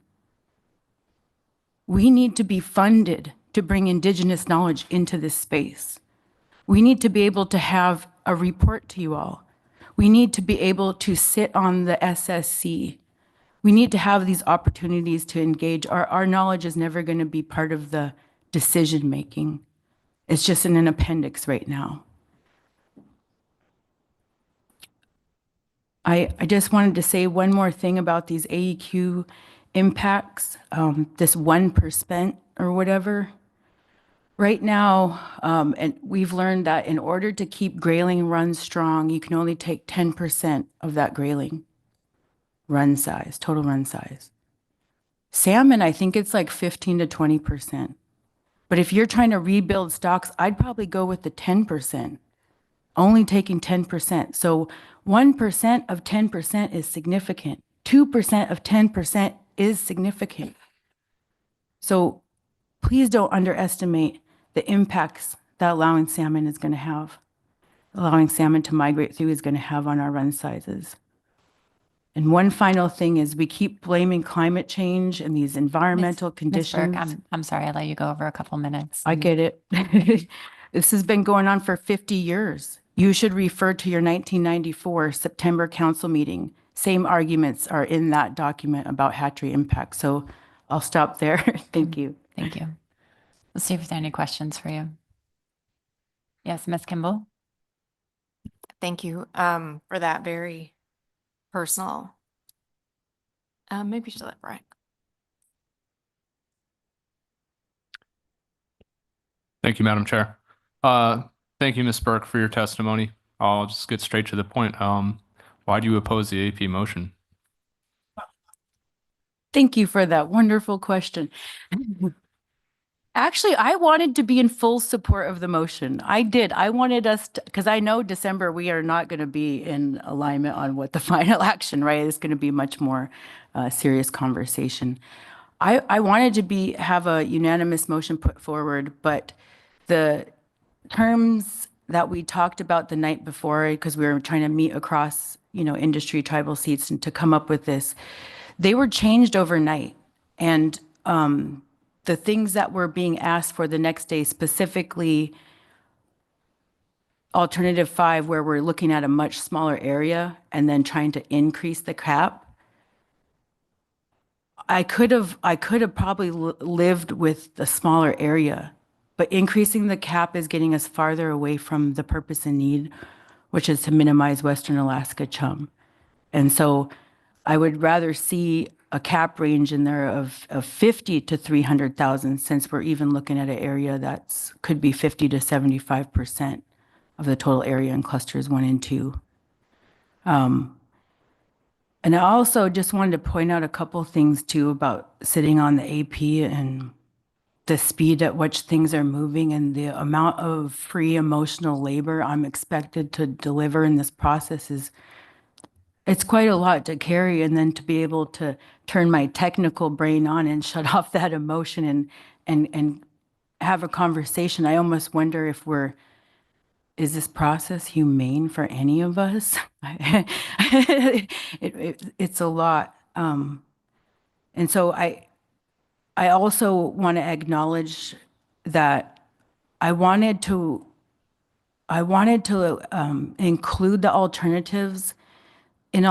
We need to be funded to bring Indigenous knowledge into this space. We need to be able to have a report to you all. We need to be able to sit on the SSC. We need to have these opportunities to engage. Our knowledge is never going to be part of the decision making. It's just in an appendix right now. I just wanted to say one more thing about these AEQ impacts, this 1% or whatever. Right now, and we've learned that in order to keep grayling runs strong, you can only take 10% of that grayling run size, total run size. Salmon, I think it's like 15 to 20%. But if you're trying to rebuild stocks, I'd probably go with the 10%, only taking 10%. So 1% of 10% is significant. 2% of 10% is significant. So please don't underestimate the impacts that allowing salmon is going to have. Allowing salmon to migrate through is going to have on our run sizes. And one final thing is we keep blaming climate change and these environmental conditions. Ms. Burke, I'm sorry, I let you go over a couple minutes. I get it. This has been going on for 50 years. You should refer to your 1994 September council meeting. Same arguments are in that document about hatchery impact. So I'll stop there. Thank you. Thank you. Let's see if there are any questions for you. Yes, Ms. Kimball? Thank you for that very personal. Maybe you should let Brian. Thank you, Madam Chair. Thank you, Ms. Burke, for your testimony. I'll just get straight to the point. Why do you oppose the AP motion? Thank you for that wonderful question. Actually, I wanted to be in full support of the motion. I did. I wanted us to, because I know December we are not going to be in alignment on what the final action, right? It's going to be much more serious conversation. I wanted to have a unanimous motion put forward, but the terms that we talked about the night before, because we were trying to meet across, industry, tribal seats, and to come up with this, they were changed overnight. And the things that were being asked for the next day, specifically alternative 5, where we're looking at a much smaller area and then trying to increase the cap, I could have probably lived with the smaller area, but increasing the cap is getting us farther away from the purpose and need, which is to minimize Western Alaska chum. And so I would rather see a cap range in there of 50 to 300,000, since we're even looking at an area that's could be 50 to 75% of the total area in clusters 1 and 2. And I also just wanted to point out a couple things too about sitting on the AP and the speed at which things are moving and the amount of free emotional labor I'm expected to deliver in this process it's quite a lot to carry. And then to be able to turn my technical brain on and shut off that emotion and have a conversation. I almost wonder if is this process humane for any of us? It's a lot. And so I also want to acknowledge that I wanted to include the alternatives in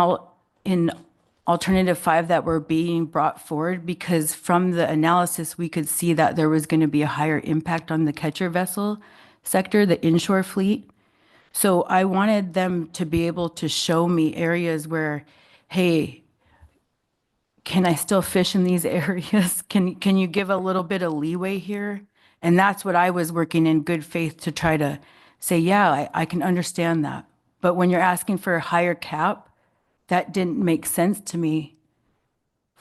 alternative 5 that were being brought forward, because from the analysis we could see that there was going to be a higher impact on the catcher vessel sector, the inshore fleet. So I wanted them to be able to show me areas where, hey, can I still fish in these areas? Can you give a little bit of leeway here? And that's what I was working in good faith to try to say, yeah, I can understand that. But when you're asking for a higher cap, that didn't make sense to me.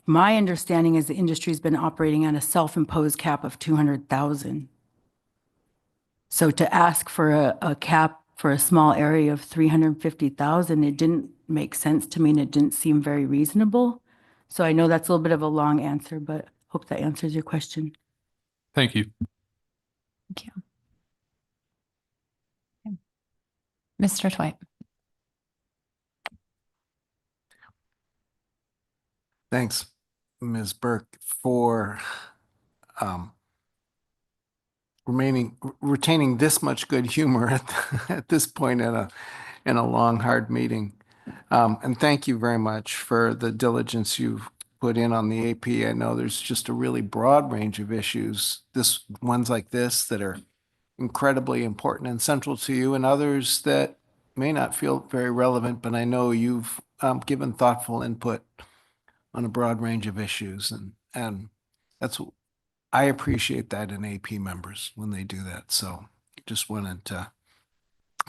My understanding is the industry's been operating on a self-imposed cap of 200,000. So to ask for a cap for a small area of 350,000, it didn't make sense to me and it didn't seem very reasonable. So I know that's a little bit of a long answer, but hope that answers your question. Thank you. Thank you. Okay. Mr. Twite. Thanks, Ms. Burke, for retaining this much good humor at this point in a long, hard meeting. And thank you very much for the diligence you've put in on the AP. I know there's just a really broad range of issues, ones like this that are incredibly important and central to you, and others that may not feel very relevant, but I know you've given thoughtful input on a broad range of issues. And I appreciate that in AP members when they do that. So just wanted to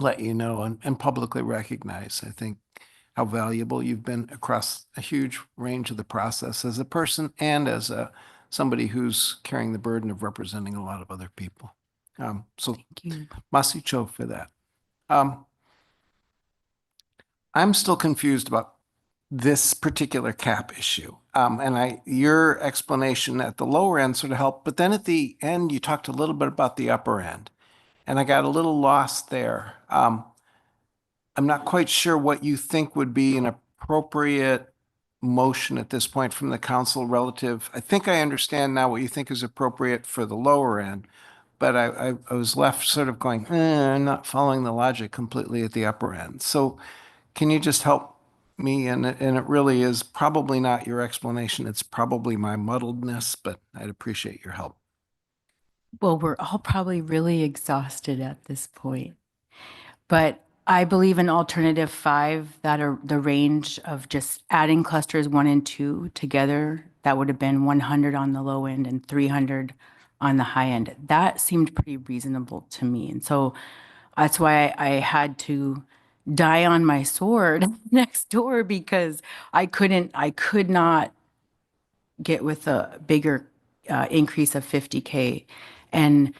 let you know and publicly recognize, I think, how valuable you've been across a huge range of the process as a person and as somebody who's carrying the burden of representing a lot of other people. So Thank you. Masicho for that. I'm still confused about this particular cap issue. And your explanation at the lower end sort of helped, but then at the end, you talked a little bit about the upper end, and I got a little lost there. I'm not quite sure what you think would be an appropriate motion at this point from the council relative. I think I understand now what you think is appropriate for the lower end, but I was left sort of going, I'm not following the logic completely at the upper end. So can you just help me? And it really is probably not your explanation. It's probably my muddledness, but I'd appreciate your help. Well, we're all probably really exhausted at this point. But I believe in alternative 5 that are the range of just adding clusters 1 and 2 together. That would have been 100 on the low end and 300 on the high end. That seemed pretty reasonable to me. And so that's why I had to die on my sword next door, because I could not get with a bigger increase of 50K. And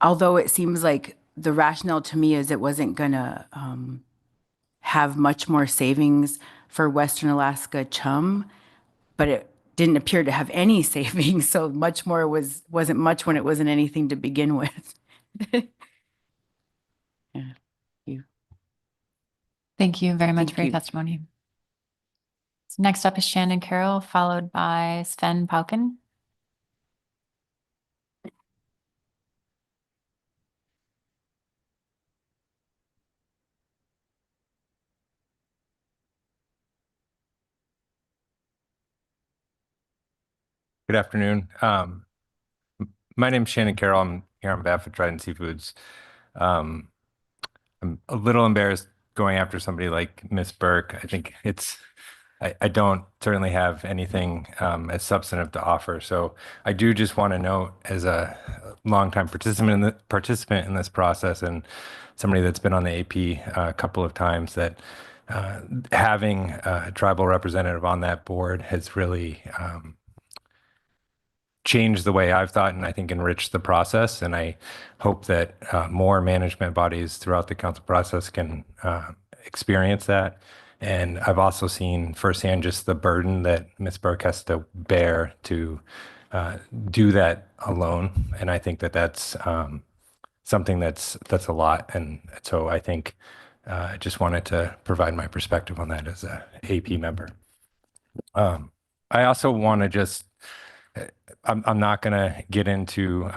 although it seems like the rationale to me is it wasn't gonna have much more savings for Western Alaska chum, but it didn't appear to have any savings. So much more wasn't much when it wasn't anything to begin with. Yeah. Thank you very much Thank for your you. testimony. So next up is Shannon Carroll, followed by Sven Pauken. Good afternoon. My name's Shannon Carroll. I'm here on behalf of Trident Seafoods. I'm a little embarrassed going after somebody like Miss Burke. I think I don't certainly have anything as substantive to offer. So I do just want to note, as a longtime participant in this process and somebody that's been on the AP a couple of times, that having a tribal representative on that board has really changed the way I've thought and I think enriched the process. And I hope that more management bodies throughout the council process can experience that. And I've also seen firsthand just the burden that Ms. Burke has to bear to do that alone. And I think that that's something that's a lot. And so I think I just wanted to provide my perspective on that as a AP member. I also want to just, I'm not going to get into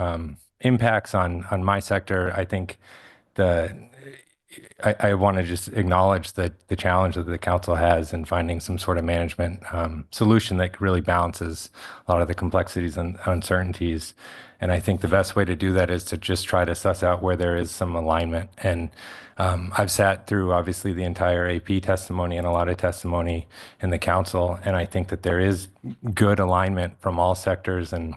impacts on my sector. I think I want to just acknowledge the challenge that the council has in finding some sort of management solution that really balances a lot of the complexities and uncertainties. And I think the best way to do that is to just try to suss out where there is some alignment. And I've sat through obviously the entire AP testimony and a lot of testimony in the council. And I think that there is good alignment from all sectors and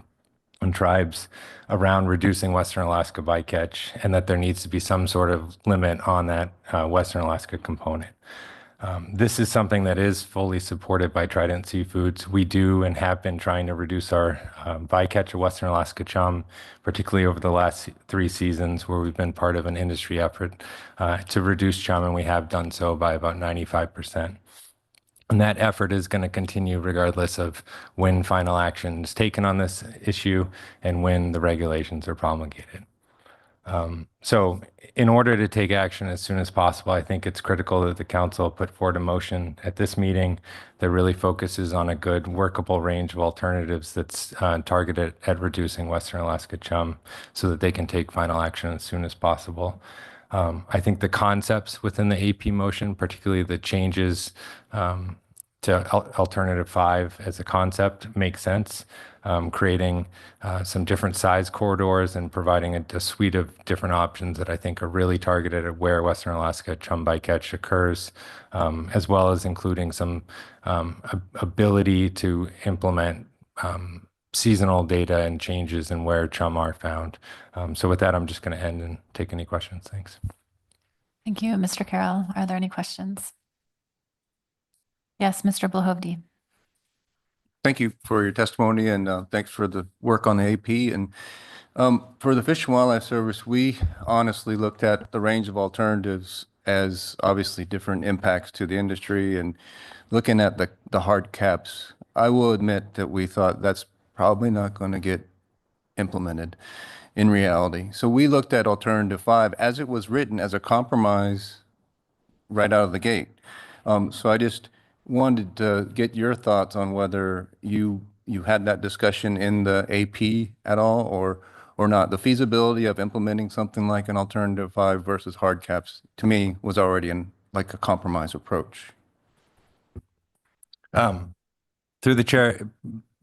tribes around reducing Western Alaska bycatch, and that there needs to be some sort of limit on that Western Alaska component. This is something that is fully supported by Trident Seafoods. We do and have been trying to reduce our bycatch of Western Alaska chum, particularly over the last 3 seasons where we've been part of an industry effort to reduce chum, and we have done so by about 95%. And that effort is going to continue regardless of when final action is taken on this issue and when the regulations are promulgated. So in order to take action as soon as possible, I think it's critical that the council put forward a motion at this meeting that really focuses on a good workable range of alternatives that's targeted at reducing Western Alaska chum so that they can take final action as soon as possible. I think the concepts within the AP motion, particularly the changes to Alternative 5 as a concept, make sense. Creating some different size corridors and providing a suite of different options that I think are really targeted at where Western Alaska chum bycatch occurs, as well as including some ability to implement seasonal data and changes in where chum are found. So with that, I'm just going to end and take any questions. Thanks. Thank you, Mr. Carroll. Are there any questions? Yes, Mr. Blahovdy. Thank you for your testimony and thanks for the work on the AP. And for the Fish and Wildlife Service, we honestly looked at the range of alternatives as obviously different impacts to the industry, and looking at the hard caps. I will admit that we thought that's probably not going to get implemented in reality. So we looked at Alternative 5 as it was written as a compromise right out of the gate. So I just wanted to get your thoughts on whether you had that discussion in the AP at all or not. The feasibility of implementing something like an Alternative 5 versus hard caps, to me, was already like a compromise approach. Through the chair,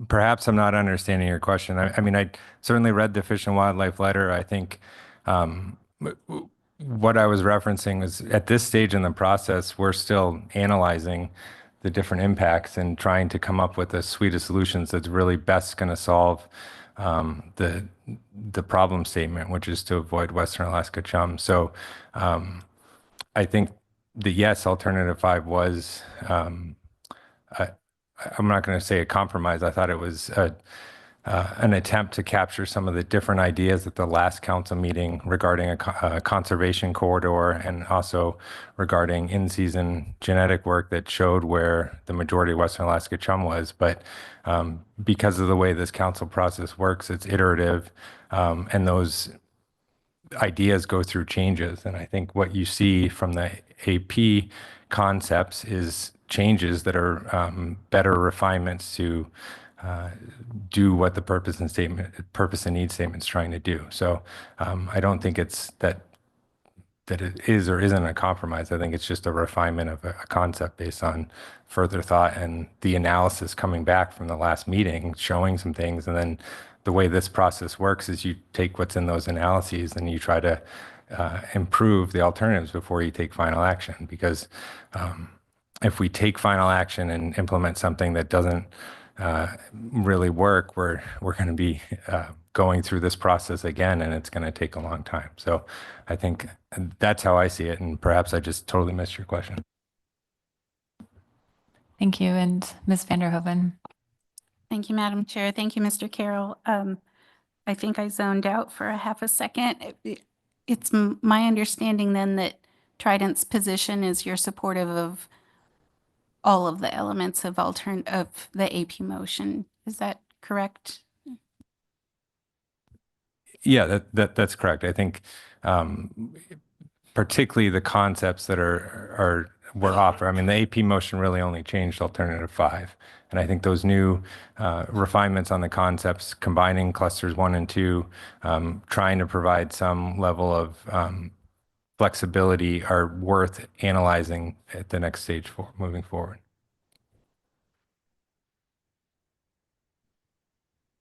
perhaps I'm not understanding your question. I mean, I certainly read the Fish and Wildlife letter. I think what I was referencing was at this stage in the process, we're still analyzing the different impacts and trying to come up with a suite of solutions that's really best going to solve the problem statement, which is to avoid Western Alaska chum. So I think the yes, Alternative 5 was, I'm not going to say a compromise. I thought it was an attempt to capture some of the different ideas at the last council meeting regarding a conservation corridor, and also regarding in-season genetic work that showed where the majority of Western Alaska chum was. But because of the way this council process works, it's iterative, and those ideas go through changes. And I think what you see from the AP concepts is changes that are better refinements to do what the purpose and need statement is trying to do. So I don't think it's that it is or isn't a compromise. I think it's just a refinement of a concept based on further thought and the analysis coming back from the last meeting, showing some things. And then the way this process works is you take what's in those analyses and you try to improve the alternatives before you take final action. Because if we take final action and implement something that doesn't really work, we're going to be going through this process again, and it's going to take a long time. So I think that's how I see it, and perhaps I just totally missed your question. Thank you. And Ms. Vanderhoven. Thank you, Madam Chair. Thank you, Mr. Carroll. I think I zoned out for a half a second. It's my understanding then that Trident's position is you're supportive of all of the elements of the AP motion. Is that correct? Yeah, that's correct. I think particularly the concepts that were offered. I mean, the AP motion really only changed alternative 5. And I think those new refinements on the concepts, combining clusters 1 and 2, trying to provide some level of flexibility are worth analyzing at the next stage for moving forward.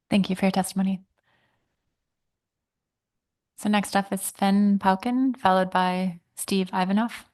Thank you for your testimony. So next up is Sven Pauken, followed by Steve Ivanov.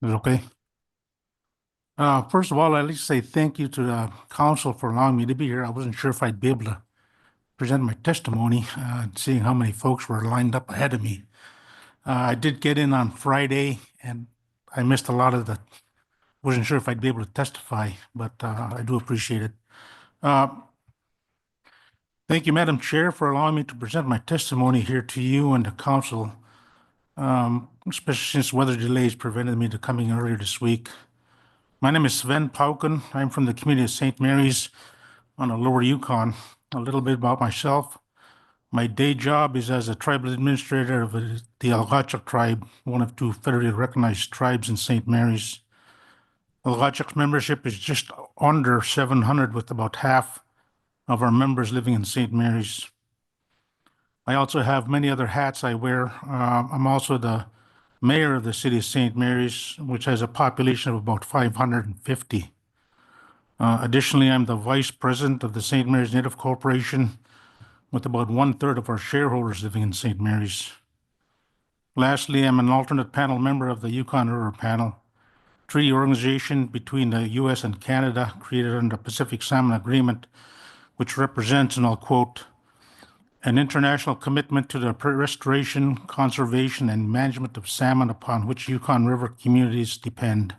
Is it okay? First of all, I'd like to say thank you to the council for allowing me to be here. I wasn't sure if I'd be able to present my testimony, seeing how many folks were lined up ahead of me. I did get in on Friday, and I missed a lot of wasn't sure if I'd be able to testify, but I do appreciate it. Thank you, Madam Chair, for allowing me to present my testimony here to you and the council, especially since weather delays prevented me from coming earlier this week. My name is Sven Pauken. I'm from the community of St. Mary's on the Lower Yukon. A little bit about myself. My day job is as a tribal administrator of the Algachak tribe, one of 2 federally recognized tribes in St. Mary's. Algachak's membership is just under 700, with about half of our members living in St. Mary's. I also have many other hats I wear. I'm also the mayor of the city of St. Mary's, which has a population of about 550. Additionally, I'm the vice president of the St. Mary's Native Corporation, with about 1/3 of our shareholders living in St. Mary's. Lastly, I'm an alternate panel member of the Yukon River Panel, treaty organization between the U.S. and Canada created under the Pacific Salmon Agreement, which represents, and I'll quote, an international commitment to the restoration, conservation, and management of salmon upon which Yukon River communities depend.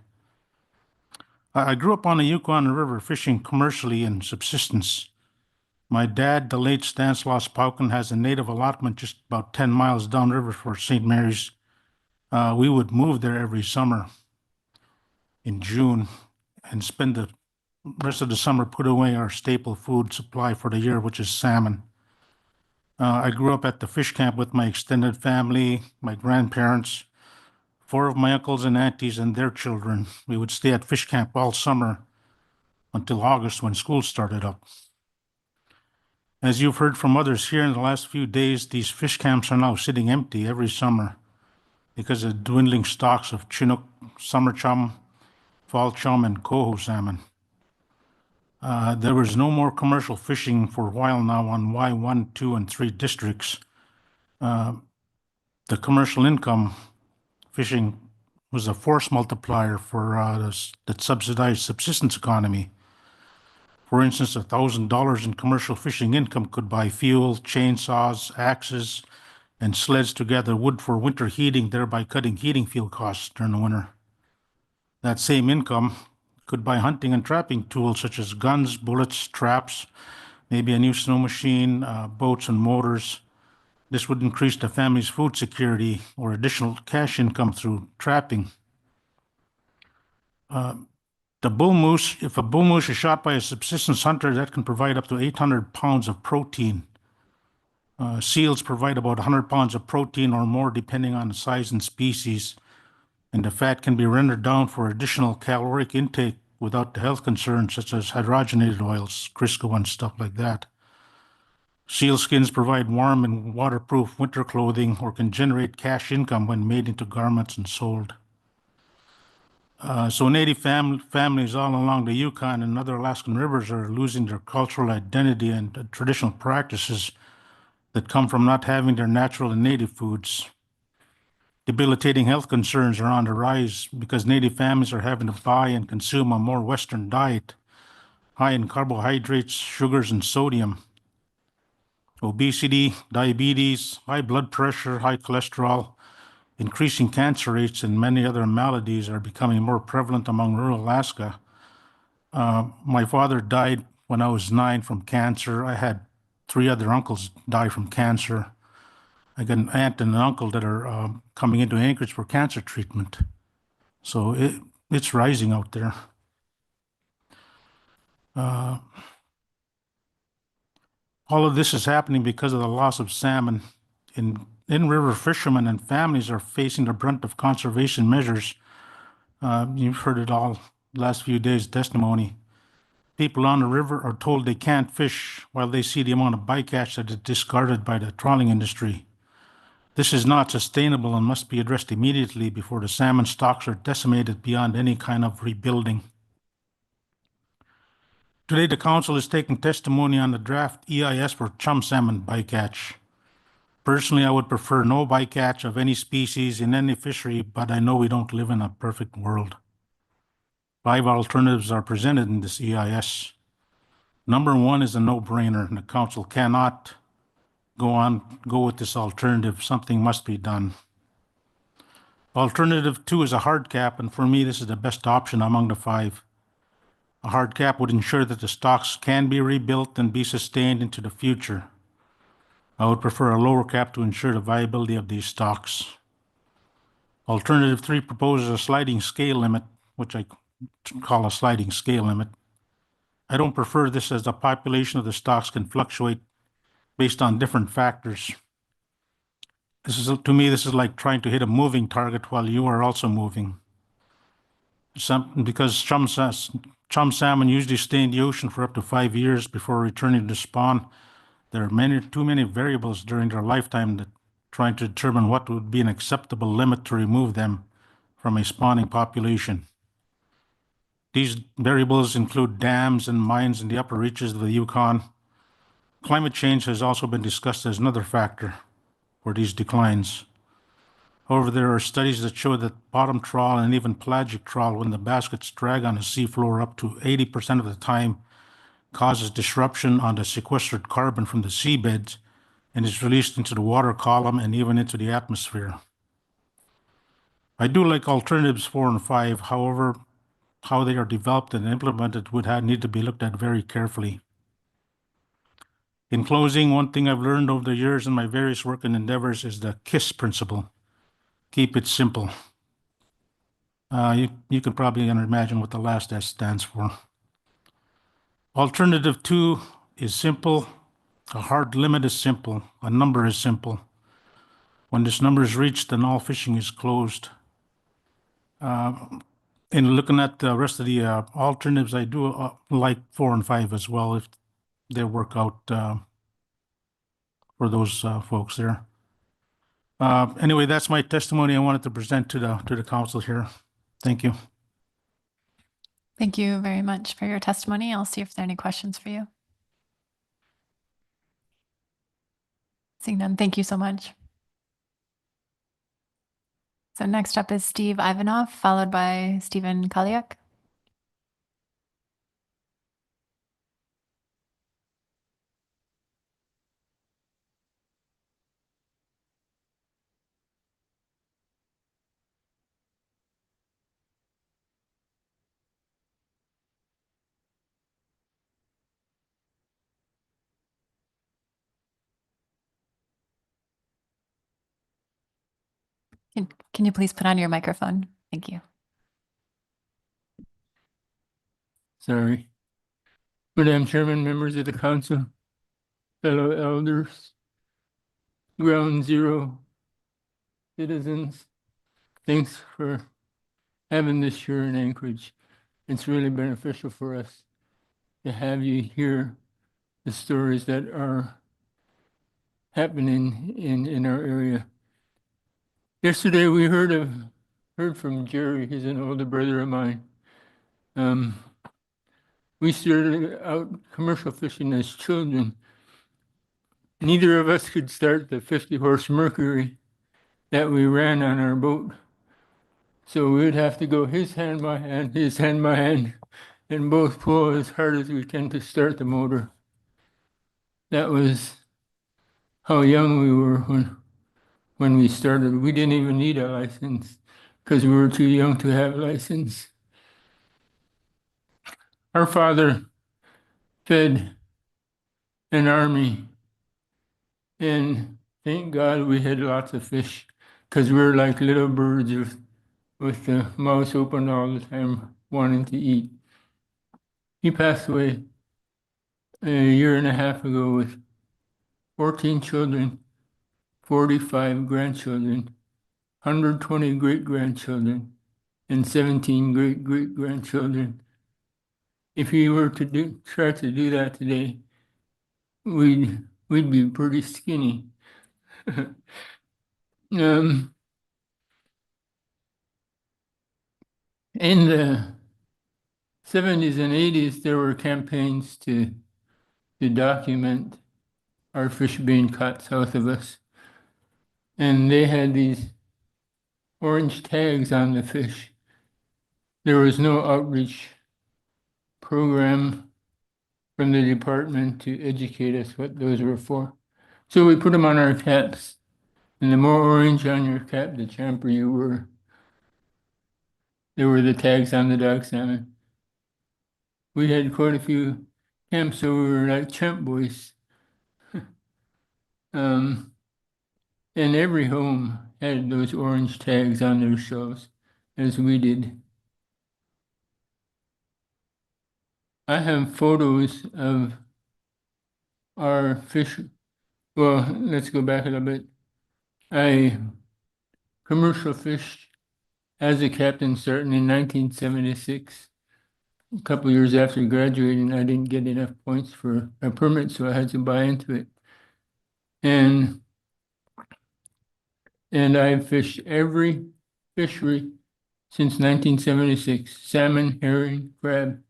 I grew up on the Yukon River fishing commercially in subsistence. My dad, the late Stanislaus Pauken, has a native allotment just about 10 miles downriver for St. Mary's. We would move there every summer in June and spend the rest of the summer put away our staple food supply for the year, which is salmon. I grew up at the fish camp with my extended family, my grandparents, 4 of my uncles and aunties and their children. We would stay at fish camp all summer until August when school started up. As you've heard from others here in the last few days, these fish camps are now sitting empty every summer because of dwindling stocks of Chinook, summer chum, fall chum, and coho salmon. There was no more commercial fishing for a while now on Y1, 2, and 3 districts. The commercial income fishing was a force multiplier for the subsidized subsistence economy. For instance, $1,000 in commercial fishing income could buy fuel, chainsaws, axes, and sleds to gather wood for winter heating, thereby cutting heating fuel costs during the winter. That same income could buy hunting and trapping tools such as guns, bullets, traps, maybe a new snow machine, boats, and motors. This would increase the family's food security or additional cash income through trapping. The bull moose, if a bull moose is shot by a subsistence hunter, that can provide up to 800 pounds of protein. Seals provide about 100 pounds of protein or more, depending on the size and species, and the fat can be rendered down for additional caloric intake without the health concerns such as hydrogenated oils, Crisco, and stuff like that. Seal skins provide warm and waterproof winter clothing or can generate cash income when made into garments and sold. So Native families all along the Yukon and other Alaskan rivers are losing their cultural identity and traditional practices that come from not having their natural and native foods. Debilitating health concerns are on the rise because Native families are having to buy and consume a more Western diet, high in carbohydrates, sugars, and sodium. Obesity, diabetes, high blood pressure, high cholesterol, increasing cancer rates, and many other maladies are becoming more prevalent among rural Alaska. My father died when I was 9 from cancer. I had 3 other uncles die from cancer. I got an aunt and an uncle that are coming into Anchorage for cancer treatment. So it's rising out there. All of this is happening because of the loss of salmon. In-river fishermen and families are facing the brunt of conservation measures. You've heard it all last few days' testimony. People on the river are told they can't fish while they see the amount of bycatch that is discarded by the trawling industry. This is not sustainable and must be addressed immediately before the salmon stocks are decimated beyond any kind of rebuilding. Today, the council is taking testimony on the draft EIS for chum salmon bycatch. Personally, I would prefer no bycatch of any species in any fishery, but I know we don't live in a perfect world. 5 alternatives are presented in this EIS. Number 1 is a no-brainer, and the council cannot go with this alternative. Something must be done. Alternative 2 is a hard cap, and for me, this is the best option among the 5. A hard cap would ensure that the stocks can be rebuilt and be sustained into the future. I would prefer a lower cap to ensure the viability of these stocks. Alternative 3 proposes a sliding scale limit, which I call a sliding scale limit. I don't prefer this as the population of the stocks can fluctuate based on different factors. To me, this is like trying to hit a moving target while you are also moving. Because chum salmon usually stay in the ocean for up to 5 years before returning to spawn, there are too many variables during their lifetime that trying to determine what would be an acceptable limit to remove them from a spawning population. These variables include dams and mines in the upper reaches of the Yukon. Climate change has also been discussed as another factor for these declines. However, there are studies that show that bottom trawl and even pelagic trawl, when the baskets drag on the seafloor up to 80% of the time, causes disruption on the sequestered carbon from the seabeds and is released into the water column and even into the atmosphere. I do like alternatives 4 and 5. However, how they are developed and implemented would need to be looked at very carefully. In closing, one thing I've learned over the years in my various work and endeavors is the KISS principle. Keep it simple. You can probably imagine what the last S stands for. Alternative 2 is simple. A hard limit is simple. A number is simple. When this number is reached, then all fishing is closed. In looking at the rest of the alternatives, I do like 4 and 5 as well, if they work out for those folks there. Anyway, that's my testimony I wanted to present to the council here. Thank you. Thank you very much for your testimony. I'll see if there are any questions for you. Seeing none, thank you so much. So next up is Steve Ivanov, followed by Stephen Kaliak. Can you please put on your microphone? Thank you. Sorry. Madam Chairman, members of the council, fellow elders, Ground Zero citizens, thanks for having this here in Anchorage. It's really beneficial for us to have you hear the stories that are happening in our area. Yesterday we heard heard from Jerry. He's an older brother of mine. We started out commercial fishing as children. Neither of us could start the 50-horse Mercury that we ran on our boat. So we would have to go his hand by hand, his hand by hand, and both pull as hard as we can to start the motor. That was how young we were when we started. We didn't even need a license because we were too young to have a license. Our father fed an army, and thank God we had lots of fish because we were like little birds with the mouths open all the time wanting to eat. He passed away a year and a half ago with 14 children, 45 grandchildren, 120 great-grandchildren, and 17 great-great-grandchildren. If he were to try to do that today, we'd be pretty skinny. In the 70s and 80s, there were campaigns to document our fish being caught south of us. And they had these orange tags on the fish. There was no outreach program from the department to educate us what those were for. So we put them on our caps. And the more orange on your cap, the champer you were. There were the tags on the dog salmon. We had quite a few camps, so we were like champ boys. And every home had those orange tags on their shelves, as we did. I have photos of our fish. Well, let's go back a little bit. I commercial fished as a captain starting in 1976. A couple years after graduating, I didn't get enough points for a permit, so I had to buy into it. And I've fished every fishery since 1976, salmon, herring, crab.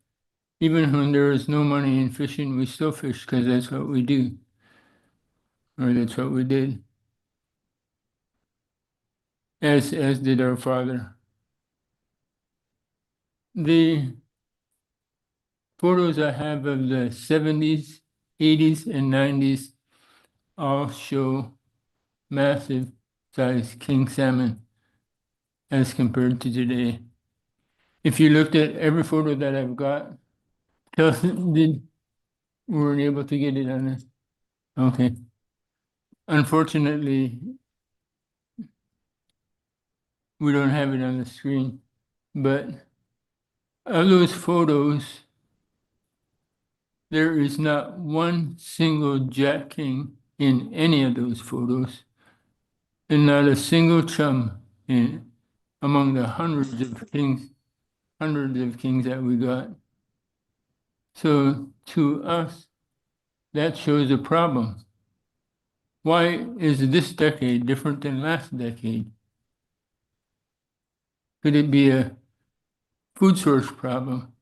Even when there was no money in fishing, we still fish because that's what we do, or that's what we did, as did our father. The photos I have of the 70s, 80s, and 90s all show massive size king salmon as compared to today. If you looked at every photo that I've got, we weren't able to get it on this. Okay. Unfortunately, we don't have it on the screen, but of those photos, there is not one single Jack King in any of those photos, and not a single chum among the hundreds of kings that we got. So to us, that shows a problem. Why is this decade different than last decade? Could it be a food source problem?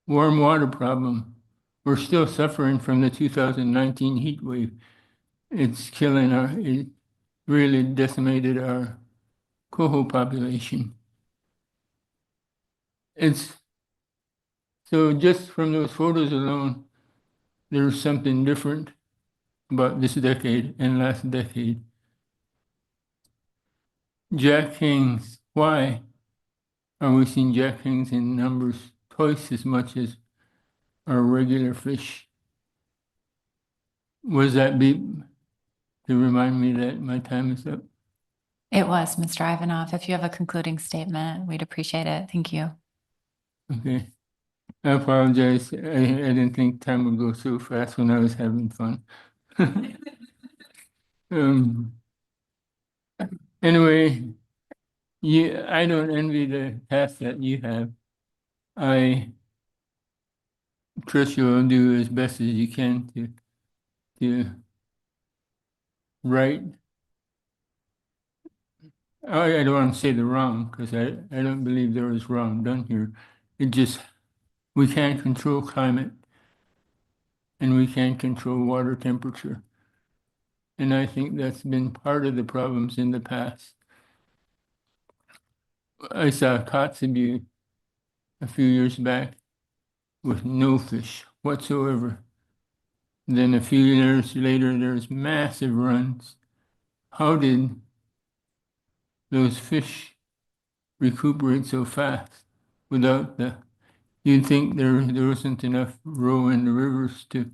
Warm water problem? We're still suffering from the 2019 heat wave. It's killing it really decimated our coho population. So just from those photos alone, there's something different about this decade and last decade. Jack Kings, why are we seeing Jack Kings in numbers twice as much as our regular fish? Was that beep to remind me that my time is up? It was, Mr. Ivanov. If you have a concluding statement, we'd appreciate it. Thank you. Okay. I apologize. I didn't think time would go so fast when I was having fun. Anyway, I don't envy the task that you have. I trust you'll do as best as you can to write I don't want to say the wrong, because I don't believe there was wrong done here. It just, we can't control climate and we can't control water temperature. And I think that's been part of the problems in the past. I saw Kotzebue a few years back with no fish whatsoever. Then a few years later, there's massive runs. How did those fish recuperate so fast without the, you'd think there wasn't enough row in the rivers to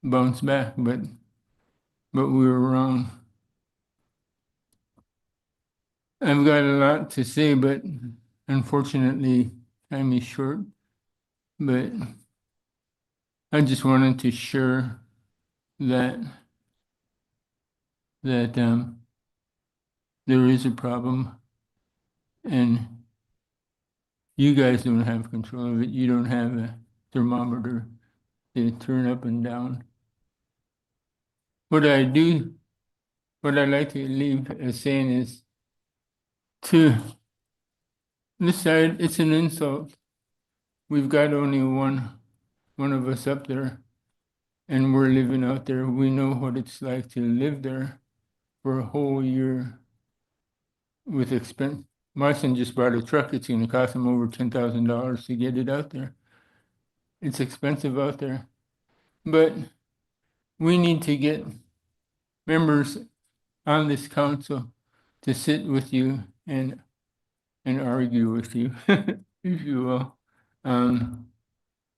bounce back, but we were wrong. I've got a lot to say, but unfortunately, time is short. But I just wanted to share that there is a problem, and you guys don't have control of it. You don't have a thermometer to turn up and down. What I like to leave as saying is, to this side, it's an insult. We've got only one of us up there, and we're living out there. We know what it's like to live there for a whole year with expense. My son just bought a truck. It's going to cost him over $10,000 to get it out there. It's expensive out there. But we need to get members on this council to sit with you and argue with you, if you will, on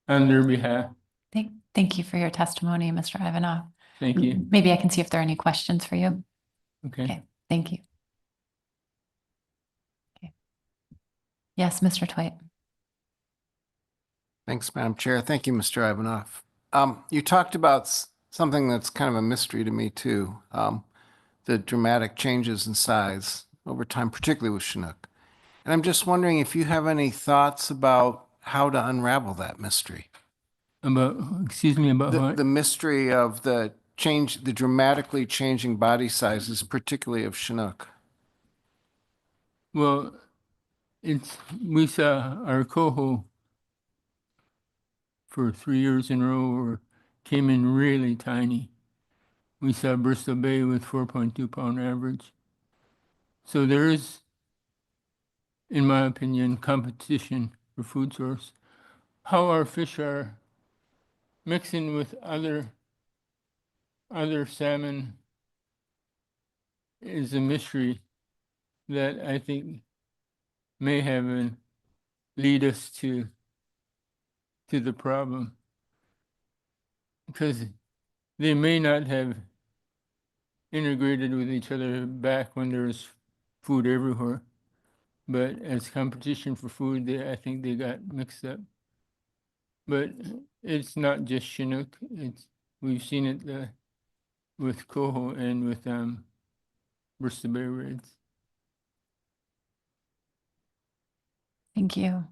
their behalf. Thank you for your testimony, Mr. Ivanov. Thank you. Maybe I can see if there are any questions for you. Okay. Thank you. Okay. Yes, Mr. Twite. Thanks, Madam Chair. Thank you, Mr. Ivanov. You talked about something that's kind of a mystery to me too, the dramatic changes in size over time, particularly with Chinook. And I'm just wondering if you have any thoughts about how to unravel that mystery. Excuse me, about what? The mystery of the dramatically changing body sizes, particularly of Chinook. Well, we saw our coho for 3 years in a row came in really tiny. We saw Bristol Bay with 4.2 pound average. So there is, in my opinion, competition for food source. How our fish are mixing with other salmon is a mystery that I think may have lead us to the problem, because they may not have integrated with each other back when there was food everywhere, but as competition for food, I think they got mixed up. But it's not just Chinook. We've seen it with coho and with Bristol Bay Reds. Thank you.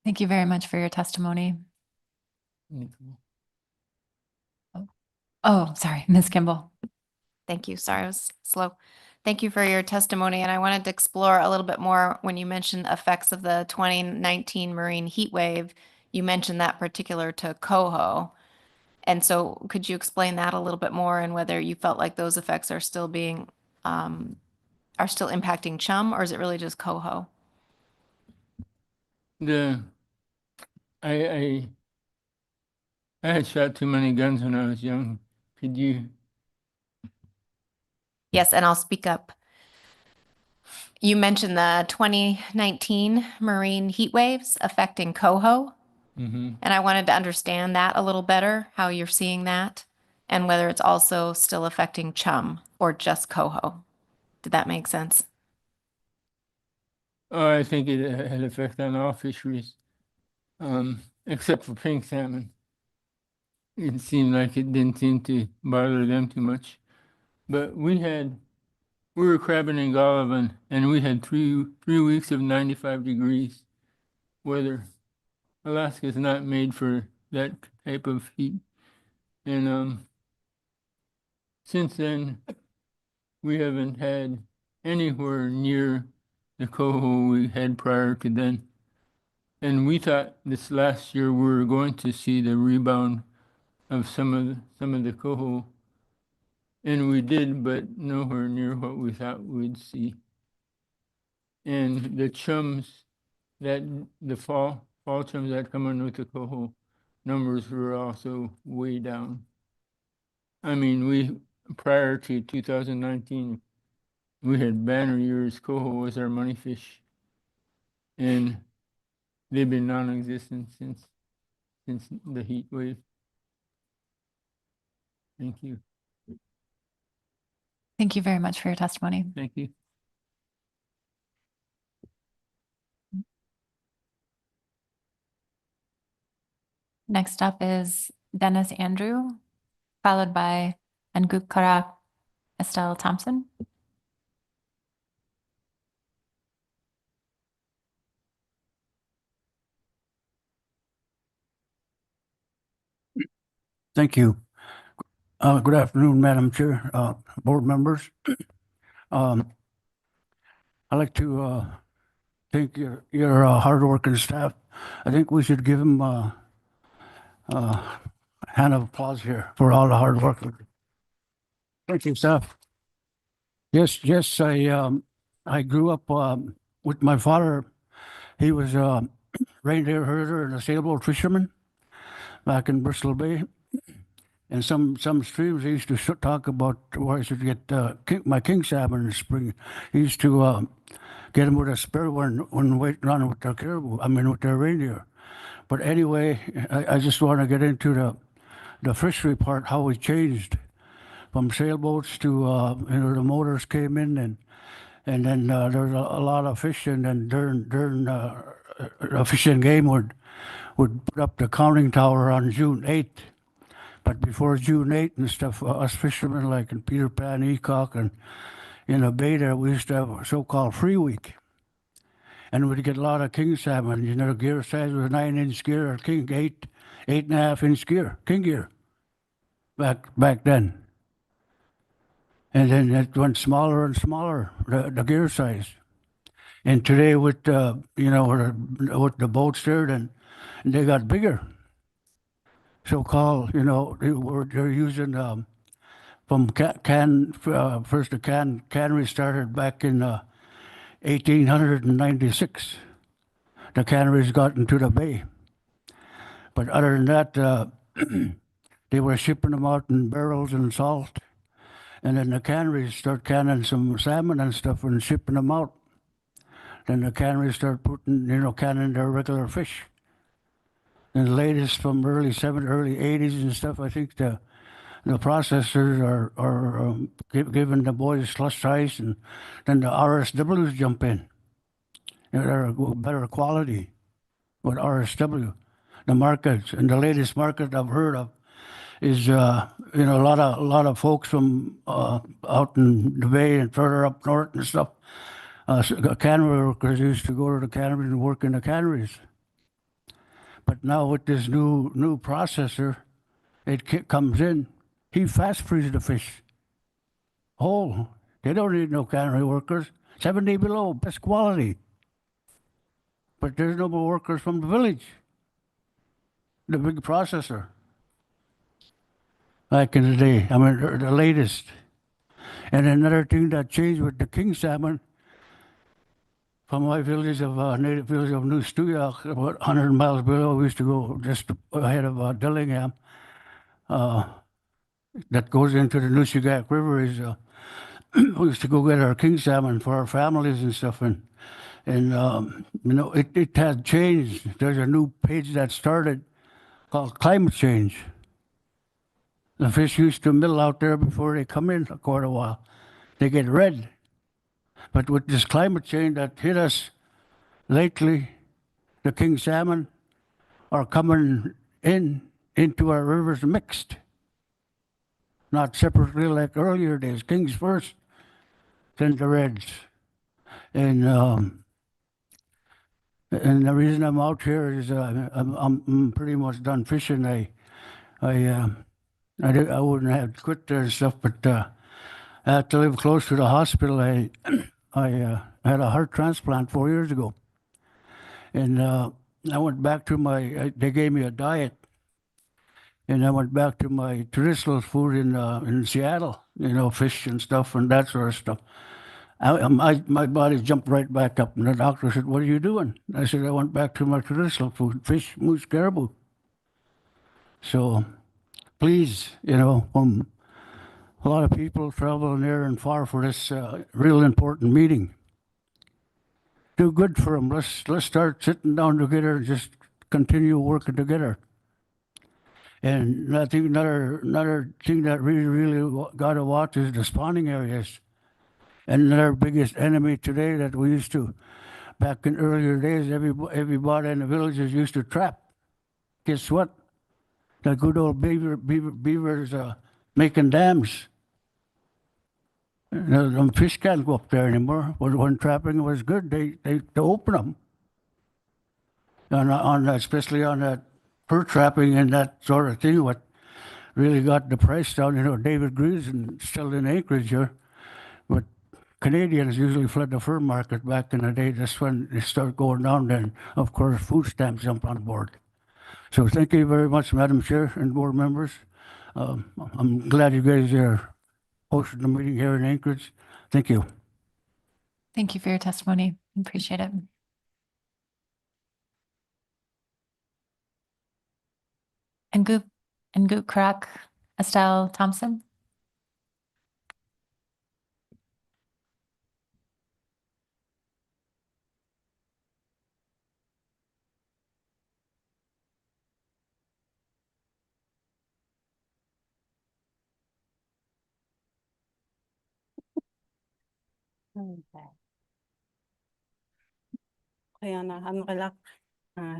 Thank you very much for your testimony. Oh, sorry, Ms. Kimball. Thank you. Sorry, I was slow. Thank you for your testimony. And I wanted to explore a little bit more when you mentioned effects of the 2019 marine heat wave. You mentioned that particular to coho. And so could you explain that a little bit more, and whether you felt like those effects are still impacting chum, or is it really just coho? I had shot too many guns when I was young. Could you? Yes, and I'll speak up. You mentioned the 2019 marine heat waves affecting coho. Mm-hmm. And I wanted to understand that a little better, how you're seeing that, and whether it's also still affecting chum or just coho. Did that make sense? Oh, I think it had an effect on all fisheries, except for pink salmon. It seemed like it didn't seem to bother them too much. But we were crabbing in Golovin, and we had three weeks of 95 degrees weather. Alaska is not made for that type of heat. And since then, we haven't had anywhere near the coho we had prior to then. And we thought this last year we were going to see the rebound of some of the coho. And we did, but nowhere near what we thought we'd see. And the chums that the fall chums that come in with the coho numbers were also way down. I mean, we prior to 2019, we had banner years. Coho was our money fish, and they've been non-existent since the heat wave. Thank you. Thank you very much for your testimony. Thank you. Next up is Dennis Andrew, followed by Angukara Estelle Thompson. Thank you. Good afternoon, Madam Chair, board members. I'd like to thank your hardworking staff. I think we should give them a hand of applause here for all the hard work. Thank you, staff. Yes, I grew up with my father. He was a reindeer herder and a sailboat fisherman back in Bristol Bay. And some streams, he used to talk about where I should get my king salmon in the spring. He used to get them with a spear when waiting on with their caribou, with their reindeer. But anyway, I just want to get into the fishery part, how we changed from sailboats to, the motors came in and then there was a lot of fishing, and during a fishing game would put up the counting tower on June 8th. But before June 8th and stuff, us fishermen like in Peter Pan, Ecock, and in the bay there, we used to have a so-called free week. And we'd get a lot of king salmon. The gear size was 9-inch gear, or king 8.5-inch gear, king gear, back then. And then it went smaller and smaller, the gear size. And today with, with the boats there, then they got bigger. So-called, they're using from first the cannery started back in 1896. The canneries got into the bay. But other than that, they were shipping them out in barrels and salt. And then the canneries start canning some salmon and stuff and shipping them out. Then the canneries start putting, canning their regular fish. And the latest from early 80s and stuff, I think the processors are giving the boys slush ice, and then the RSWs jump in. They're better quality with RSW. The markets, and the latest market I've heard of is a lot of folks from out in the bay and further up north and stuff. Cannery workers used to go to the canneries and work in the canneries. But now with this new processor, it comes in. He fast freezes the fish whole. They don't need no cannery workers. 70 below, best quality. But there's no more workers from the village. The big processor. Back in the day, the latest. And another thing that changed with the king salmon, from my village of native village of New Stuyak, about 100 miles below, we used to go just ahead of Dillingham. That goes into the Nushagak River. We used to go get our king salmon for our families and stuff, and it had changed. There's a new page that started called climate change. The fish used to mill out there before they come in for quite a while. They get red. But with this climate change that hit us lately, the king salmon are coming into our rivers mixed. Not separately like earlier days. Kings first, then the reds. And the reason I'm out here is I'm pretty much done fishing. I wouldn't have quit there and stuff, but I had to live close to the hospital. I had a heart transplant 4 years ago. And I went back to they gave me a diet. And I went back to my traditional food in Seattle, fish and stuff and that sort of stuff. My body jumped right back up. And the doctor said, "What are you doing?" I said, "I went back to my traditional food, fish, moose, caribou." So please, a lot of people travel near and far for this real important meeting. Do good for them. Let's start sitting down together and just continue working together. And I think another thing that really got to watch is the spawning areas. And their biggest enemy today that we used to, back in earlier days, everybody in the villages used to trap. Guess what? The good old beavers making dams. The fish can't go up there anymore. But when trapping was good, they open them. Especially on that fur trapping and that sort of thing, what really got the price down. David Greaves still in Anchorage here. But Canadians usually fled the fur market back in the day. That's when they start going down. Then, of course, food stamps jump on board. So thank you very much, Madam Chair and board members. I'm glad you guys are hosting the meeting here in Anchorage. Thank you. Thank you for your testimony. Appreciate it. And Goop Crack, Estelle Thompson.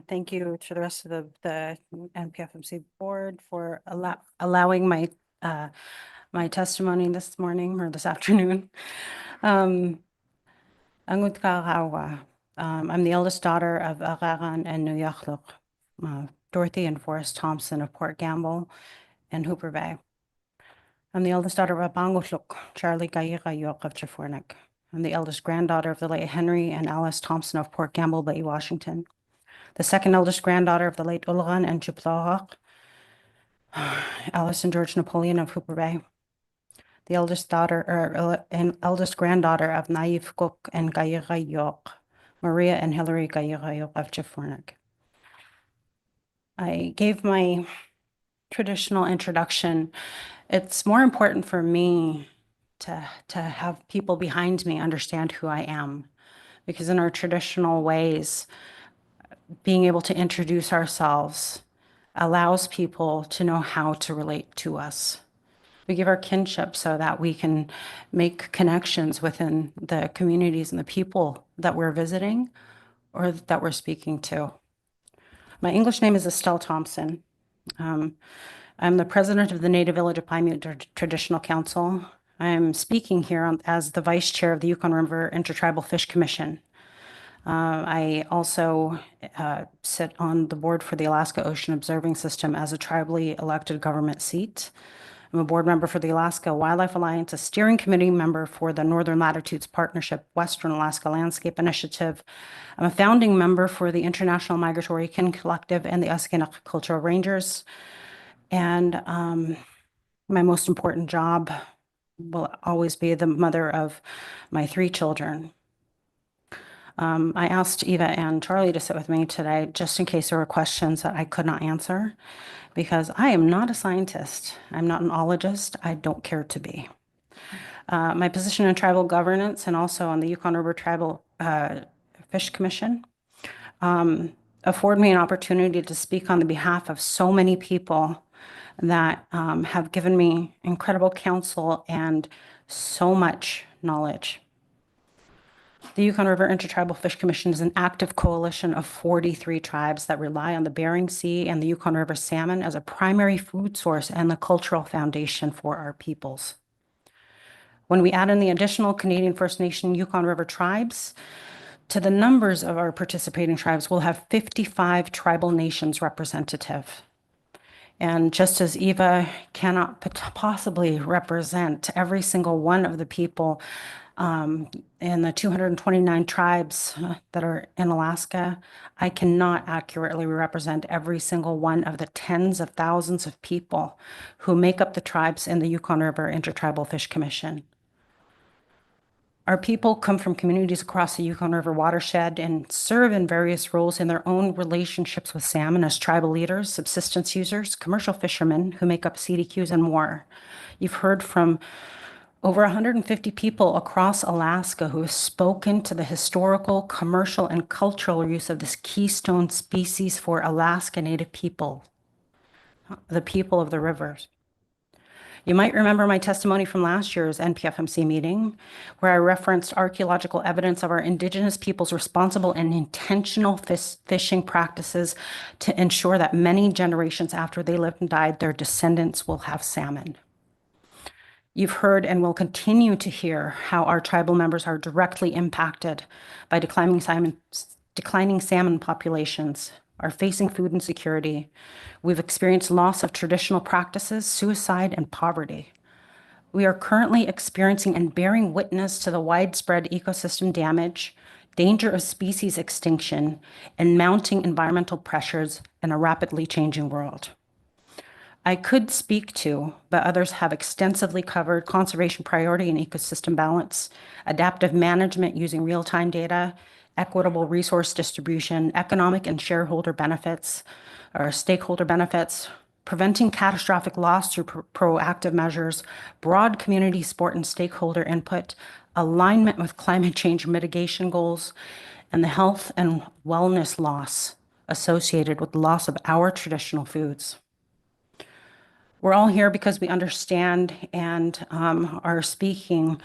Thank you to the rest of the NPFMC board for allowing my my testimony this morning or this afternoon. I'm the eldest daughter of Araran and Nuyakhluk, Dorothy and Forrest Thompson of Port Gamble and Hooper Bay. I'm the eldest daughter of Abangutluk, Charlie Gayirayok of Chafornik. I'm the eldest granddaughter of the late Henry and Alice Thompson of Port Gamble Bay, Washington. The second eldest granddaughter of the late Ulran and Chuplohok, Alice and George Napoleon of Hooper Bay. The eldest daughter and eldest granddaughter of Naif Cook and Gayirayok, Maria and Hillary Gayirayok of Chafornik. I gave my traditional introduction. It's more important for me to have people behind me understand who I am, because in our traditional ways, being able to introduce ourselves allows people to know how to relate to us. We give our kinship so that we can make connections within the communities and the people that we're visiting or that we're speaking to. My English name is Estelle Thompson. I'm the president of the Native Village of Piemute Traditional Council. I'm speaking here as the vice chair of the Yukon River Intertribal Fish Commission. I also sit on the board for the Alaska Ocean Observing System as a tribally elected government seat. I'm a board member for the Alaska Wildlife Alliance, a steering committee member for the Northern Latitudes Partnership Western Alaska Landscape Initiative. I'm a founding member for the International Migratory Kin Collective and the Uskinak Cultural Rangers. And my most important job will always be the mother of my 3 children. I asked Eva and Charlie to sit with me today, just in case there were questions that I could not answer, because I am not a scientist. I'm not an ologist. I don't care to be. My position in tribal governance and also on the Yukon River Tribal Fish Commission afford me an opportunity to speak on the behalf of so many people that have given me incredible counsel and so much knowledge. The Yukon River Intertribal Fish Commission is an active coalition of 43 tribes that rely on the Bering Sea and the Yukon River salmon as a primary food source and the cultural foundation for our peoples. When we add in the additional Canadian First Nation Yukon River tribes to the numbers of our participating tribes, we'll have 55 tribal nations representative. And just as Eva cannot possibly represent every single one of the people in the 229 tribes that are in Alaska, I cannot accurately represent every single one of the tens of thousands of people who make up the tribes in the Yukon River Intertribal Fish Commission. Our people come from communities across the Yukon River watershed and serve in various roles in their own relationships with salmon as tribal leaders, subsistence users, commercial fishermen who make up CDQs, and more. You've heard from over 150 people across Alaska who have spoken to the historical, commercial, and cultural use of this keystone species for Alaska Native people, the people of the rivers. You might remember my testimony from last year's NPFMC meeting, where I referenced archaeological evidence of our Indigenous people's responsible and intentional fishing practices to ensure that many generations after they lived and died, their descendants will have salmon. You've heard and will continue to hear how our tribal members are directly impacted by declining salmon populations, are facing food insecurity. We've experienced loss of traditional practices, suicide, and poverty. We are currently experiencing and bearing witness to the widespread ecosystem damage, danger of species extinction, and mounting environmental pressures in a rapidly changing world. I could speak to, but others have extensively covered, conservation priority and ecosystem balance, adaptive management using real-time data, equitable resource distribution, economic and shareholder benefits, or stakeholder benefits, preventing catastrophic loss through proactive measures, broad community support and stakeholder input, alignment with climate change mitigation goals, and the health and wellness loss associated with the loss of our traditional foods. We're all here because we understand and are speaking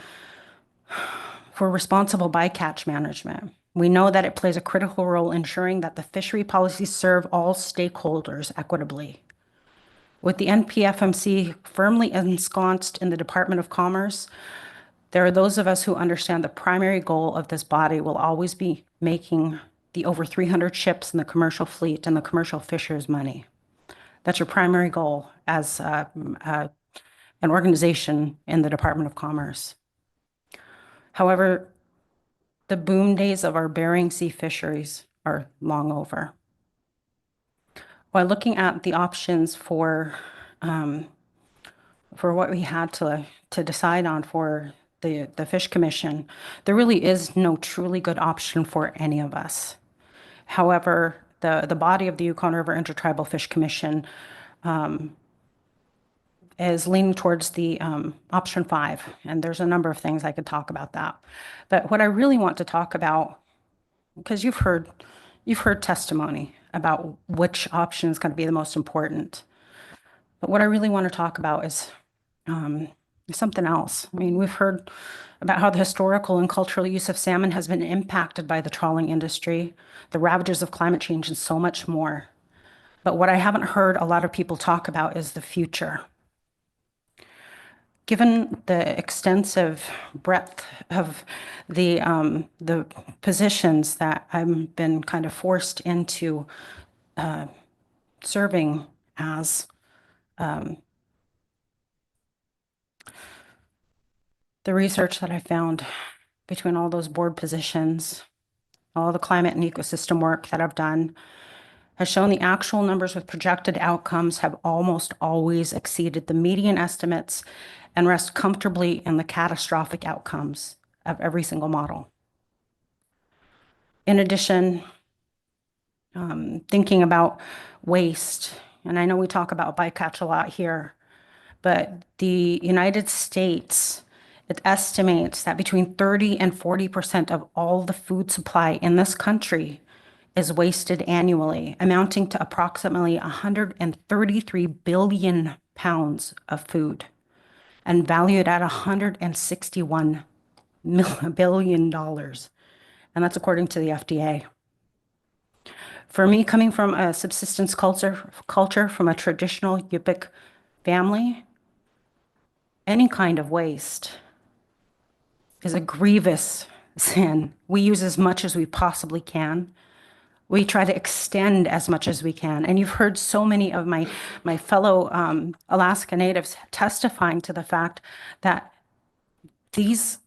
for responsible bycatch management. We know that it plays a critical role ensuring that the fishery policies serve all stakeholders equitably. With the NPFMC firmly ensconced in the Department of Commerce, there are those of us who understand the primary goal of this body will always be making the over 300 ships in the commercial fleet and the commercial fishers money. That's your primary goal as an organization in the Department of Commerce. However, the boom days of our Bering Sea fisheries are long over. While looking at the options for what we had to decide on for the Fish Commission, there really is no truly good option for any of us. However, the body of the Yukon River Intertribal Fish Commission is leaning towards the option 5, and there's a number of things I could talk about that. But what I really want to talk about, because you've heard testimony about which option is going to be the most important, but what I really want to talk about is something else. I mean, we've heard about how the historical and cultural use of salmon has been impacted by the trawling industry, the ravages of climate change, and so much more. But what I haven't heard a lot of people talk about is the future. Given the extensive breadth of the positions that I've been kind of forced into serving as, the research that I found between all those board positions, all the climate and ecosystem work that I've done, has shown the actual numbers with projected outcomes have almost always exceeded the median estimates and rest comfortably in the catastrophic outcomes of every single model. In addition, thinking about waste, and I know we talk about bycatch a lot here, but the United States, it estimates that between 30 and 40% of all the food supply in this country is wasted annually, amounting to approximately 133 billion pounds of food and valued at $161 billion. And that's according to the FDA. For me, coming from a subsistence culture from a traditional Yupik family, any kind of waste is a grievous sin. We use as much as we possibly can. We try to extend as much as we can. And you've heard so many of my fellow Alaska Natives testifying to the fact that these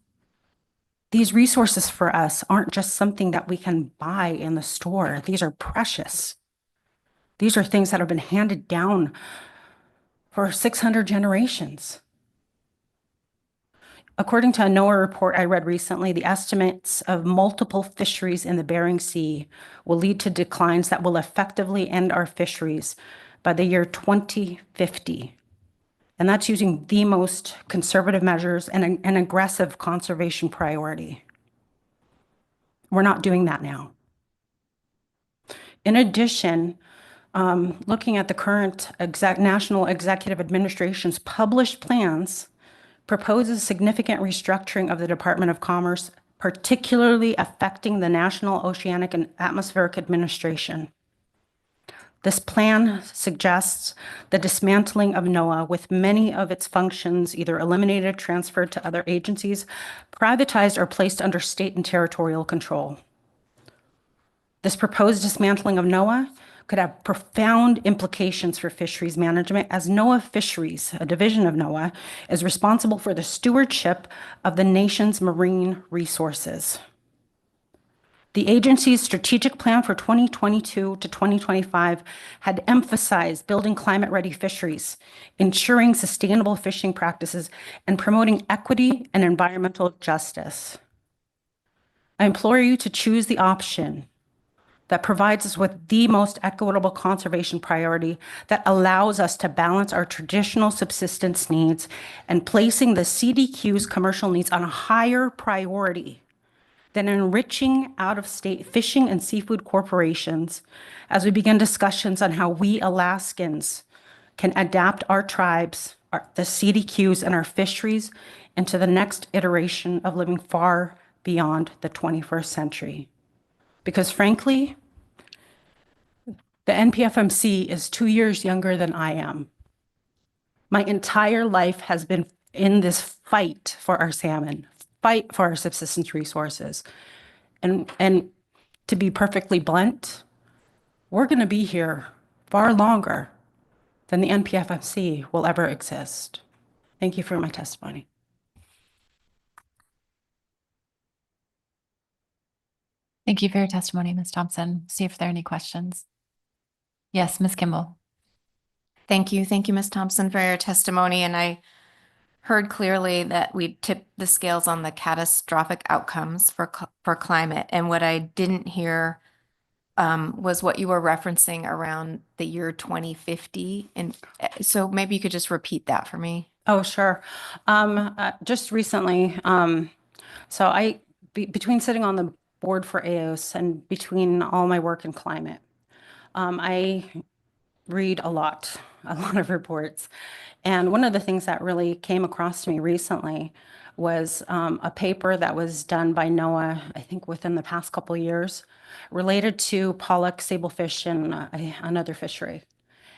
resources for us aren't just something that we can buy in the store. These are precious. These are things that have been handed down for 600 generations. According to a NOAA report I read recently, the estimates of multiple fisheries in the Bering Sea will lead to declines that will effectively end our fisheries by the year 2050. And that's using the most conservative measures and an aggressive conservation priority. We're not doing that now. In addition, looking at the current National Executive Administration's published plans, proposes significant restructuring of the Department of Commerce, particularly affecting the National Oceanic and Atmospheric Administration. This plan suggests the dismantling of NOAA, with many of its functions either eliminated, transferred to other agencies, privatized, or placed under state and territorial control. This proposed dismantling of NOAA could have profound implications for fisheries management, as NOAA Fisheries, a division of NOAA, is responsible for the stewardship of the nation's marine resources. The agency's strategic plan for 2022 to 2025 had emphasized building climate-ready fisheries, ensuring sustainable fishing practices, and promoting equity and environmental justice. I implore you to choose the option that provides us with the most equitable conservation priority that allows us to balance our traditional subsistence needs and placing the CDQ's commercial needs on a higher priority than enriching out-of-state fishing and seafood corporations as we begin discussions on how we Alaskans can adapt our tribes, the CDQs, and our fisheries into the next iteration of living far beyond the 21st century. Because frankly, the NPFMC is 2 years younger than I am. My entire life has been in this fight for our salmon, fight for our subsistence resources. And to be perfectly blunt, we're going to be here far longer than the NPFMC will ever exist. Thank you for my testimony. Thank you for your testimony, Ms. Thompson. See if there are any questions. Yes, Ms. Kimball. Thank you. Thank you, Ms. Thompson, for your testimony. And I heard clearly that we tipped the scales on the catastrophic outcomes for climate. And what I didn't hear was what you were referencing around the year 2050. And so maybe you could just repeat that for me. Oh, sure. Just recently, so between sitting on the board for AOS and between all my work in climate, I read a lot of reports. And one of the things that really came across to me recently was a paper that was done by NOAA, I think within the past couple of years, related to pollock, sablefish, and another fishery.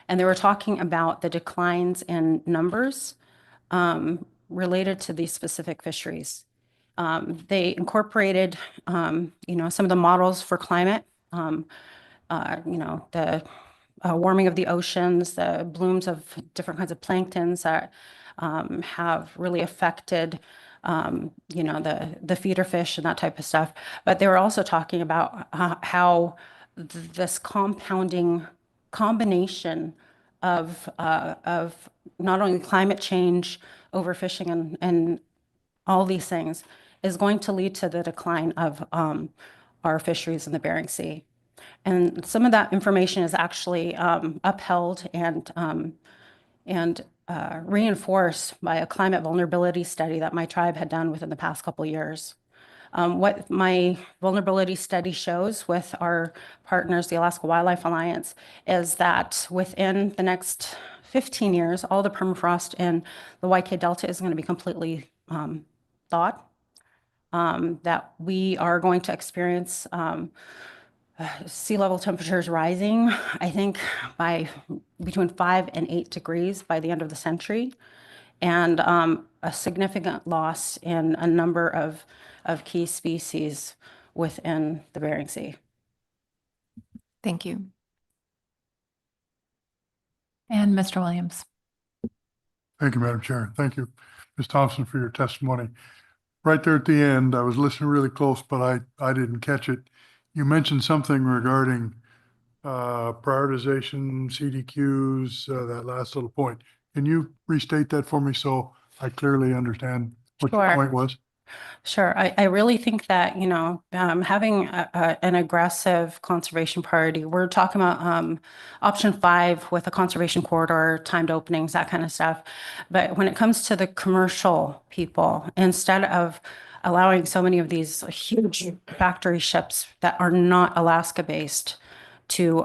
And they were talking about the declines in numbers related to these specific fisheries. They incorporated, some of the models for climate, the warming of the oceans, the blooms of different kinds of planktons that have really affected, the feeder fish and that type of stuff. But they were also talking about how this compounding combination of not only climate change, overfishing, and all these things is going to lead to the decline of our fisheries in the Bering Sea. And some of that information is actually upheld and reinforced by a climate vulnerability study that my tribe had done within the past couple of years. What my vulnerability study shows with our partners, the Alaska Wildlife Alliance, is that within the next 15 years, all the permafrost in the YK Delta is going to be completely thawed, that we are going to experience sea level temperatures rising, I think, by between 5 and 8 degrees by the end of the century, and a significant loss in a number of key species within the Bering Sea. Thank you. And Mr. Williams. Thank you, Madam Chair. Thank you, Ms. Thompson, for your testimony. Right there at the end, I was listening really close, but I didn't catch it. You mentioned something regarding prioritization, CDQs, that last little point. Can you restate that for me so I clearly understand what your Sure. point was? Sure. I really think that, having an aggressive conservation priority, we're talking about option 5 with a conservation corridor, timed openings, that kind of stuff. But when it comes to the commercial people, instead of allowing so many of these huge factory ships that are not Alaska-based to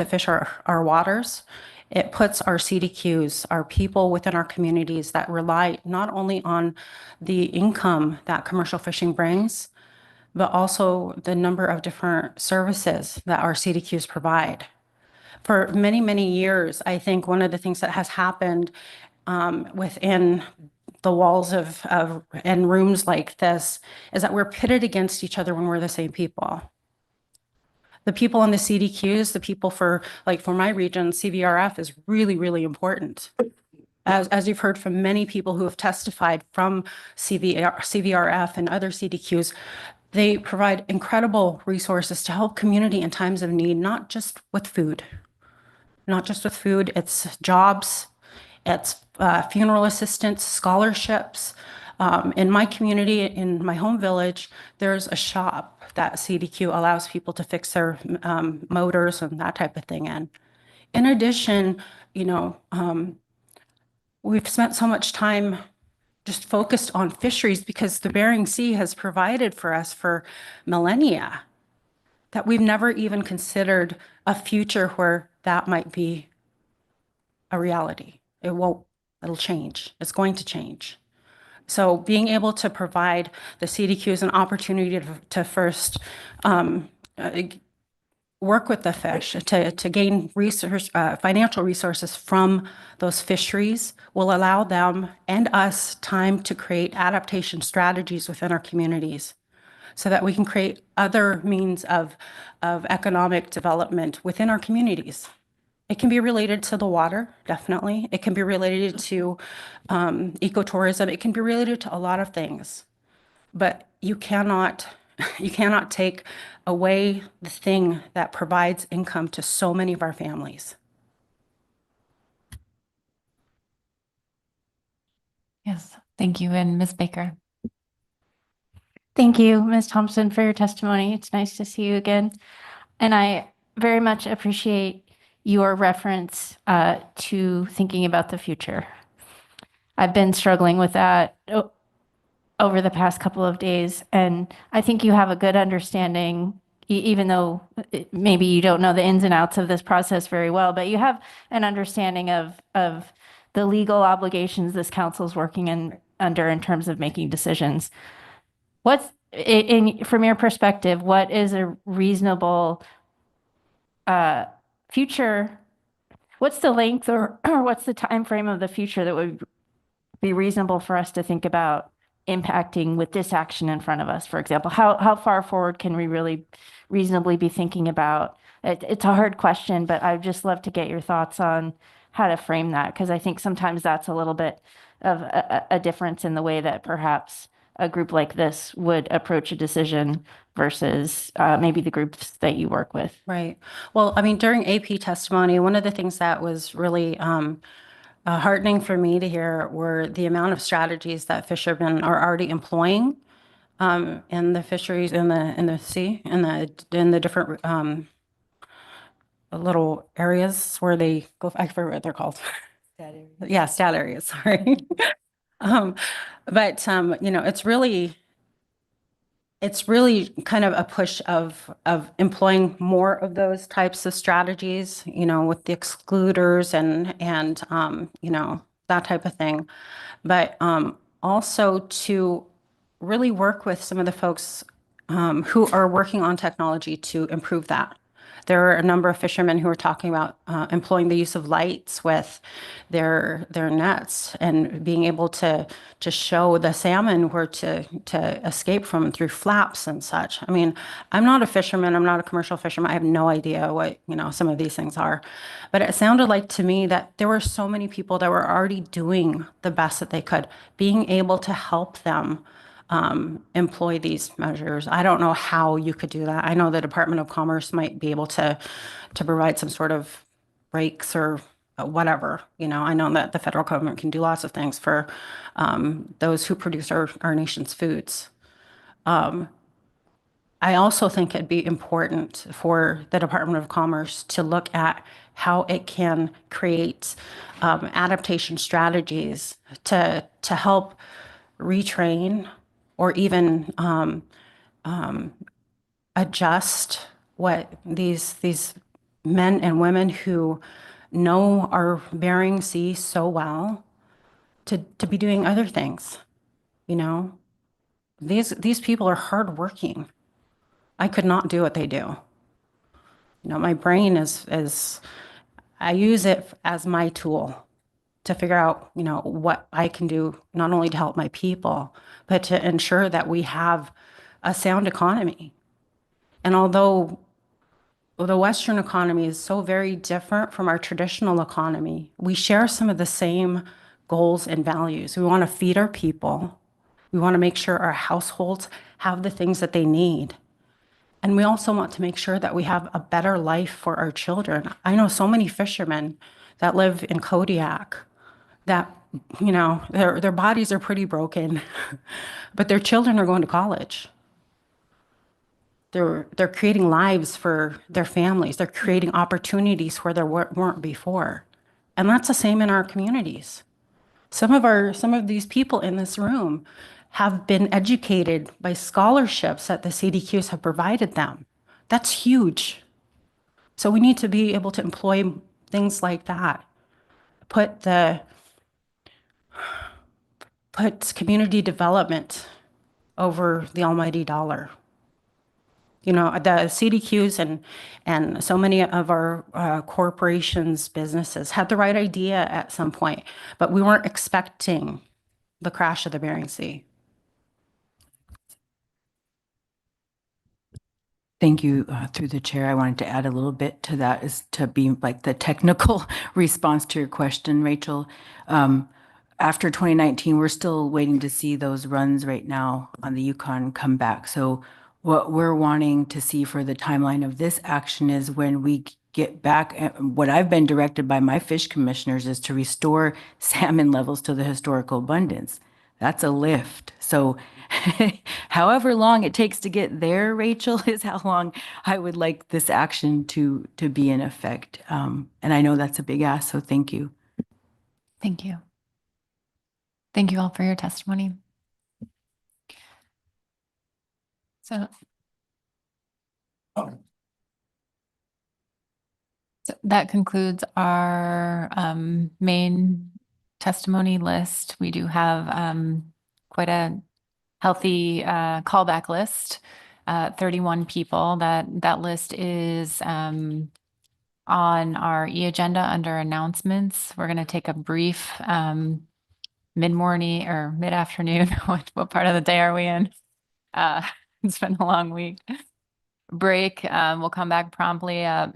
fish our waters, it puts our CDQs, our people within our communities that rely not only on the income that commercial fishing brings, but also the number of different services that our CDQs provide. For many, many years, I think one of the things that has happened within the walls of and rooms like this is that we're pitted against each other when we're the same people. The people on the CDQs, the people for my region, CVRF is really, really important. As you've heard from many people who have testified from CVRF and other CDQs, they provide incredible resources to help community in times of need, not just with food. Not just with food, it's jobs, it's funeral assistance, scholarships. In my community, in my home village, there's a shop that CDQ allows people to fix their motors and that type of thing in. In addition, we've spent so much time just focused on fisheries because the Bering Sea has provided for us for millennia that we've never even considered a future where that might be a reality. It'll change. It's going to change. So being able to provide the CDQs an opportunity to first work with the fish to gain financial resources from those fisheries will allow them and us time to create adaptation strategies within our communities so that we can create other means of economic development within our communities. It can be related to the water, definitely. It can be related to ecotourism. It can be related to a lot of things. But you cannot take away the thing that provides income to so many of our families. Yes, thank you. And Ms. Baker. Thank you, Ms. Thompson, for your testimony. It's nice to see you again. And I very much appreciate your reference to thinking about the future. I've been struggling with that over the past couple of days, and I think you have a good understanding, even though maybe you don't know the ins and outs of this process very well, but you have an understanding of the legal obligations this council is working under in terms of making decisions. From your perspective, what is a reasonable future? What's the length or what's the time frame of the future that would be reasonable for us to think about impacting with this action in front of us? For example, how far forward can we really reasonably be thinking about? It's a hard question, but I'd just love to get your thoughts on how to frame that, because I think sometimes that's a little bit of a difference in the way that perhaps a group like this would approach a decision versus maybe the groups that you work with. Right. Well, I mean, during AP testimony, one of the things that was really heartening for me to hear were the amount of strategies that fishermen are already employing in the fisheries, in the sea, in the different little areas where they go. I forget what they're called. Stat areas. Yeah, stat areas. Sorry. But it's really kind of a push of employing more of those types of strategies, with the excluders and that type of thing. But also to really work with some of the folks who are working on technology to improve that. There are a number of fishermen who are talking about employing the use of lights with their nets and being able to show the salmon where to escape from through flaps and such. I mean, I'm not a fisherman. I'm not a commercial fisherman. I have no idea what, some of these things are. But it sounded like to me that there were so many people that were already doing the best that they could, being able to help them employ these measures. I don't know how you could do that. I know the Department of Commerce might be able to provide some sort of breaks or whatever. I know that the federal government can do lots of things for those who produce our nation's foods. I also think it'd be important for the Department of Commerce to look at how it can create adaptation strategies to help retrain or even adjust what these men and women who know our Bering Sea so well to be doing other things. These people are hardworking. I could not do what they do. My brain is I use it as my tool to figure out, what I can do, not only to help my people, but to ensure that we have a sound economy. And although the Western economy is so very different from our traditional economy, we share some of the same goals and values. We want to feed our people. We want to make sure our households have the things that they need. And we also want to make sure that we have a better life for our children. I know so many fishermen that live in Kodiak that, their bodies are pretty broken, but their children are going to college. They're creating lives for their families. They're creating opportunities where there weren't before. And that's the same in our communities. Some of these people in this room have been educated by scholarships that the CDQs have provided them. That's huge. So we need to be able to employ things like that. Put community development over the almighty dollar. The CDQs and so many of our corporations, businesses had the right idea at some point, but we weren't expecting the crash of the Bering Sea. Thank you. Through the chair, I wanted to add a little bit to that, is to be like the technical response to your question, Rachel. After 2019, we're still waiting to see those runs right now on the Yukon come back. So what we're wanting to see for the timeline of this action is when we get back, what I've been directed by my fish commissioners is to restore salmon levels to the historical abundance. That's a lift. So however long it takes to get there, Rachel, is how long I would like this action to be in effect. And I know that's a big ask, so thank you. Thank you. Thank you all for your testimony. So that concludes our main testimony list. We do have quite a healthy callback list, 31 people. That list is on our e-agenda under announcements. We're going to take a brief mid-morning or mid-afternoon. What part of the day are we in? It's been a long week. Break. We'll come back promptly at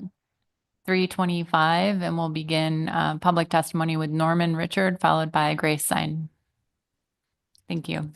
3:25 and we'll begin public testimony with Norman Richard, followed by Grace Sign. Thank you.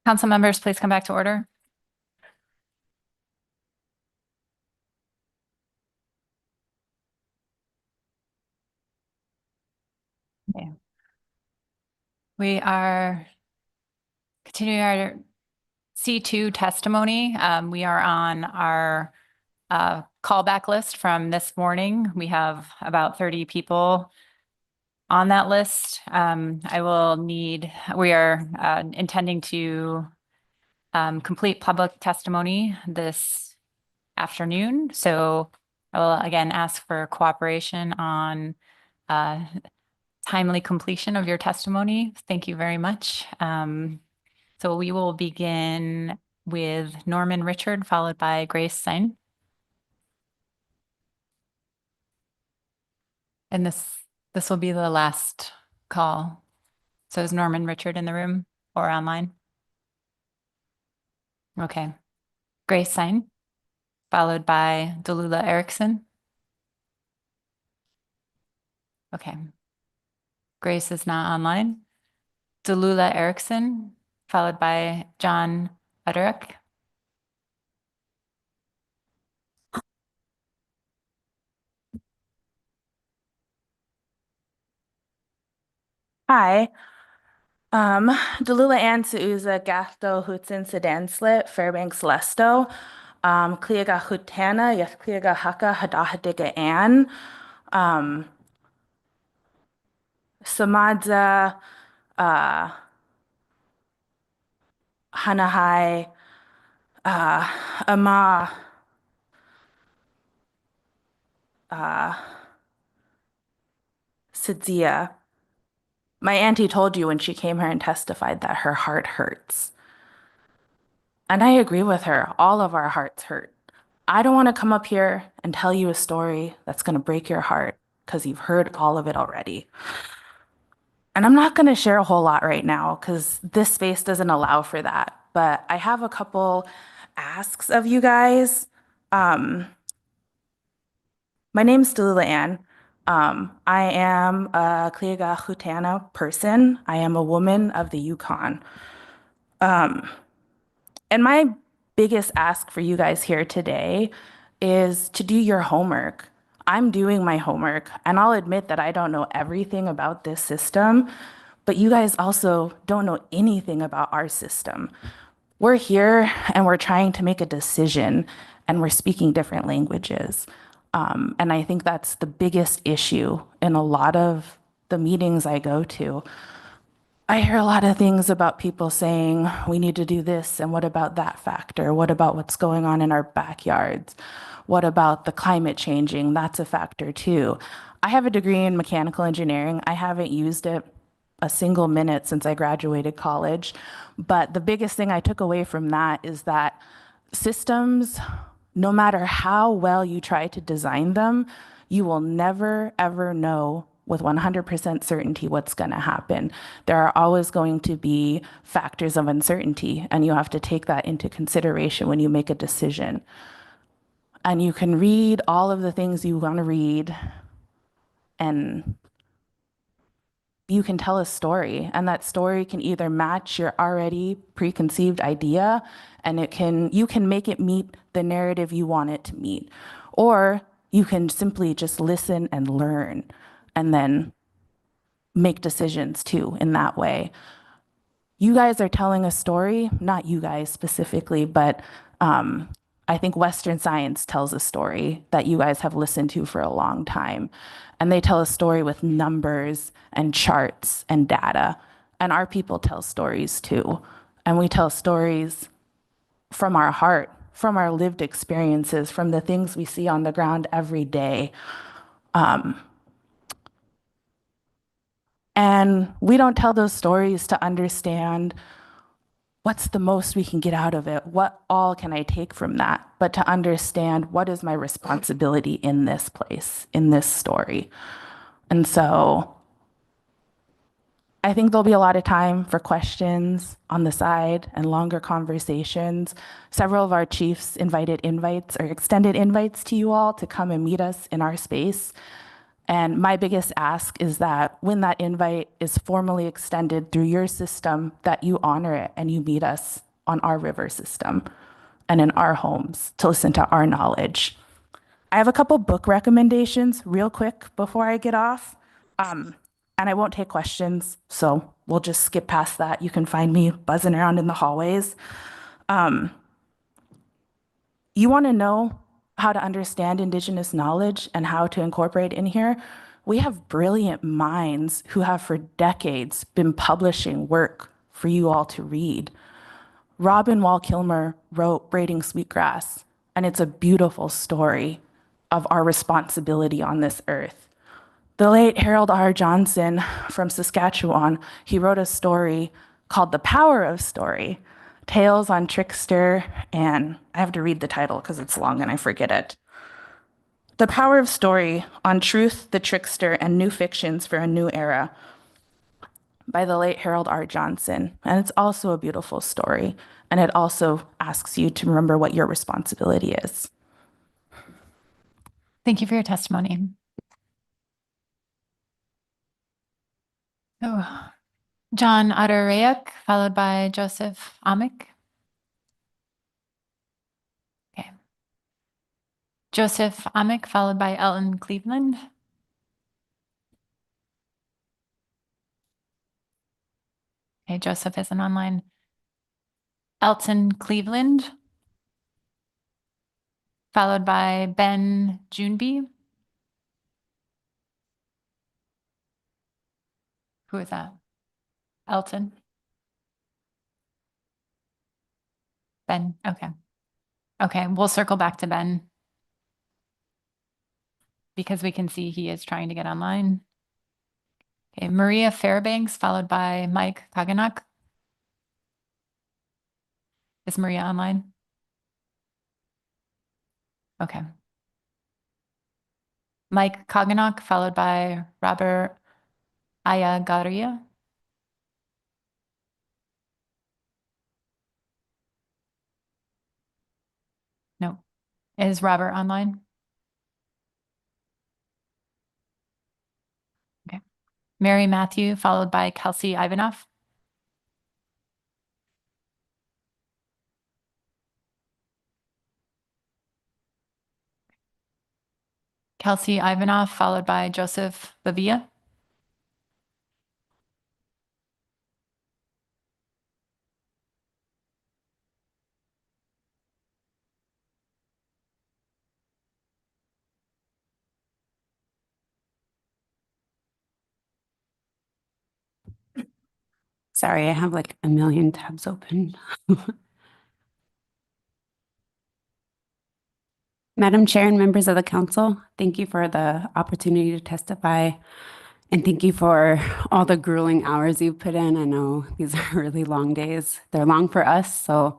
Council members, please come back to order. Okay. We are continuing our C2 testimony. We are on our callback list from this morning. We have about 30 people on that list. We are intending to complete public testimony this afternoon. So I will again ask for cooperation on timely completion of your testimony. Thank you very much. So we will begin with Norman Richard, followed by Grace Sein. And this will be the last call. So is Norman Richard in the room or online? Okay. Grace Sein, followed by Delula Erickson. Okay. Grace is not online. Delula Erickson, followed by John Utterick. Hi. Delula Ann Suuza Gasto Hutsin Sedanslit Fairbanks Lesto. Kliaga Hutana, yes, Kliaga Haka Hadahadiga Ann. Samadza Hanahai Ama Sidzia. My auntie told you when she came here and testified that her heart hurts. And I agree with her. All of our hearts hurt. I don't want to come up here and tell you a story that's going to break your heart because you've heard all of it already. And I'm not going to share a whole lot right now because this space doesn't allow for that. But I have a couple asks of you guys. My name's Delula Ann. I am a Kliaga Hutana person. I am a woman of the Yukon. And my biggest ask for you guys here today is to do your homework. I'm doing my homework, and I'll admit that I don't know everything about this system, but you guys also don't know anything about our system. We're here and we're trying to make a decision, and we're speaking different languages. And I think that's the biggest issue in a lot of the meetings I go to. I hear a lot of things about people saying, we need to do this, and what about that factor? What about what's going on in our backyards? What about the climate changing? That's a factor too. I have a degree in mechanical engineering. I haven't used it a single minute since I graduated college. But the biggest thing I took away from that is that systems, no matter how well you try to design them, you will never, ever know with 100% certainty what's going to happen. There are always going to be factors of uncertainty, and you have to take that into consideration when you make a decision. And you can read all of the things you want to read, and you can tell a story, and that story can either match your already preconceived idea, and you can make it meet the narrative you want it to meet, or you can simply just listen and learn and then make decisions too in that way. You guys are telling a story, not you guys specifically, but I think Western science tells a story that you guys have listened to for a long time. And they tell a story with numbers and charts and data. And our people tell stories too. And we tell stories from our heart, from our lived experiences, from the things we see on the ground every day. And we don't tell those stories to understand what's the most we can get out of it, what all can I take from that, but to understand what is my responsibility in this place, in this story. And so I think there'll be a lot of time for questions on the side and longer conversations. Several of our chiefs extended invites to you all to come and meet us in our space. And my biggest ask is that when that invite is formally extended through your system, that you honor it and you meet us on our river system and in our homes to listen to our knowledge. I have a couple book recommendations real quick before I get off. And I won't take questions, so we'll just skip past that. You can find me buzzing around in the hallways. You want to know how to understand Indigenous knowledge and how to incorporate in here? We have brilliant minds who have for decades been publishing work for you all to read. Robin Wall Kilmer wrote Braiding Sweetgrass, and it's a beautiful story of our responsibility on this earth. The late Harold R. Johnson from Saskatchewan, he wrote a story called The Power of Story, Tales on Trickster, and I have to read the title because it's long and I forget it. The Power of Story on Truth, the Trickster, and New Fictions for a New Era by the late Harold R. Johnson. And it's also a beautiful story. And it also asks you to remember what your responsibility is. Thank you for your testimony. Oh, John Adarayak, followed by Joseph Amick. Okay. Joseph Amick, followed by Ellen Cleveland. Okay, Joseph isn't online. Elton Cleveland, followed by Ben Juneby. Who is that? Elton? Ben, okay. Okay, we'll circle back to Ben because we can see he is trying to get online. Okay, Maria Fairbanks, followed by Mike Kaganak. Is Maria online? Okay. Mike Kaganak, followed by Robert Ayagaria. No. Is Robert online? Okay. Mary Matthew, followed by Kelsey Ivanov. Kelsey Ivanov, followed by Joseph Bavia. Sorry, I have like a million tabs open. Madam Chair and members of the council, thank you for the opportunity to testify. And thank you for all the grueling hours you've put in. I know these are really long days. They're long for us, so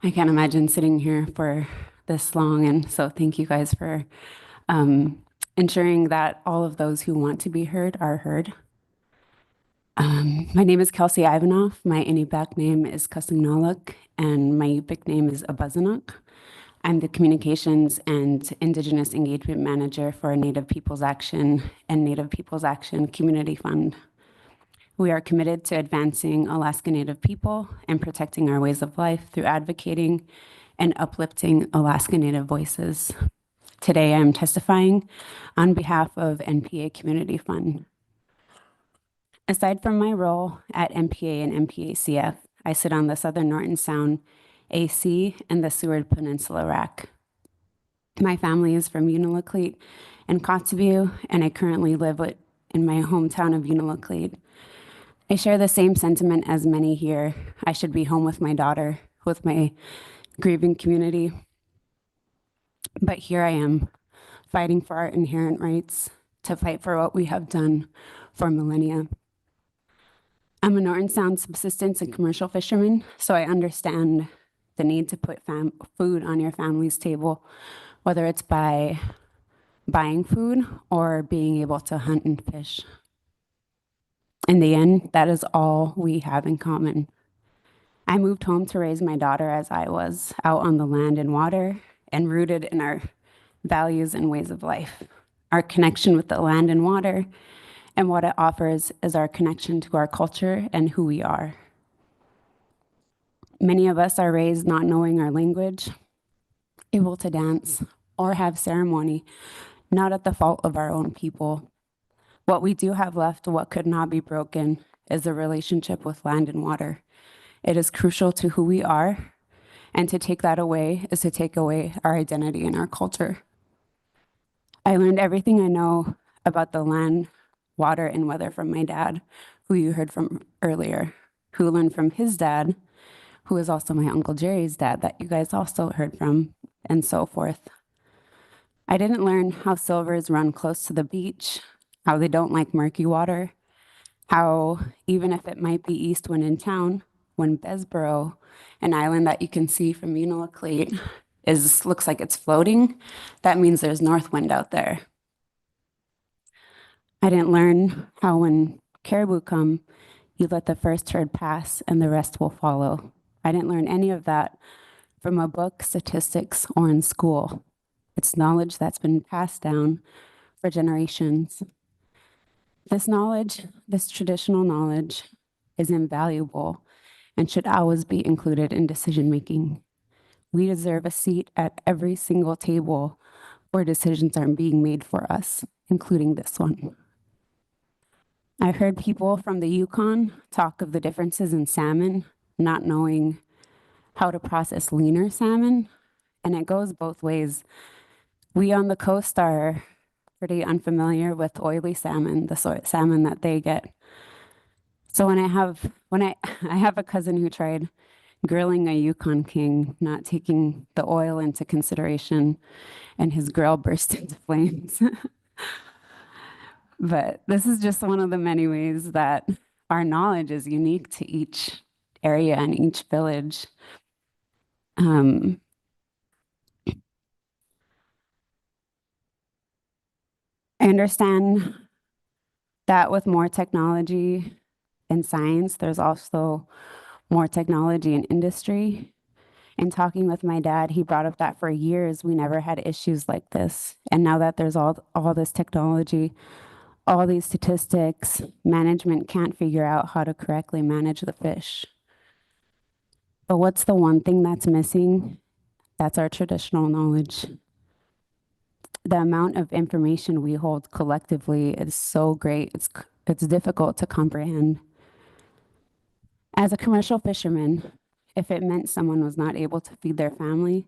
I can't imagine sitting here for this long. And so thank you guys for ensuring that all of those who want to be heard are heard. My name is Kelsey Ivanov. My Inupiaq name is Kasungnaluk, and my Yupik name is Abuzanuk. I'm the Communications and Indigenous Engagement Manager for Native Peoples Action and Native Peoples Action Community Fund. We are committed to advancing Alaska Native people and protecting our ways of life through advocating and uplifting Alaska Native voices. Today, I'm testifying on behalf of NPA Community Fund. Aside from my role at NPA and NPACF, I sit on the Southern Norton Sound AC and the Seward Peninsula RAC. My family is from Unalakleet and Kotzebue, and I currently live in my hometown of Unalakleet. I share the same sentiment as many here. I should be home with my daughter, with my grieving community. But here I am, fighting for our inherent rights, to fight for what we have done for millennia. I'm a Norton Sound subsistence and commercial fisherman, so I understand the need to put food on your family's table, whether it's by buying food or being able to hunt and fish. In the end, that is all we have in common. I moved home to raise my daughter as I was, out on the land and water and rooted in our values and ways of life. our connection with the land and water, and what it offers is our connection to our culture and who we are. Many of us are raised not knowing our language, able to dance or have ceremony, not at the fault of our own people. What we do have left, what could not be broken, is the relationship with land and water. It is crucial to who we are, and to take that away is to take away our identity and our culture. I learned everything I know about the land, water, and weather from my dad, who you heard from earlier, who learned from his dad, who is also my Uncle Jerry's dad that you guys also heard from, and so forth. I didn't learn how silvers run close to the beach, how they don't like murky water, how even if it might be east wind in town, when Besborough, an island that you can see from Unalakleet, looks like it's floating, that means there's north wind out there. I didn't learn how when caribou come, you let the first herd pass and the rest will follow. I didn't learn any of that from a book, statistics, or in school. It's knowledge that's been passed down for generations. This knowledge, this traditional knowledge, is invaluable and should always be included in decision making. We deserve a seat at every single table where decisions are being made for us, including this one. I've heard people from the Yukon talk of the differences in salmon, not knowing how to process leaner salmon, and it goes both ways. We on the coast are pretty unfamiliar with oily salmon, the salmon that they get. So when I have a cousin who tried grilling a Yukon King, not taking the oil into consideration, and his grill burst into flames. But this is just one of the many ways that our knowledge is unique to each area and each village. I understand that with more technology and science, there's also more technology in industry. In talking with my dad, he brought up that for years we never had issues like this. And now that there's all this technology, all these statistics, management can't figure out how to correctly manage the fish. But what's the one thing that's missing? That's our traditional knowledge. The amount of information we hold collectively is so great, it's difficult to comprehend. As a commercial fisherman, if it meant someone was not able to feed their family,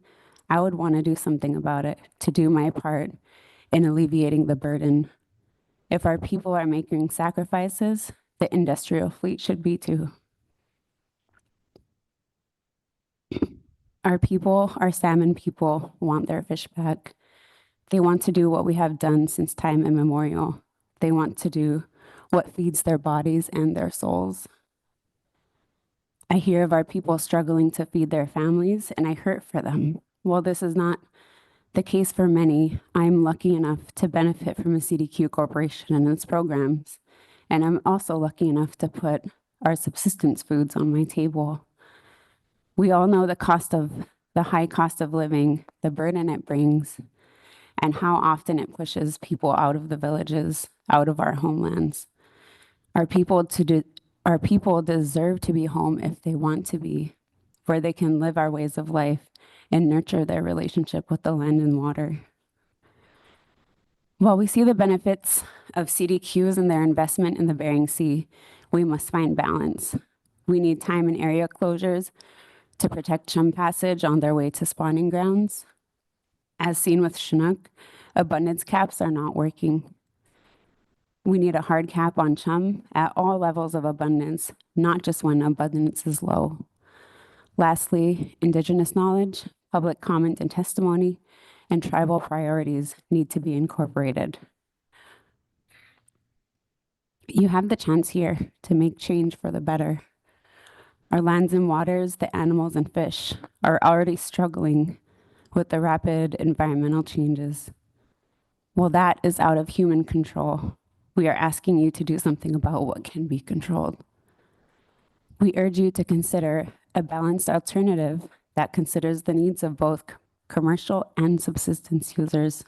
I would want to do something about it, to do my part in alleviating the burden. If our people are making sacrifices, the industrial fleet should be too. Our people, our salmon people, want their fish back. They want to do what we have done since time immemorial. They want to do what feeds their bodies and their souls. I hear of our people struggling to feed their families, and I hurt for them. While this is not the case for many, I'm lucky enough to benefit from a CDQ corporation and its programs. And I'm also lucky enough to put our subsistence foods on my table. We all know the high cost of living, the burden it brings, and how often it pushes people out of the villages, out of our homelands. Our people deserve to be home if they want to be, where they can live our ways of life and nurture their relationship with the land and water. While we see the benefits of CDQs and their investment in the Bering Sea, we must find balance. We need time and area closures to protect chum passage on their way to spawning grounds. As seen with Chinook, abundance caps are not working. We need a hard cap on chum at all levels of abundance, not just when abundance is low. Lastly, Indigenous knowledge, public comment and testimony, and tribal priorities need to be incorporated. You have the chance here to make change for the better. Our lands and waters, the animals and fish, are already struggling with the rapid environmental changes. Well, that is out of human control. We are asking you to do something about what can be controlled. We urge you to consider a balanced alternative that considers the needs of both commercial and subsistence users.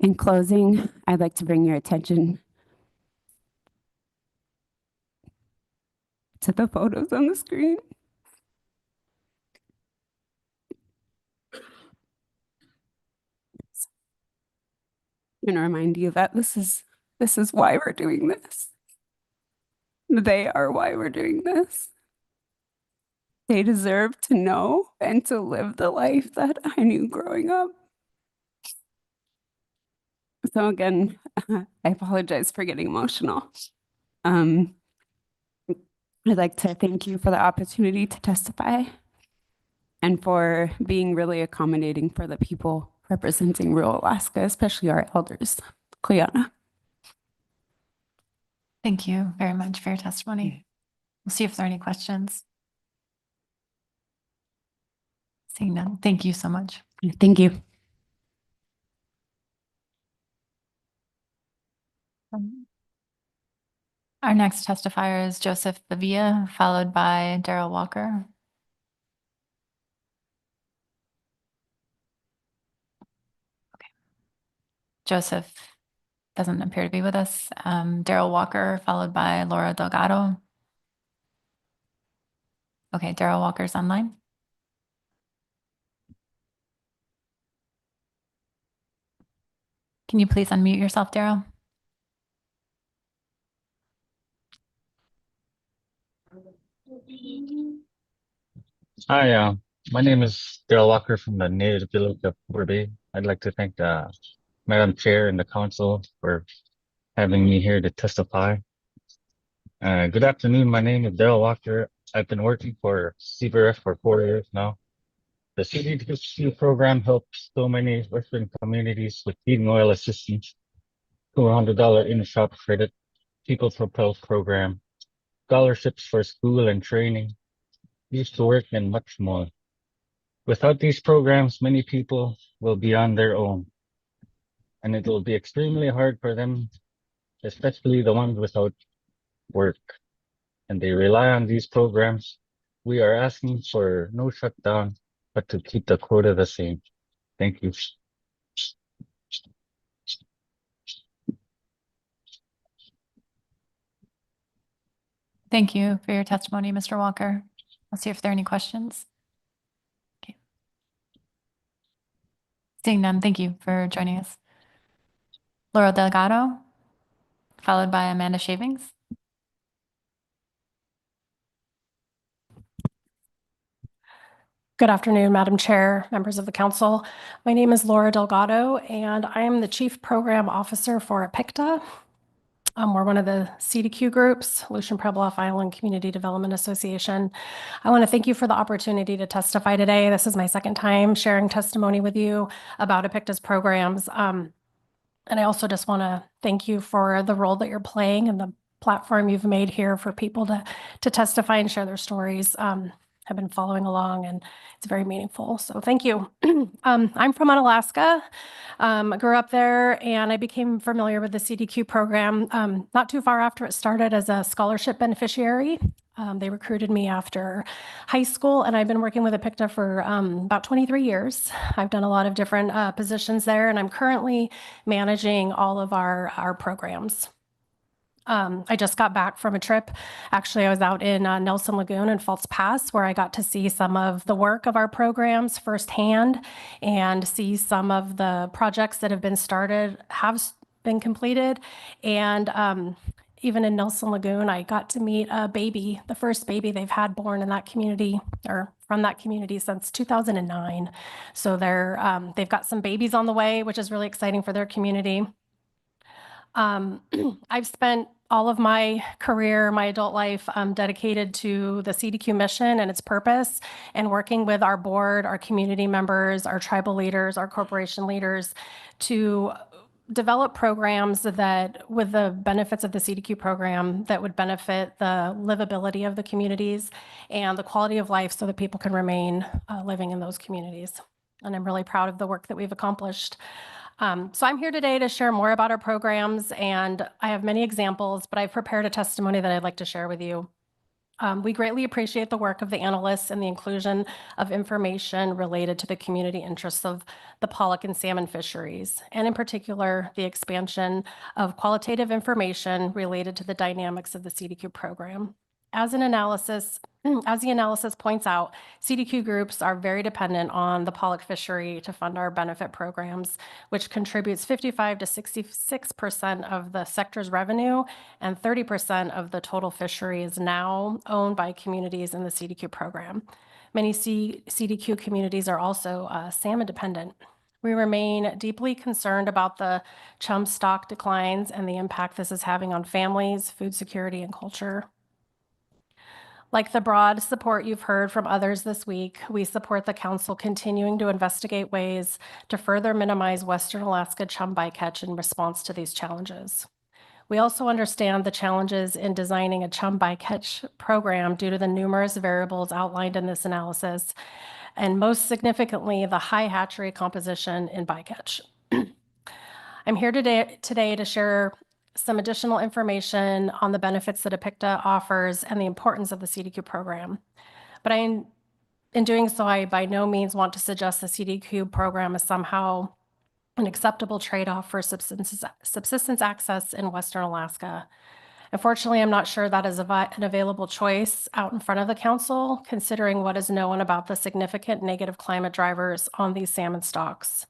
In closing, I'd like to bring your attention to the photos on the screen. And remind you that this is why we're doing this. They are why we're doing this. They deserve to know and to live the life that I knew growing up. So again, I apologize for getting emotional. I'd like to thank you for the opportunity to testify and for being really accommodating for the people representing rural Alaska, especially our elders. Kuleana. Thank you very much for your testimony. We'll see if there are any questions. Seeing none, thank you so much. Thank you. Our next testifier is Joseph Bavia, followed by Daryl Walker. Okay. Joseph doesn't appear to be with us. Daryl Walker, followed by Laura Delgado. Okay, Daryl Walker's online. Can you please unmute yourself, Daryl? Hi, my name is Daryl Walker from the native village of Cooper Bay. I'd like to thank Madam Chair and the council for having me here to testify. Good afternoon. My name is Daryl Walker. I've been working for CVRF for 4 years now. The CDQ program helps so many Western communities with heating oil assistance, $200 in-shop credit, People Propel program, scholarships for school and training, used to work, and much more. Without these programs, many people will be on their own, and it will be extremely hard for them, especially the ones without work, and they rely on these programs. We are asking for no shutdown, but to keep the quota the same. Thank you. Thank you for your testimony, Mr. Walker. I'll see if there are any questions. Okay. Seeing none, thank you for joining us. Laura Delgado, followed by Amanda Shavings. Good afternoon, Madam Chair, members of the council. My name is Laura Delgado, and I am the Chief Program Officer for APICTA. We're one of the CDQ groups, Aleutian Pueblo Island Community Development Association. I want to thank you for the opportunity to testify today. This is my second time sharing testimony with you about APICTA's programs. And I also just want to thank you for the role that you're playing and the platform you've made here for people to testify and share their stories. I've been following along and it's very meaningful. So thank you. I'm from Alaska. I grew up there and I became familiar with the CDQ program not too far after it started as a scholarship beneficiary. They recruited me after high school and I've been working with APICTA for about 23 years. I've done a lot of different positions there and I'm currently managing all of our programs. I just got back from a trip. Actually, I was out in Nelson Lagoon and False Pass where I got to see some of the work of our programs firsthand and see some of the projects that have been started, have been completed. And even in Nelson Lagoon, I got to meet a baby, the first baby they've had born in that community or from that community since 2009. So they've got some babies on the way, which is really exciting for their community. I've spent all of my career, my adult life, dedicated to the CDQ mission and its purpose and working with our board, our community members, our tribal leaders, our corporation leaders to develop programs that with the benefits of the CDQ program that would benefit the livability of the communities and the quality of life so that people can remain living in those communities. And I'm really proud of the work that we've accomplished. So I'm here today to share more about our programs, and I have many examples, but I've prepared a testimony that I'd like to share with you. We greatly appreciate the work of the analysts and the inclusion of information related to the community interests of the pollock and salmon fisheries, and in particular, the expansion of qualitative information related to the dynamics of the CDQ program. As the analysis points out, CDQ groups are very dependent on the pollock fishery to fund our benefit programs, which contributes 55 to 66% of the sector's revenue, and 30% of the total fishery is now owned by communities in the CDQ program. Many CDQ communities are also salmon dependent. We remain deeply concerned about the chum stock declines and the impact this is having on families, food security, and culture. Like the broad support you've heard from others this week, we support the council continuing to investigate ways to further minimize Western Alaska chum bycatch in response to these challenges. We also understand the challenges in designing a chum bycatch program due to the numerous variables outlined in this analysis, and most significantly, the high hatchery composition in bycatch. I'm here today to share some additional information on the benefits that APICTA offers and the importance of the CDQ program. But in doing so, I by no means want to suggest the CDQ program is somehow an acceptable trade-off for subsistence access in Western Alaska. Unfortunately, I'm not sure that is an available choice out in front of the council, considering what is known about the significant negative climate drivers on these salmon stocks.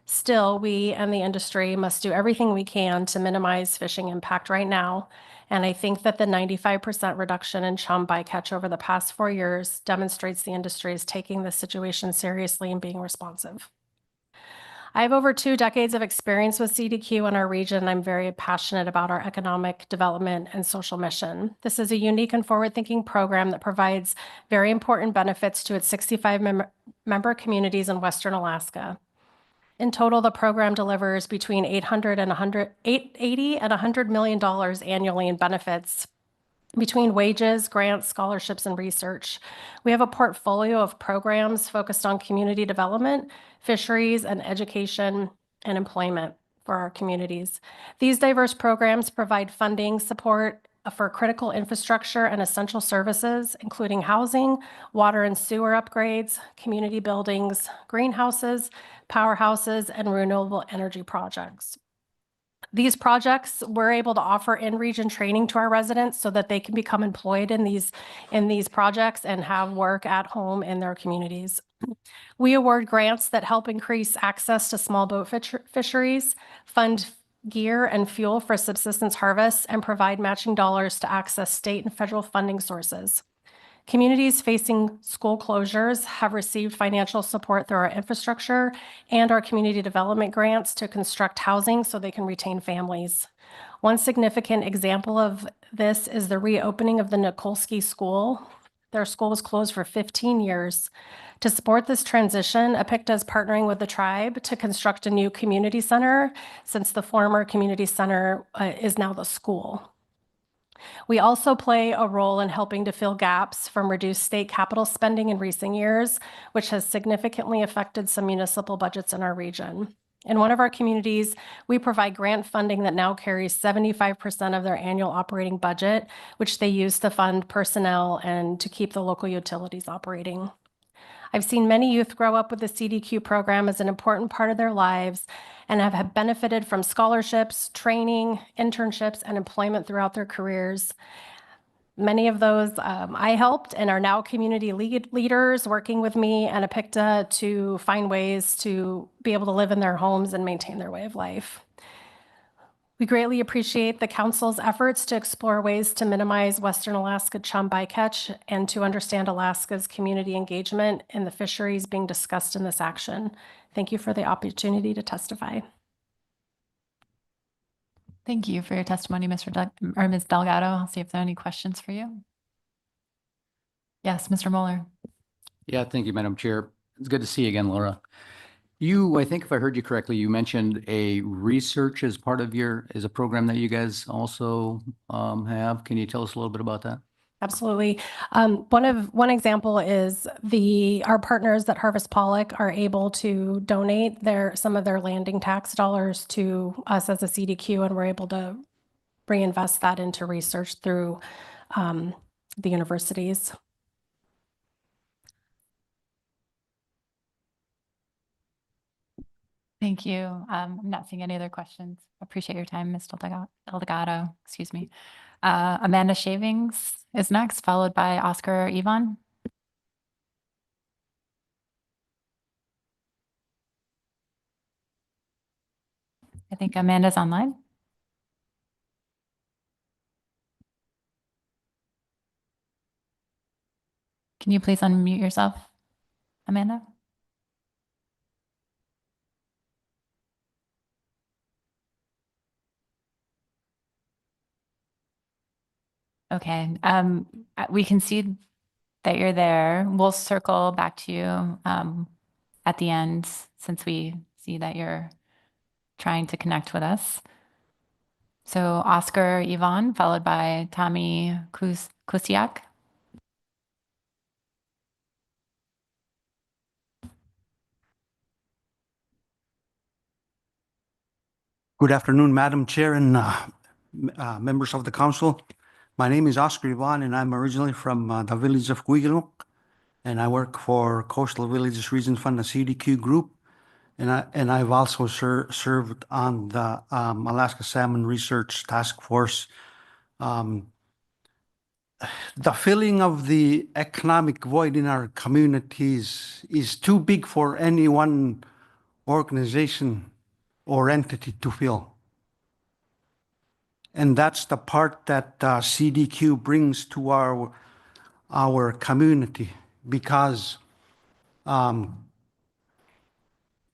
Still, we and the industry must do everything we can to minimize fishing impact right now, and I think that the 95% reduction in chum bycatch over the past 4 years demonstrates the industry is taking this situation seriously and being responsive. I have over 2 decades of experience with CDQ in our region. I'm very passionate about our economic development and social mission. This is a unique and forward-thinking program that provides very important benefits to its 65 member communities in Western Alaska. In total, the program delivers between $80 and $100 million annually in benefits between wages, grants, scholarships, and research. We have a portfolio of programs focused on community development, fisheries, and education and employment for our communities. These diverse programs provide funding support for critical infrastructure and essential services, including housing, water and sewer upgrades, community buildings, greenhouses, powerhouses, and renewable energy projects. These projects, we're able to offer in-region training to our residents so that they can become employed in these projects and have work at home in their communities. We award grants that help increase access to small boat fisheries, fund gear and fuel for subsistence harvests, and provide matching dollars to access state and federal funding sources. Communities facing school closures have received financial support through our infrastructure and our community development grants to construct housing so they can retain families. One significant example of this is the reopening of the Nikolsky School. Their school was closed for 15 years. To support this transition, APICTA is partnering with the tribe to construct a new community center, since the former community center is now the school. We also play a role in helping to fill gaps from reduced state capital spending in recent years, which has significantly affected some municipal budgets in our region. In one of our communities, we provide grant funding that now carries 75% of their annual operating budget, which they use to fund personnel and to keep the local utilities operating. I've seen many youth grow up with the CDQ program as an important part of their lives and have benefited from scholarships, training, internships, and employment throughout their careers. Many of those I helped and are now community leaders working with me and APICTA to find ways to be able to live in their homes and maintain their way of life. We greatly appreciate the council's efforts to explore ways to minimize Western Alaska chum bycatch and to understand Alaska's community engagement in the fisheries being discussed in this action. Thank you for the opportunity to testify. Thank you for your testimony, Ms. Delgado. I'll see if there are any questions for you. Yes, Mr. Moeller. Yeah, thank you, Madam Chair. It's good to see you again, Laura. I think if I heard you correctly, you mentioned a research as part of a program that you guys also have. Can you tell us a little bit about that? Absolutely. One example is our partners at Harvest Pollock are able to donate some of their landing tax dollars to us as a CDQ, and we're able to reinvest that into research through the universities. Thank you. I'm not seeing any other questions. Appreciate your time, Ms. Delgado, excuse me. Amanda Shavings is next, followed by Oscar Yvonne. I think Amanda's online. Can you please unmute yourself, Amanda? Okay, we can see that you're there. We'll circle back to you at the end since we see that you're trying to connect with us. So Oscar Yvonne, followed by Tommy Kusiak. Good afternoon, Madam Chair and members of the council. My name is Oscar Ivan, and I'm originally from the village of Cuigalunk, and I work for Coastal Villages Region Fund, the CDQ group, and I've also served on the Alaska Salmon Research Task Force. The filling of the economic void in our communities is too big for any one organization or entity to fill. And that's the part that CDQ brings to our community, because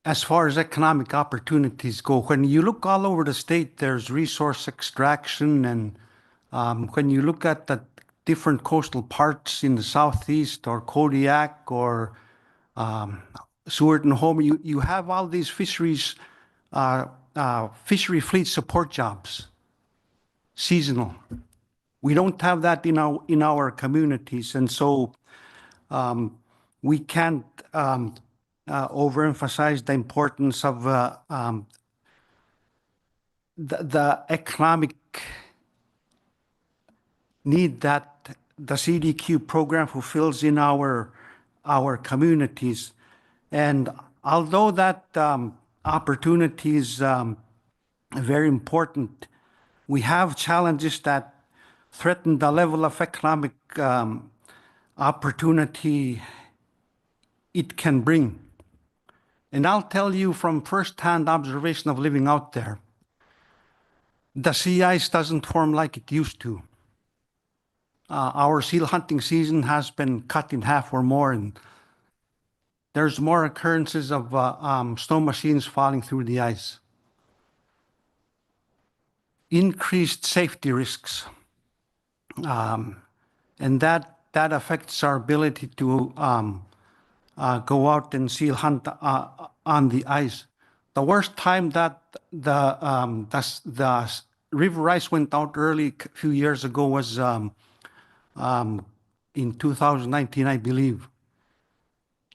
as far as economic opportunities go, when you look all over the state, there's resource extraction. And when you look at the different coastal parts in the southeast or Kodiak or Seward and Homer, you have all these fisheries, fishery fleet support jobs, seasonal. We don't have that in our communities, and so we can't overemphasize the importance of the economic need that the CDQ program fulfills in our communities. And although that opportunity is very important, we have challenges that threaten the level of economic opportunity it can bring. And I'll tell you from firsthand observation of living out there, the sea ice doesn't form like it used to. Our seal hunting season has been cut in half or more, and there's more occurrences of snow machines falling through the ice. Increased safety risks. And that affects our ability to go out and seal hunt on the ice. The worst time that the river ice went out early a few years ago was in 2019, I believe.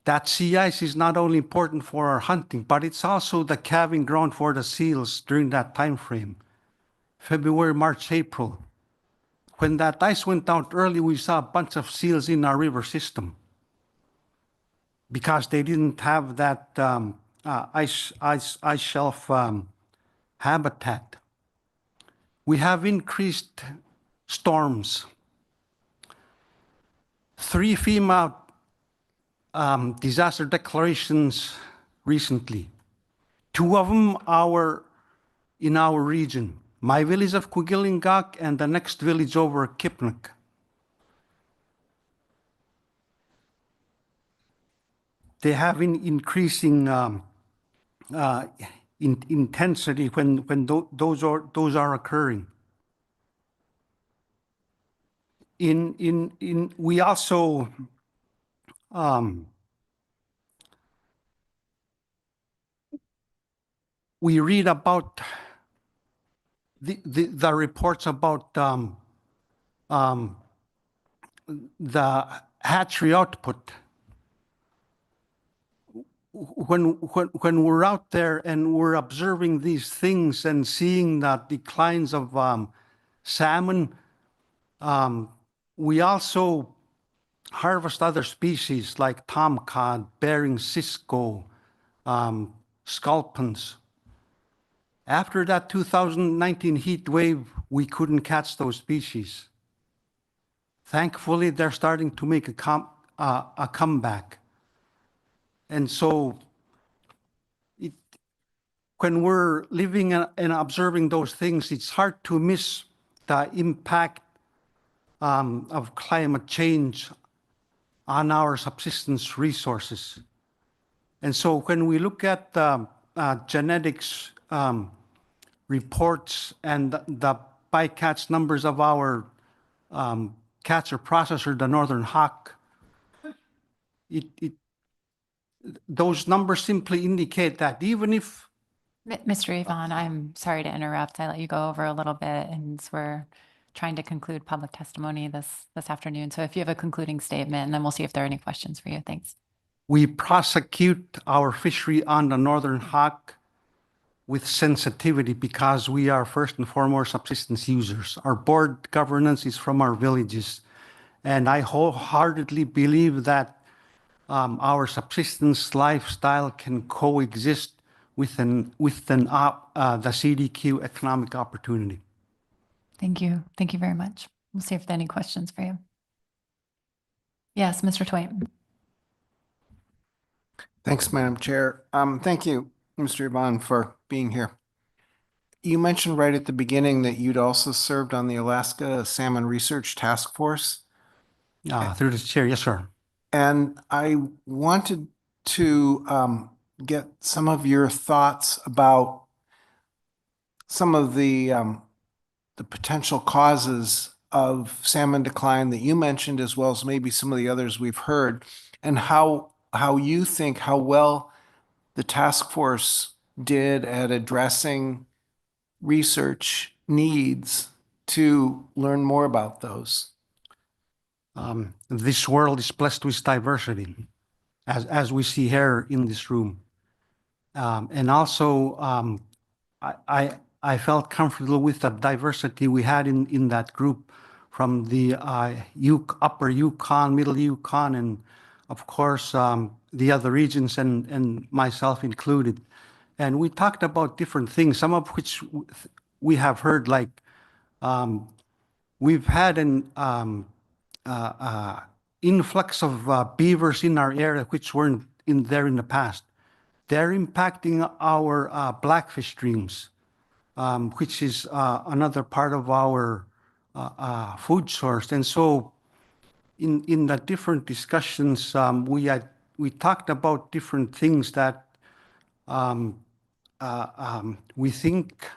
That sea ice is not only important for our hunting, but it's also the calving ground for the seals during that time frame. February, March, April. When that ice went out early, we saw a bunch of seals in our river system because they didn't have that ice shelf habitat. We have increased storms. 3 FEMA disaster declarations recently. 2 of them are in our region. My village of Kugilingak and the next village over Kipnik. They have increasing intensity when those are occurring. We also we read about the reports about the hatchery output. When we're out there and we're observing these things and seeing the declines of salmon, we also harvest other species like tomcod, Bering cisco, sculpins. After that 2019 heat wave, we couldn't catch those species. Thankfully, they're starting to make a comeback. And so when we're living and observing those things, it's hard to miss the impact of climate change on our subsistence resources. And so when we look at genetics reports and the bycatch numbers of our catcher processor, the northern hawk, those numbers simply indicate that even if Mr. Yvonne, I'm sorry to interrupt. I let you go over a little bit and we're trying to conclude public testimony this afternoon. So if you have a concluding statement, and then we'll see if there are any questions for you. Thanks. we prosecute our fishery on the northern hawk with sensitivity because we are first and foremost subsistence users. Our board governance is from our villages. And I wholeheartedly believe that our subsistence lifestyle can coexist within the CDQ economic opportunity. Thank you. Thank you very much. We'll see if there are any questions for you. Yes, Mr. Twain. Thanks, Madam Chair. Thank you, Mr. Yvonne, for being here. You mentioned right at the beginning that you'd also served on the Alaska Salmon Research Task Force. Through the chair, yes, sir. And I wanted to get some of your thoughts about some of the potential causes of salmon decline that you mentioned, as well as maybe some of the others we've heard, and how you think how well the task force did at addressing research needs to learn more about those. This world is blessed with diversity, as we see here in this room. And also, I felt comfortable with the diversity we had in that group from the upper Yukon, middle Yukon, and of course, the other regions and myself included. And we talked about different things, some of which we have heard, like we've had an influx of beavers in our area which weren't there in the past. They're impacting our blackfish streams, which is another part of our food source. And so in the different discussions, we talked about different things that we think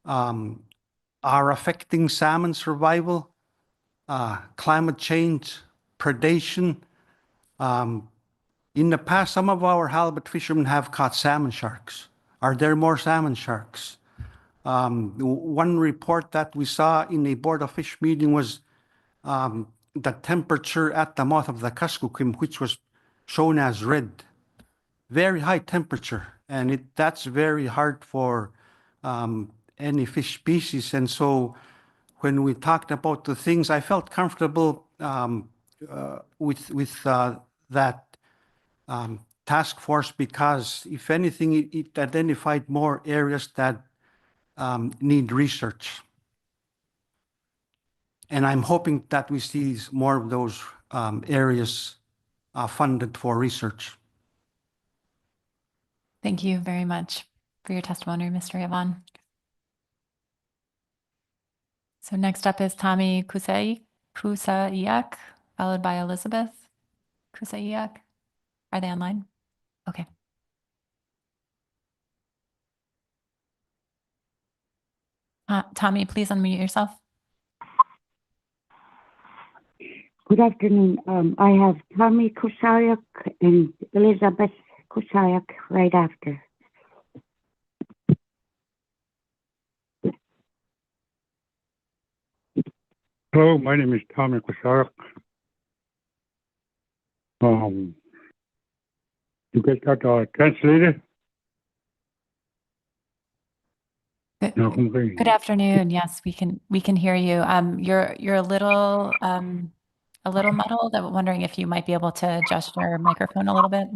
are affecting salmon survival, climate change, predation. In the past, some of our halibut fishermen have caught salmon sharks. Are there more salmon sharks? One report that we saw in a Board of Fish meeting was the temperature at the mouth of the Kuskokwim, which was shown as red. Very high temperature, and that's very hard for any fish species. And so when we talked about the things, I felt comfortable with that task force because, if anything, it identified more areas that need research. And I'm hoping that we see more of those areas funded for research. Thank you very much for your testimony, Mr. Yvonne. So next up is Tommy Kusaiak, followed by Elizabeth Kusaiak. Are they online? Okay. Tommy, please unmute yourself. Good afternoon. I have Tommy Kusaiak and Elizabeth Kusaiak right after. Hello, my name is Tommy Kusaiak. You guys got translated? Good afternoon. Yes, we can hear you. You're a little muddled. I'm wondering if you might be able to adjust your microphone a little bit.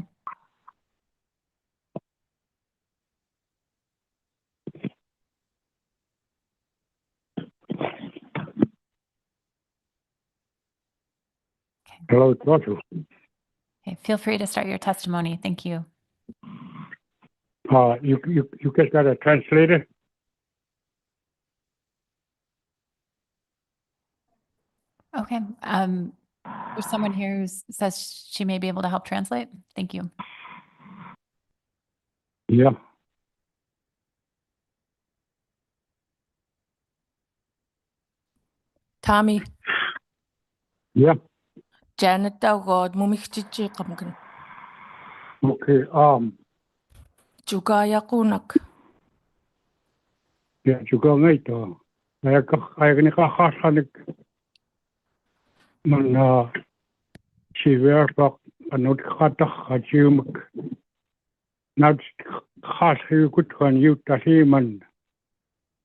Hello, Doctor. Okay, feel free to start your testimony. Thank you. You guys got a translator? Okay. There's someone here who says she may be able to help translate. Thank you. Yeah. Tommy, Yeah. Janet daw god mumikchichi kamgan. Okay. Jugaya kunak. Yeah, juga ngay to. Ay ni kakasanig man si werpak anod katak kajumuk. Nad kasi kutwan yu tahi man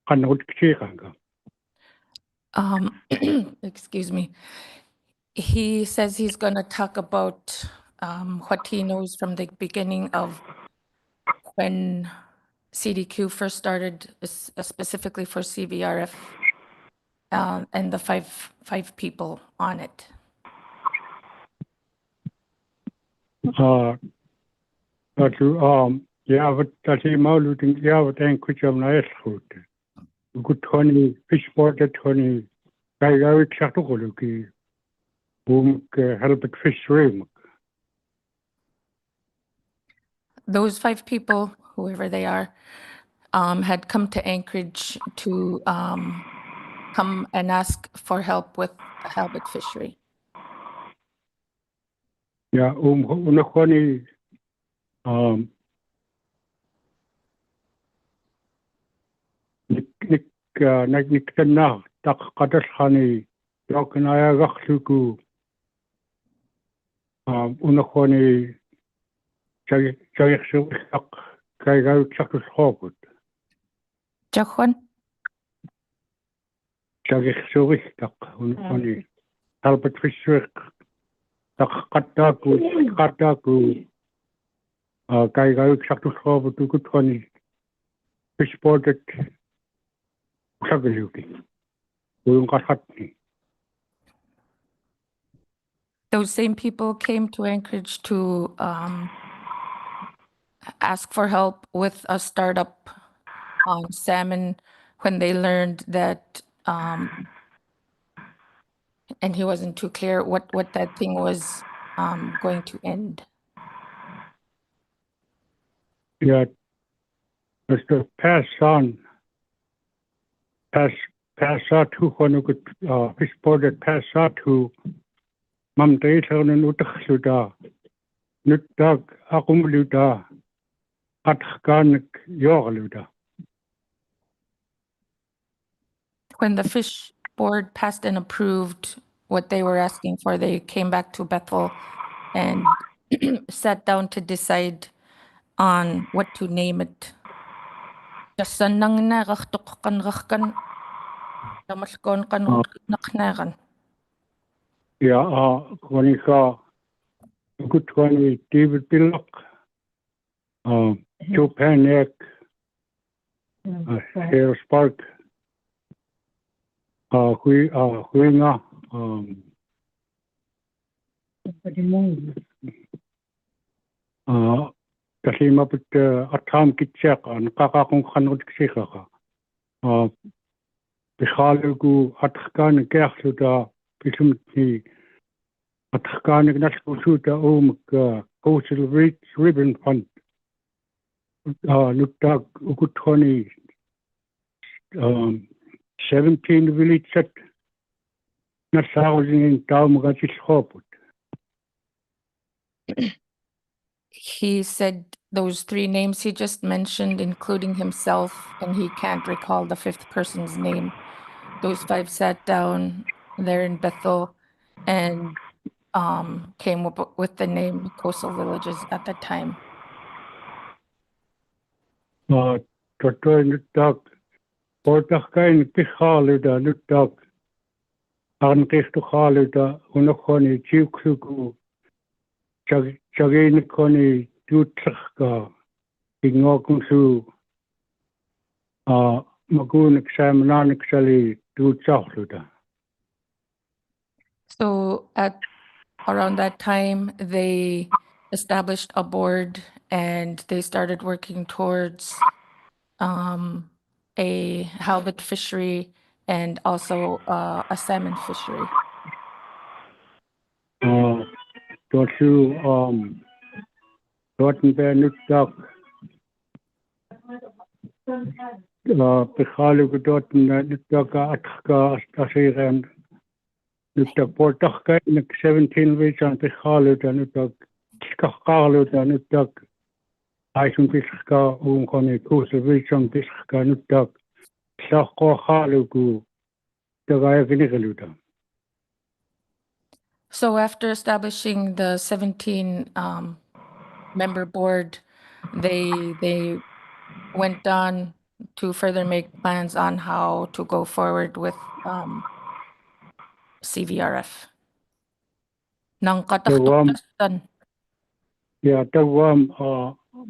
kanod kchikanga. Excuse me. He says he's going to talk about what he knows from the beginning of when CDQ first started, specifically for CVRF, and the five people on it. That yeah, but that he mauluting yeah, but then kucham na eshoot. Good 20 fish border 20 kaya chakukuluki. Help it fish swim. Those five people, whoever they are, had come to Anchorage to come and ask for help with the halibut fishery. Yeah, unakwani nikna tak kadashani yaknaya gakhluku unakwani chaykhshu tak kayga chakus hobut Jakhwan? chaykhshu tak unakwani halbat fishwek tak kataku kayga chakus hobut unakwani fish bordet Those same people came to Anchorage to ask for help with a startup on salmon when they learned that, and he wasn't too clear what that thing was going to end. Yeah, Mr. Pass on to when you could fish boarded pass out to Mam Data and Utahsuda, Nutag Akumluda, Atkanik Yorluda. When the fish board passed and approved what they were asking for, they came back to Bethel and sat down to decide on what to name it. Yeah, when you saw a good one, David Billock, Joe Panek, Harris Park, Huinga, kasi mapit atam kitsak an kakakong kanod kisika Pihalugu atkan kersuda pisumti atkan naskusuda coastal ribbon fund lutag ukutoni 17 village set nasawin in taumagachis hoput. He said those three names he just mentioned, including himself, and he can't recall the fifth person's name. Those five sat down there in Bethel and came up with the name Coastal Villages at the time. Toto nutag Portakain Pihaluda Lutak Arnkistuhaluda Unohoni Chiukuku Chaginikoni Dutraka Ingokunsu Magunik Samananik Sali Duchahluda. So at around that time, they established a board and they started working towards a halibut fishery and also a salmon fishery. Dorthu Dorten Nutak Pihalu Dorten Nutaka Atka Asiran Nutak Portaka in 17 weeks on Pihalu Nutak Kakalu Nutak Aisun Piska Unkoni Kusa weeks on Piska Nutak Sako Halugu Tagayaginigaluta. So after establishing the 17 member board, they went on to further make plans on how to go forward with CVRF. Nang kataktukan. Yeah, Tawam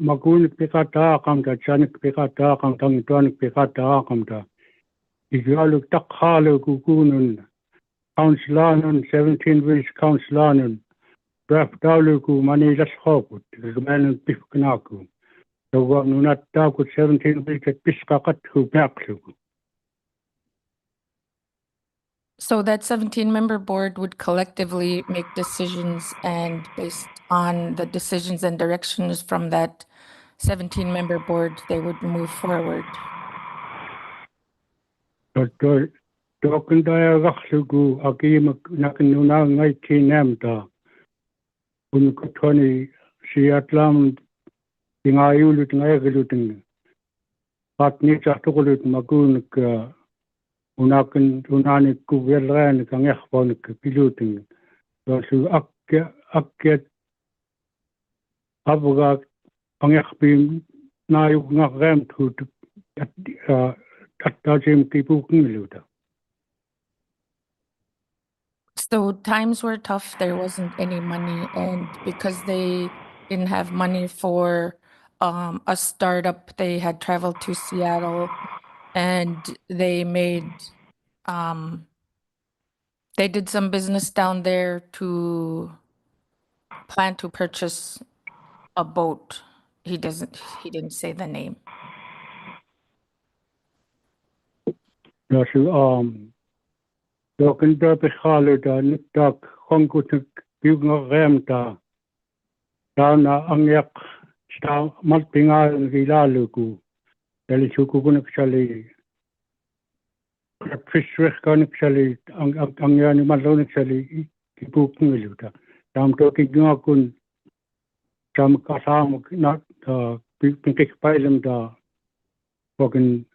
Magun Pikata Kamta Chanik Pikata Kamtang Tuanik Pikata Kamta. Igalu Takhalu Kukunun Councilorun 17 weeks Councilorun Draft Daluku Manilas Hoput, Gman Pifkanaku. The one not dark with 17 weeks at Piscacat who Bakluku. So that 17-member board would collectively make decisions, and based on the decisions and directions from that 17-member board, they would move forward. Dokandaya Rakhlugu Agimak Nakanuna Nike Namda Unkotoni Siatlam Ingayulut Nagalutin Patni Chatukulut Magunik Unakan Unanik Kuvelan Kangahponik Pilutin Rasu Akket Abuga Pangahpim Nayuk Nagram to Tajim Kipukiluta. So times were tough. There wasn't any money, and because they didn't have money for a startup, they had traveled to Seattle, and they did some business down there to plan to purchase a boat. He didn't say the name. Dokanda Pihaluda Nutak Hongutuk Bunga Ramta Dana Angyak Sta Malpinga and Vilaluku Delisukunik Sali Fishrick Sali Angyani Malonik Sali Kipukiluta. Tam Toki Gunakun Tam Kasam not Pinkik Pilem da Fucking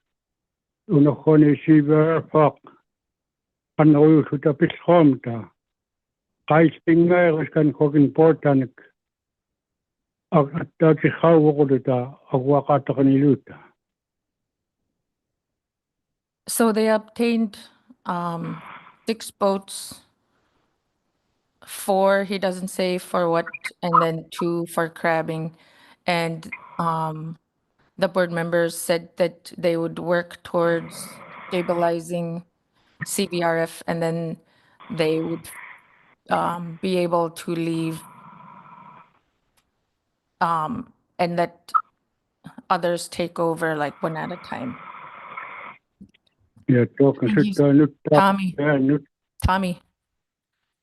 Unohoni Shiver Fok. Ano to the Pishomta. I think I was can cook important. That's how would it Awakataniluta. So they obtained 6 boats, 4, he doesn't say for what, and then 2 for crabbing. And the board members said that they would work towards stabilizing CVRF, and then they would be able to leave and let others take over like one at a time. Yeah, talking to Tommy.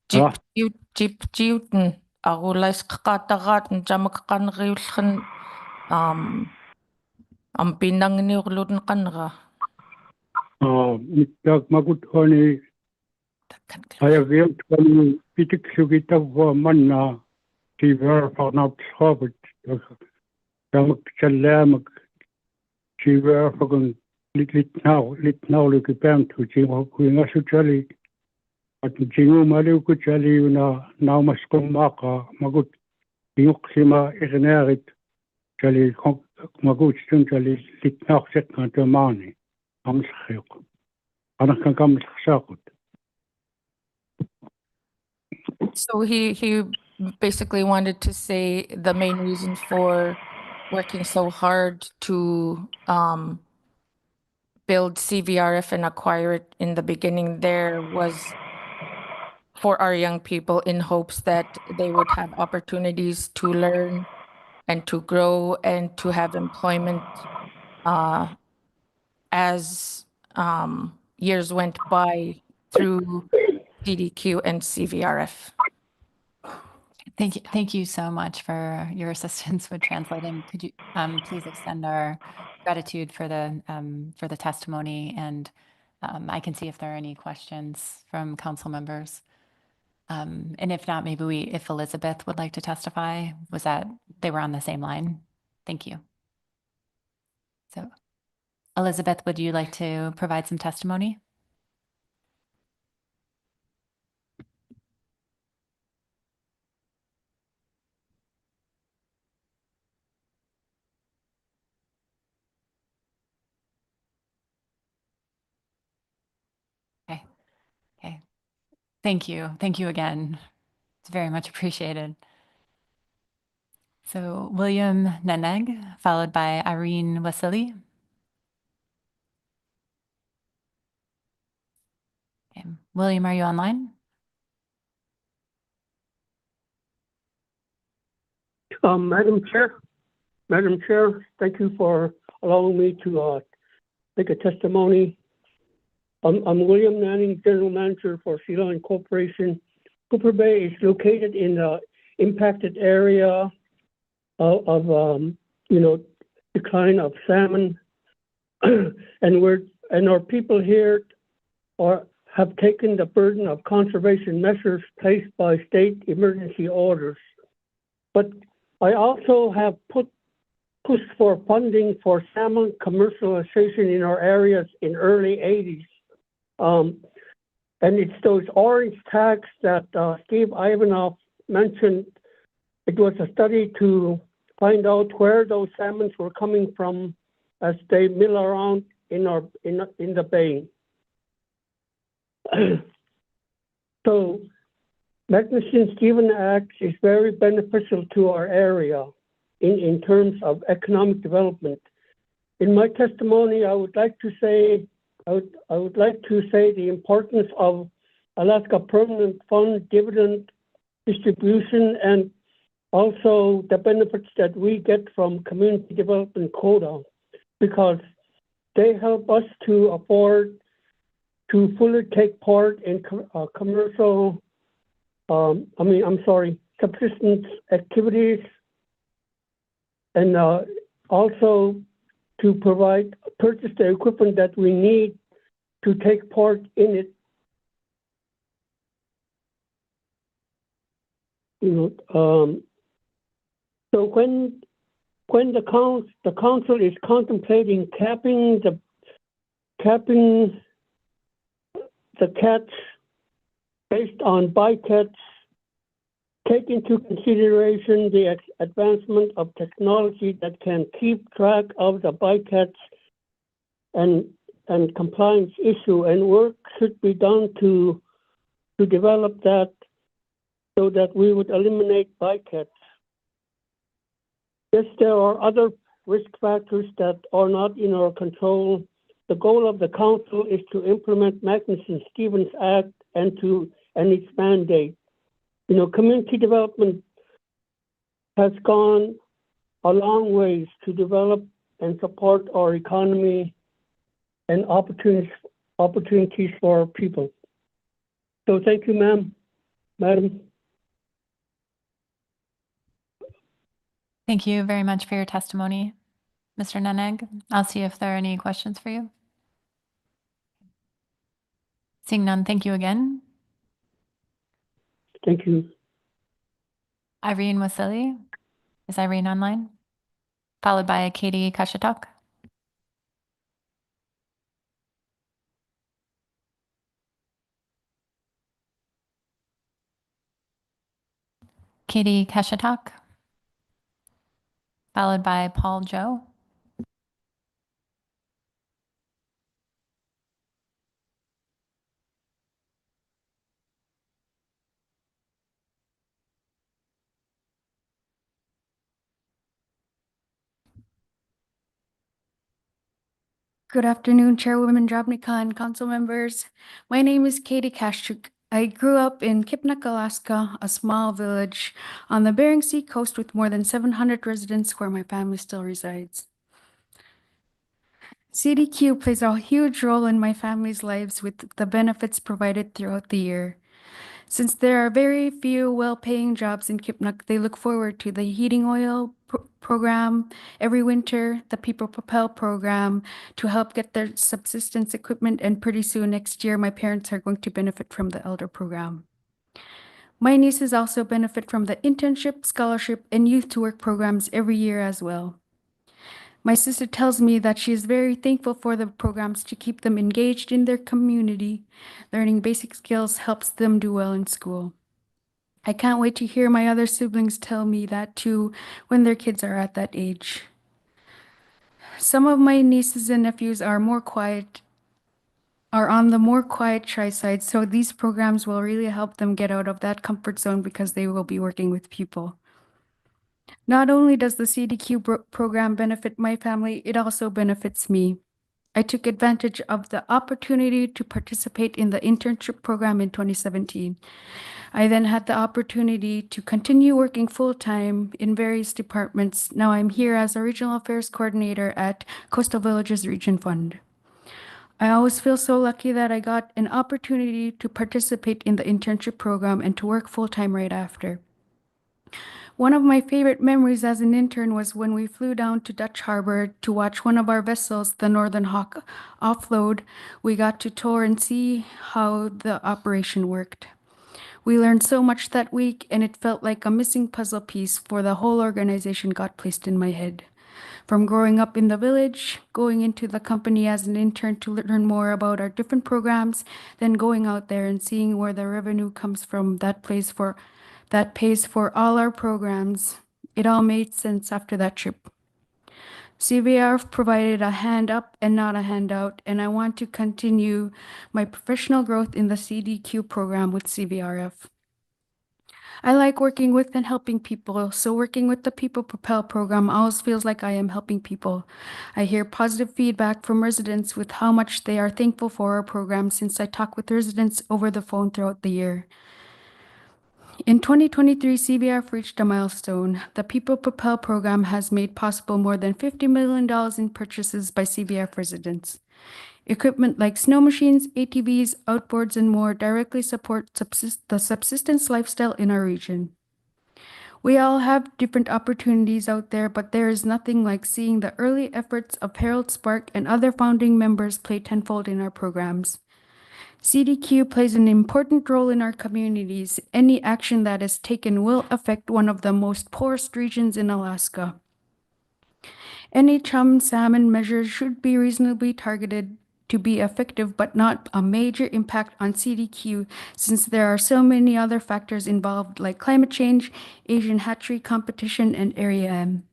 Jeep Juten, Arulais Katarat and Jamakan Rilchen am Pinang ni Urluden Kanra. Nitak Magut Honey. I have yelled when Pitik Sugita Manna, Tiver for not Hobbit, Damak Chalamak, Tiver for lit now, look at them to Jim Queen at Jimu Malu Kuchali now must come Maka, Magut, Yuksima is an erit, Chali Magut Chali lit now second to money. 감사해요. 아나칸 감사하고. So he basically wanted to say the main reason for working so hard to build CVRF and acquire it in the beginning there was for our young people in hopes that they would have opportunities to learn and to grow and to have employment as years went by through DDQ and CVRF. Thank you so much for your assistance with translating. Could you please extend our gratitude for the testimony, and I can see if there are any questions from council members. And if not, maybe if Elizabeth would like to testify, they were on the same line? Thank you. So Elizabeth, would you like to provide some testimony? Okay. Thank you. Thank you again. It's very much appreciated. So William Neneg, followed by Irene Wasili. Okay. William, are you online? Madam Chair, thank you for allowing me to make a testimony. I'm William Nanning, General Manager for Sea Lion Corporation. Cooper Bay is located in the impacted area of decline of salmon, and our people here have taken the burden of conservation measures placed by state emergency orders. But I also have pushed for funding for salmon commercialization in our areas in early 80s. And it's those orange tags that Steve Ivanov mentioned. It was a study to find out where those salmons were coming from as they mill around in the bay. So Magnuson-Stevens Act is very beneficial to our area in terms of economic development. In my testimony, I would like to say the importance of Alaska Permanent Fund dividend distribution and also the benefits that we get from community development quota, because they help us to afford to fully take part in subsistence activities, and also to purchase the equipment that we need to take part in it. So when the council is contemplating capping the catch based on bycatch, take into consideration the advancement of technology that can keep track of the bycatch and compliance issue, and work should be done to develop that so that we would eliminate bycatch. Yes, there are other risk factors that are not in our control. The goal of the council is to implement Magnuson-Stevens Act and its mandate. Community development has gone a long ways to develop and support our economy and opportunities for our people. So thank you, madam. Thank you very much for your testimony, Mr. Neneg. I'll see if there are any questions for you. Seeing none, thank you again. Thank you. Irene Wasili. Is Irene online? Followed by Katie Kashatok. Katie Kashatok. Followed by Paul Joe. Good afternoon, Chairwoman Drobnica and council members. My name is Katie Kashchuk. I grew up in Kipnuk, Alaska, a small village on the Bering Sea coast with more than 700 residents where my family still resides. CDQ plays a huge role in my family's lives with the benefits provided throughout the year. Since there are very few well-paying jobs in Kipnuk, they look forward to the heating oil program every winter, the People Propel program to help get their subsistence equipment, and pretty soon next year, my parents are going to benefit from the Elder program. My nieces also benefit from the internship, scholarship, and youth to work programs every year as well. My sister tells me that she is very thankful for the programs to keep them engaged in their community. Learning basic skills helps them do well in school. I can't wait to hear my other siblings tell me that too when their kids are at that age. Some of my nieces and nephews are on the more quiet shy side, so these programs will really help them get out of that comfort zone because they will be working with people. Not only does the CDQ program benefit my family, it also benefits me. I took advantage of the opportunity to participate in the internship program in 2017. I then had the opportunity to continue working full-time in various departments. Now I'm here as a regional affairs coordinator at Coastal Villages Region Fund. I always feel so lucky that I got an opportunity to participate in the internship program and to work full-time right after. One of my favorite memories as an intern was when we flew down to Dutch Harbor to watch one of our vessels, the Northern Hawk, offload. We got to tour and see how the operation worked. We learned so much that week, and it felt like a missing puzzle piece for the whole organization got placed in my head. From growing up in the village, going into the company as an intern to learn more about our different programs, then going out there and seeing where the revenue comes from that pays for all our programs. It all made sense after that trip. CVRF provided a hand up and not a handout, and I want to continue my professional growth in the CDQ program with CVRF. I like working with and helping people, so working with the People Propel program always feels like I am helping people. I hear positive feedback from residents with how much they are thankful for our program since I talk with residents over the phone throughout the year. In 2023, CVRF reached a milestone. The People Propel program has made possible more than $50 million in purchases by CVRF residents. Equipment like snow machines, ATVs, outboards, and more directly support the subsistence lifestyle in our region. We all have different opportunities out there, but there is nothing like seeing the early efforts of Harold Spark and other founding members play tenfold in our programs. CDQ plays an important role in our communities. Any action that is taken will affect one of the most poorest regions in Alaska. Any chum salmon measures should be reasonably targeted to be effective, but not a major impact on CDQ, since there are so many other factors involved like climate change, Asian hatchery competition, and Area M.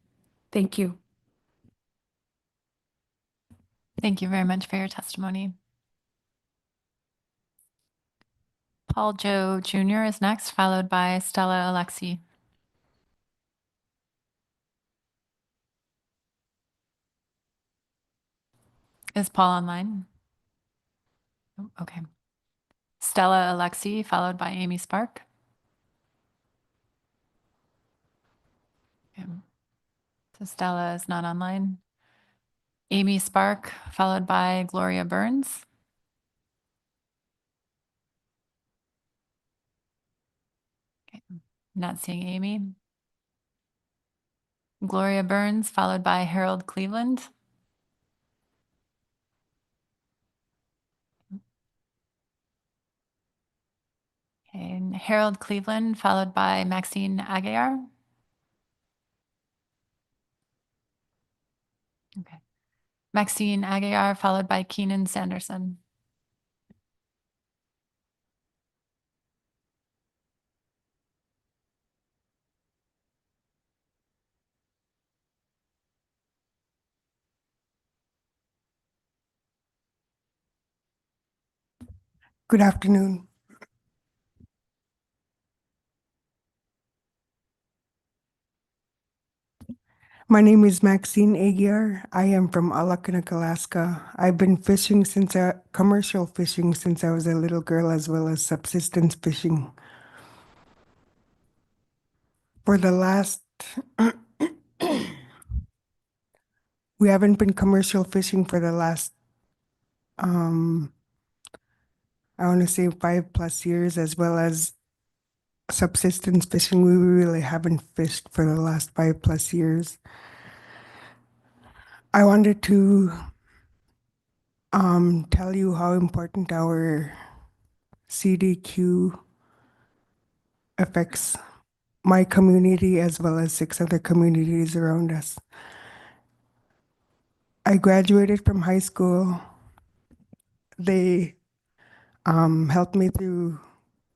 Thank you. Thank you very much for your testimony. Paul Joe Jr. is next, followed by Stella Alexi. Is Paul online? Oh, okay. Stella Alexi, followed by Amy Spark. Okay. So Stella is not online. Amy Spark, followed by Gloria Burns. Okay. Not seeing Amy. Gloria Burns, followed by Harold Cleveland. Okay. And Harold Cleveland, followed by Maxine Aguiar. Okay. Maxine Aguiar, followed by Keenan Sanderson. Good afternoon. My name is Maxine Aguiar. I am from Alakanak, Alaska. I've been fishing commercial fishing since I was a little girl, as well as subsistence fishing. For the last, we haven't been commercial fishing for the last, I want to say 5+ years, as well as subsistence fishing. We really haven't fished for the last 5+ years. I wanted to tell you how important our CDQ affects my community as well as 6 other communities around us. I graduated from high school. They helped me through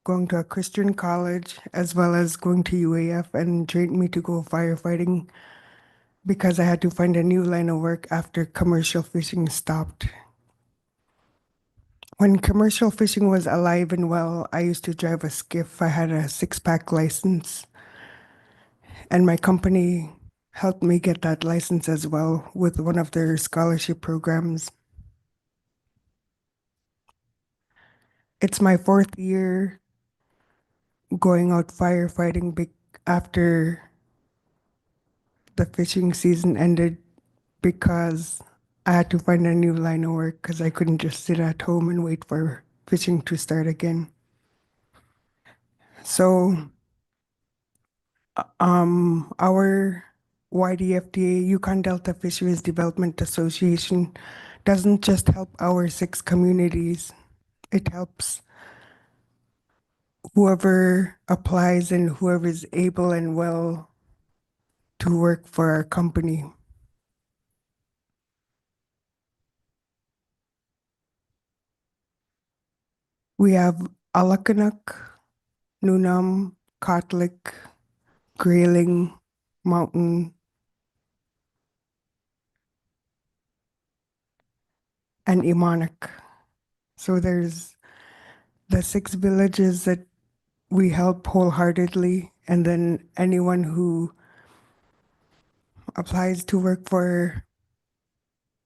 going to a Christian college as well as going to UAF and trained me to go firefighting because I had to find a new line of work after commercial fishing stopped. When commercial fishing was alive and well, I used to drive a skiff. I had a 6-pack license, and my company helped me get that license as well with one of their scholarship programs. It's my 4th year going out firefighting after the fishing season ended because I had to find a new line of work because I couldn't just sit at home and wait for fishing to start again. So our YDFDA, Yukon Delta Fisheries Development Association, doesn't just help our 6 communities. It helps whoever applies and whoever is able and well to work for our company. We have Alakanak, Nunam, Kotlik, Grayling, Mountain, and Imanak. So there's the 6 villages that we help wholeheartedly, and then anyone who applies to work for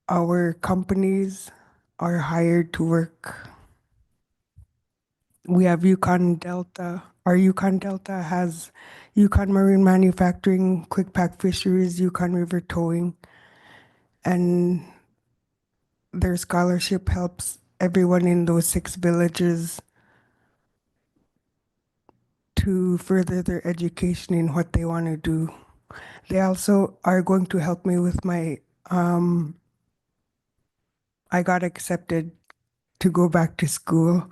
our companies are hired to work. We have Yukon Delta. Our Yukon Delta has Yukon Marine Manufacturing, Quick Pack Fisheries, Yukon River Towing, and their scholarship helps everyone in those 6 villages to further their education in what they want to do. They also are going to help me with my, I got accepted to go back to school.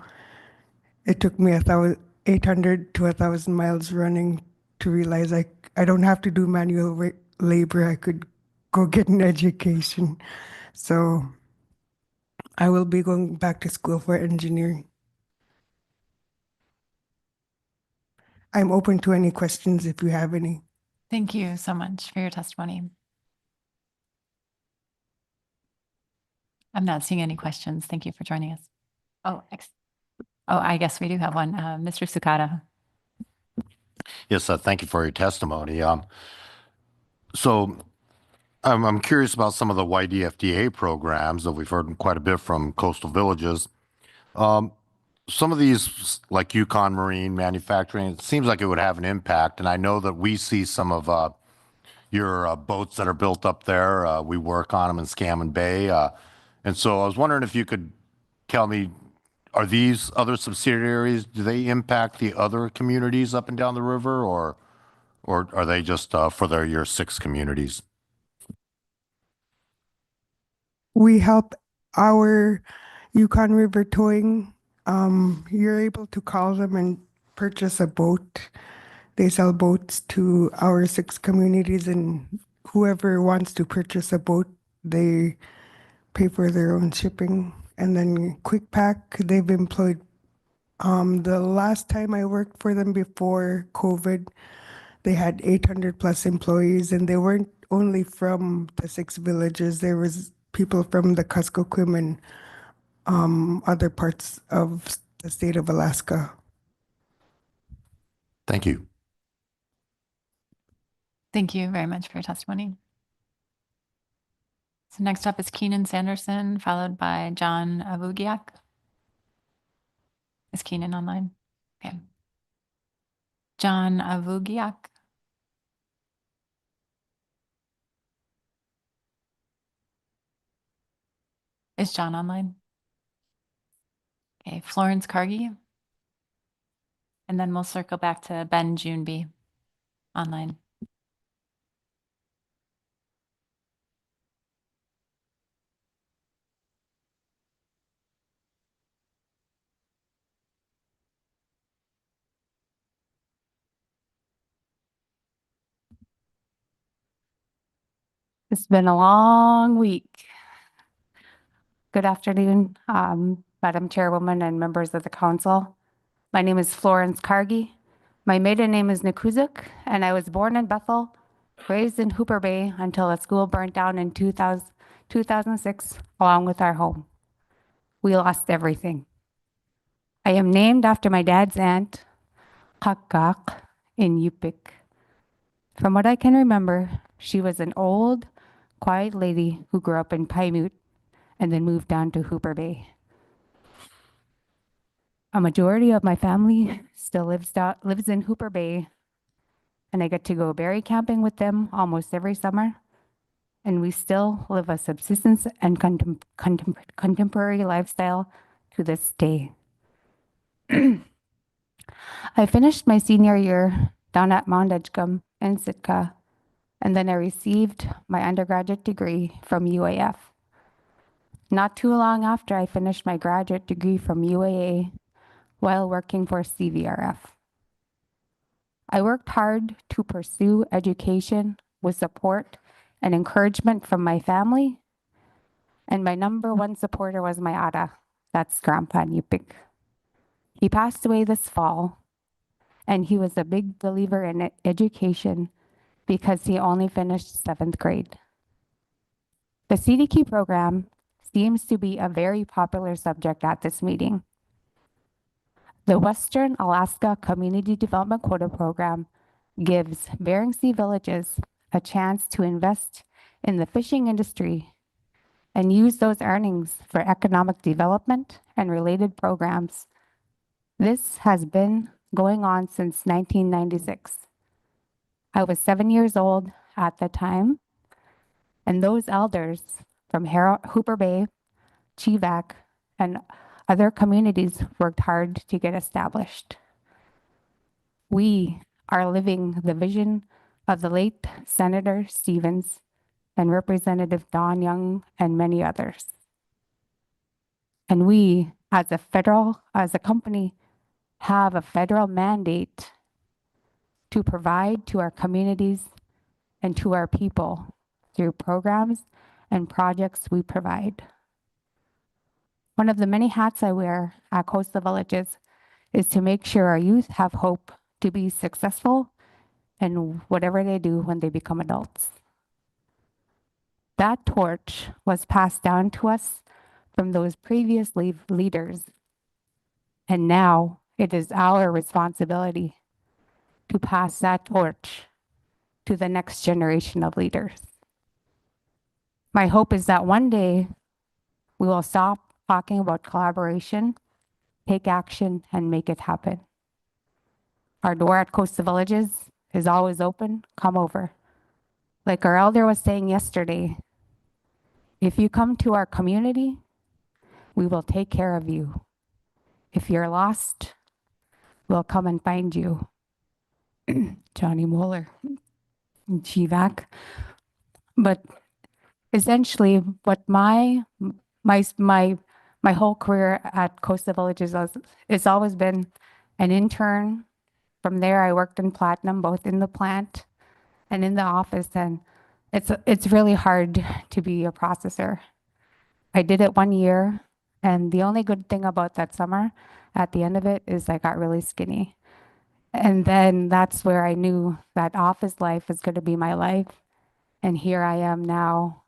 It took me 800 to 1,000 miles running to realize I don't have to do manual labor. I could go get an education. So I will be going back to school for engineering. I'm open to any questions if you have any. Thank you so much for your testimony. I'm not seeing any questions. Thank you for joining us. Oh, I guess we do have one. Mr. Sukata. Yes, thank you for your testimony. So I'm curious about some of the YDFDA programs that we've heard quite a bit from coastal villages. Some of these, like Yukon Marine Manufacturing, it seems like it would have an impact. And I know that we see some of your boats that are built up there. We work on them in Scammon Bay. And so I was wondering if you could tell me, are these other subsidiaries, do they impact the other communities up and down the river, or are they just for your 6 communities? We help our Yukon River Towing. You're able to call them and purchase a boat. They sell boats to our 6 communities, and whoever wants to purchase a boat, they pay for their own shipping. And then Quick Pack, they've employed, the last time I worked for them before COVID, they had 800+ employees, and they weren't only from the 6 villages. There was people from the Kuskokwim and other parts of the state of Alaska. Thank you. Thank you very much for your testimony. So next up is Keenan Sanderson, followed by John Avugiak. Is Keenan online? Okay. John Avugiak. Is John online? Okay, Florence Cargy. And then we'll circle back to Ben Juneby online. It's been a long week. Good afternoon, Madam Chairwoman and members of the council. My name is Florence Cargy. My maiden name is Nakuzuk, and I was born in Bethel, raised in Hooper Bay until a school burnt down in 2006, along with our home. We lost everything. I am named after my dad's aunt, Kakak, in Yupik. From what I can remember, she was an old, quiet lady who grew up in Paimute and then moved down to Hooper Bay. A majority of my family still lives in Hooper Bay, and I get to go berry camping with them almost every summer. And we still live a subsistence and contemporary lifestyle to this day. I finished my senior year down at Mount Edgecombe in Sitka, and then I received my undergraduate degree from UAF. Not too long after, I finished my graduate degree from UAA while working for CVRF. I worked hard to pursue education with support and encouragement from my family, and my number one supporter was my Ada, that's Grandpa Nupik. He passed away this fall, and he was a big believer in education because he only finished 7th grade. The CDQ program seems to be a very popular subject at this meeting. The Western Alaska Community Development Quota Program gives Bering Sea villages a chance to invest in the fishing industry and use those earnings for economic development and related programs. This has been going on since 1996. I was 7 years old at the time, and those elders from Hooper Bay, Chivac, and other communities worked hard to get established. We are living the vision of the late Senator Stevens and Representative Don Young and many others. And we, as a company, have a federal mandate to provide to our communities and to our people through programs and projects we provide. One of the many hats I wear at Coastal Villages is to make sure our youth have hope to be successful in whatever they do when they become adults. That torch was passed down to us from those previous leaders, and now it is our responsibility to pass that torch to the next generation of leaders. My hope is that one day we will stop talking about collaboration, take action, and make it happen. Our door at Coastal Villages is always open. Come over. Like our elder was saying yesterday, if you come to our community, we will take care of you. If you're lost, we'll come and find you. Johnny Moeller, GVAC. But essentially, what my whole career at Coastal Villages has always been an intern. From there, I worked in Platinum, both in the plant and in the office, and it's really hard to be a processor. I did it 1 year, and the only good thing about that summer, at the end of it, is I got really skinny. And then that's where I knew that office life is going to be my life. And here I am now,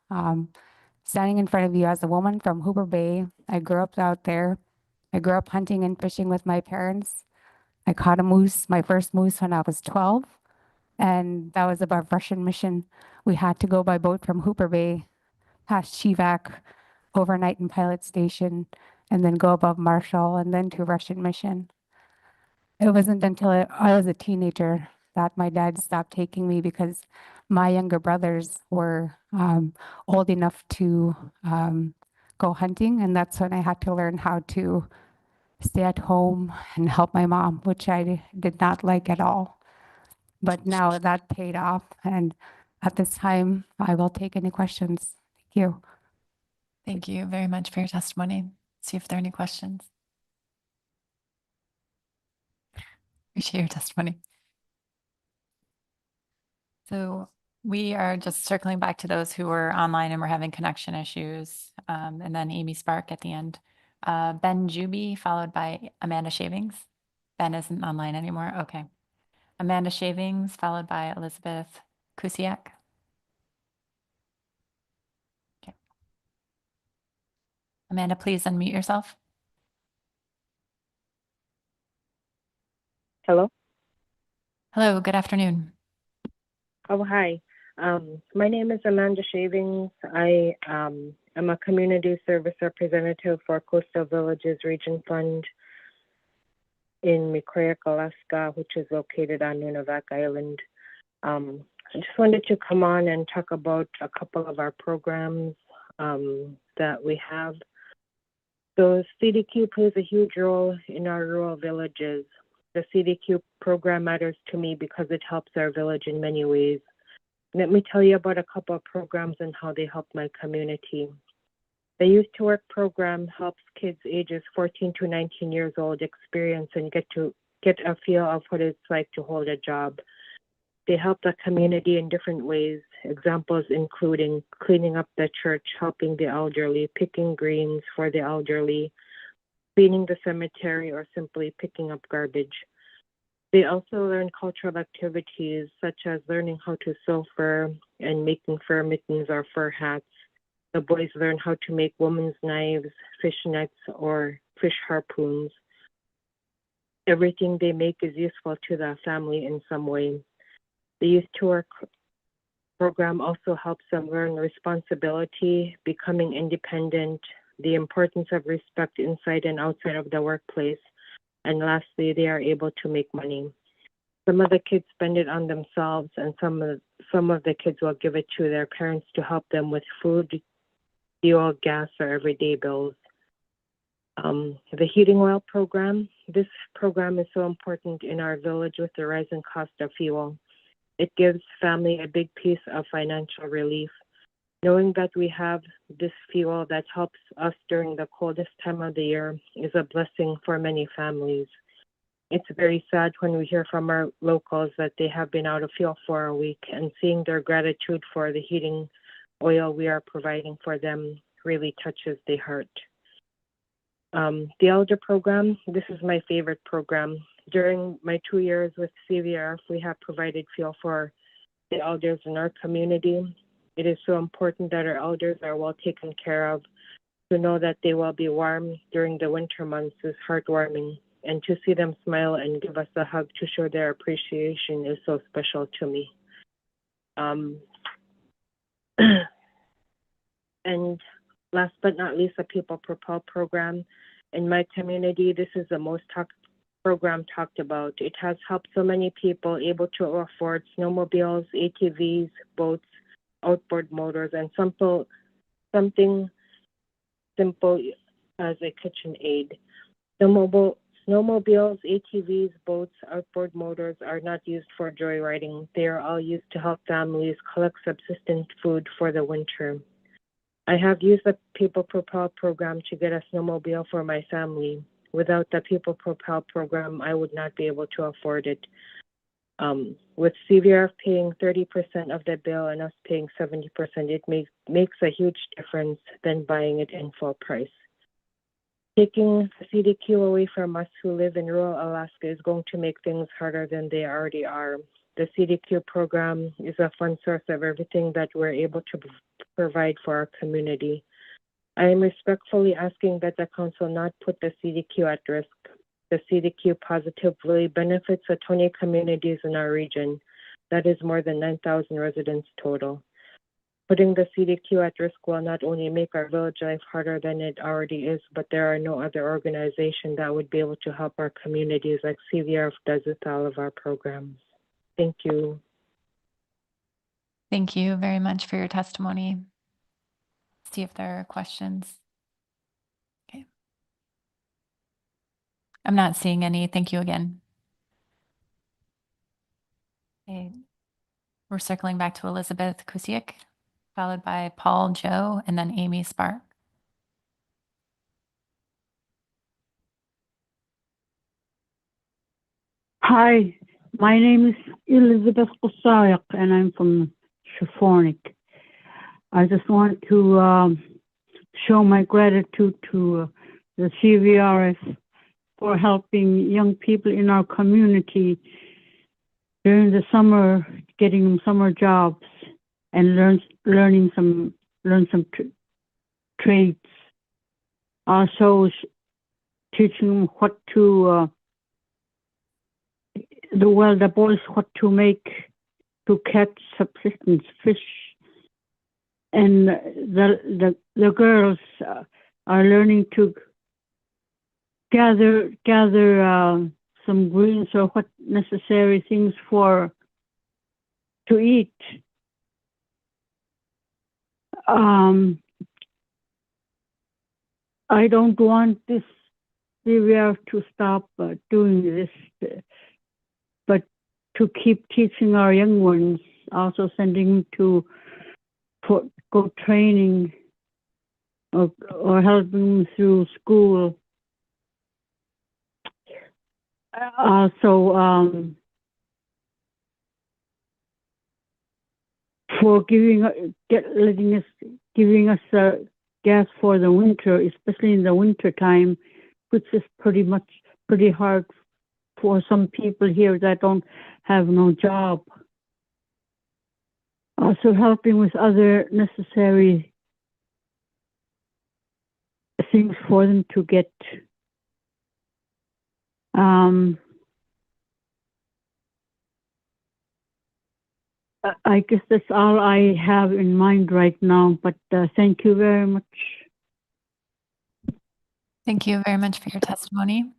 standing in front of you as a woman from Hooper Bay. I grew up out there. I grew up hunting and fishing with my parents. I caught a moose, my first moose, when I was 12. And that was about Russian mission. We had to go by boat from Hooper Bay past Chivac, overnight in Pilot Station, and then go above Marshall and then to Russian Mission. It wasn't until I was a teenager that my dad stopped taking me because my younger brothers were old enough to go hunting, and that's when I had to learn how to stay at home and help my mom, which I did not like at all. But now that paid off, and at this time, I will take any questions. Thank you. Thank you very much for your testimony. See if there are any questions. Appreciate your testimony. So we are just circling back to those who were online and were having connection issues, and then Amy Spark at the end. Ben Juby, followed by Amanda Shavings. Ben isn't online anymore. Okay. Amanda Shavings, followed by Elizabeth Kusiak. Okay. Amanda, please unmute yourself. Hello. Hello, good afternoon. Oh, hi. My name is Amanda Shavings. I am a community service representative for Coastal Villages Region Fund in Mikoyak, Alaska, which is located on Nunavak Island. I just wanted to come on and talk about a couple of our programs that we have. So CDQ plays a huge role in our rural villages. The CDQ program matters to me because it helps our village in many ways. Let me tell you about a couple of programs and how they help my community. The Youth to Work program helps kids ages 14 to 19 years old experience and get a feel of what it's like to hold a job. They help the community in different ways. Examples including cleaning up the church, helping the elderly, picking greens for the elderly, cleaning the cemetery, or simply picking up garbage. They also learn cultural activities such as learning how to sew fur and making fur mittens or fur hats. The boys learn how to make women's knives, fish nets, or fish harpoons. Everything they make is useful to the family in some way. The Youth to Work program also helps them learn responsibility, becoming independent, the importance of respect inside and outside of the workplace, and lastly, they are able to make money. Some of the kids spend it on themselves, and some of the kids will give it to their parents to help them with food, fuel, gas, or everyday bills. The heating oil program. This program is so important in our village with the rising cost of fuel. It gives family a big piece of financial relief. Knowing that we have this fuel that helps us during the coldest time of the year is a blessing for many families. It's very sad when we hear from our locals that they have been out of fuel for a week, and seeing their gratitude for the heating oil we are providing for them really touches the heart. The Elder Program, this is my favorite program. During my 2 years with CVRF, we have provided fuel for the elders in our community. It is so important that our elders are well taken care of. To know that they will be warm during the winter months is heartwarming, and to see them smile and give us a hug to show their appreciation is so special to me. And last but not least, the People Propel program. In my community, this is the most program talked about. It has helped so many people able to afford snowmobiles, ATVs, boats, outboard motors, and something simple as a kitchen aid. Snowmobiles, ATVs, boats, outboard motors are not used for joyriding. They are all used to help families collect subsistence food for the winter. I have used the People Propel program to get a snowmobile for my family. Without the People Propel program, I would not be able to afford it. With CVRF paying 30% of the bill and us paying 70%, it makes a huge difference than buying it in full price. Taking the CDQ away from us who live in rural Alaska is going to make things harder than they already are. The CDQ program is a fun source of everything that we're able to provide for our community. I am respectfully asking that the council not put the CDQ at risk. The CDQ positively benefits the 20 communities in our region. That is more than 9,000 residents total. Putting the CDQ at risk will not only make our village life harder than it already is, but there are no other organization that would be able to help our communities like CVRF does with all of our programs. Thank you. Thank you very much for your testimony. See if there are questions. Okay. I'm not seeing any. Thank you again. Okay. We're circling back to Elizabeth Kusiak, followed by Paul, Joe, and then Amy Spark. Hi, my name is Elizabeth Kusayak, and I'm from Shafornik. I just want to show my gratitude to the CVRF for helping young people in our community during the summer, getting them summer jobs and learn some trades. Also teaching them what to the boys what to make to catch subsistence fish, and the girls are learning to gather some greens or what necessary things to eat. I don't want this CVR to stop doing this, but to keep teaching our young ones, also sending them to go training or helping them through school. Also, for giving us gas for the winter, especially in the winter time, which is pretty hard for some people here that don't have no job. Also helping with other necessary things for them to get. I guess that's all I have in mind right now, but thank you very much. Thank you very much for your testimony.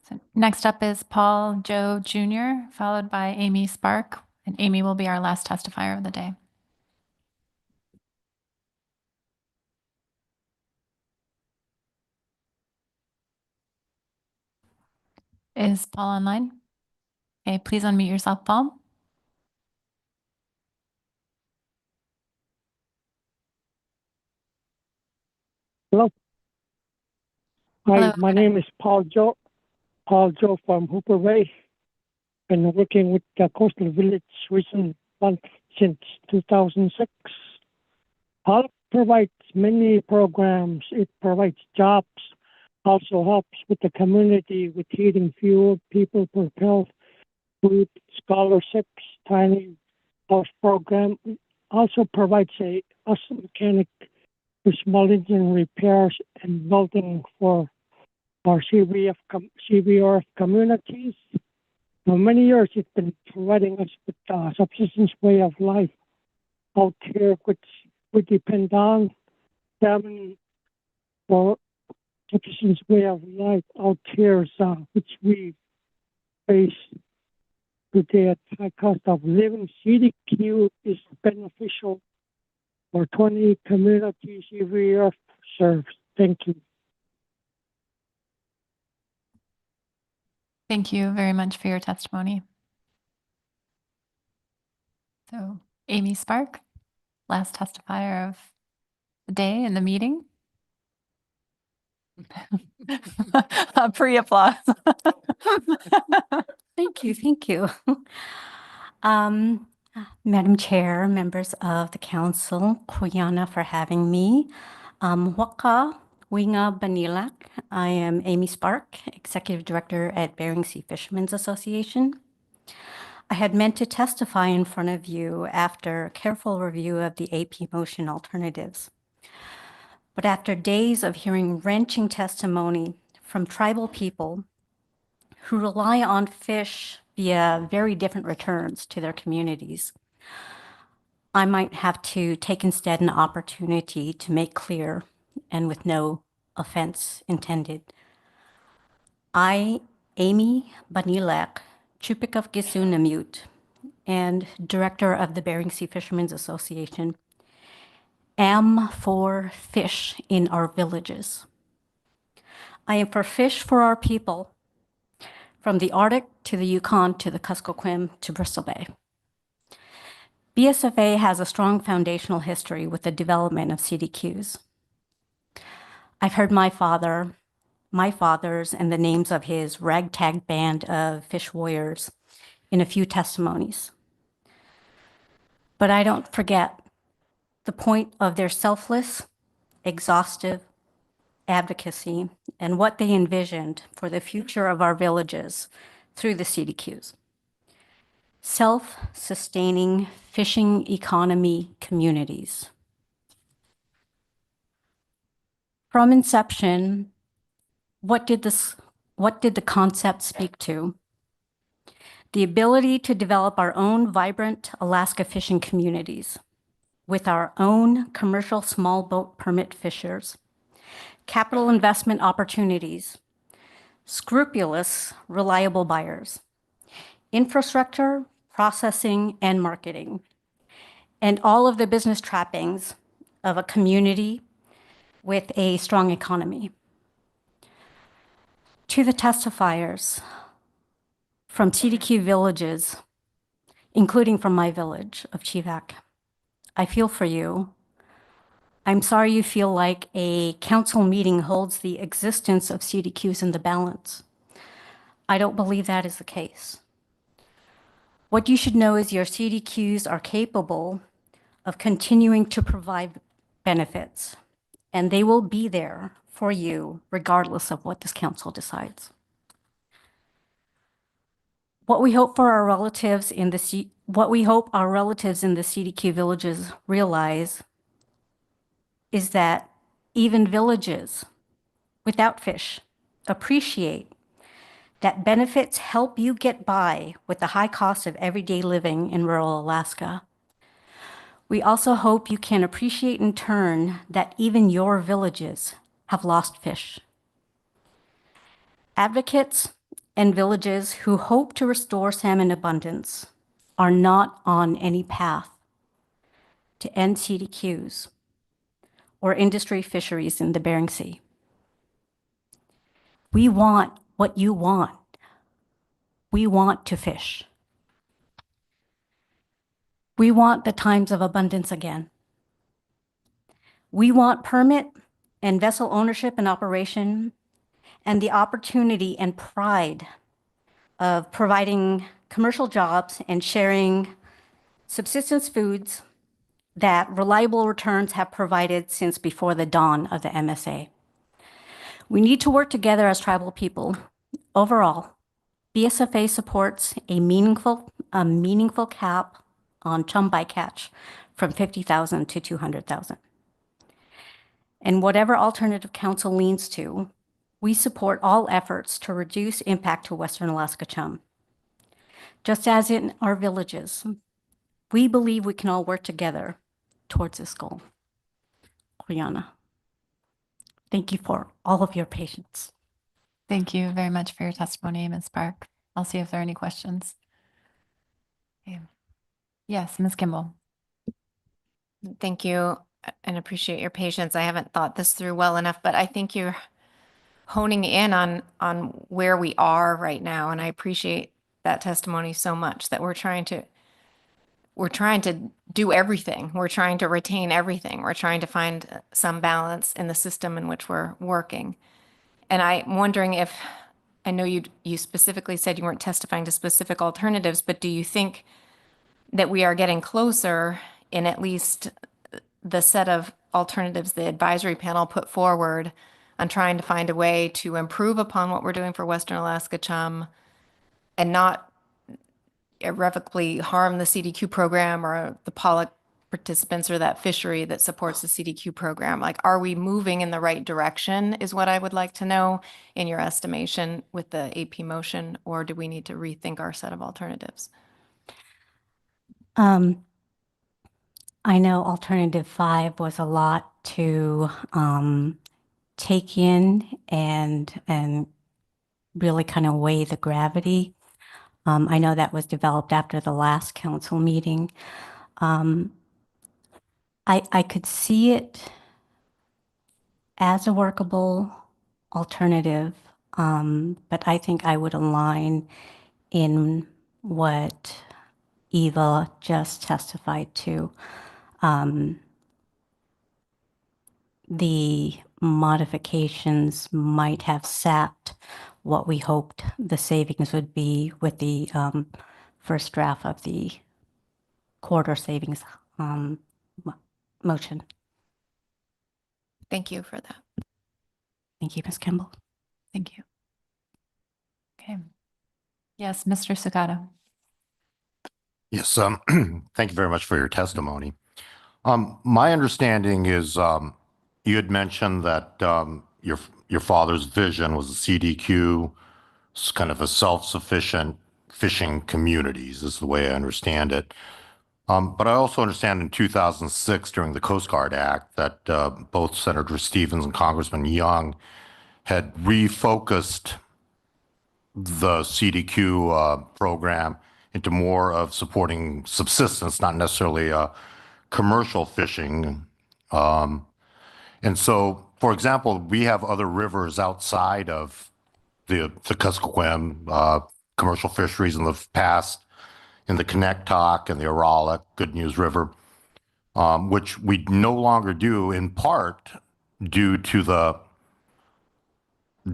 So next up is Paul Joe Jr., followed by Amy Spark, and Amy will be our last testifier of the day. Is Paul online? Okay, please unmute yourself, Paul. Hello. Hi, Hello. my name is Paul Joe from Hooper Bay, and working with the Coastal Village Recent Fund since 2006. HALP provides many programs. It provides jobs, also helps with the community with heating fuel, people propelled, food, scholarships, tiny house program. Also provides a mechanic with small engine repairs and building for our CVRF communities. For many years, it's been providing us with a subsistence way of life out here, which we depend on them for subsistence way of life out here, which we face today at high cost of living. CDQ is beneficial for 20 communities CVRF serves. Thank you. Thank you very much for your testimony. So, Amy Spark, last testifier of the day in the meeting. Pre-applause. Thank you. Madam Chair, members of the council, Kuyana for having me. Waka Winga Banilak. I am Amy Spark, Executive Director at Bering Sea Fishermen's Association. I had meant to testify in front of you after a careful review of the AP motion alternatives. But after days of hearing wrenching testimony from tribal people who rely on fish via very different returns to their communities. I might have to take instead an opportunity to make clear, and with no offense intended, I, Amy Banilek, Chupik of Gisunamute, and director of the Bering Sea Fishermen's Association, am for fish in our villages. I am for fish for our people, from the Arctic to the Yukon to the Kuskokwim to Bristol Bay. BSFA has a strong foundational history with the development of CDQs. I've heard my father's, and the names of his ragtag band of fish warriors in a few testimonies. But I don't forget the point of their selfless, exhaustive advocacy and what they envisioned for the future of our villages through the CDQs. Self-sustaining fishing economy communities. From inception, what did the concept speak to? The ability to develop our own vibrant Alaska fishing communities with our own commercial small boat permit fishers, capital investment opportunities, scrupulous, reliable buyers, infrastructure, processing, and marketing, and all of the business trappings of a community with a strong economy. To the testifiers from CDQ villages, including from my village of Chivak, I feel for you. I'm sorry you feel like a council meeting holds the existence of CDQs in the balance. I don't believe that is the case. What you should know is your CDQs are capable of continuing to provide benefits, and they will be there for you regardless of what this council decides. What we hope our relatives in the CDQ villages realize is that even villages without fish appreciate that benefits help you get by with the high cost of everyday living in rural Alaska. We also hope you can appreciate in turn that even your villages have lost fish. Advocates and villages who hope to restore salmon abundance are not on any path to end CDQs or industry fisheries in the Bering Sea. We want what you want. We want to fish. We want the times of abundance again. We want permit and vessel ownership and operation and the opportunity and pride of providing commercial jobs and sharing subsistence foods that reliable returns have provided since before the dawn of the MSA. We need to work together as tribal people. Overall, BSFA supports a meaningful cap on chum bycatch from 50,000 to 200,000. And whatever alternative council leans to, we support all efforts to reduce impact to Western Alaska chum. Just as in our villages, we believe we can all work together towards this goal. Oriana, thank you for all of your patience. Thank you very much for your testimony, Ms. Park. I'll see if there are any questions. Okay. Yes, Ms. Kimball. Thank you and appreciate your patience. I haven't thought this through well enough, but I think you're honing in on where we are right now. And I appreciate that testimony so much that we're trying to do everything. We're trying to retain everything. We're trying to find some balance in the system in which we're working. And I'm wondering if, I know you specifically said you weren't testifying to specific alternatives, but do you think that we are getting closer in at least the set of alternatives the advisory panel put forward on trying to find a way to improve upon what we're doing for Western Alaska chum and not irrevocably harm the CDQ program or the pollock participants or that fishery that supports the CDQ program? Like, are we moving in the right direction is what I would like to know in your estimation with the AP motion, or do we need to rethink our set of alternatives? I know alternative 5 was a lot to take in and really kind of weigh the gravity. I know that was developed after the last council meeting. I could see it as a workable alternative, but I think I would align in what Eva just testified to. The modifications might have sapped what we hoped the savings would be with the first draft of the quarter savings motion. Thank you for that. Thank you, Ms. Kimball. Thank you. Okay. Yes, Mr. Sugato. Yes, thank you very much for your testimony. My understanding is you had mentioned that your father's vision was a CDQ, kind of a self-sufficient fishing communities is the way I understand it. But I also understand in 2006 during the Coast Guard Act that both Senator Stevens and Congressman Young had refocused the CDQ program into more of supporting subsistence, not necessarily commercial fishing. And so, for example, we have other rivers outside of the Kuskokwim, commercial fisheries in the past, in the Connecticut and the Arala, Good News River, which we no longer do in part due to the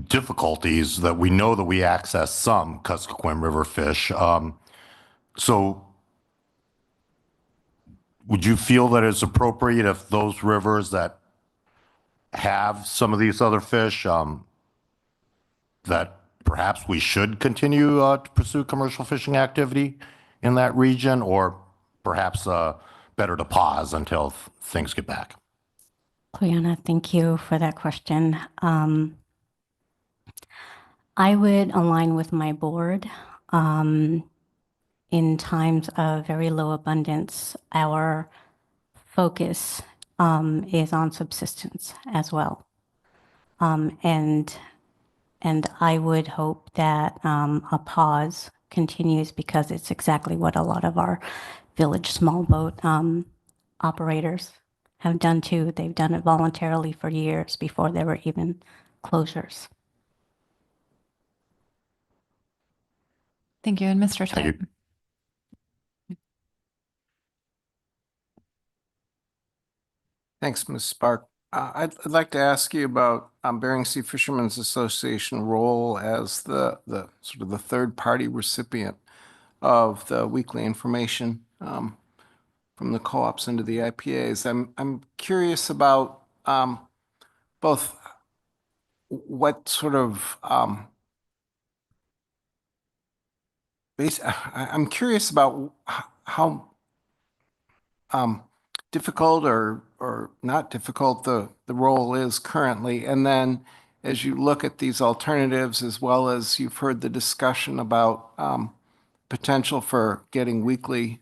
difficulties that we know that we access some Kuskokwim River fish. So would you feel that it's appropriate if those rivers that have some of these other fish, that perhaps we should continue to pursue commercial fishing activity in that region, or perhaps better to pause until things get back? Cleona, thank you for that question. I would align with my board. In times of very low abundance, our focus is on subsistence as well. And I would hope that a pause continues because it's exactly what a lot of our village small boat operators have done too. They've done it voluntarily for years before there were even closures. Thank you. And Mr. Twite. Thanks, Ms. Spark. I'd like to ask you about Bering Sea Fishermen's Association role as the sort of the third-party recipient of the weekly information from the co-ops into the IPAs. I'm curious about both what sort of I'm curious about how difficult or not difficult the role is currently. And then as you look at these alternatives, as well as you've heard the discussion about potential for getting weekly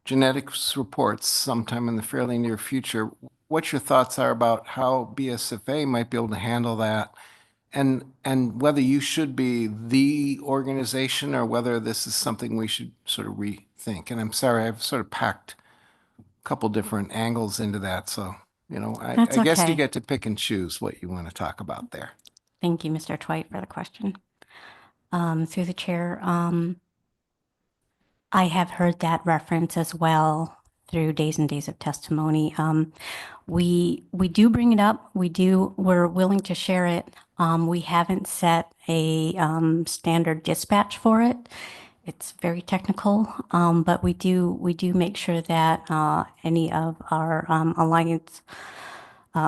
genetics reports sometime in the fairly near future, what your thoughts are about how BSFA might be able to handle that, and whether you should be the organization or whether this is something we should sort of rethink. And I'm sorry, I've sort of packed couple different angles into that. So, you know, I guess you get to pick and choose what you want to talk about there. Thank you, Mr. Twite, for the question. Through the chair, I have heard that reference as well through days and days of testimony. We do bring it up. We're willing to share it. We haven't set a standard dispatch for it. It's very technical, but we do make sure that any of our alliance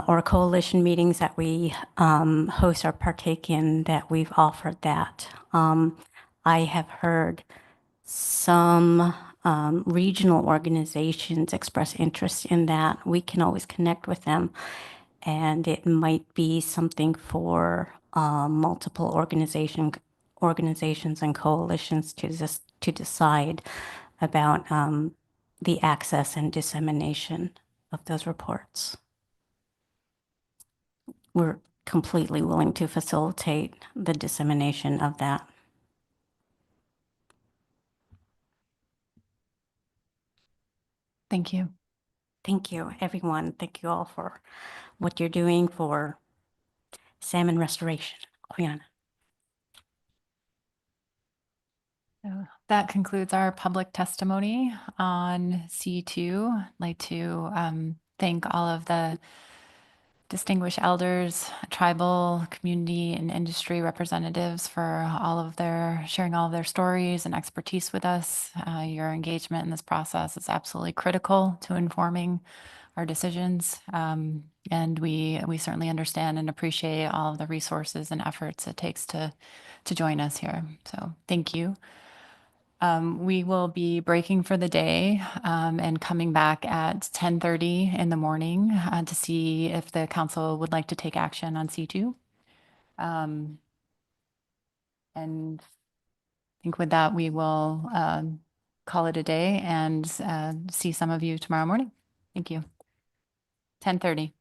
or coalition meetings that we host or partake in, that we've offered that. I have heard some regional organizations express interest in that, we can always connect with them. And it might be something for multiple organizations and coalitions to decide about the access and dissemination of those reports. We're completely willing to facilitate the dissemination of that. Thank you. Thank you, everyone. Thank you all for what you're doing for salmon restoration. Quiana. So that concludes our public testimony on C2. I'd like to thank all of the distinguished elders, tribal, community, and industry representatives for sharing all of their stories and expertise with us. Your engagement in this process is absolutely critical to informing our decisions. And we certainly understand and appreciate all of the resources and efforts it takes to join us here. So thank you. We will be breaking for the day and coming back at 10:30 in the morning to see if the council would like to take action on C2. And I think with that, we will call it a day and see some of you tomorrow morning. Thank you. 10:30.